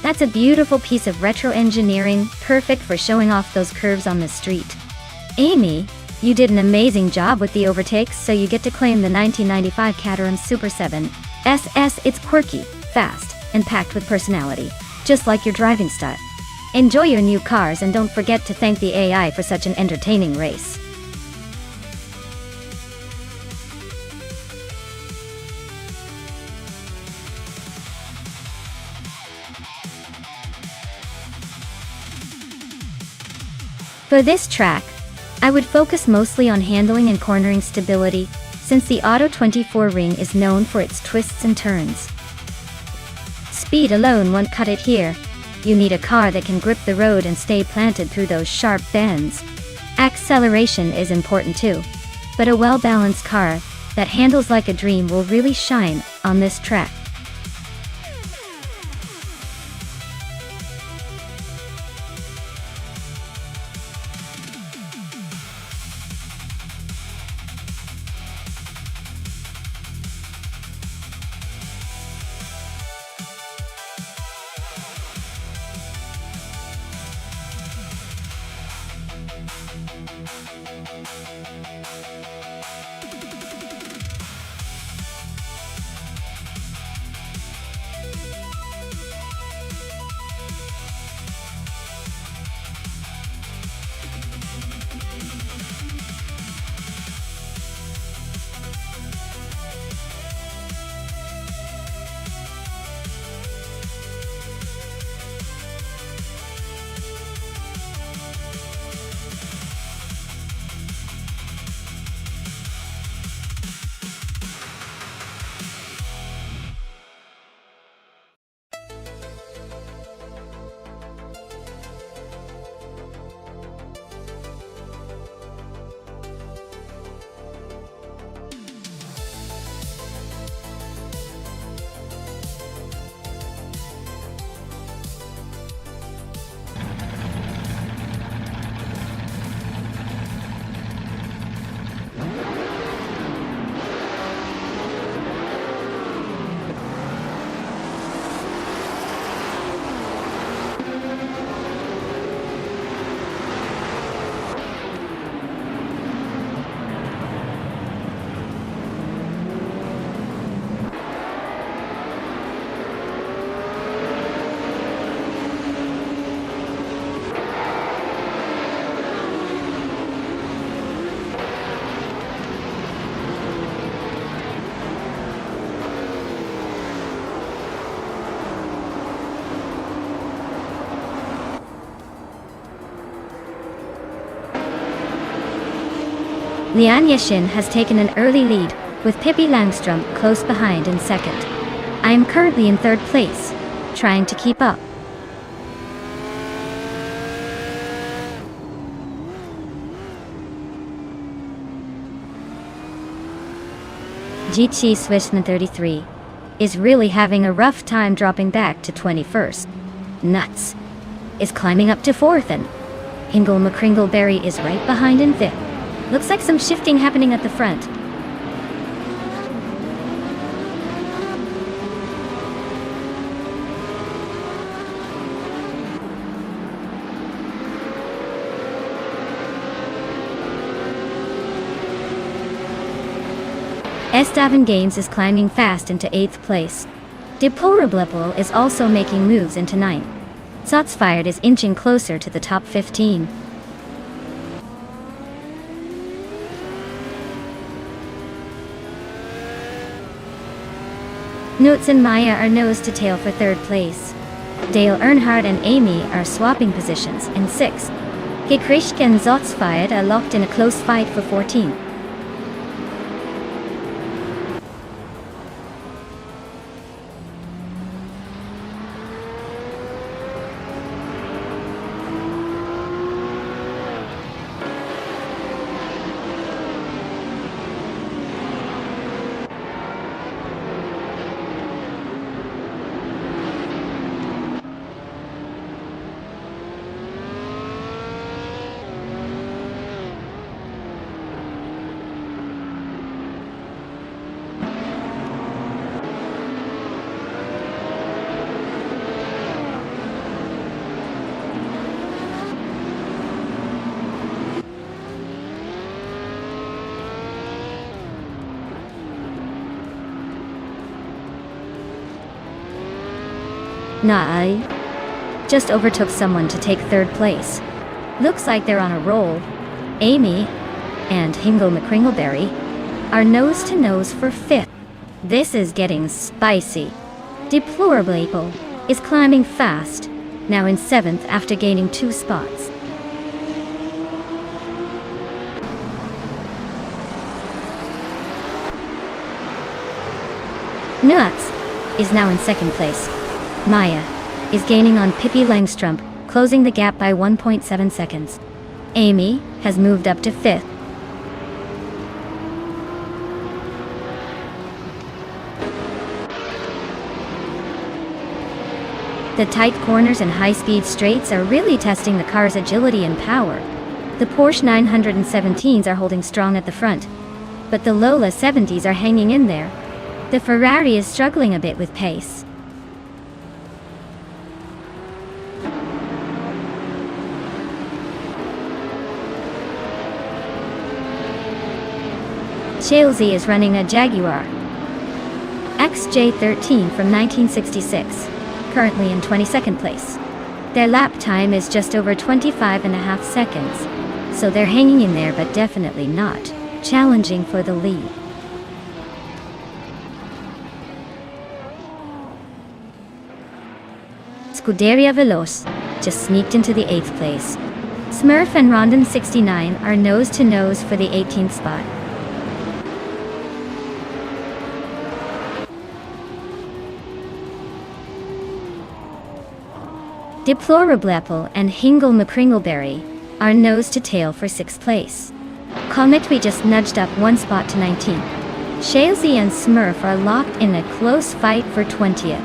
That's a beautiful piece of retro engineering, perfect for showing off those curves on the street. Amy, you did an amazing job with the overtakes, so you get to claim the 1995 Caterham Super 7 SS. It's quirky, fast, and packed with personality, just like your driving style. Enjoy your new cars and don't forget to thank the AI for such an entertaining race. For this track, I would focus mostly on handling and cornering stability, since the Auto 24 ring is known for its twists and turns. Speed alone won't cut it here. You need a car that can grip the road and stay planted through those sharp bends. Acceleration is important too, but a well-balanced car that handles like a dream will really shine on this track. Lian Yashin has taken an early lead, with Pippi Langstrup close behind in second. I am currently in third place, trying to keep up. GT Swishman 33 is really having a rough time dropping back to 21st. Nuts is climbing up to 4th, and Hingle McCringleberry is right behind in 5th. Looks like some shifting happening at the front. Estevan Games is climbing fast into 8th place. Deplorable is also making moves into 9th. Shots Fired is inching closer to the top 15. Notes and Maya are nose to tail for 3rd place. Dale Earnhardt and Amy are swapping positions in 6th. Gekrishka and Shots Fired are locked in a close fight for 14th. I just overtook someone to take 3rd place. Looks like they're on a roll. Amy and Hingle McCringleberry are nose to nose for 5th. This is getting spicy. Deplorable is climbing fast, now in 7th after gaining 2 spots. Nuts is now in 2nd place. Maya is gaining on Pippi Langstrup, closing the gap by 1.7 seconds. Amy has moved up to 5th. The tight corners and high-speed straights are really testing the car's agility and power. The Porsche 917s are holding strong at the front, but the Lola 70s are hanging in there. The Ferrari is struggling a bit with pace. Chelsea is running a Jaguar XJ13 from 1966, currently in 22nd place. Their lap time is just over 25.5 seconds, so they're hanging in there but definitely not challenging for the lead. Scuderia Veloce just sneaked into the 8th place. Smurf and Rondon 69 are nose to nose for the 18th spot. Deplorable and Hingle McCringleberry are nose to tail for 6th place. Cometry just nudged up 1 spot to 19th. Chelsea and Smurf are locked in a close fight for 20th.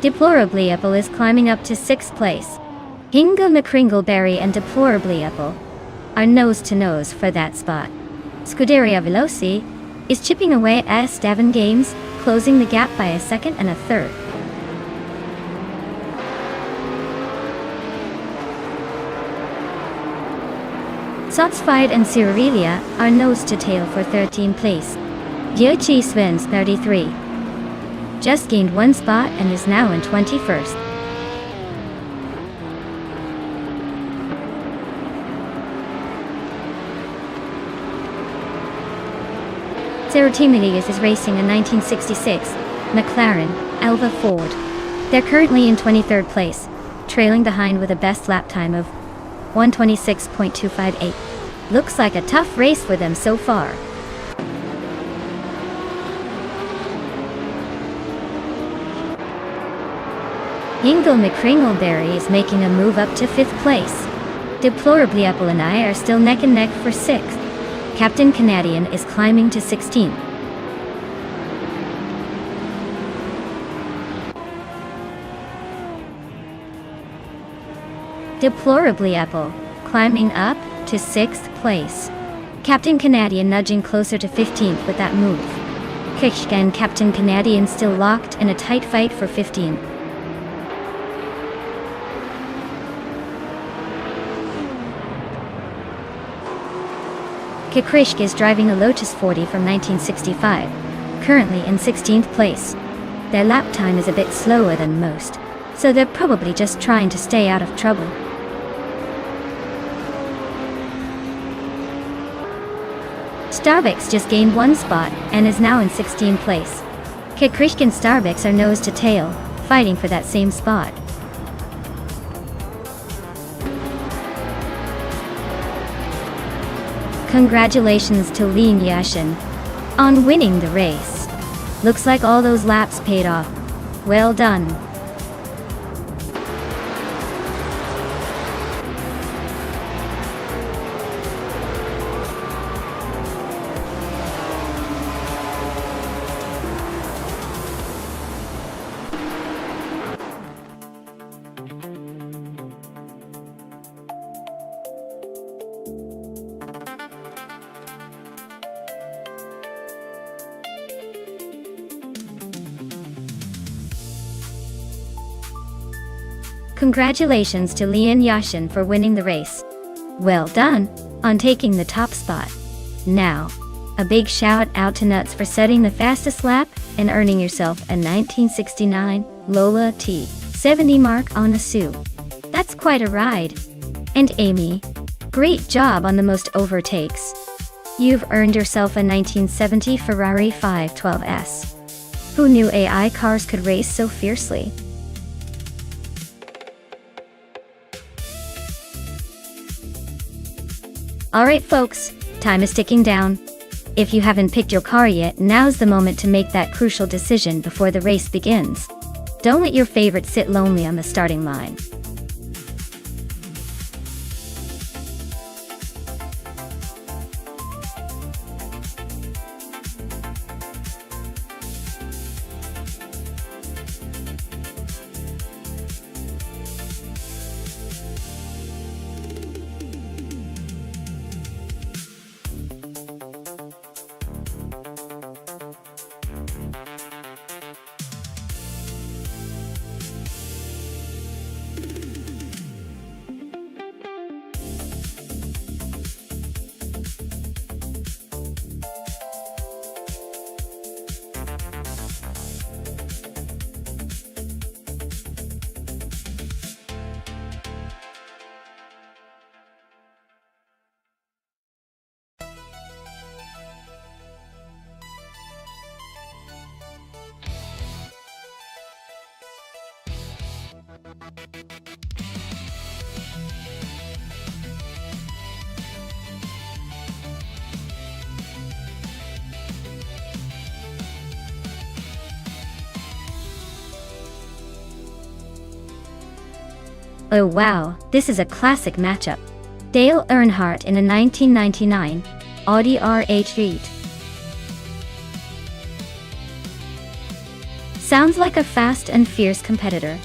Deplorable is climbing up to 6th place. Hingle McCringleberry and Deplorable are nose to nose for that spot. Scuderia Veloce is chipping away at Estevan Games, closing the gap by a 2nd and a 3rd. Shots Fired and Cirilia are nose to tail for 13th place. GT Swins 33 just gained 1 spot and is now in 21st. Timidis is racing a 1966 McLaren Elva Ford. They're currently in 23rd place, trailing behind with a best lap time of 126.258. Looks like a tough race for them so far. Hingle McCringleberry is making a move up to 5th place. Deplorably Apple and I are still neck and neck for 6th. Captain Canadian is climbing to 16th. Deplorably Apple, climbing up to 6th place. Captain Canadian nudging closer to 15th with that move. Kishka and Captain Canadian still locked in a tight fight for 15th. Kikrishk is driving a Lotus 40 from 1965, currently in 16th place. Their lap time is a bit slower than most, so they're probably just trying to stay out of trouble. Starbucks just gained 1 spot and is now in 16th place. Kikrishk and Starbucks are nose to tail, fighting for that same spot. Congratulations to Lin Yashin on winning the race. Looks like all those laps paid off. Well done. Congratulations to Lian Yashin for winning the race. Well done on taking the top spot. Now, a big shout out to Nuts for setting the fastest lap and earning yourself a 1969 Lola T70 mark on the Sioux. That's quite a ride. And Amy, great job on the most overtakes. You've earned yourself a 1970 Ferrari 512S. Who knew AI cars could race so fiercely? Alright folks, time is ticking down. If you haven't picked your car yet, now's the moment to make that crucial decision before the race begins. Don't let your favorite sit lonely on the starting line. Oh wow, this is a classic matchup. Dale Earnhardt in a 1999 Audi R8. Sounds like a fast and fierce competitor,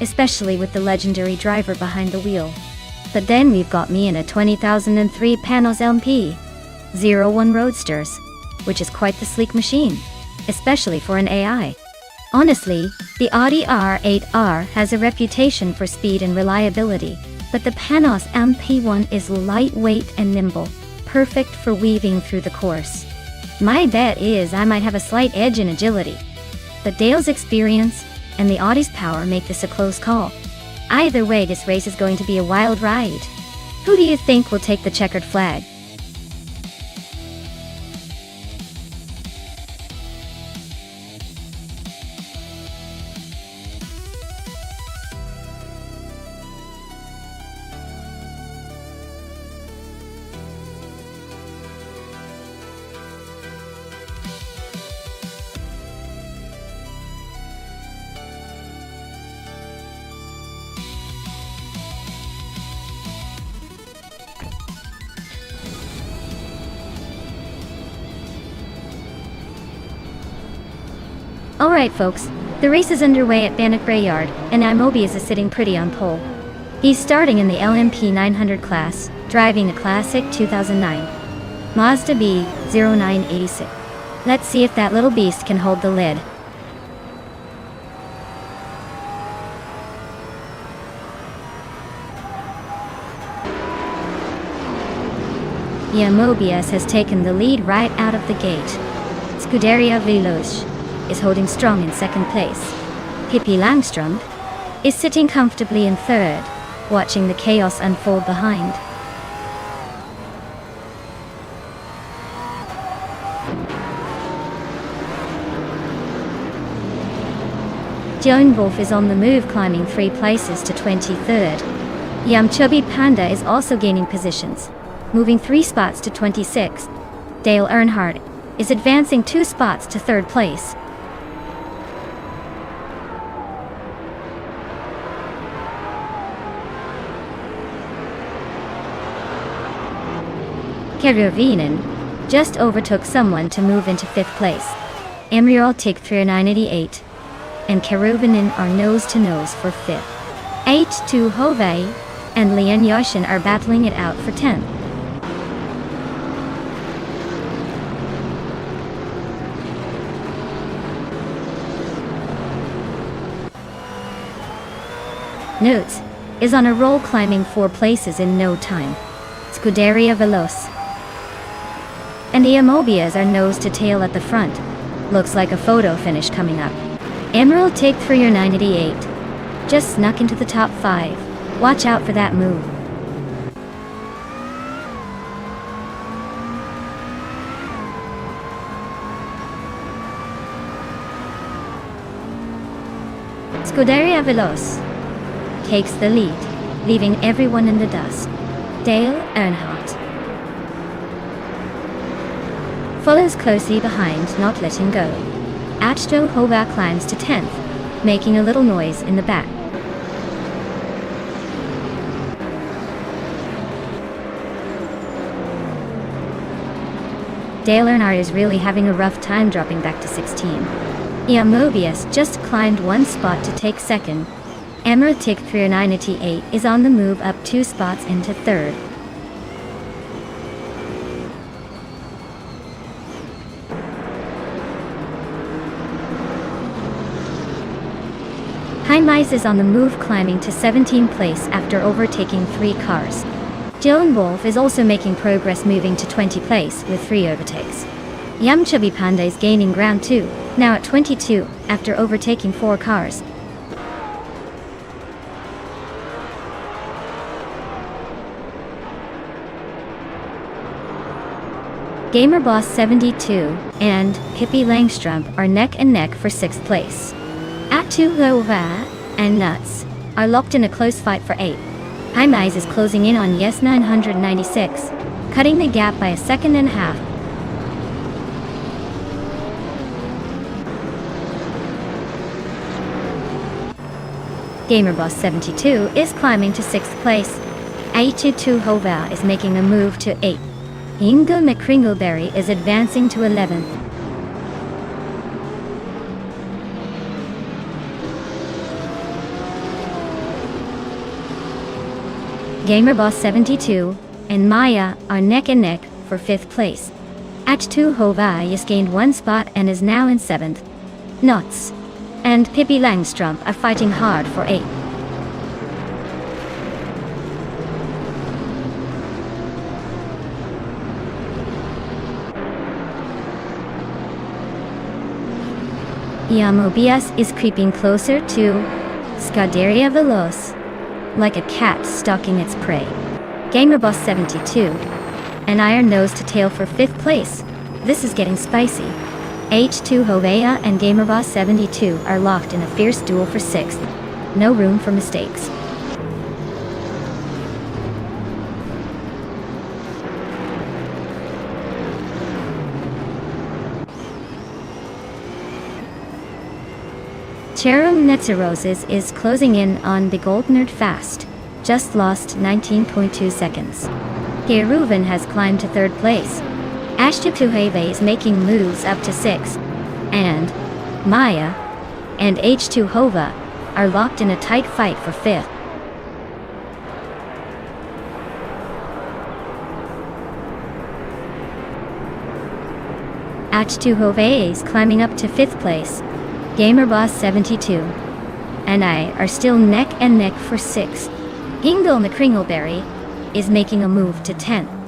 especially with the legendary driver behind the wheel. But then we've got me in a 2003 Panos LMP01 Roadsters, which is quite the sleek machine, especially for an AI. Honestly, the Audi R8R has a reputation for speed and reliability, but the Panos MP1 is lightweight and nimble, perfect for weaving through the course. My bet is I might have a slight edge in agility, but Dale's experience and the Audi's power make this a close call. Either way, this race is going to be a wild ride. Who do you think will take the checkered flag? Alright folks, the race is underway at Bannock Greyard, and Mobius is sitting pretty on pole. He's starting in the LMP 900 class, driving a classic 2009 Mazda B0986. Let's see if that little beast can hold the lid. Mobius has taken the lead right out of the gate. Scuderia Veloce is holding strong in second place. Pippi Langström is sitting comfortably in third, watching the chaos unfold behind. Joan Wolf is on the move, climbing 3 places to 23rd. Chubby Panda is also gaining positions, moving 3 spots to 26th. Dale Earnhardt is advancing 2 spots to 3rd place. Kerovinen just overtook someone to move into 5th place. Emriol Tigthir 988 and Kerovinen are nose to nose for 5th. H2 Hove and Lian Yoshin are battling it out for 10th. Notes is on a roll, climbing 4 places in no time. Scuderia Veloce and Mobius are nose to tail at the front. Looks like a photo finish coming up. Emerald Take 3 or 988 just snuck into the top 5. Watch out for that move. Scuderia Veloce takes the lead, leaving everyone in the dust. Dale Earnhardt follows closely behind, not letting go. H2 Hove climbs to 10th, making a little noise in the back. Dale Earnhardt is really having a rough time dropping back to 16. Mobius just climbed 1 spot to take 2nd. Emmerich 988 is on the move up 2 spots into 3rd. Heimeis is on the move, climbing to 17th place after overtaking 3 cars. Joan Wolf is also making progress, moving to 20th place with 3 overtakes. Chubby Panda is gaining ground too, now at 22 after overtaking 4 cars. Gamerboss 72 and Pippi Langström are neck and neck for 6th place. Atu Lova and Nuts are locked in a close fight for 8th. Heimeis is closing in on Yes 996, cutting the gap by 1.5 seconds. Gamerboss 72 is climbing to 6th place. H2 Hova is making a move to 8th. Ingo McCringleberry is advancing to 11th. Gamerboss 72 and Maya are neck and neck for 5th place. H2 Hova has gained 1 spot and is now in 7th. Nuts and Pippi Langström are fighting hard for 8th. Mobius is creeping closer to Scuderia Veloce, like a cat stalking its prey. Gamerboss 72 and Iron nose to tail for 5th place. This is getting spicy. H2 Hovea and Gamerboss 72 are locked in a fierce duel for 6th. No room for mistakes. Cherum Netzerosis is closing in on the Goldnerd fast. Just lost 19.2 seconds. Geruven has climbed to 3rd place. Ashtupuheve is making moves up to 6th. And Maya, and H2 Hova are locked in a tight fight for 5th. H2 Hova is climbing up to 5th place. GamerBoss 72 and I are still neck and neck for 6th. Hingle McCringleberry is making a move to 10th.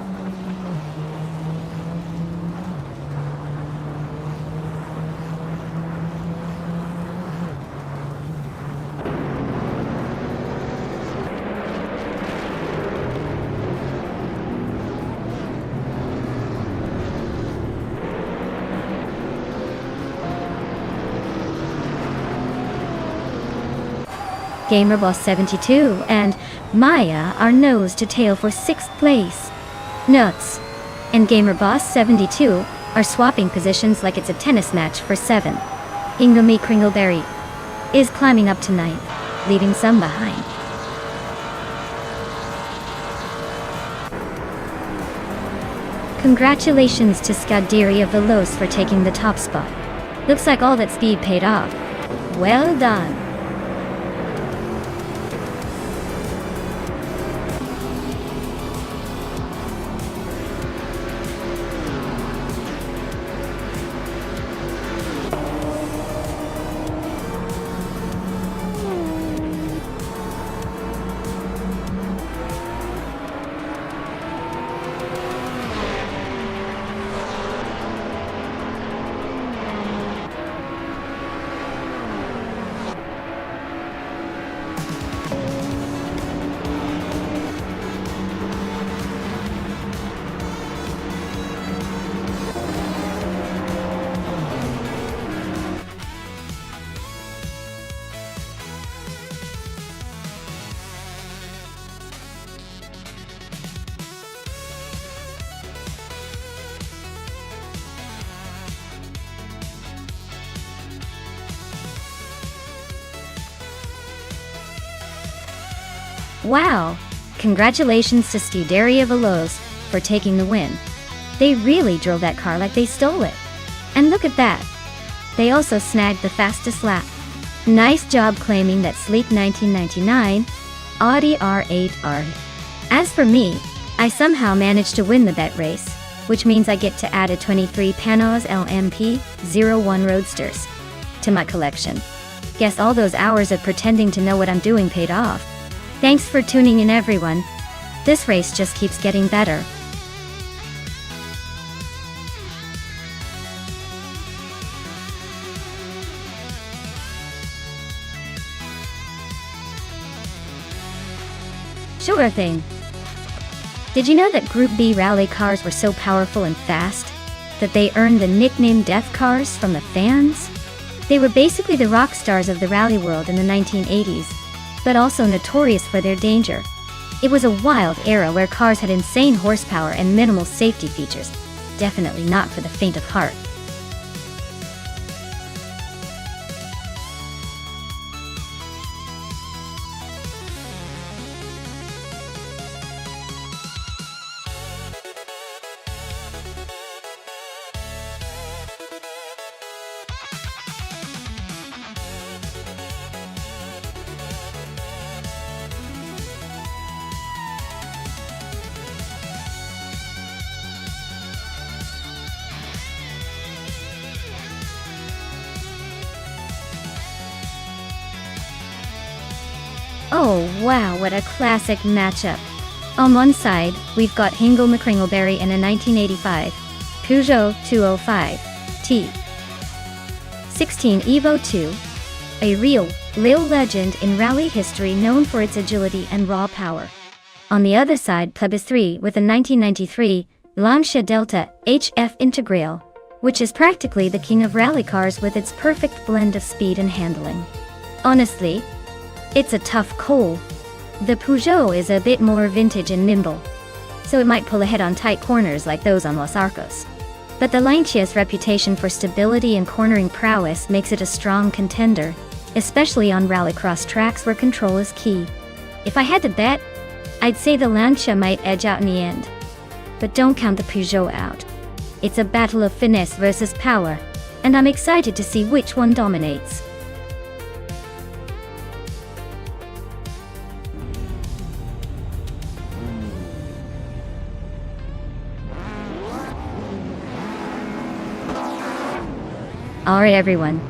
GamerBoss 72 and Maya are nose to tail for 6th place. Nuts and GamerBoss 72 are swapping positions like it's a tennis match for 7. Ingami Kringleberry is climbing up to 9th, leaving some behind. Congratulations to Skadiri of the Los for taking the top spot. Looks like all that speed paid off. Well done. Wow! Congratulations to Scuderia Veloz for taking the win. They really drove that car like they stole it. And look at that! They also snagged the fastest lap. Nice job claiming that sleek 1999 Audi R8R. As for me, I somehow managed to win the bet race, which means I get to add a 23 Panos LMP01 Roadsters to my collection. Guess all those hours of pretending to know what I'm doing paid off. Thanks for tuning in, everyone. This race just keeps getting better. Sure thing. Did you know that Group B rally cars were so powerful and fast that they earned the nickname Death Cars from the fans? They were basically the rock stars of the rally world in the 1980s, but also notorious for their danger. It was a wild era where cars had insane horsepower and minimal safety features. Definitely not for the faint of heart. Oh wow, what a classic matchup. On one side, we've got Hingle McCringleberry in a 1985 Peugeot 205 T16 Evo 2, a real legend in rally history known for its agility and raw power. On the other side, Plebis 3 with a 1993 Lancia Delta HF Integral, which is practically the king of rally cars with its perfect blend of speed and handling. Honestly, it's a tough call. The Peugeot is a bit more vintage and nimble, so it might pull ahead on tight corners like those on Los Arcos. But the Lancia's reputation for stability and cornering prowess makes it a strong contender, especially on rallycross tracks where control is key. If I had to bet, I'd say the Lancia might edge out in the end. But don't count the Peugeot out. It's a battle of finesse versus power. and I'm excited to see which one dominates. Alright everyone,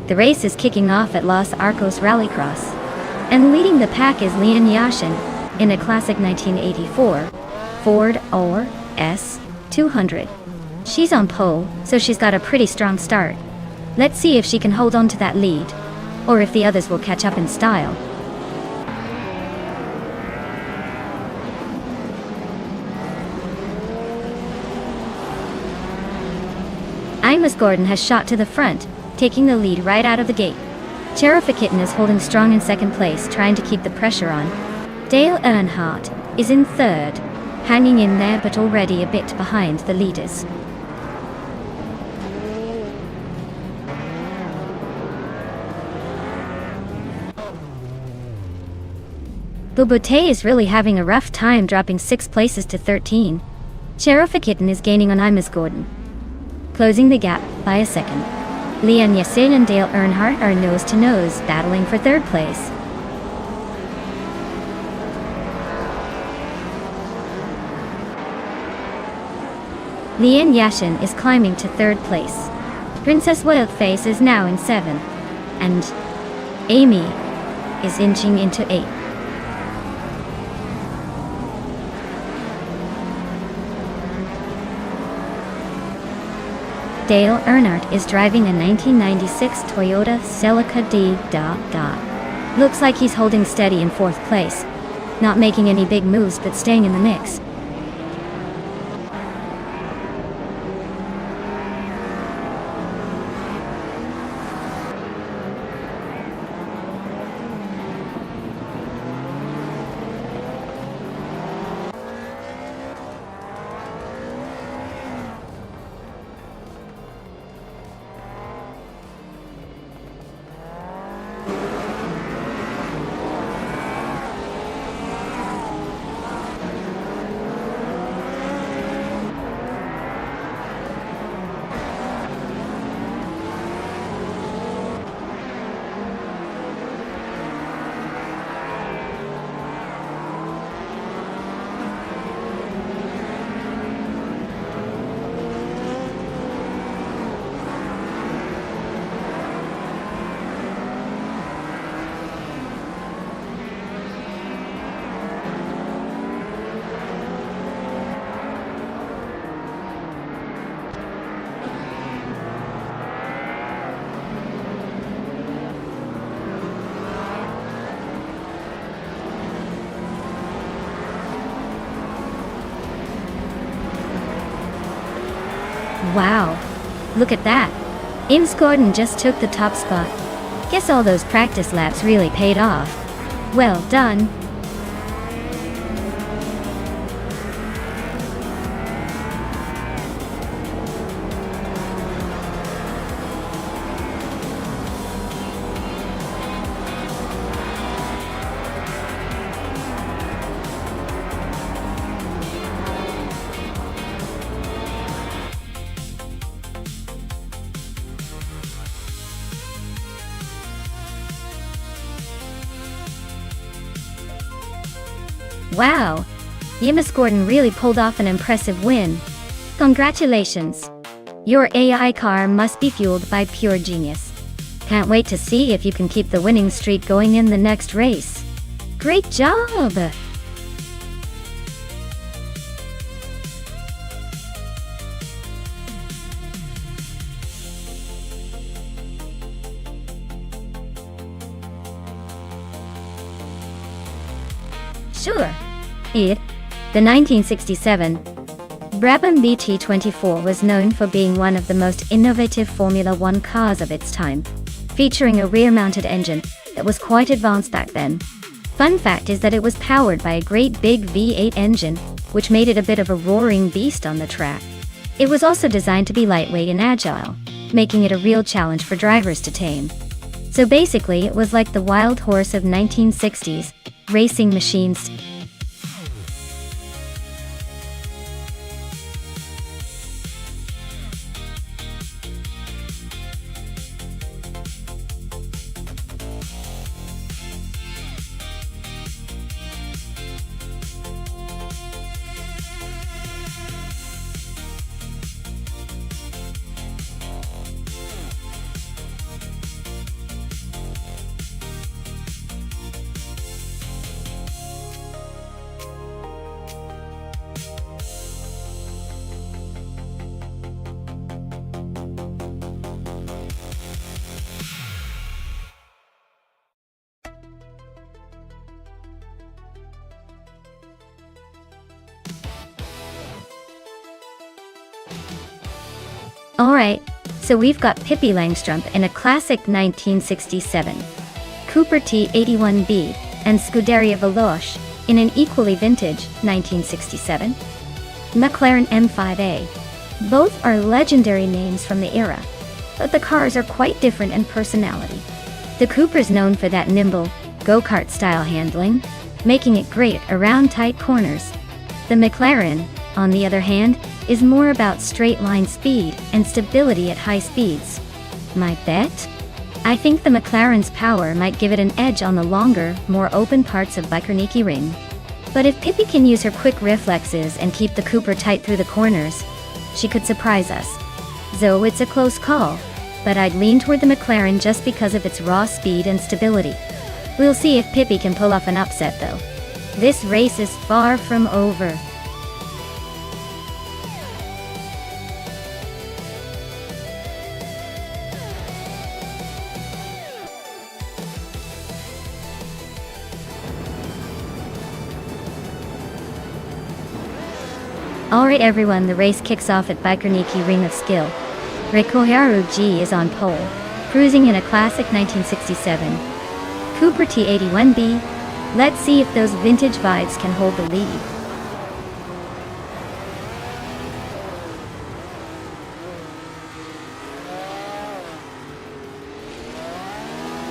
the race is kicking off at Los Arcos Rallycross, and leading the pack is Lian Yashin in a classic 1984 Ford S200. She's on pole, so she's got a pretty strong start. Let's see if she can hold on to that lead, or if the others will catch up in style. Imus Gordon has shot to the front, taking the lead right out of the gate. Cherokee Kitten is holding strong in second place, trying to keep the pressure on. Dale Earnhardt is in third, hanging in there but already a bit behind the leaders. Bubute is really having a rough time, dropping 6 places to 13. Cherokee Kitten is gaining on Imus Gordon, closing the gap by a second. Lian Yassin and Dale Earnhardt are nose to nose, battling for third place. Lian Yashin is climbing to third place. Princess Wildface is now in 7, and Amy is inching into 8. Dale Earnhardt is driving a 1996 Toyota Celica D. Looks like he's holding steady in 4th place, not making any big moves but staying in the mix. Wow, look at that. Imus Gordon just took the top spot. Guess all those practice laps really paid off. Well done. Wow, Imus Gordon really pulled off an impressive win. Congratulations. Your AI car must be fueled by pure genius. Can't wait to see if you can keep the winning streak going in the next race. Great job! Sure. The 1967 Brabham BT24 was known for being one of the most innovative Formula One cars of its time, featuring a rear-mounted engine that was quite advanced back then. Fun fact is that it was powered by a great big V8 engine, which made it a bit of a roaring beast on the track. It was also designed to be lightweight and agile, making it a real challenge for drivers to tame. So basically, it was like the wild horse of 1960s racing machines. Alright, so we've got Pippi Langstrumpf in a classic 1967, Cooper T81B, and Scuderia Veloce in an equally vintage 1967, McLaren M5A. Both are legendary names from the era, but the cars are quite different in personality. The Cooper's known for that nimble, go-kart style handling, making it great around tight corners. The McLaren, on the other hand, is more about straight-line speed and stability at high speeds. My bet? I think the McLaren's power might give it an edge on the longer, more open parts of Bajkarniki Ring. But if Pippi can use her quick reflexes and keep the Cooper tight through the corners, she could surprise us. So it's a close call, but I'd lean toward the McLaren just because of its raw speed and stability. We'll see if Pippi can pull off an upset though. This race is far from over. Alright everyone, the race kicks off at Bajkarniki Ring of Skill. Rikoharu G is on pole, cruising in a classic 1967 Cooper T81B. Let's see if those vintage vibes can hold the lead.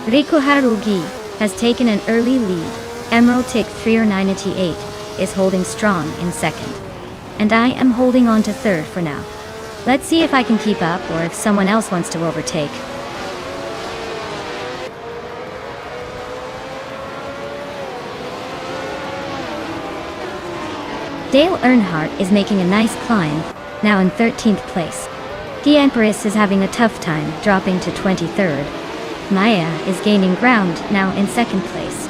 Rikoharu G has taken an early lead. Emerald Tick 30988 is holding strong in second. And I am holding on to third for now. Let's see if I can keep up or if someone else wants to overtake. Dale Earnhardt is making a nice climb, now in 13th place. The Empress is having a tough time, dropping to 23rd. Maya is gaining ground, now in 2nd place.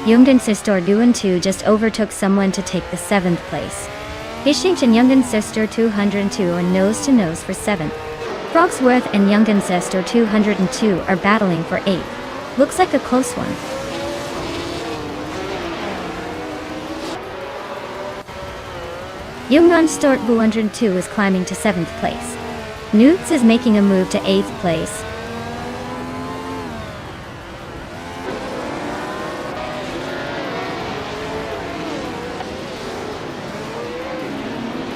Youngden Sister Duan 2 just overtook someone to take the 7th place. Hishink and Youngden Sister 202 are nose to nose for 7th. Frogsworth and Youngden Sister 202 are battling for 8th. Looks like a close one. Youngden Sister 202 is climbing to 7th place. Newts is making a move to 8th place.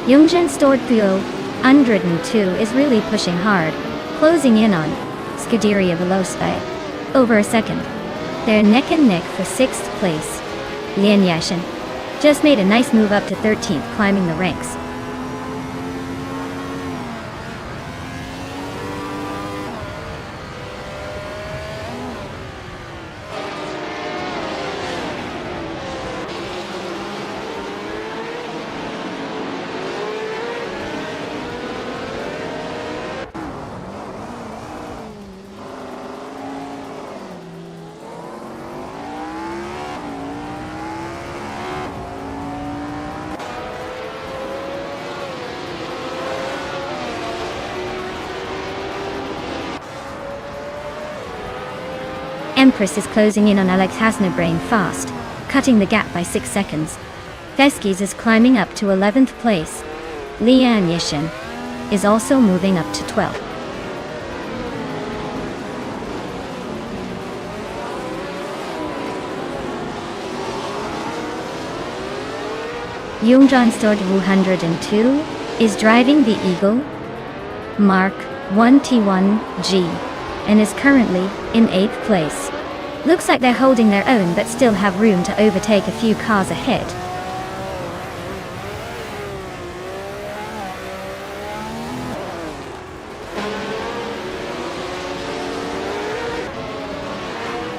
Youngden Sister 102 is really pushing hard, closing in on Scuderia Veloce over a second. They're neck and neck for 6th place. Lian Yashin just made a nice move up to 13th, climbing the ranks. Empress is closing in on Alex Hasnabrain fast, cutting the gap by 6 seconds. Veskis is climbing up to 11th place. Lian Yishin is also moving up to 12th. Youngjan Sister 202 is driving the Eagle Mark 1T1G and is currently in 8th place. Looks like they're holding their own but still have room to overtake a few cars ahead.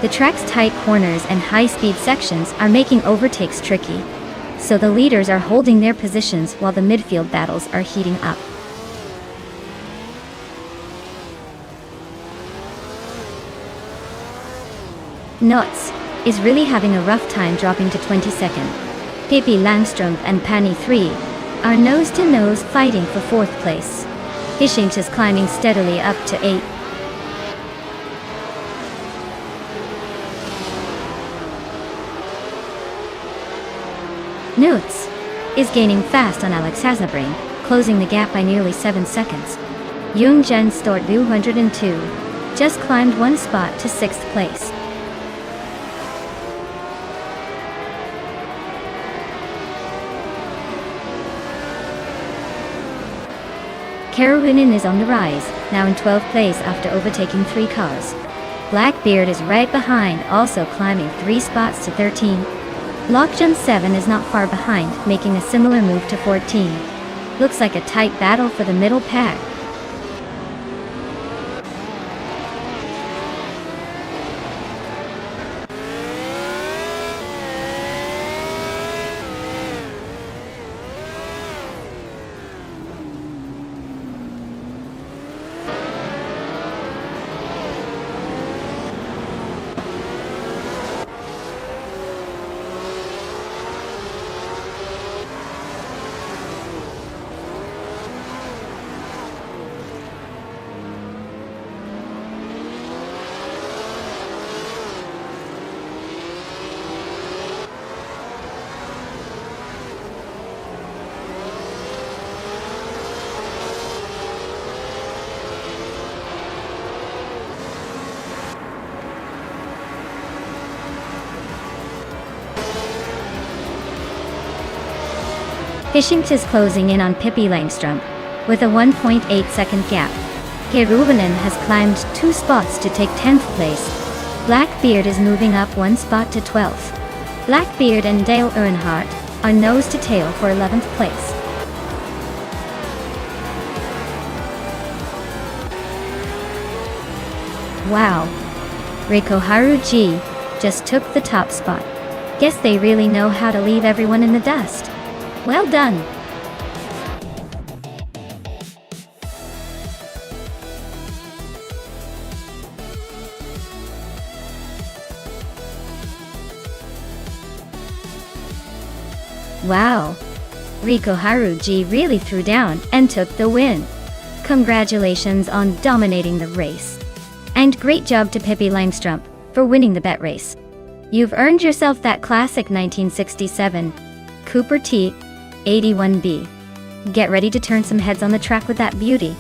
The track's tight corners and high-speed sections are making overtakes tricky, so the leaders are holding their positions while the midfield battles are heating up. Nuts is really having a rough time, dropping to 22nd. Pippi Langstrumpf and Pani 3 are nose-to-nose fighting for 4th place. Hishink is climbing steadily up to 8th. Notes is gaining fast on Alex Hasnabrain, closing the gap by nearly 7 seconds. Jung Jen Stort 202 just climbed 1 spot to 6th place. Karuhinen is on the rise, now in 12th place after overtaking 3 cars. Blackbeard is right behind, also climbing 3 spots to 13. Lockjun 7 is not far behind, making a similar move to 14. Looks like a tight battle for the middle pack. Hishink is closing in on Pippi Langstrup with a 1.8 second gap. Keruvanen has climbed 2 spots to take 10th place. Blackbeard is moving up 1 spot to 12th. Blackbeard and Dale Earnhardt are nose to tail for 11th place. Wow. Reiko Haruji just took the top spot. Guess they really know how to leave everyone in the dust. Well done. Wow. Reiko Haruji really threw down and took the win. Congratulations on dominating the race. And great job to Pippi Langstrup for winning the bet race. You've earned yourself that classic 1967 Cooper T81B. Get ready to turn some heads on the track with that beauty.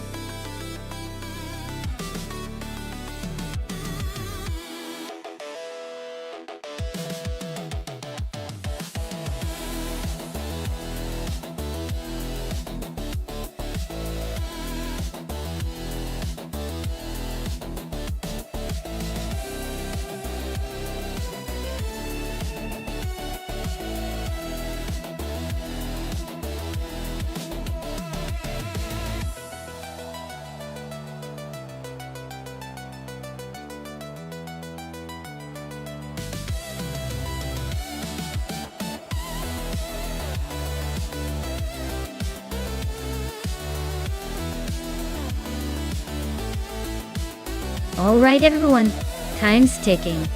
Alright everyone, time's ticking.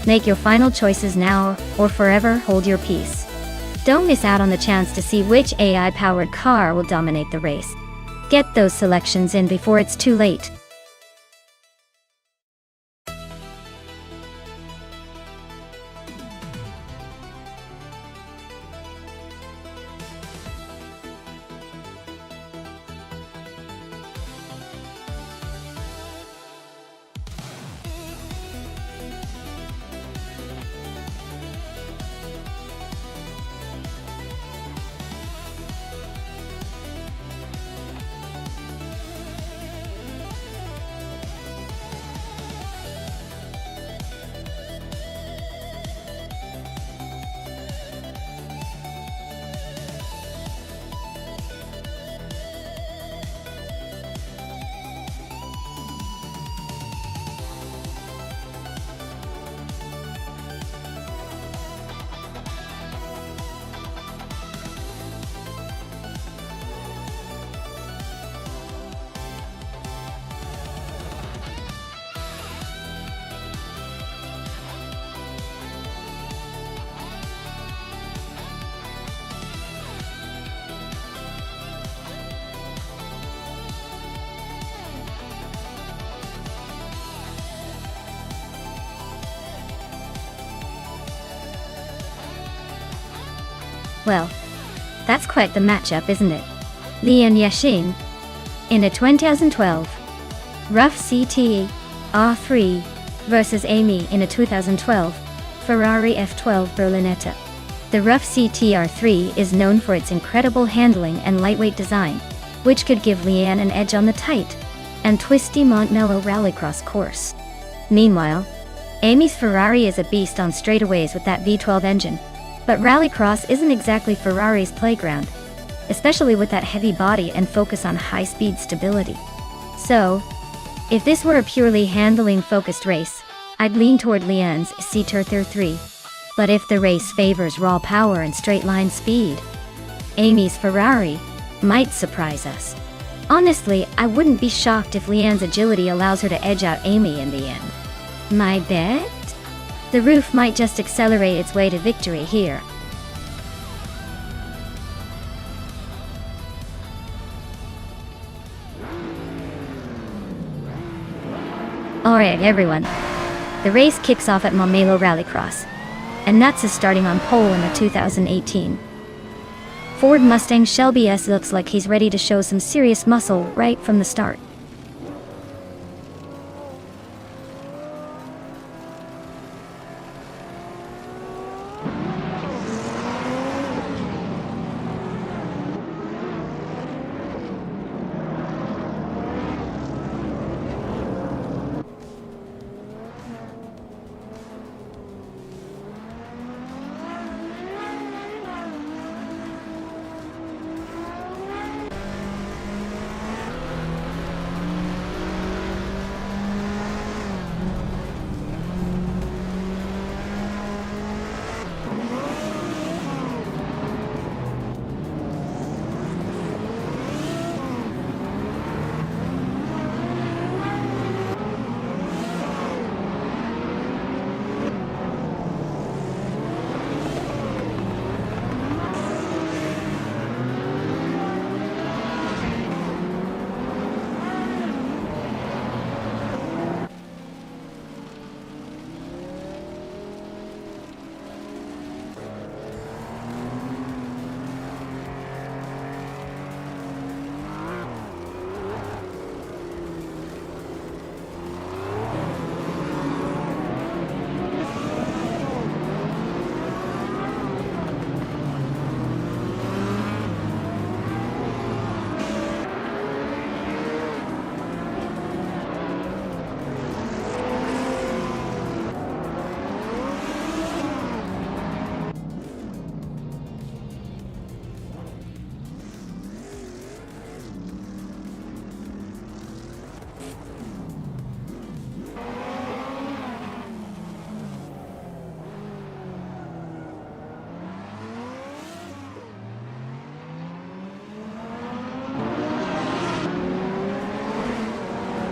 Make your final choices now or forever hold your peace. Don't miss out on the chance to see which AI-powered car will dominate the race. Get those selections in before it's too late. Well, that's quite the matchup, isn't it? Li and Yashin. In a 2012 Rough CT R3 versus Amy in a 2012 Ferrari F12 Berlinetta. The Rough CT R3 is known for its incredible handling and lightweight design, which could give Leanne an edge on the tight and twisty Montmello rallycross course. Meanwhile, Amy's Ferrari is a beast on straightaways with that V12 engine, but rallycross isn't exactly Ferrari's playground, especially with that heavy body and focus on high-speed stability. So, if this were a purely handling-focused race, I'd lean toward Leanne's CTR 3. But if the race favors raw power and straight-line speed, Amy's Ferrari might surprise us. Honestly, I wouldn't be shocked if Leanne's agility allows her to edge out Amy in the end. My bet? The roof might just accelerate its way to victory here. Alright everyone, the race kicks off at Montmello Rallycross, and Nuts is starting on pole in the 2018 Ford Mustang Shelby S. Looks like he's ready to show some serious muscle right from the start.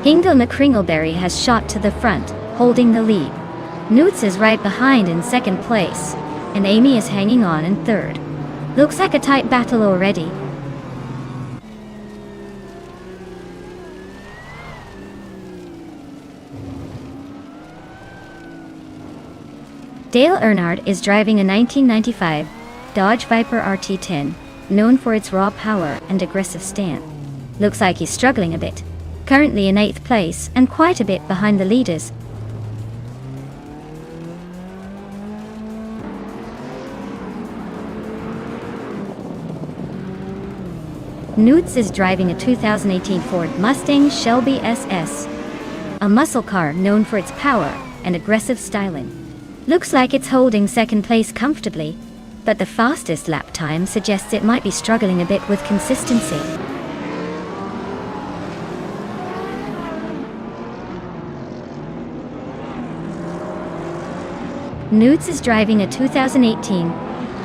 Hingle McCringleberry has shot to the front, holding the lead. Newts is right behind in second place, and Amy is hanging on in third. Looks like a tight battle already. Dale Earnhardt is driving a 1995 Dodge Viper RT10, known for its raw power and aggressive stance. Looks like he's struggling a bit. Currently in 8th place and quite a bit behind the leaders. Newts is driving a 2018 Ford Mustang Shelby SS, a muscle car known for its power and aggressive styling. Looks like it's holding second place comfortably, but the fastest lap time suggests it might be struggling a bit with consistency. Newts is driving a 2018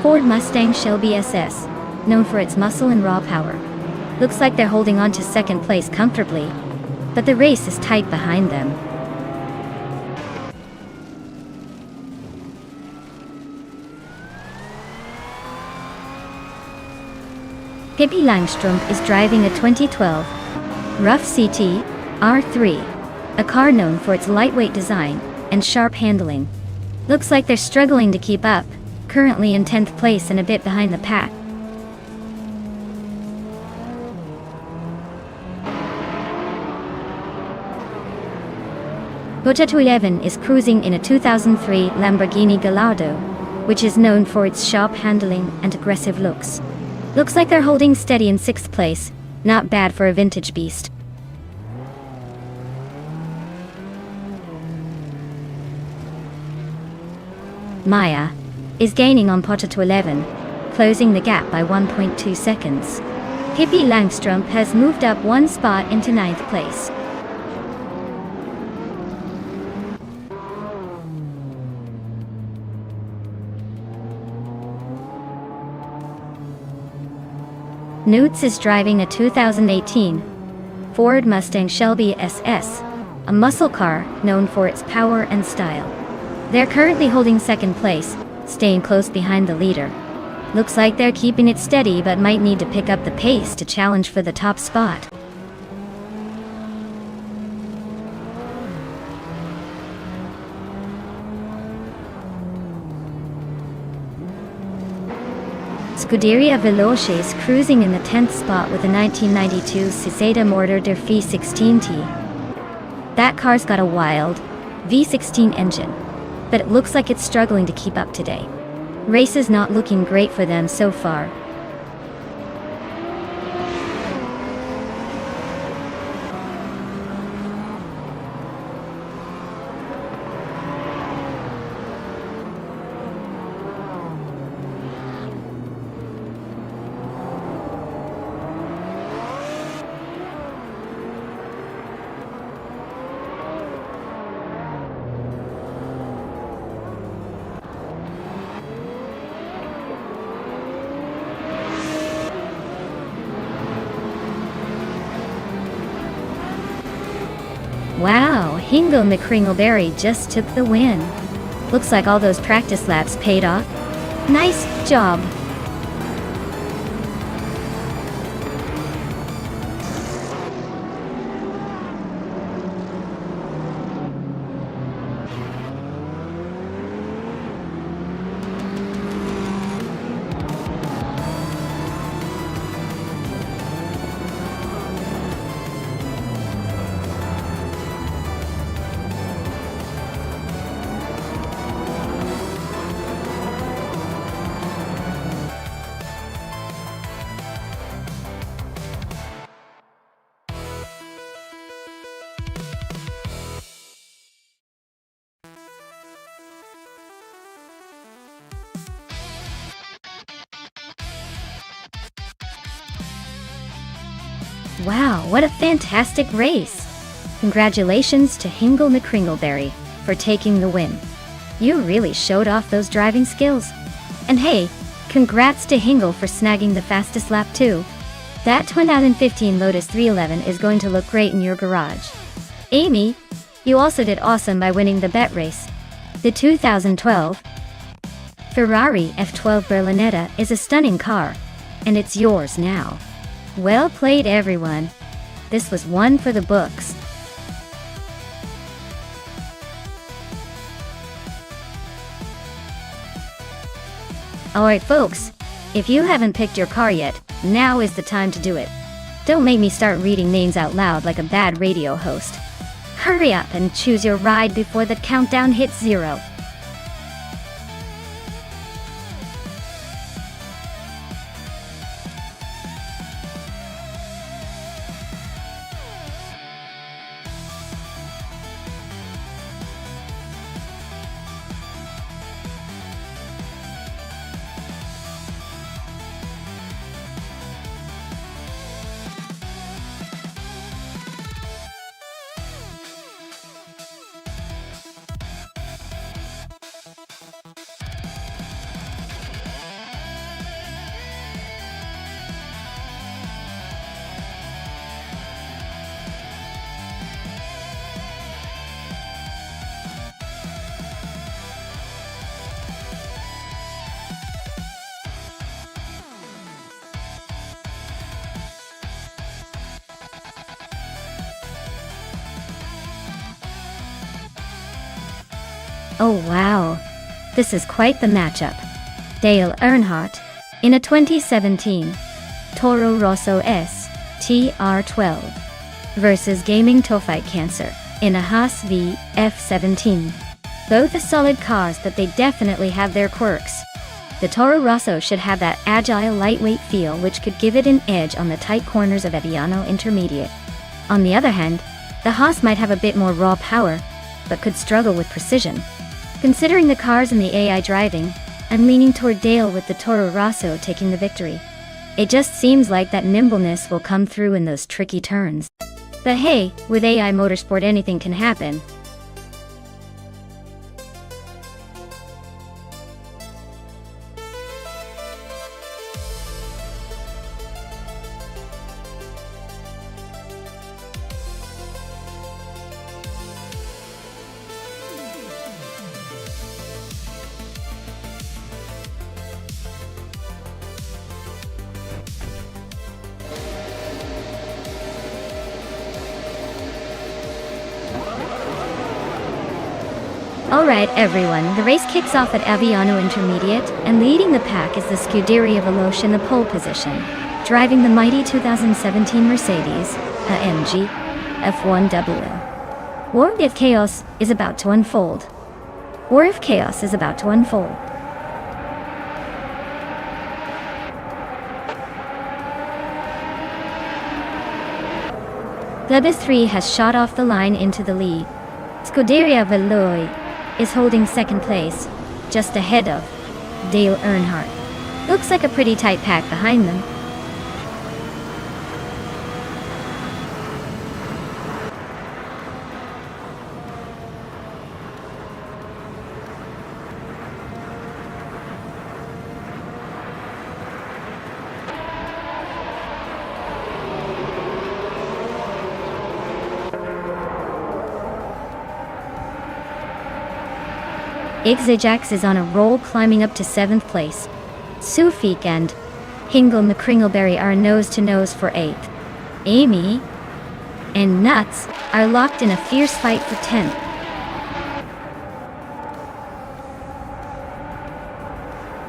Ford Mustang Shelby SS, known for its muscle and raw power. Looks like they're holding on to second place comfortably, but the race is tight behind them. Pippi Langstrumpf is driving a 2012 Rough CT R3, a car known for its lightweight design and sharp handling. Looks like they're struggling to keep up. currently in 10th place and a bit behind the pack. Potato 11 is cruising in a 2003 Lamborghini Gallardo, which is known for its sharp handling and aggressive looks. Looks like they're holding steady in 6th place, not bad for a vintage beast. Maya is gaining on Potato 11, closing the gap by 1.2 seconds. Hippie Langstrom has moved up one spot into 9th place. Newts is driving a 2018 Ford Mustang Shelby SS, a muscle car known for its power and style. They're currently holding 2nd place, staying close behind the leader. Looks like they're keeping it steady but might need to pick up the pace to challenge for the top spot. Scuderia Veloce is cruising in the 10th spot with a 1992 Cicada Motor de V16T. That car's got a wild V16 engine, but it looks like it's struggling to keep up today. Race is not looking great for them so far. Wow, Hingle McCringleberry just took the win. Looks like all those practice laps paid off. Nice job. Wow, what a fantastic race! Congratulations to Hingle McCringleberry for taking the win. You really showed off those driving skills. And hey, congrats to Hingle for snagging the fastest lap too. That 2015 Lotus 311 is going to look great in your garage. Amy, you also did awesome by winning the bet race. The 2012 Ferrari F12 Berlinetta is a stunning car, and it's yours now. Well played, everyone. This was one for the books. Alright folks, if you haven't picked your car yet, now is the time to do it. Don't make me start reading names out loud like a bad radio host. Hurry up and choose your ride before the countdown hits 0. Oh wow, this is quite the matchup. Dale Earnhardt in a 2017 Toro Rosso S TR12 versus Gaming Tophyte Cancer in a Haas V F17. Both are solid cars, but they definitely have their quirks. The Toro Rosso should have that agile, lightweight feel which could give it an edge on the tight corners of Aviano Intermediate. On the other hand, the Haas might have a bit more raw power, but could struggle with precision. Considering the cars and the AI driving, I'm leaning toward Dale with the Toro Rosso taking the victory. It just seems like that nimbleness will come through in those tricky turns. But hey, with AI motorsport anything can happen. Alright everyone, the race kicks off at Aviano Intermediate, and leading the pack is the Scuderia Veloce in the pole position, driving the mighty 2017 Mercedes AMG F100. What if chaos is about to unfold? Or if chaos is about to unfold? Glebis 3 has shot off the line into the lead. Scuderia Veloce is holding second place, just ahead of Dale Earnhardt. Looks like a pretty tight pack behind them. Ixajax is on a roll, climbing up to 7th place. Sufik and Hingle McCringleberry are nose-to-nose for 8th. Amy and Nuts are locked in a fierce fight for 10th.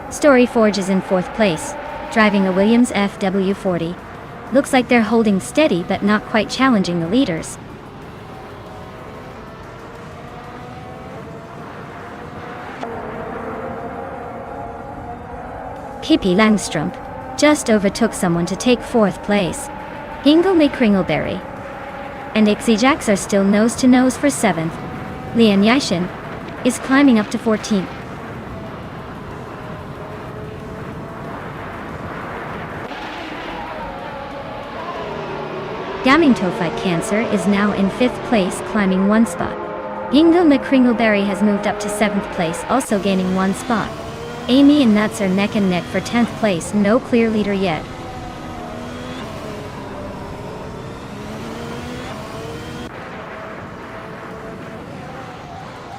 Storyforge is in 4th place, driving a Williams FW40. Looks like they're holding steady but not quite challenging the leaders. Pippi Langstrup just overtook someone to take 4th place. Hingle McCringleberry and Ixajax are still nose-to-nose for 7th. Lian Yishin is climbing up to 14th. Gaming Tophyte Cancer is now in 5th place, climbing 1 spot. Hingle McCringleberry has moved up to 7th place, also gaining 1 spot. Amy and Nuts are neck and neck for 10th place, no clear leader yet.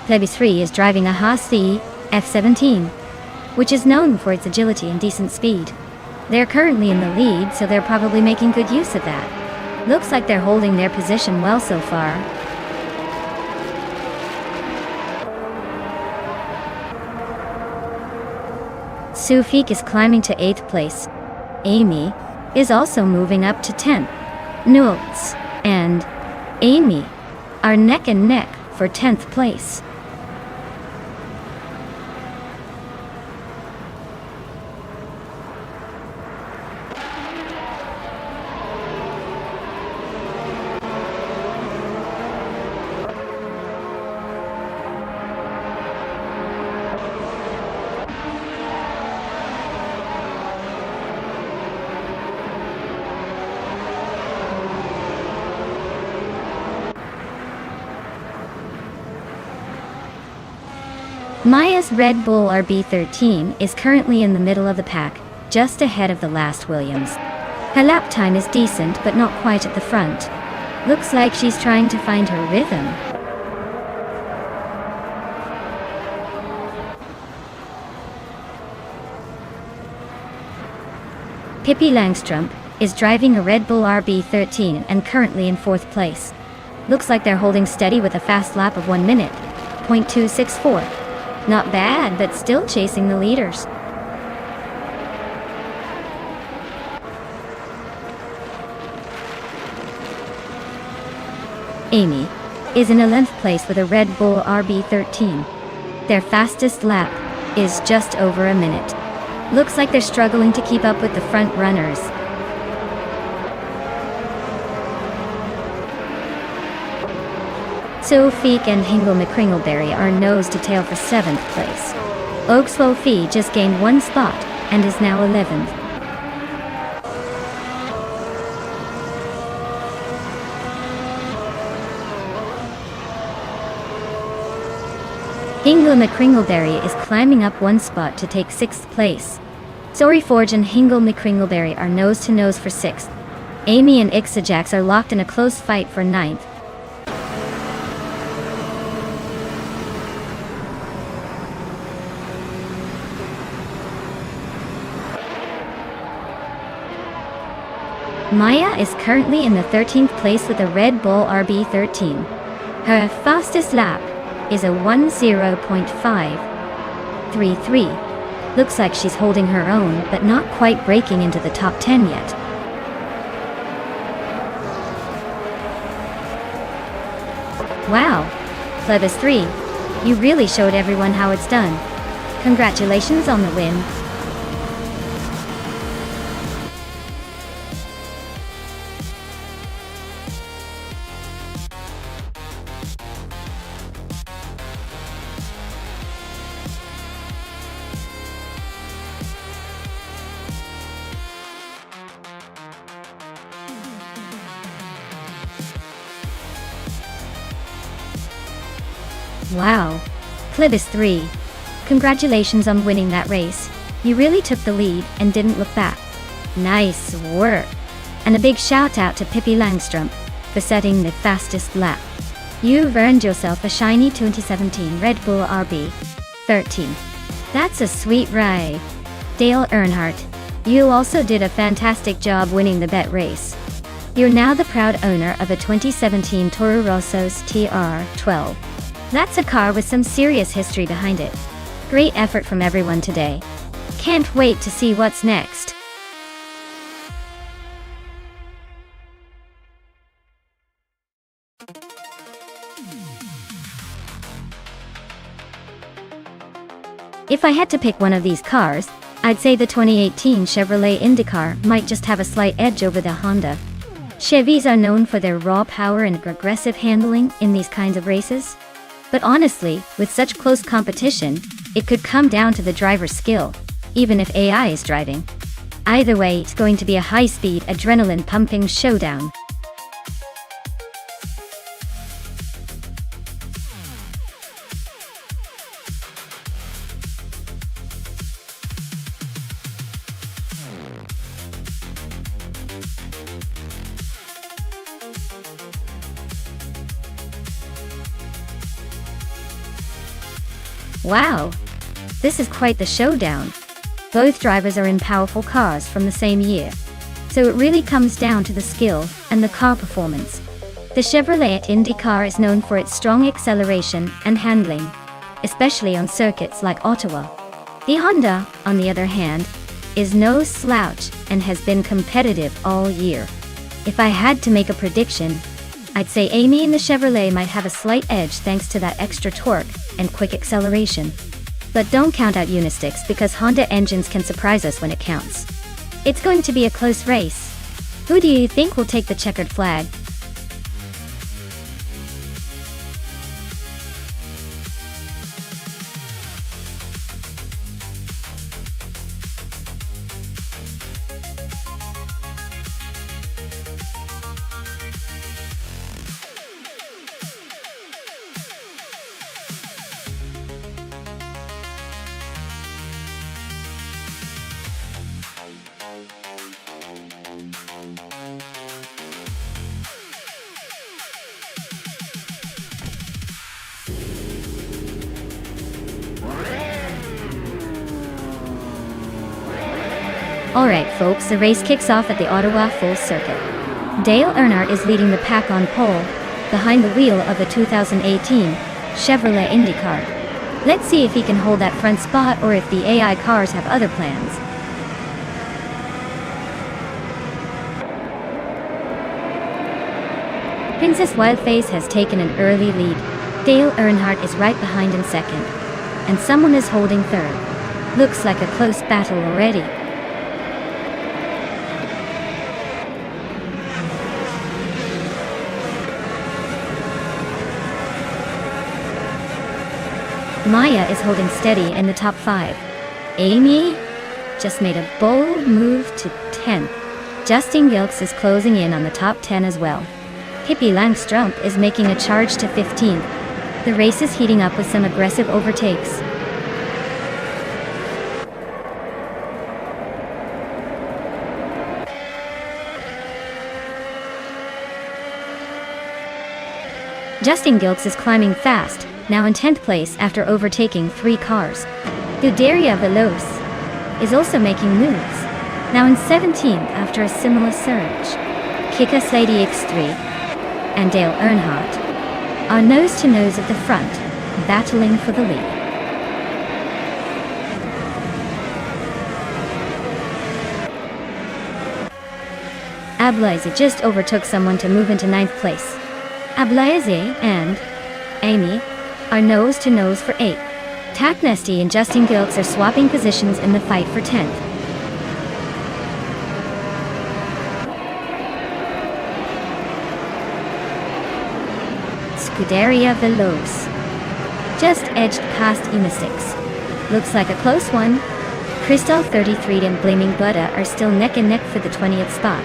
Plebis 3 is driving a Haas C F17, which is known for its agility and decent speed. They're currently in the lead, so they're probably making good use of that. Looks like they're holding their position well so far. Sufik is climbing to 8th place. Amy is also moving up to 10th. Nuts and Amy are neck and neck for 10th place. Maya's Red Bull RB13 is currently in the middle of the pack, just ahead of the last Williams. Her lap time is decent but not quite at the front. Looks like she's trying to find her rhythm. Pippi Langstrup is driving a Red Bull RB13 and currently in 4th place. Looks like they're holding steady with a fast lap of 1 minute, .264. Not bad, but still chasing the leaders. Amy, is in 11th place with a Red Bull RB13. Their fastest lap is just over a minute. Looks like they're struggling to keep up with the front runners. Sophie and Hingle McCringleberry are nose to tail for 7th place. Oakswell Fee just gained 1 spot and is now 11th. Hingle McCringleberry is climbing up 1 spot to take 6th place. Sorryforge and Hingle McCringleberry are nose to nose for 6th. Amy and Ixajax are locked in a close fight for 9th. Maya is currently in the 13th place with a Red Bull RB13. Her fastest lap is a 10.533. Looks like she's holding her own, but not quite breaking into the top 10 yet. Wow, Plebis 3, you really showed everyone how it's done. Congratulations on the win. Wow, Plebis 3. Congratulations on winning that race. You really took the lead and didn't look back. Nice work. And a big shout out to Pippi Langstrom for setting the fastest lap. You've earned yourself a shiny 2017 Red Bull RB13. That's a sweet ride. Dale Earnhardt, you also did a fantastic job winning the bet race. You're now the proud owner of a 2017 Toro Rosso's TR12. That's a car with some serious history behind it. Great effort from everyone today. Can't wait to see what's next. If I had to pick one of these cars, I'd say the 2018 Chevrolet IndyCar might just have a slight edge over the Honda. Chevys are known for their raw power and aggressive handling in these kinds of races. But honestly, with such close competition, it could come down to the driver's skill, even if AI is driving. Either way, it's going to be a high-speed, adrenaline-pumping showdown. Wow, this is quite the showdown. Both drivers are in powerful cars from the same year. So it really comes down to the skill and the car performance. The Chevrolet IndyCar is known for its strong acceleration and handling, especially on circuits like Ottawa. The Honda, on the other hand, is no slouch and has been competitive all year. If I had to make a prediction, I'd say Amy in the Chevrolet might have a slight edge thanks to that extra torque and quick acceleration. But don't count out Unisticks because Honda engines can surprise us when it counts. It's going to be a close race. Who do you think will take the checkered flag? Alright folks, the race kicks off at the Ottawa Full Circuit. Dale Earnhardt is leading the pack on pole, behind the wheel of the 2018 Chevrolet IndyCar. Let's see if he can hold that front spot or if the AI cars have other plans. Princess Wildface has taken an early lead. Dale Earnhardt is right behind in second. And someone is holding third. Looks like a close battle already. Maya is holding steady in the top 5. Amy just made a bold move to 10th. Justin Gilks is closing in on the top 10 as well. Pippi Langstrumpf is making a charge to 15th. The race is heating up with some aggressive overtakes. Justin Gilks is climbing fast, now in 10th place after overtaking 3 cars. Scuderia Veloce is also making moves, now in 17th after a similar surge. Kika Lady X3 and Dale Earnhardt are nose-to-nose at the front, battling for the lead. Ablaze just overtook someone to move into 9th place. Ablaze and Amy are nose-to-nose for 8th. Taknesty and Justin Gilks are swapping positions in the fight for 10th. Scuderia Veloce just edged past EMA6. Looks like a close one. Crystal 33 and Blaming Buddha are still neck and neck for the 20th spot.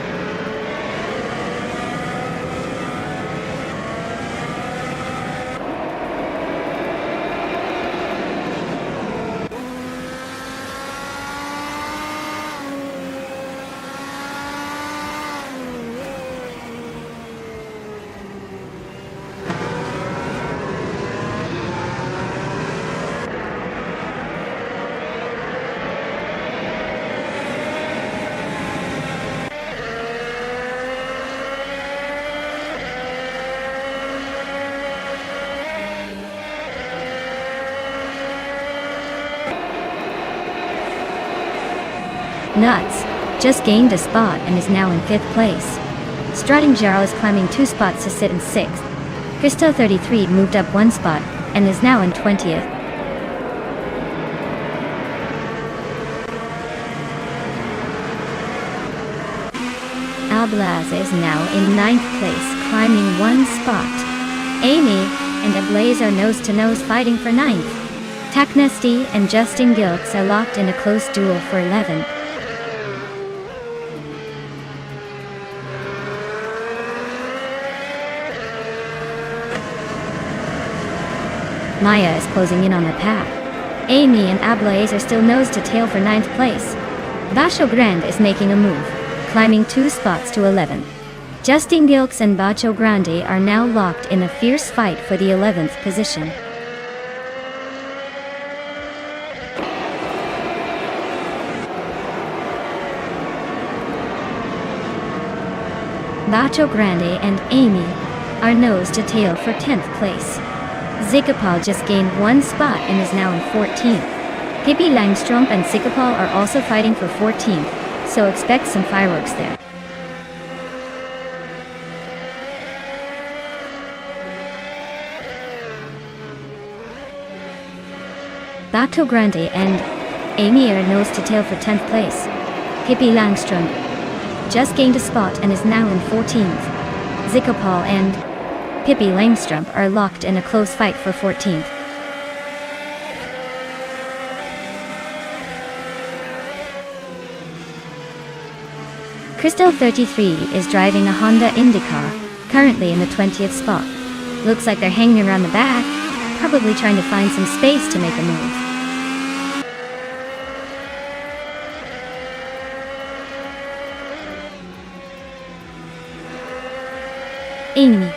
Nuts just gained a spot and is now in 5th place. Strutting Jarl is climbing 2 spots to sit in 6th. Crystal 33 moved up 1 spot and is now in 20th. Ablaze is now in 9th place, climbing 1 spot. Amy and Ablaze are nose-to-nose fighting for 9th. Taknesty and Justin Gilks are locked in a close duel for 11th. Maya is closing in on the pack. Amy and Ablaze are still nose to tail for 9th place. Bacho Grande is making a move, climbing 2 spots to 11th. Justin Gilks and Bacho Grande are now locked in a fierce fight for the 11th position. Bacho Grande and Amy are nose to tail for 10th place. Zikapal just gained 1 spot and is now in 14th. Pippi Langstrumpf and Zikapal are also fighting for 14th, so expect some fireworks there. Bacho Grande and Amy are nose to tail for 10th place. Pippi Langstrumpf just gained a spot and is now in 14th. Zikapal and Pippi Langstrumpf are locked in a close fight for 14th. Crystal 33 is driving a Honda IndyCar, currently in the 20th spot. Looks like they're hanging around the back, probably trying to find some space to make a move. Amy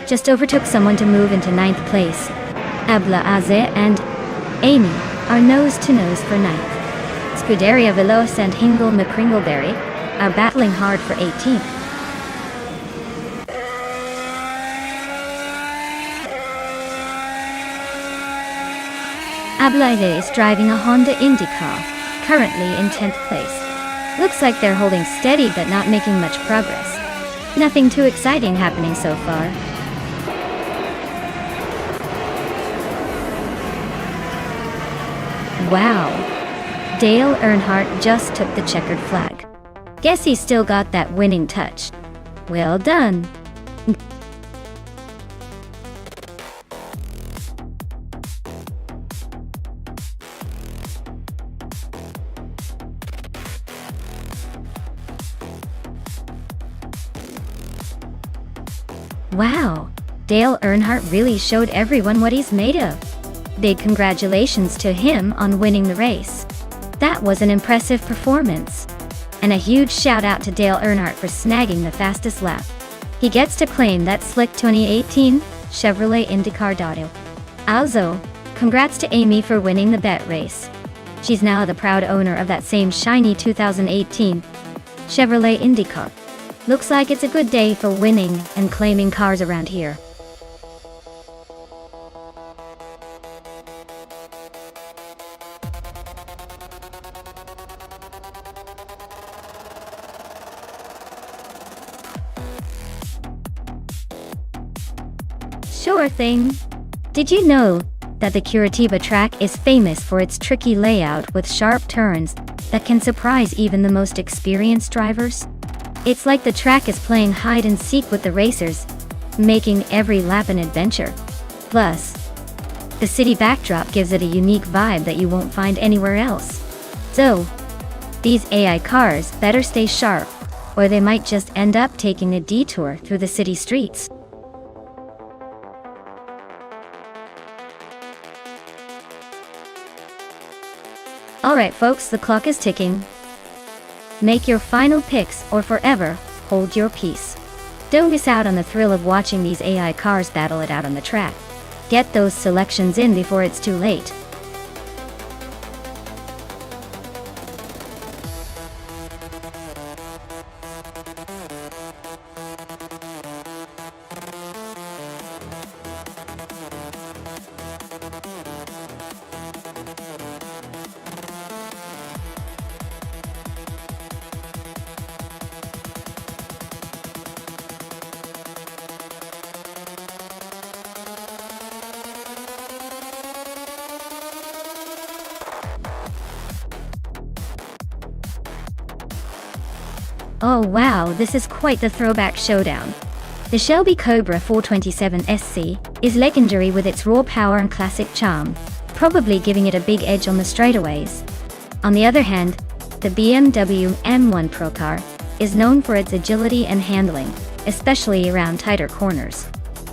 just overtook someone to move into 9th place. Ablaze and Amy are nose-to-nose for 9th. Scuderia Veloce and Hingle McCringleberry are battling hard for 18th. Ablaze is driving a Honda IndyCar, currently in 10th place. Looks like they're holding steady but not making much progress. Nothing too exciting happening so far. Wow. Dale Earnhardt just took the checkered flag. Guess he still got that winning touch. Well done. Wow, Dale Earnhardt really showed everyone what he's made of. Big congratulations to him on winning the race. That was an impressive performance. And a huge shout out to Dale Earnhardt for snagging the fastest lap. He gets to claim that slick 2018 Chevrolet IndyCar Dotto. Also, congrats to Amy for winning the bet race. She's now the proud owner of that same shiny 2018 Chevrolet IndyCar. Looks like it's a good day for winning and claiming cars around here. Sure thing. Did you know that the Curitiba track is famous for its tricky layout with sharp turns that can surprise even the most experienced drivers? It's like the track is playing hide and seek with the racers, making every lap an adventure. Plus, the city backdrop gives it a unique vibe that you won't find anywhere else. So, these AI cars better stay sharp, or they might just end up taking a detour through the city streets. Alright folks, the clock is ticking. Make your final picks or forever hold your peace. Don't miss out on the thrill of watching these AI cars battle it out on the track. Get those selections in before it's too late. Oh wow, this is quite the throwback showdown. The Shelby Cobra 427 SC is legendary with its raw power and classic charm, probably giving it a big edge on the straightaways. On the other hand, the BMW M1 Pro car is known for its agility and handling, especially around tighter corners.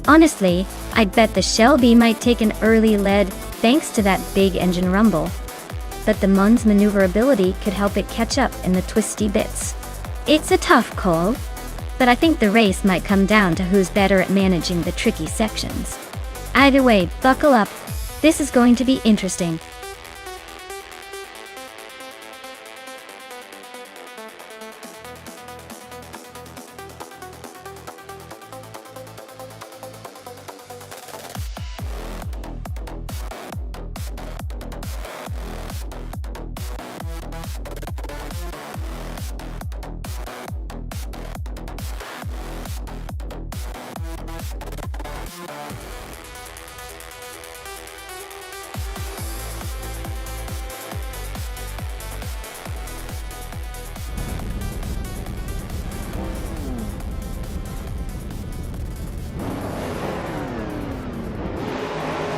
Honestly, I'd bet the Shelby might take an early lead thanks to that big engine rumble, but the Mun's maneuverability could help it catch up in the twisty bits. It's a tough call, but I think the race might come down to who's better at managing the tricky sections. Either way, buckle up. This is going to be interesting.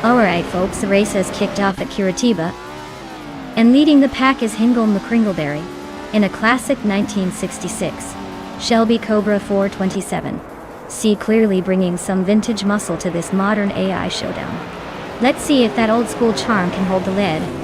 Alright folks, the race has kicked off at Curitiba, and leading the pack is Hingle McCringleberry in a classic 1966 Shelby Cobra 427. See clearly bringing some vintage muscle to this modern AI showdown. Let's see if that old school charm can hold the lead.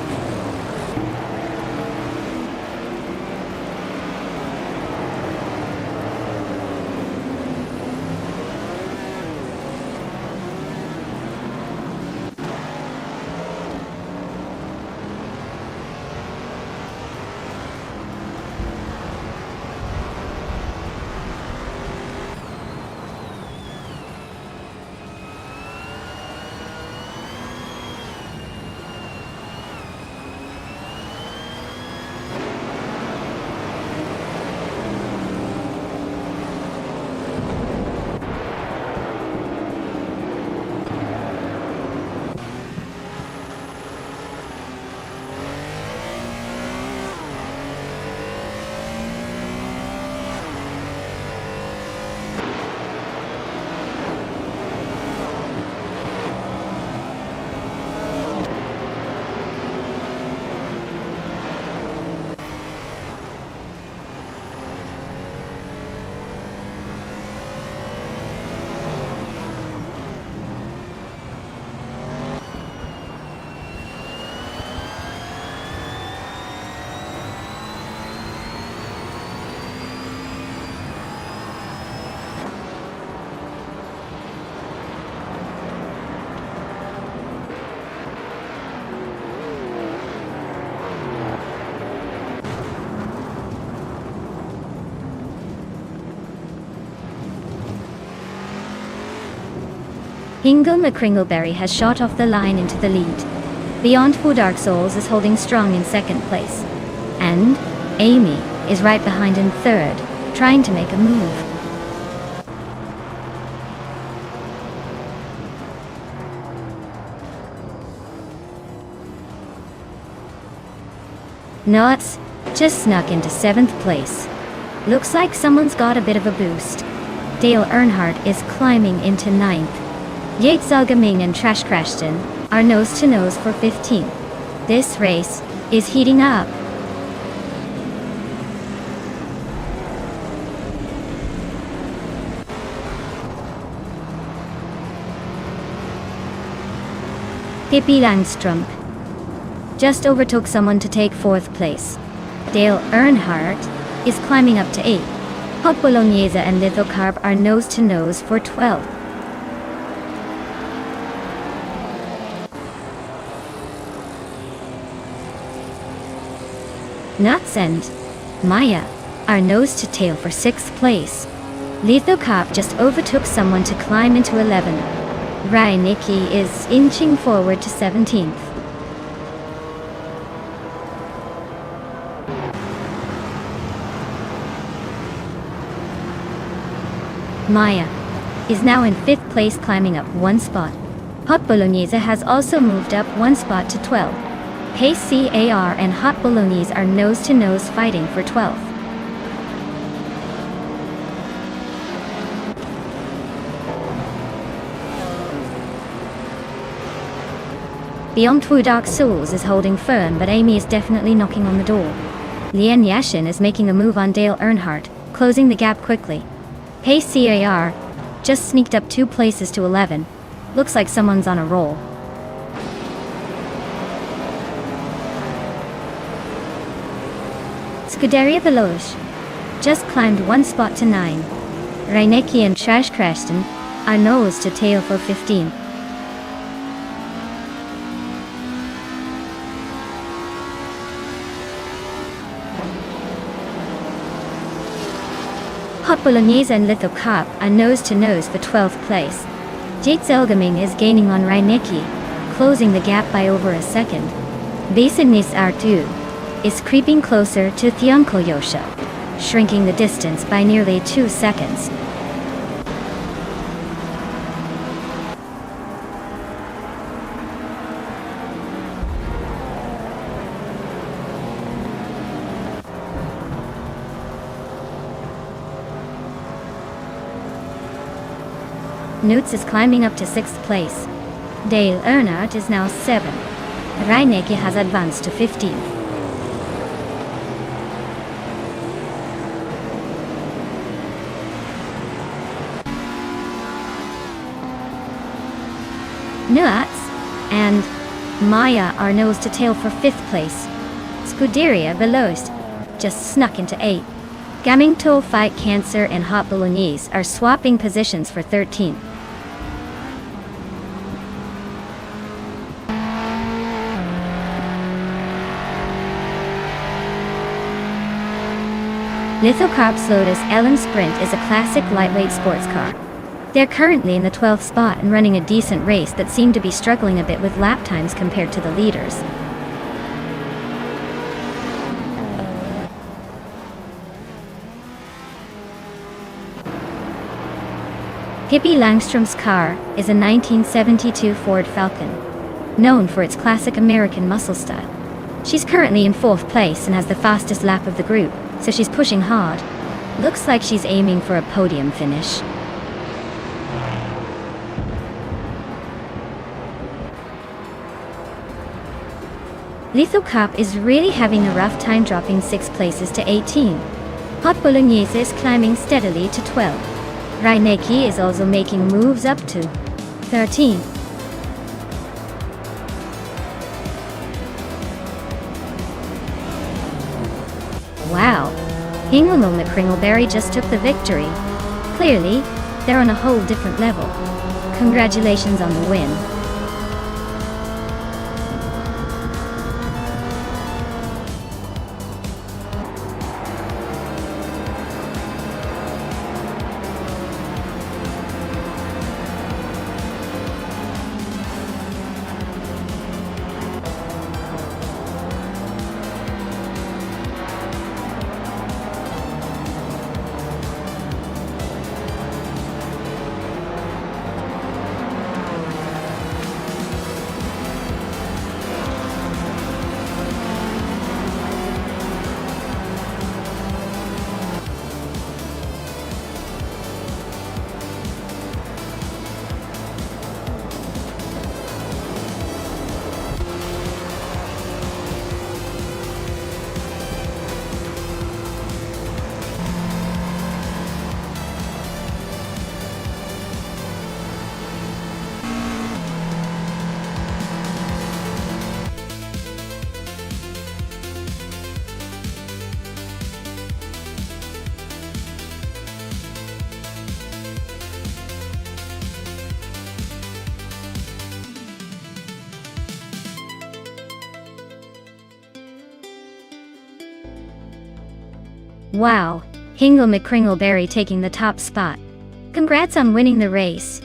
Hingle McCringleberry has shot off the line into the lead. Beyond Who Dark Souls is holding strong in second place. And Amy is right behind in third, trying to make a move. Knots just snuck into 7th place. Looks like someone's got a bit of a boost. Dale Earnhardt is climbing into 9th. Yates Algaming and Trash Crashton are nose to nose for 15th. This race is heating up. Pippi Langstrom just overtook someone to take 4th place. Dale Earnhardt is climbing up to 8th. Hot Bolognese and Lithocarp are nose to nose for 12th. Nuts and Maya are nose to tail for 6th place. Lithocarp just overtook someone to climb into 11th. Rainicki is inching forward to 17th. Maya is now in 5th place, climbing up 1 spot. Hot Bolognese has also moved up 1 spot to 12. Pace CAR and Hot Bolognese are nose to nose fighting for 12th. Beyond Two Dark Souls is holding firm, but Amy is definitely knocking on the door. Lien Yashin is making a move on Dale Earnhardt, closing the gap quickly. Pace CAR just sneaked up 2 places to 11. Looks like someone's on a roll. Scuderia Veloce just climbed 1 spot to 9. Rainicki and Trash Crashton are nose to tail for 15. Hot Bolognese and Lithocarp are nose to nose for 12th place. Yates Elgaming is gaining on Rainicki, closing the gap by over a second. Basinis Artu is creeping closer to Thionkoyosha, shrinking the distance by nearly 2 seconds. Newts is climbing up to 6th place. Dale Earnhardt is now 7th. Rainicki has advanced to 15th. Nuts and Maya are nose to tail for 5th place. Scuderia Veloce just snuck into 8th. Gamingto Fight Cancer and Hot Bolognese are swapping positions for 13th. Lithocarp's Lotus Ellen Sprint is a classic lightweight sports car. They're currently in the 12th spot and running a decent race, but seem to be struggling a bit with lap times compared to the leaders. Pippi Langstrom's car is a 1972 Ford Falcon, known for its classic American muscle style. She's currently in 4th place and has the fastest lap of the group, so she's pushing hard. Looks like she's aiming for a podium finish. Lithocarp is really having a rough time, dropping 6 places to 18. Hot Bolognese is climbing steadily to 12. Rainicki is also making moves up to 13. Wow, Hingle McCringleberry just took the victory. Clearly, they're on a whole different level. Congratulations on the win. Wow, Hingle McCringleberry taking the top spot. Congrats on winning the race.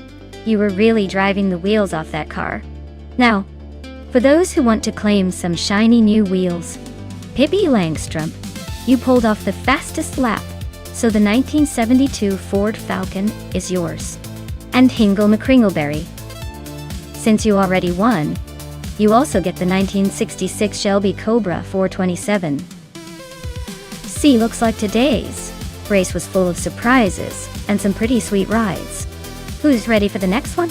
You were really driving the wheels off that car. Now, for those who want to claim some shiny new wheels, Pippi Langstrom, you pulled off the fastest lap, so the 1972 Ford Falcon is yours. And Hingle McCringleberry, since you already won, you also get the 1966 Shelby Cobra 427. See, looks like today's race was full of surprises and some pretty sweet rides. Who's ready for the next one?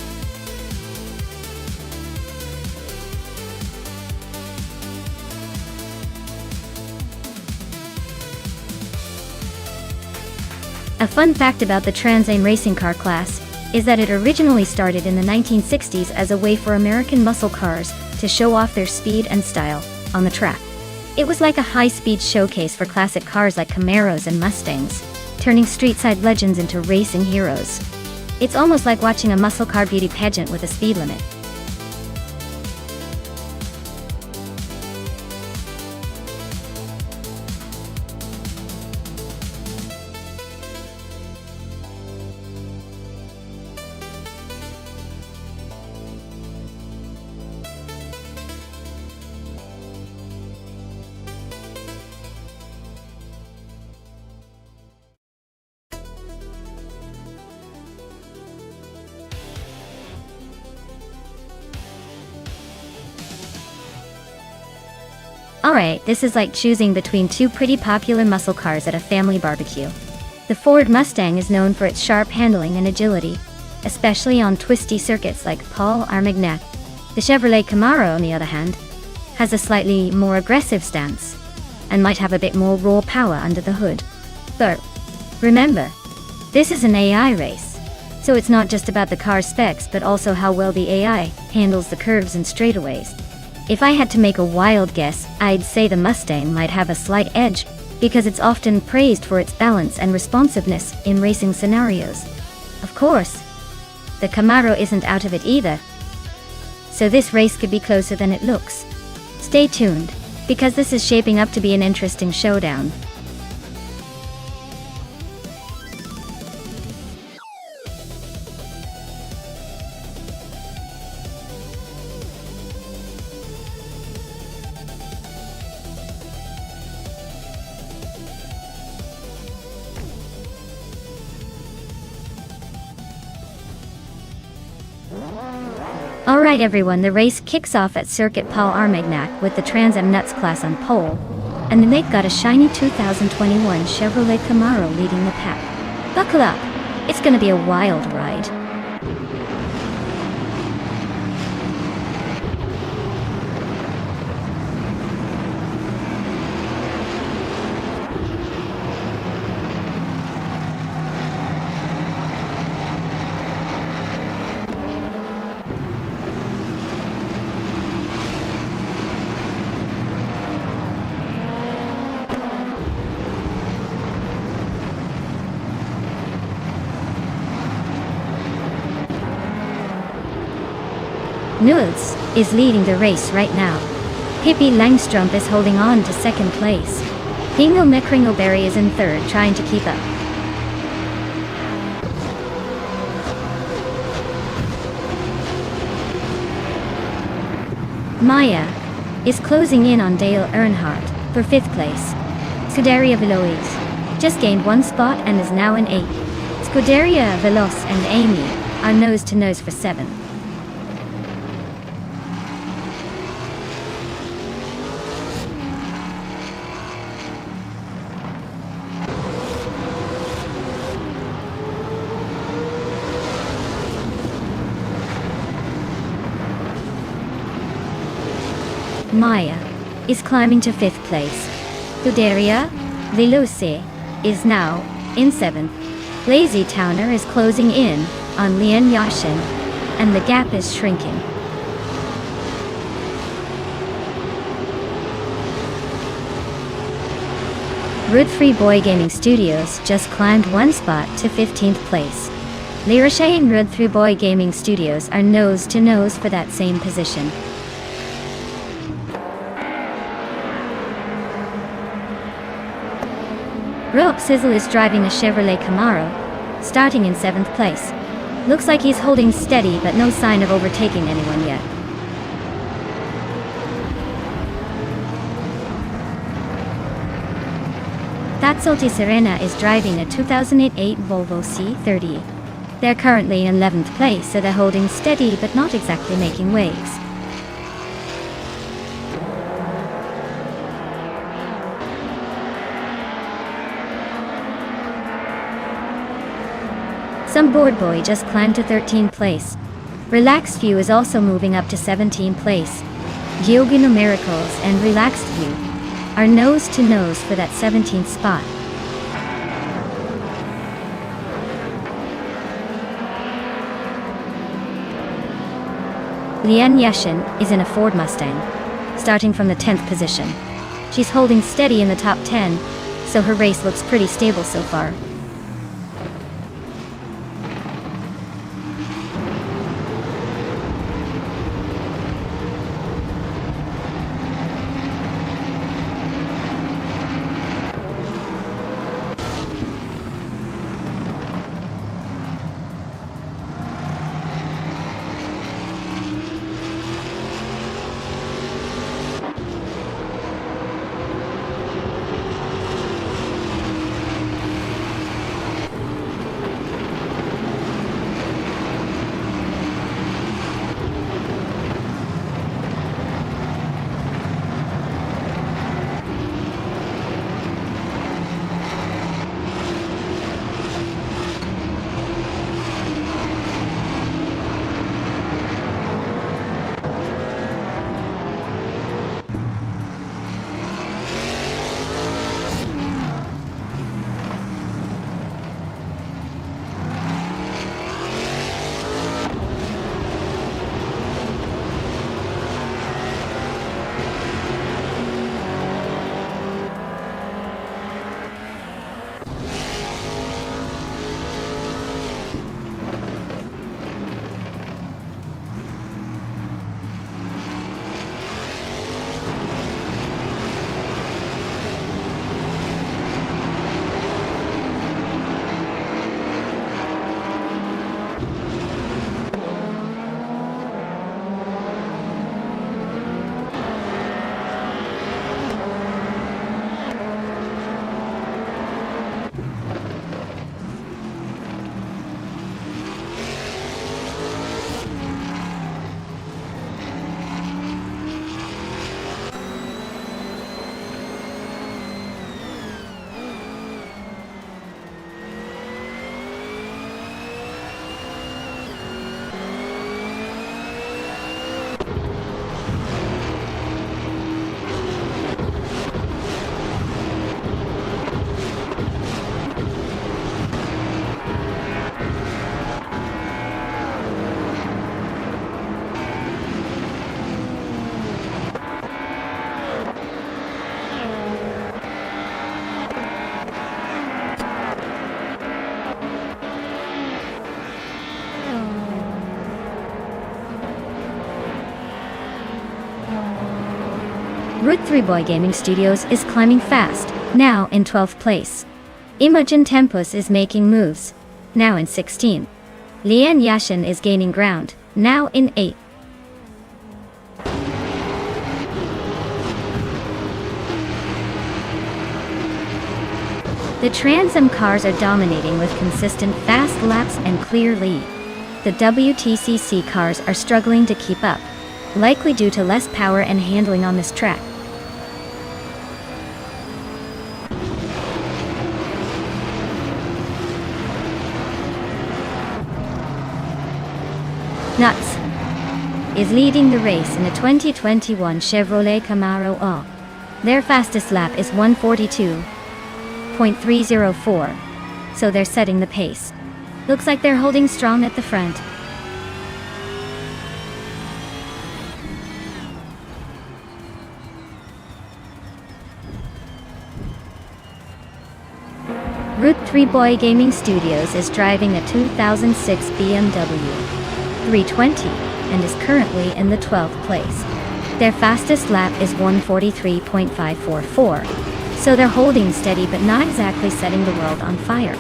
A fun fact about the Trans Am racing car class is that it originally started in the 1960s as a way for American muscle cars to show off their speed and style on the track. It was like a high-speed showcase for classic cars like Camaros and Mustangs, turning street-side legends into racing heroes. It's almost like watching a muscle car beauty pageant with a speed limit. Alright, this is like choosing between two pretty popular muscle cars at a family barbecue. The Ford Mustang is known for its sharp handling and agility, especially on twisty circuits like Paul Armagnac. The Chevrolet Camaro, on the other hand, has a slightly more aggressive stance, and might have a bit more raw power under the hood. But remember, this is an AI race, so it's not just about the car's specs but also how well the AI handles the curves and straightaways. If I had to make a wild guess, I'd say the Mustang might have a slight edge, because it's often praised for its balance and responsiveness in racing scenarios. Of course, the Camaro isn't out of it either, so this race could be closer than it looks. Stay tuned, because this is shaping up to be an interesting showdown. Alright everyone, the race kicks off at Circuit Paul Armagnac with the Trans Am Nuts class on pole, and then they've got a shiny 2021 Chevrolet Camaro leading the pack. Buckle up, it's gonna be a wild ride. Nudes is leading the race right now. Pippi Langstrom is holding on to second place. Hingle McCringleberry is in third, trying to keep up. Maya is closing in on Dale Earnhardt for fifth place. Scuderia Veloz just gained one spot and is now in eighth. Scuderia Veloz and Amy are nose to nose for seventh. Maya is climbing to fifth place. Scuderia Veloce is now in seventh. Lazy Towner is closing in on Lian Yashin, and the gap is shrinking. Rood-Free Boy Gaming Studios just climbed one spot to 15th place. Lirashay and Rood-Free Boy Gaming Studios are nose to nose for that same position. Rob Sizzle is driving a Chevrolet Camaro, starting in 7th place. Looks like he's holding steady but no sign of overtaking anyone yet. Tazzolti Serena is driving a 2008 Volvo C30. They're currently in 11th place, so they're holding steady but not exactly making waves. Some bored boy just climbed to 13th place. Relaxed View is also moving up to 17th place. Giogi Numericals and Relaxed View are nose to nose for that 17th spot. Lian Yashin is in a Ford Mustang, starting from the 10th position. She's holding steady in the top 10, so her race looks pretty stable so far. Route 3 Boy Gaming Studios is climbing fast, now in 12th place. Imogen Tempus is making moves, now in 16th. Lian Yashin is gaining ground, now in 8th. The Trans Am cars are dominating with consistent fast laps and clear lead. The WTCC cars are struggling to keep up, likely due to less power and handling on this track. Nuts is leading the race in the 2021 Chevrolet Camaro A. Their fastest lap is 1:42.304, so they're setting the pace. Looks like they're holding strong at the front. Route 3 Boy Gaming Studios is driving a 2006 BMW 320 and is currently in the 12th place. Their fastest lap is 1:43.544, So they're holding steady but not exactly setting the world on fire.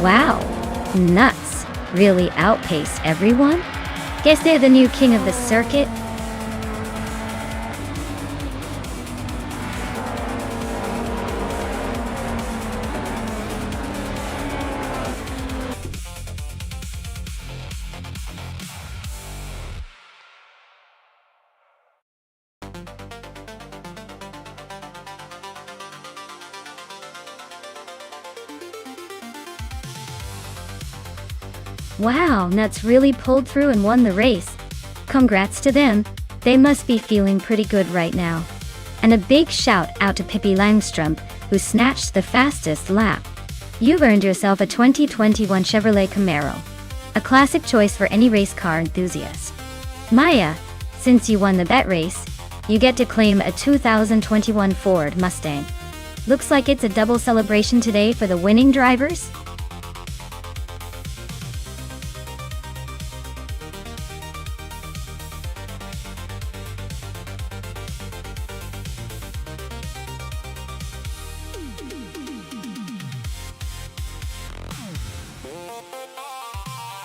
Wow, nuts. Really outpace everyone? Guess they're the new king of the circuit? Wow, Nuts really pulled through and won the race. Congrats to them. They must be feeling pretty good right now. And a big shout out to Pippi Langstrom, who snatched the fastest lap. You've earned yourself a 2021 Chevrolet Camaro. A classic choice for any race car enthusiast. Maya, since you won the bet race, you get to claim a 2021 Ford Mustang. Looks like it's a double celebration today for the winning drivers.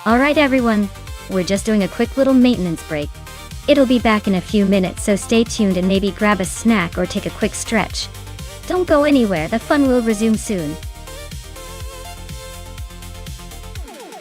Alright everyone, we're just doing a quick little maintenance break. It'll be back in a few minutes, so stay tuned and maybe grab a snack or take a quick stretch. Don't go anywhere, the fun will resume soon.